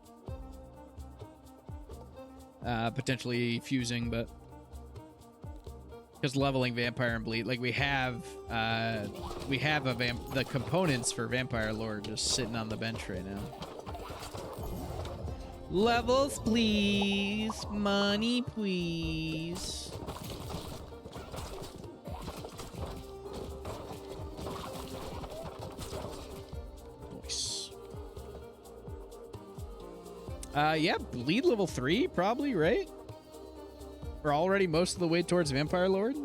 potentially fusing, but because leveling Vampire and Bleed, like we have the components for Vampire Lore just sitting on the bench right now. Levels, please. Money, please. Nice. Yeah, Bleed level 3, probably, right? We're already most of the way towards Vampire Lord.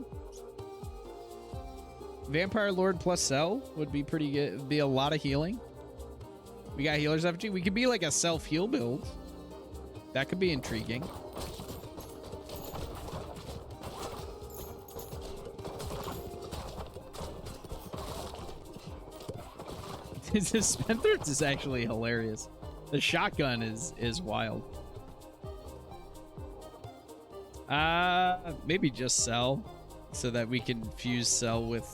Vampire Lord plus Cell would be pretty good. It'd be a lot of healing. We got Healer's FG. We could be like a self-heal build. That could be intriguing. This Spendthrift is actually hilarious. The shotgun is wild. Maybe just Cell, so that we can fuse Cell with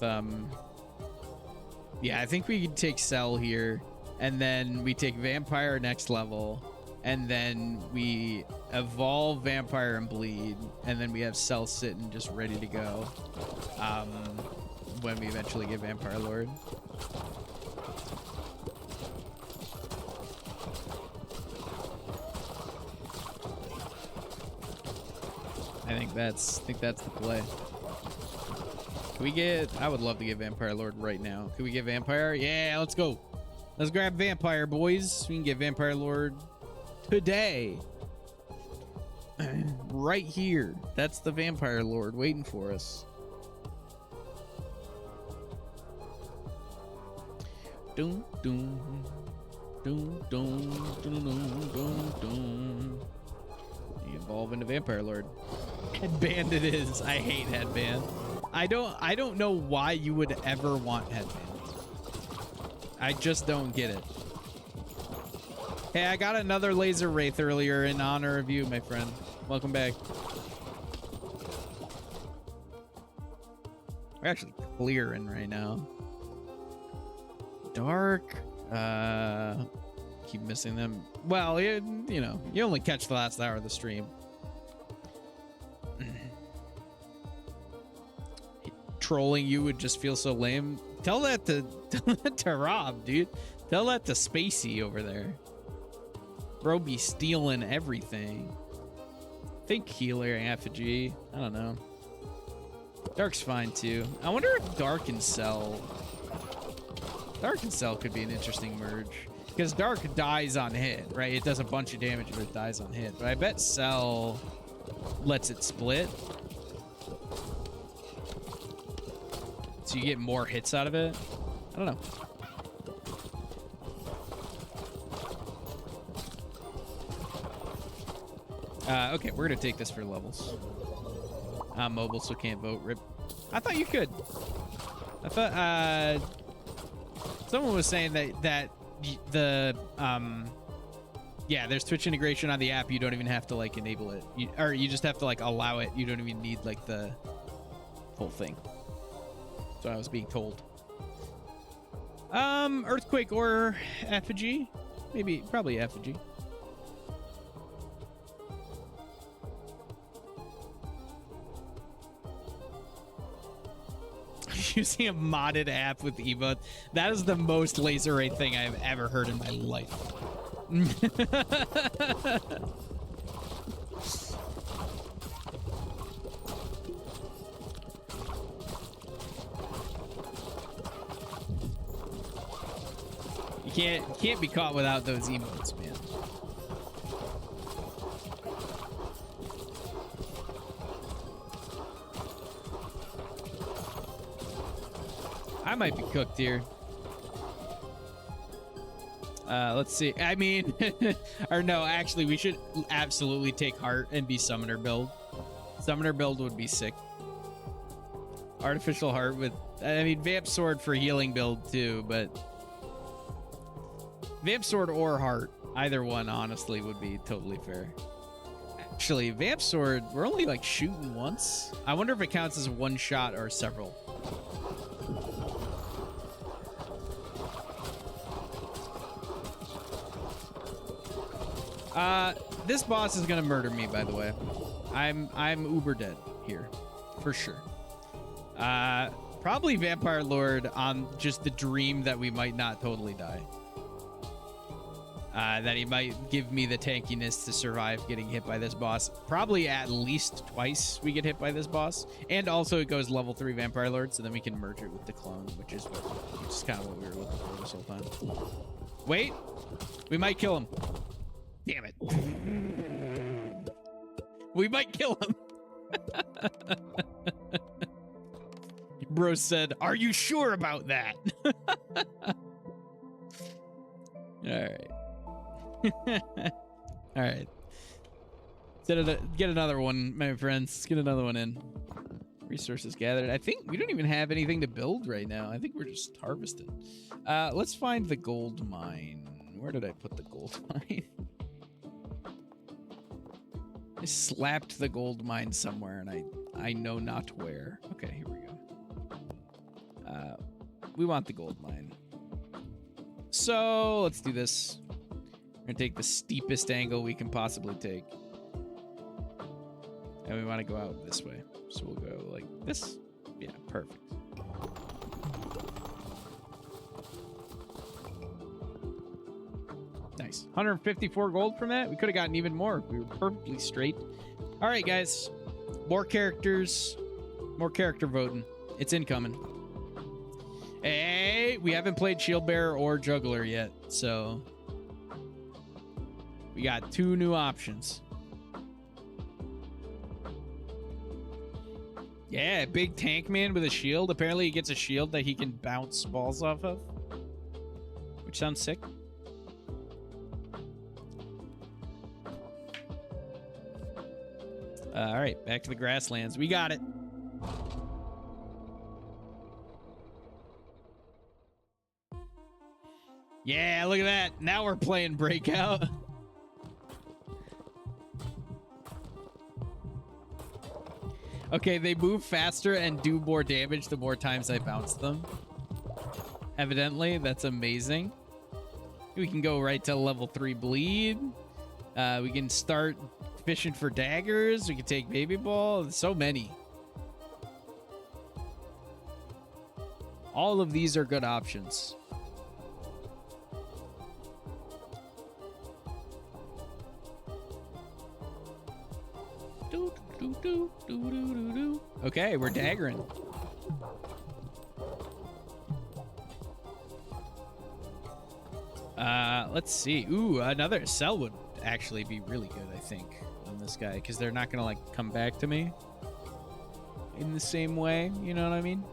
yeah, I think we can take Cell here, and then we take Vampire next level, and then we evolve Vampire and Bleed, and then we have Cell sitting just ready to go when we eventually get Vampire Lord. I think that's the play. Can we get... I would love to get Vampire Lord right now. Can we get Vampire? Yeah, let's go. Let's grab Vampire, boys. We can get Vampire Lord today. Right here. That's the Vampire Lord waiting for us. Doom, doom. Doom, doom, doom, doom, doom, doom. Evolve into Vampire Lord. Headband it is. I hate headband. I don't know why you would ever want headband. I just don't get it. Hey, I got another laser wraith earlier in honor of you, my friend. Welcome back. We're actually clearing right now. Dark. Keep missing them. Well, you know, you only catch the last hour of the stream. Trolling you would just feel so lame. Tell that to Rob, dude. Tell that to Spacey over there. Bro be stealing everything. Think healer effigy. I don't know. Dark's fine too. I wonder if Dark and Cell could be an interesting merge. Because Dark dies on hit, right? It does a bunch of damage, but it dies on hit. But I bet Cell lets it split. So you get more hits out of it. I don't know. Okay, we're gonna take this for levels. I'm mobile, so can't vote. Rip. I thought you could. I thought someone was saying that the yeah, there's Twitch integration on the app. You don't even have to like enable it, or you just have to like allow it. You don't even need like the whole thing. So I was being told. Earthquake or effigy? Maybe, probably effigy. Using a modded app with emote. That is the most laser rate thing I've ever heard in my life. You can't be caught without those emotes, man. I might be cooked here. Let's see. I mean, or no, actually, we should absolutely take heart and be summoner build. Summoner build would be sick. Artificial heart with, I mean, vamp sword for healing build too, but vamp sword or heart, either one, honestly, would be totally fair. Actually, vamp sword, we're only like shooting once. I wonder if it counts as one shot or several. This boss is gonna murder me, by the way. I'm uber dead here, for sure. Probably Vampire Lord on just the dream that we might not totally die. That he might give me the tankiness to survive getting hit by this boss. Probably at least twice we get hit by this boss. And also it goes level 3 Vampire Lord, so then we can merge it with the clone, which is kind of what we were looking for this whole time. Wait, we might kill him. Damn it. We might kill him. Bro said, "Are you sure about that?" All right. All right. Get another one, my friends. Get another one in. Resources gathered. I think we don't even have anything to build right now. I think we're just harvesting. Let's find the gold mine. Where did I put the gold mine? I slapped the gold mine somewhere, and I know not where. Okay, here we go. We want the gold mine. So let's do this. We're gonna take the steepest angle we can possibly take. And we want to go out this way. So we'll go like this. Yeah, perfect. Nice. 154 gold from that. We could have gotten even more. We were perfectly straight. All right, guys. More characters. More character voting. It's incoming. Hey, we haven't played Shield Bearer or Juggler yet. So we got 2 new options. Yeah, big tank man with a shield. Apparently he gets a shield that he can bounce balls off of. Which sounds sick. All right, back to the grasslands. We got it. Yeah, look at that. Now we're playing Breakout. Okay, they move faster and do more damage the more times I bounce them. Evidently, that's amazing. We can go right to level 3 bleed. We can start fishing for daggers. We can take baby ball. So many. All of these are good options. Okay, we're daggering. Let's see. Ooh, another cell would actually be really good, I think, on this guy, because they're not gonna like come back to me in the same way. You know what I mean?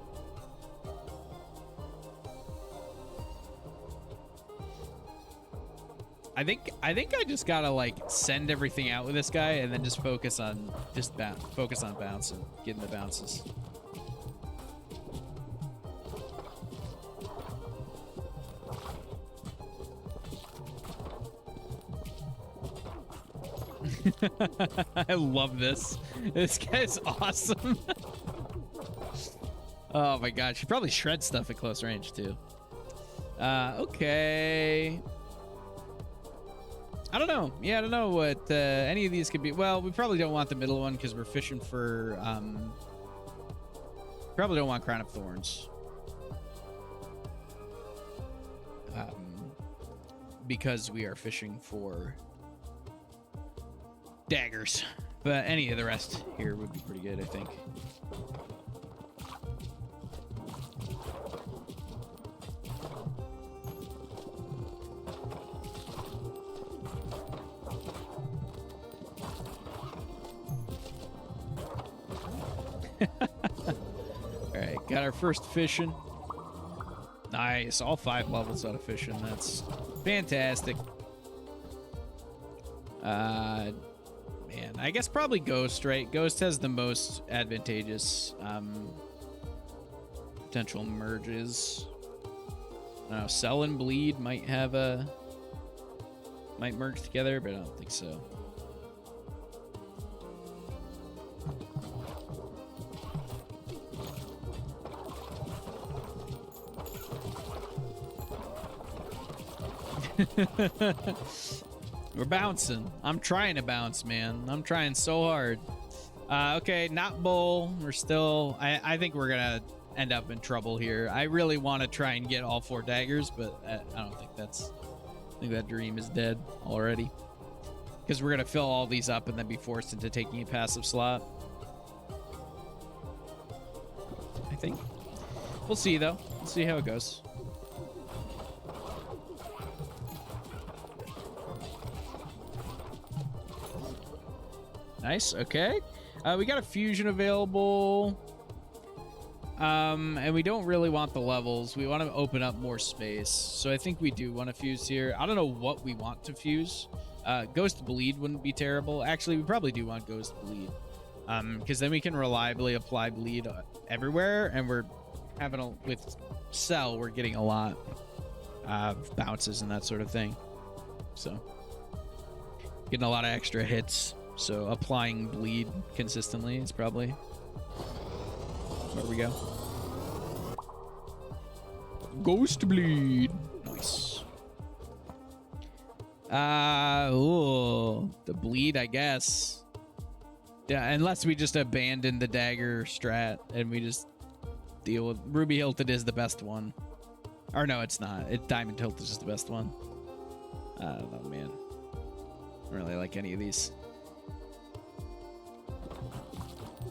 I think I just gotta like send everything out with this guy and then just focus on bouncing, getting the bounces. I love this. This guy's awesome. Oh my god, she probably shreds stuff at close range too. Okay. I don't know. Yeah, I don't know what any of these could be. Well, we probably don't want the middle one because we're fishing for... probably don't want Crown of Thorns. Because we are fishing for daggers. But any of the rest here would be pretty good, I think. Alright, got our first fishing. Nice, all 5 levels out of fishing. That's fantastic. Man, I guess probably Ghost, right? Ghost has the most advantageous potential merges. I don't know, Cell and Bleed might merge together, but I don't think so. We're bouncing. I'm trying to bounce, man. I'm trying so hard. Okay, not bull. We're still... I think we're gonna end up in trouble here. I really want to try and get all 4 daggers, but I don't think that's... I think that dream is dead already. Because we're gonna fill all these up and then be forced into taking a passive slot. I think. We'll see, though. We'll see how it goes. Nice. Okay. We got a fusion available. And we don't really want the levels. We want to open up more space. So I think we do want to fuse here. I don't know what we want to fuse. Ghost Bleed wouldn't be terrible. Actually, we probably do want Ghost Bleed. Because then we can reliably apply bleed everywhere, and we're having with Cell, we're getting a lot of bounces and that sort of thing. So getting a lot of extra hits. So applying bleed consistently is probably where we go. Ghost Bleed. Nice. Ooh, the bleed, I guess. Yeah, unless we just abandon the dagger strat and we just deal with Ruby Hilted is the best one. Or no, it's not. Diamond Hilted is just the best one. I don't know, man. I don't really like any of these.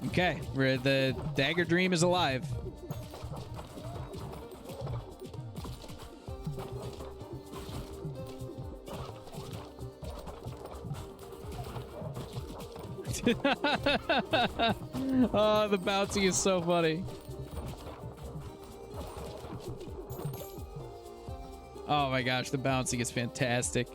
Okay, the dagger dream is alive. Oh, the bouncing is so funny. Oh my gosh, the bouncing is fantastic.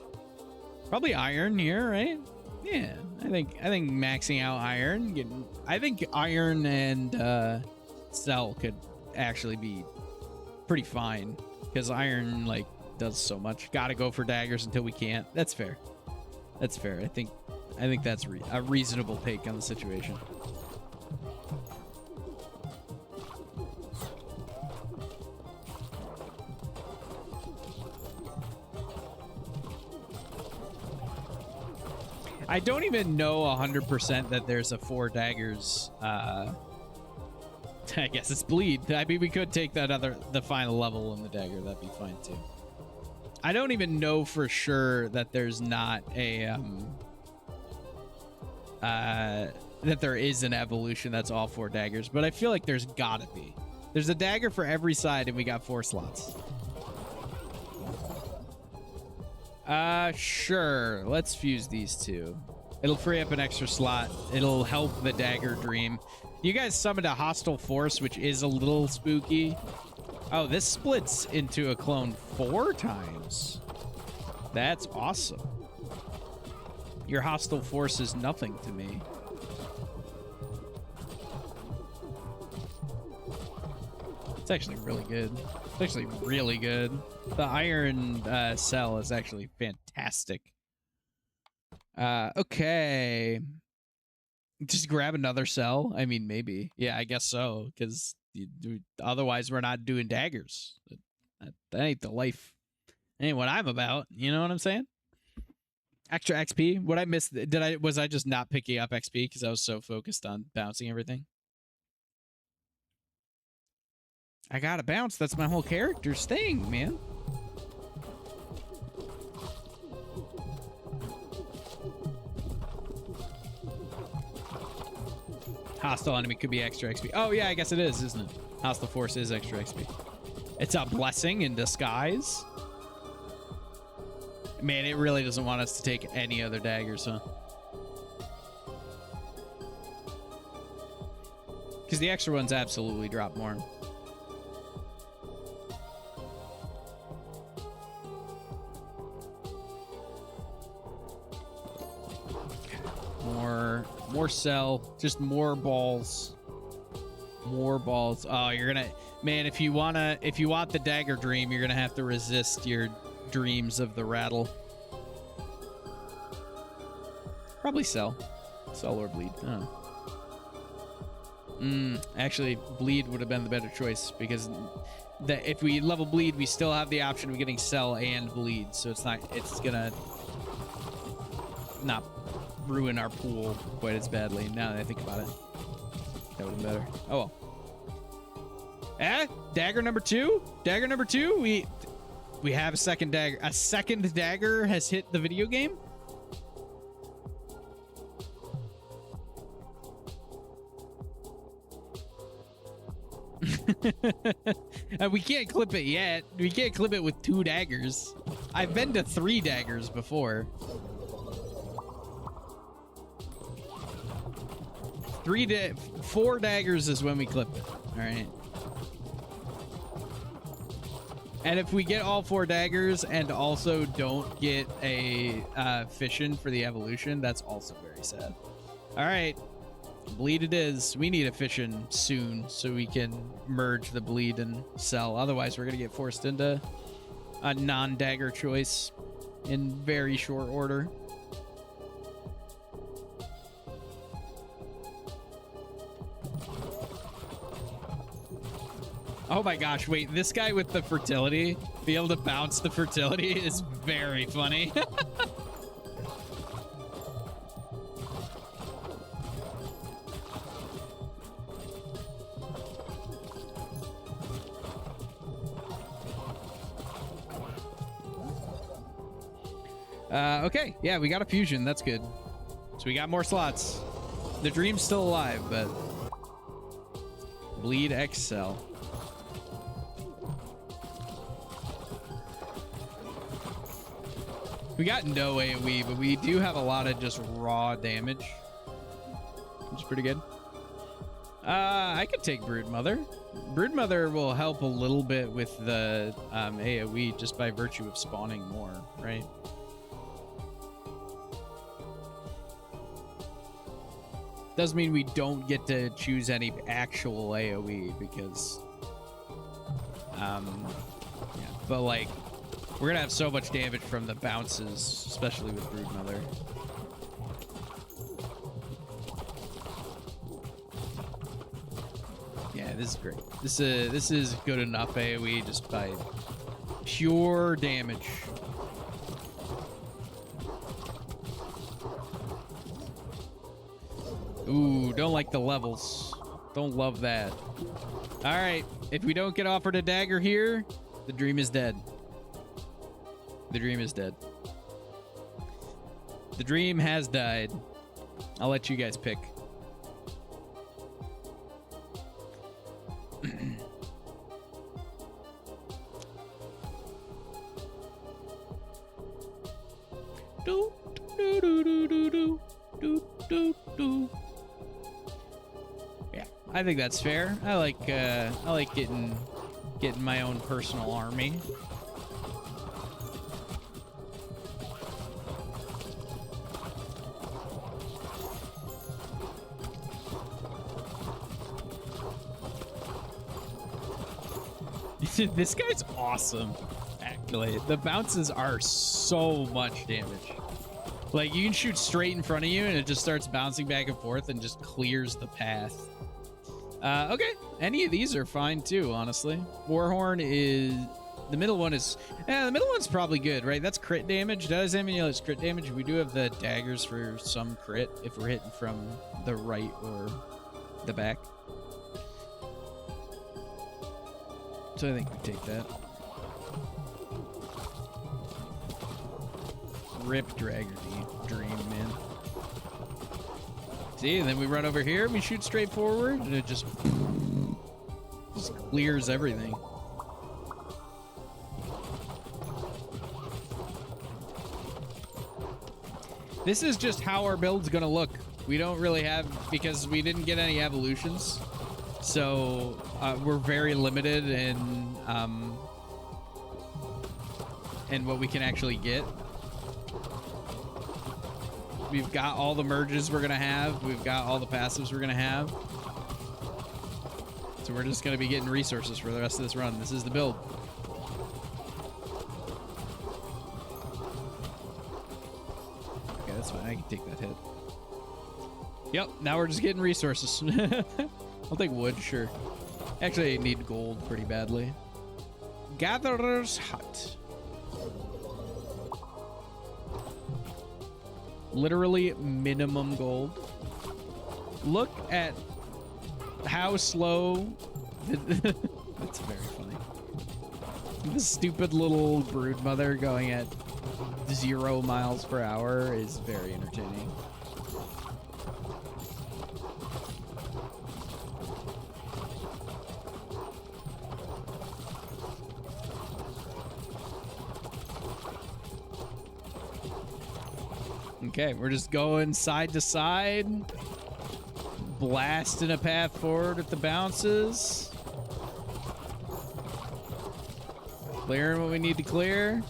Probably iron here, right? Yeah, I think maxing out iron. I think iron and Cell could actually be pretty fine because iron like does so much. Got to go for daggers until we can't. That's fair. That's fair. I think that's a reasonable take on the situation. I don't even know 100% that there's a 4 daggers. I guess it's bleed. I mean, we could take the final level in the dagger. That'd be fine too. I don't even know for sure that there's not a that there is an evolution that's all 4 daggers, but I feel like there's gotta be. There's a dagger for every side, and we got 4 slots. Sure. Let's fuse these two. It'll free up an extra slot. It'll help the dagger dream. You guys summoned a hostile force, which is a little spooky. Oh, this splits into a clone 4 times. That's awesome. Your hostile force is nothing to me. It's actually really good. It's actually really good. The iron cell is actually fantastic. Okay. Just grab another cell? I mean, maybe. Yeah, I guess so. Because otherwise we're not doing daggers. That ain't the life. Ain't what I'm about. You know what I'm saying? Extra XP. What I missed? Was I just not picking up XP because I was so focused on bouncing everything? I gotta bounce. That's my whole character's thing, man. Hostile enemy could be extra XP. Oh yeah, I guess it is, isn't it? Hostile force is extra XP. It's a blessing in disguise. Man, it really doesn't want us to take any other daggers, huh? Because the extra ones absolutely drop more. More cell, just more balls. More balls. Oh, you're gonna, man, if you want the dagger dream, you're gonna have to resist your dreams of the rattle. Probably cell or bleed. Oh. Actually, bleed would have been the better choice because if we level bleed, we still have the option of getting cell and bleed, so it's gonna not ruin our pool quite as badly. Now that I think about it, that would have been better. Oh well. Dagger number 2. Dagger number 2. We have a second dagger. A second dagger has hit the video game. We can't clip it yet. We can't clip it with 2 daggers. I've been to 3 daggers before. 4 daggers is when we clip it. All right. And if we get all 4 daggers and also don't get a fission for the evolution, that's also very sad. All right, bleed it is. We need a fission soon so we can merge the bleed and sell. Otherwise, we're going to get forced into a non-dagger choice in very short order. Oh my gosh, wait, this guy with the fertility, be able to bounce the fertility is very funny. Okay, yeah, we got a fusion, that's good. So we got more slots. The dream's still alive, but bleed XL. We got no AoE, but we do have a lot of just raw damage, which is pretty good. I could take Broodmother. Broodmother will help a little bit with the AoE just by virtue of spawning more, right? Doesn't mean we don't get to choose any actual AoE because, yeah, but like, we're gonna have so much damage from the bounces, especially with Broodmother. Yeah, this is great. This is good enough AoE just by pure damage. Ooh, don't like the levels. Don't love that. All right, if we don't get offered a dagger here, the dream is dead. The dream is dead. The dream has died. I'll let you guys pick. Do do do do do do do do do. Yeah, I think that's fair. I like getting my own personal army. This guy's awesome, actually. The bounces are so much damage. Like, you can shoot straight in front of you, and it just starts bouncing back and forth and just clears the path. Okay, any of these are fine, too, honestly. Warhorn is... The middle one is... Yeah, the middle one's probably good, right? That's crit damage. That doesn't mean it's crit damage. We do have the daggers for some crit if we're hitting from the right or the back. So I think we take that. Rip Dragger Dream, man. See, and then we run over here and we shoot straight forward and it just clears everything. This is just how our build's gonna look. We don't really have, because we didn't get any evolutions. So we're very limited in what we can actually get. We've got all the merges we're gonna have. We've got all the passives we're gonna have. So we're just gonna be getting resources for the rest of this run. This is the build. Okay, that's fine. I can take that hit. Yep, now we're just getting resources. I'll take wood, sure. Actually, I need gold pretty badly. Gatherer's Hut. Literally minimum gold. Look at how slow... That's very funny. The stupid little Broodmother going at 0 miles per hour is very entertaining. Okay, we're just going side to side, blasting a path forward with the bounces. Clearing what we need to clear.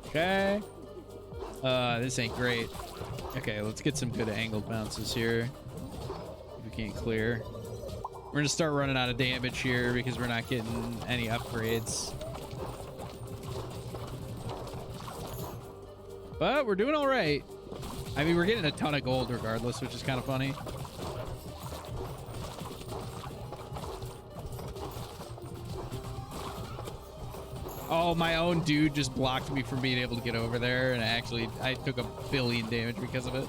Okay. This ain't great. Okay, let's get some good angled bounces here. We can't clear. We're gonna start running out of damage here because we're not getting any upgrades. But we're doing all right. I mean, we're getting a ton of gold regardless, which is kind of funny. Oh, my own dude just blocked me from being able to get over there, and I took 1 billion damage because of it.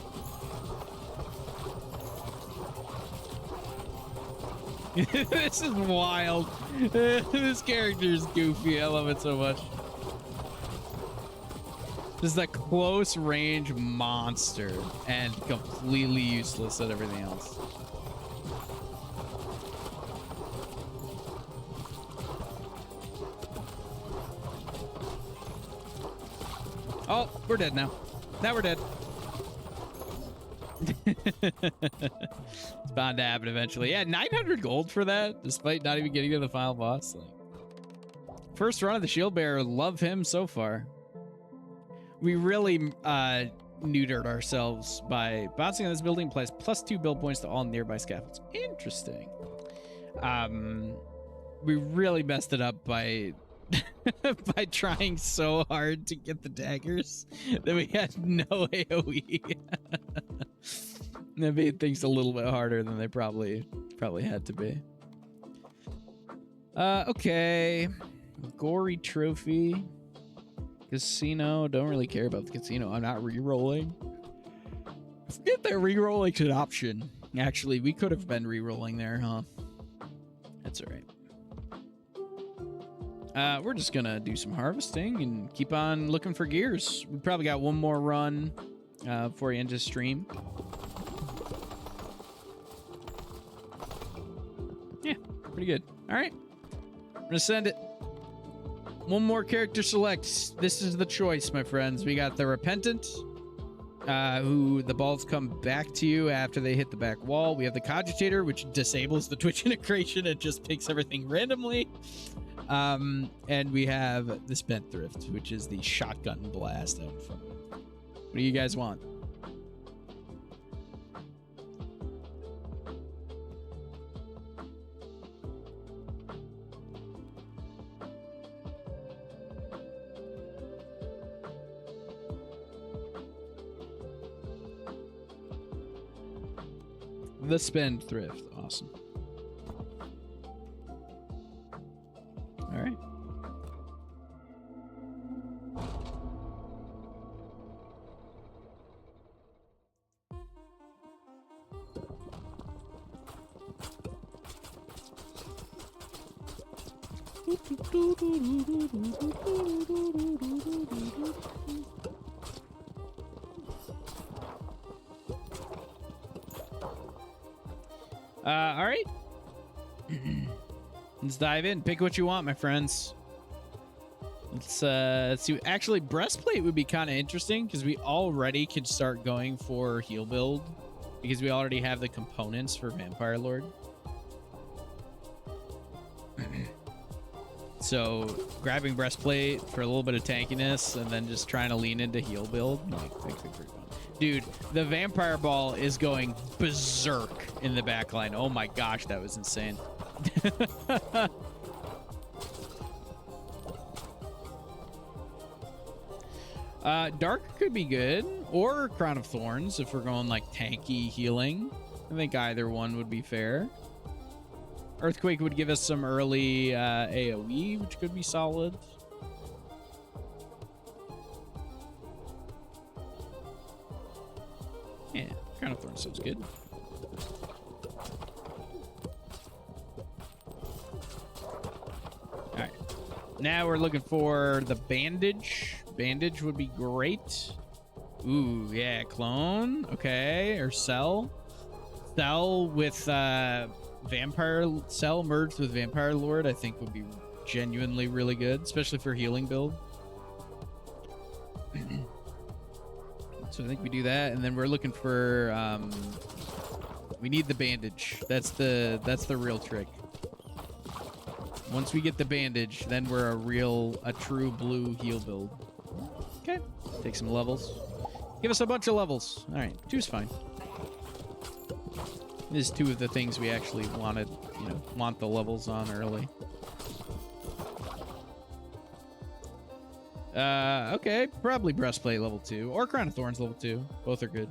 This is wild. This character is goofy. I love it so much. This is a close range monster and completely useless at everything else. Oh, we're dead now. Now we're dead. It's bound to happen eventually. Yeah, 900 gold for that, despite not even getting to the final boss. Like, first run of the shield bearer, love him so far. We really neutered ourselves by bouncing on this building, applies +2 build points to all nearby scaffolds. Interesting. We really messed it up by by trying so hard to get the daggers that we had no AoE. That made things a little bit harder than they probably had to be. Okay. Gory trophy. Casino. Don't really care about the casino. I'm not re-rolling. Forget that re-rolling's an option. Actually, we could have been re-rolling there, huh? That's all right. We're just gonna do some harvesting and keep on looking for gears. We probably got one more run before we end the stream. Yeah, pretty good. All right, I'm gonna send it. One more character select. This is the choice, my friends. We got the Repentant, who the balls come back to you after they hit the back wall. We have the Cogitator, which disables the Twitch integration. It just picks everything randomly. And we have the Spendthrift, which is the shotgun blast out in front. What do you guys want? The Spendthrift. Awesome. All right. All right. Let's dive in. Pick what you want, my friends. Let's see. Actually, breastplate would be kind of interesting because we already could start going for heal build because we already have the components for Vampire Lord. So grabbing breastplate for a little bit of tankiness and then just trying to lean into heal build. Like, pretty fun. Dude, the Vampire Ball is going berserk in the backline. Oh my gosh, that was insane. Dark could be good, or Crown of Thorns if we're going like tanky healing. I think either one would be fair. Earthquake would give us some early AoE, which could be solid. Yeah, Crown of Thorns sounds good. All right, now we're looking for the bandage. Bandage would be great. Ooh, yeah, clone. Okay, or cell. Cell with Vampire Cell merged with Vampire Lord, I think would be genuinely really good, especially for healing build. So I think we do that, and then we're looking for we need the bandage. That's the real trick. Once we get the bandage, then we're a true blue heal build. Okay. Take some levels. Give us a bunch of levels. All right, 2's fine. This is 2 of the things we actually wanted, want the levels on early. Okay, probably breastplate level 2 or crown of thorns level 2. Both are good.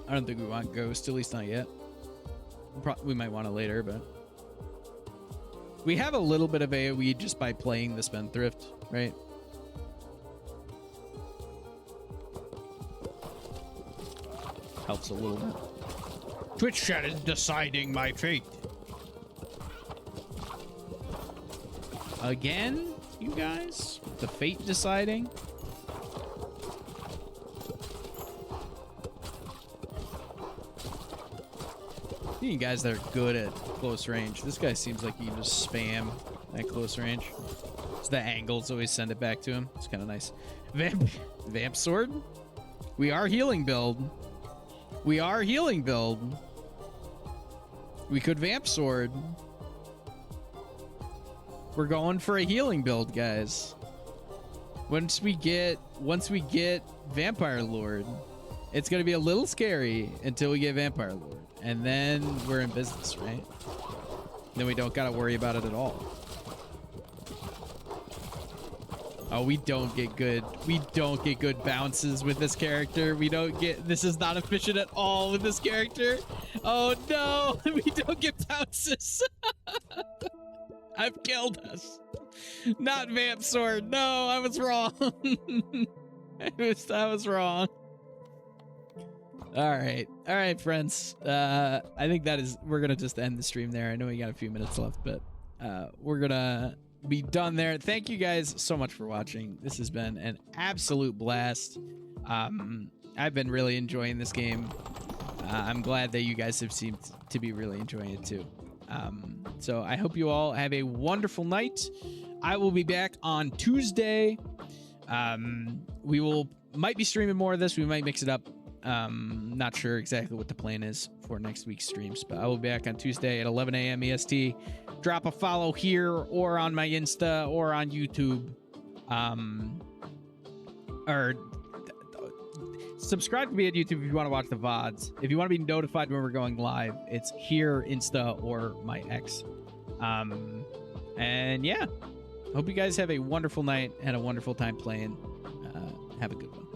I don't think we want ghost, at least not yet. We might want it later, but we have a little bit of AoE just by playing the Spendthrift, right? Helps a little bit. Twitch chat is deciding my fate. Again, you guys? The fate deciding? You guys that are good at close range. This guy seems like he can just spam at close range. So the angles always send it back to him. It's kind of nice. Vamp sword? We are healing build. We are healing build. We could vamp sword. We're going for a healing build, guys. Once we get Vampire Lord, it's gonna be a little scary until we get Vampire Lord, and then we're in business, right? Then we don't gotta worry about it at all. Oh, we don't get good bounces with this character. This is not efficient at all with this character. Oh no, we don't get bounces. I've killed us. Not Vamp Sword. No, I was wrong. I was wrong. All right, friends. I think we're gonna just end the stream there. I know we got a few minutes left, but we're gonna be done there. Thank you guys so much for watching. This has been an absolute blast. I've been really enjoying this game. I'm glad that you guys have seemed to be really enjoying it too. So I hope you all have a wonderful night. I will be back on Tuesday. We might be streaming more of this. We might mix it up. Not sure exactly what the plan is for next week's streams, but I will be back on Tuesday at 11 a.m. EST. Drop a follow here or on my Insta or on YouTube. Or subscribe to me at YouTube if you want to watch the VODs. If you want to be notified when we're going live, it's here, Insta, or my X. And yeah, hope you guys have a wonderful night and a wonderful time playing. Have a good one.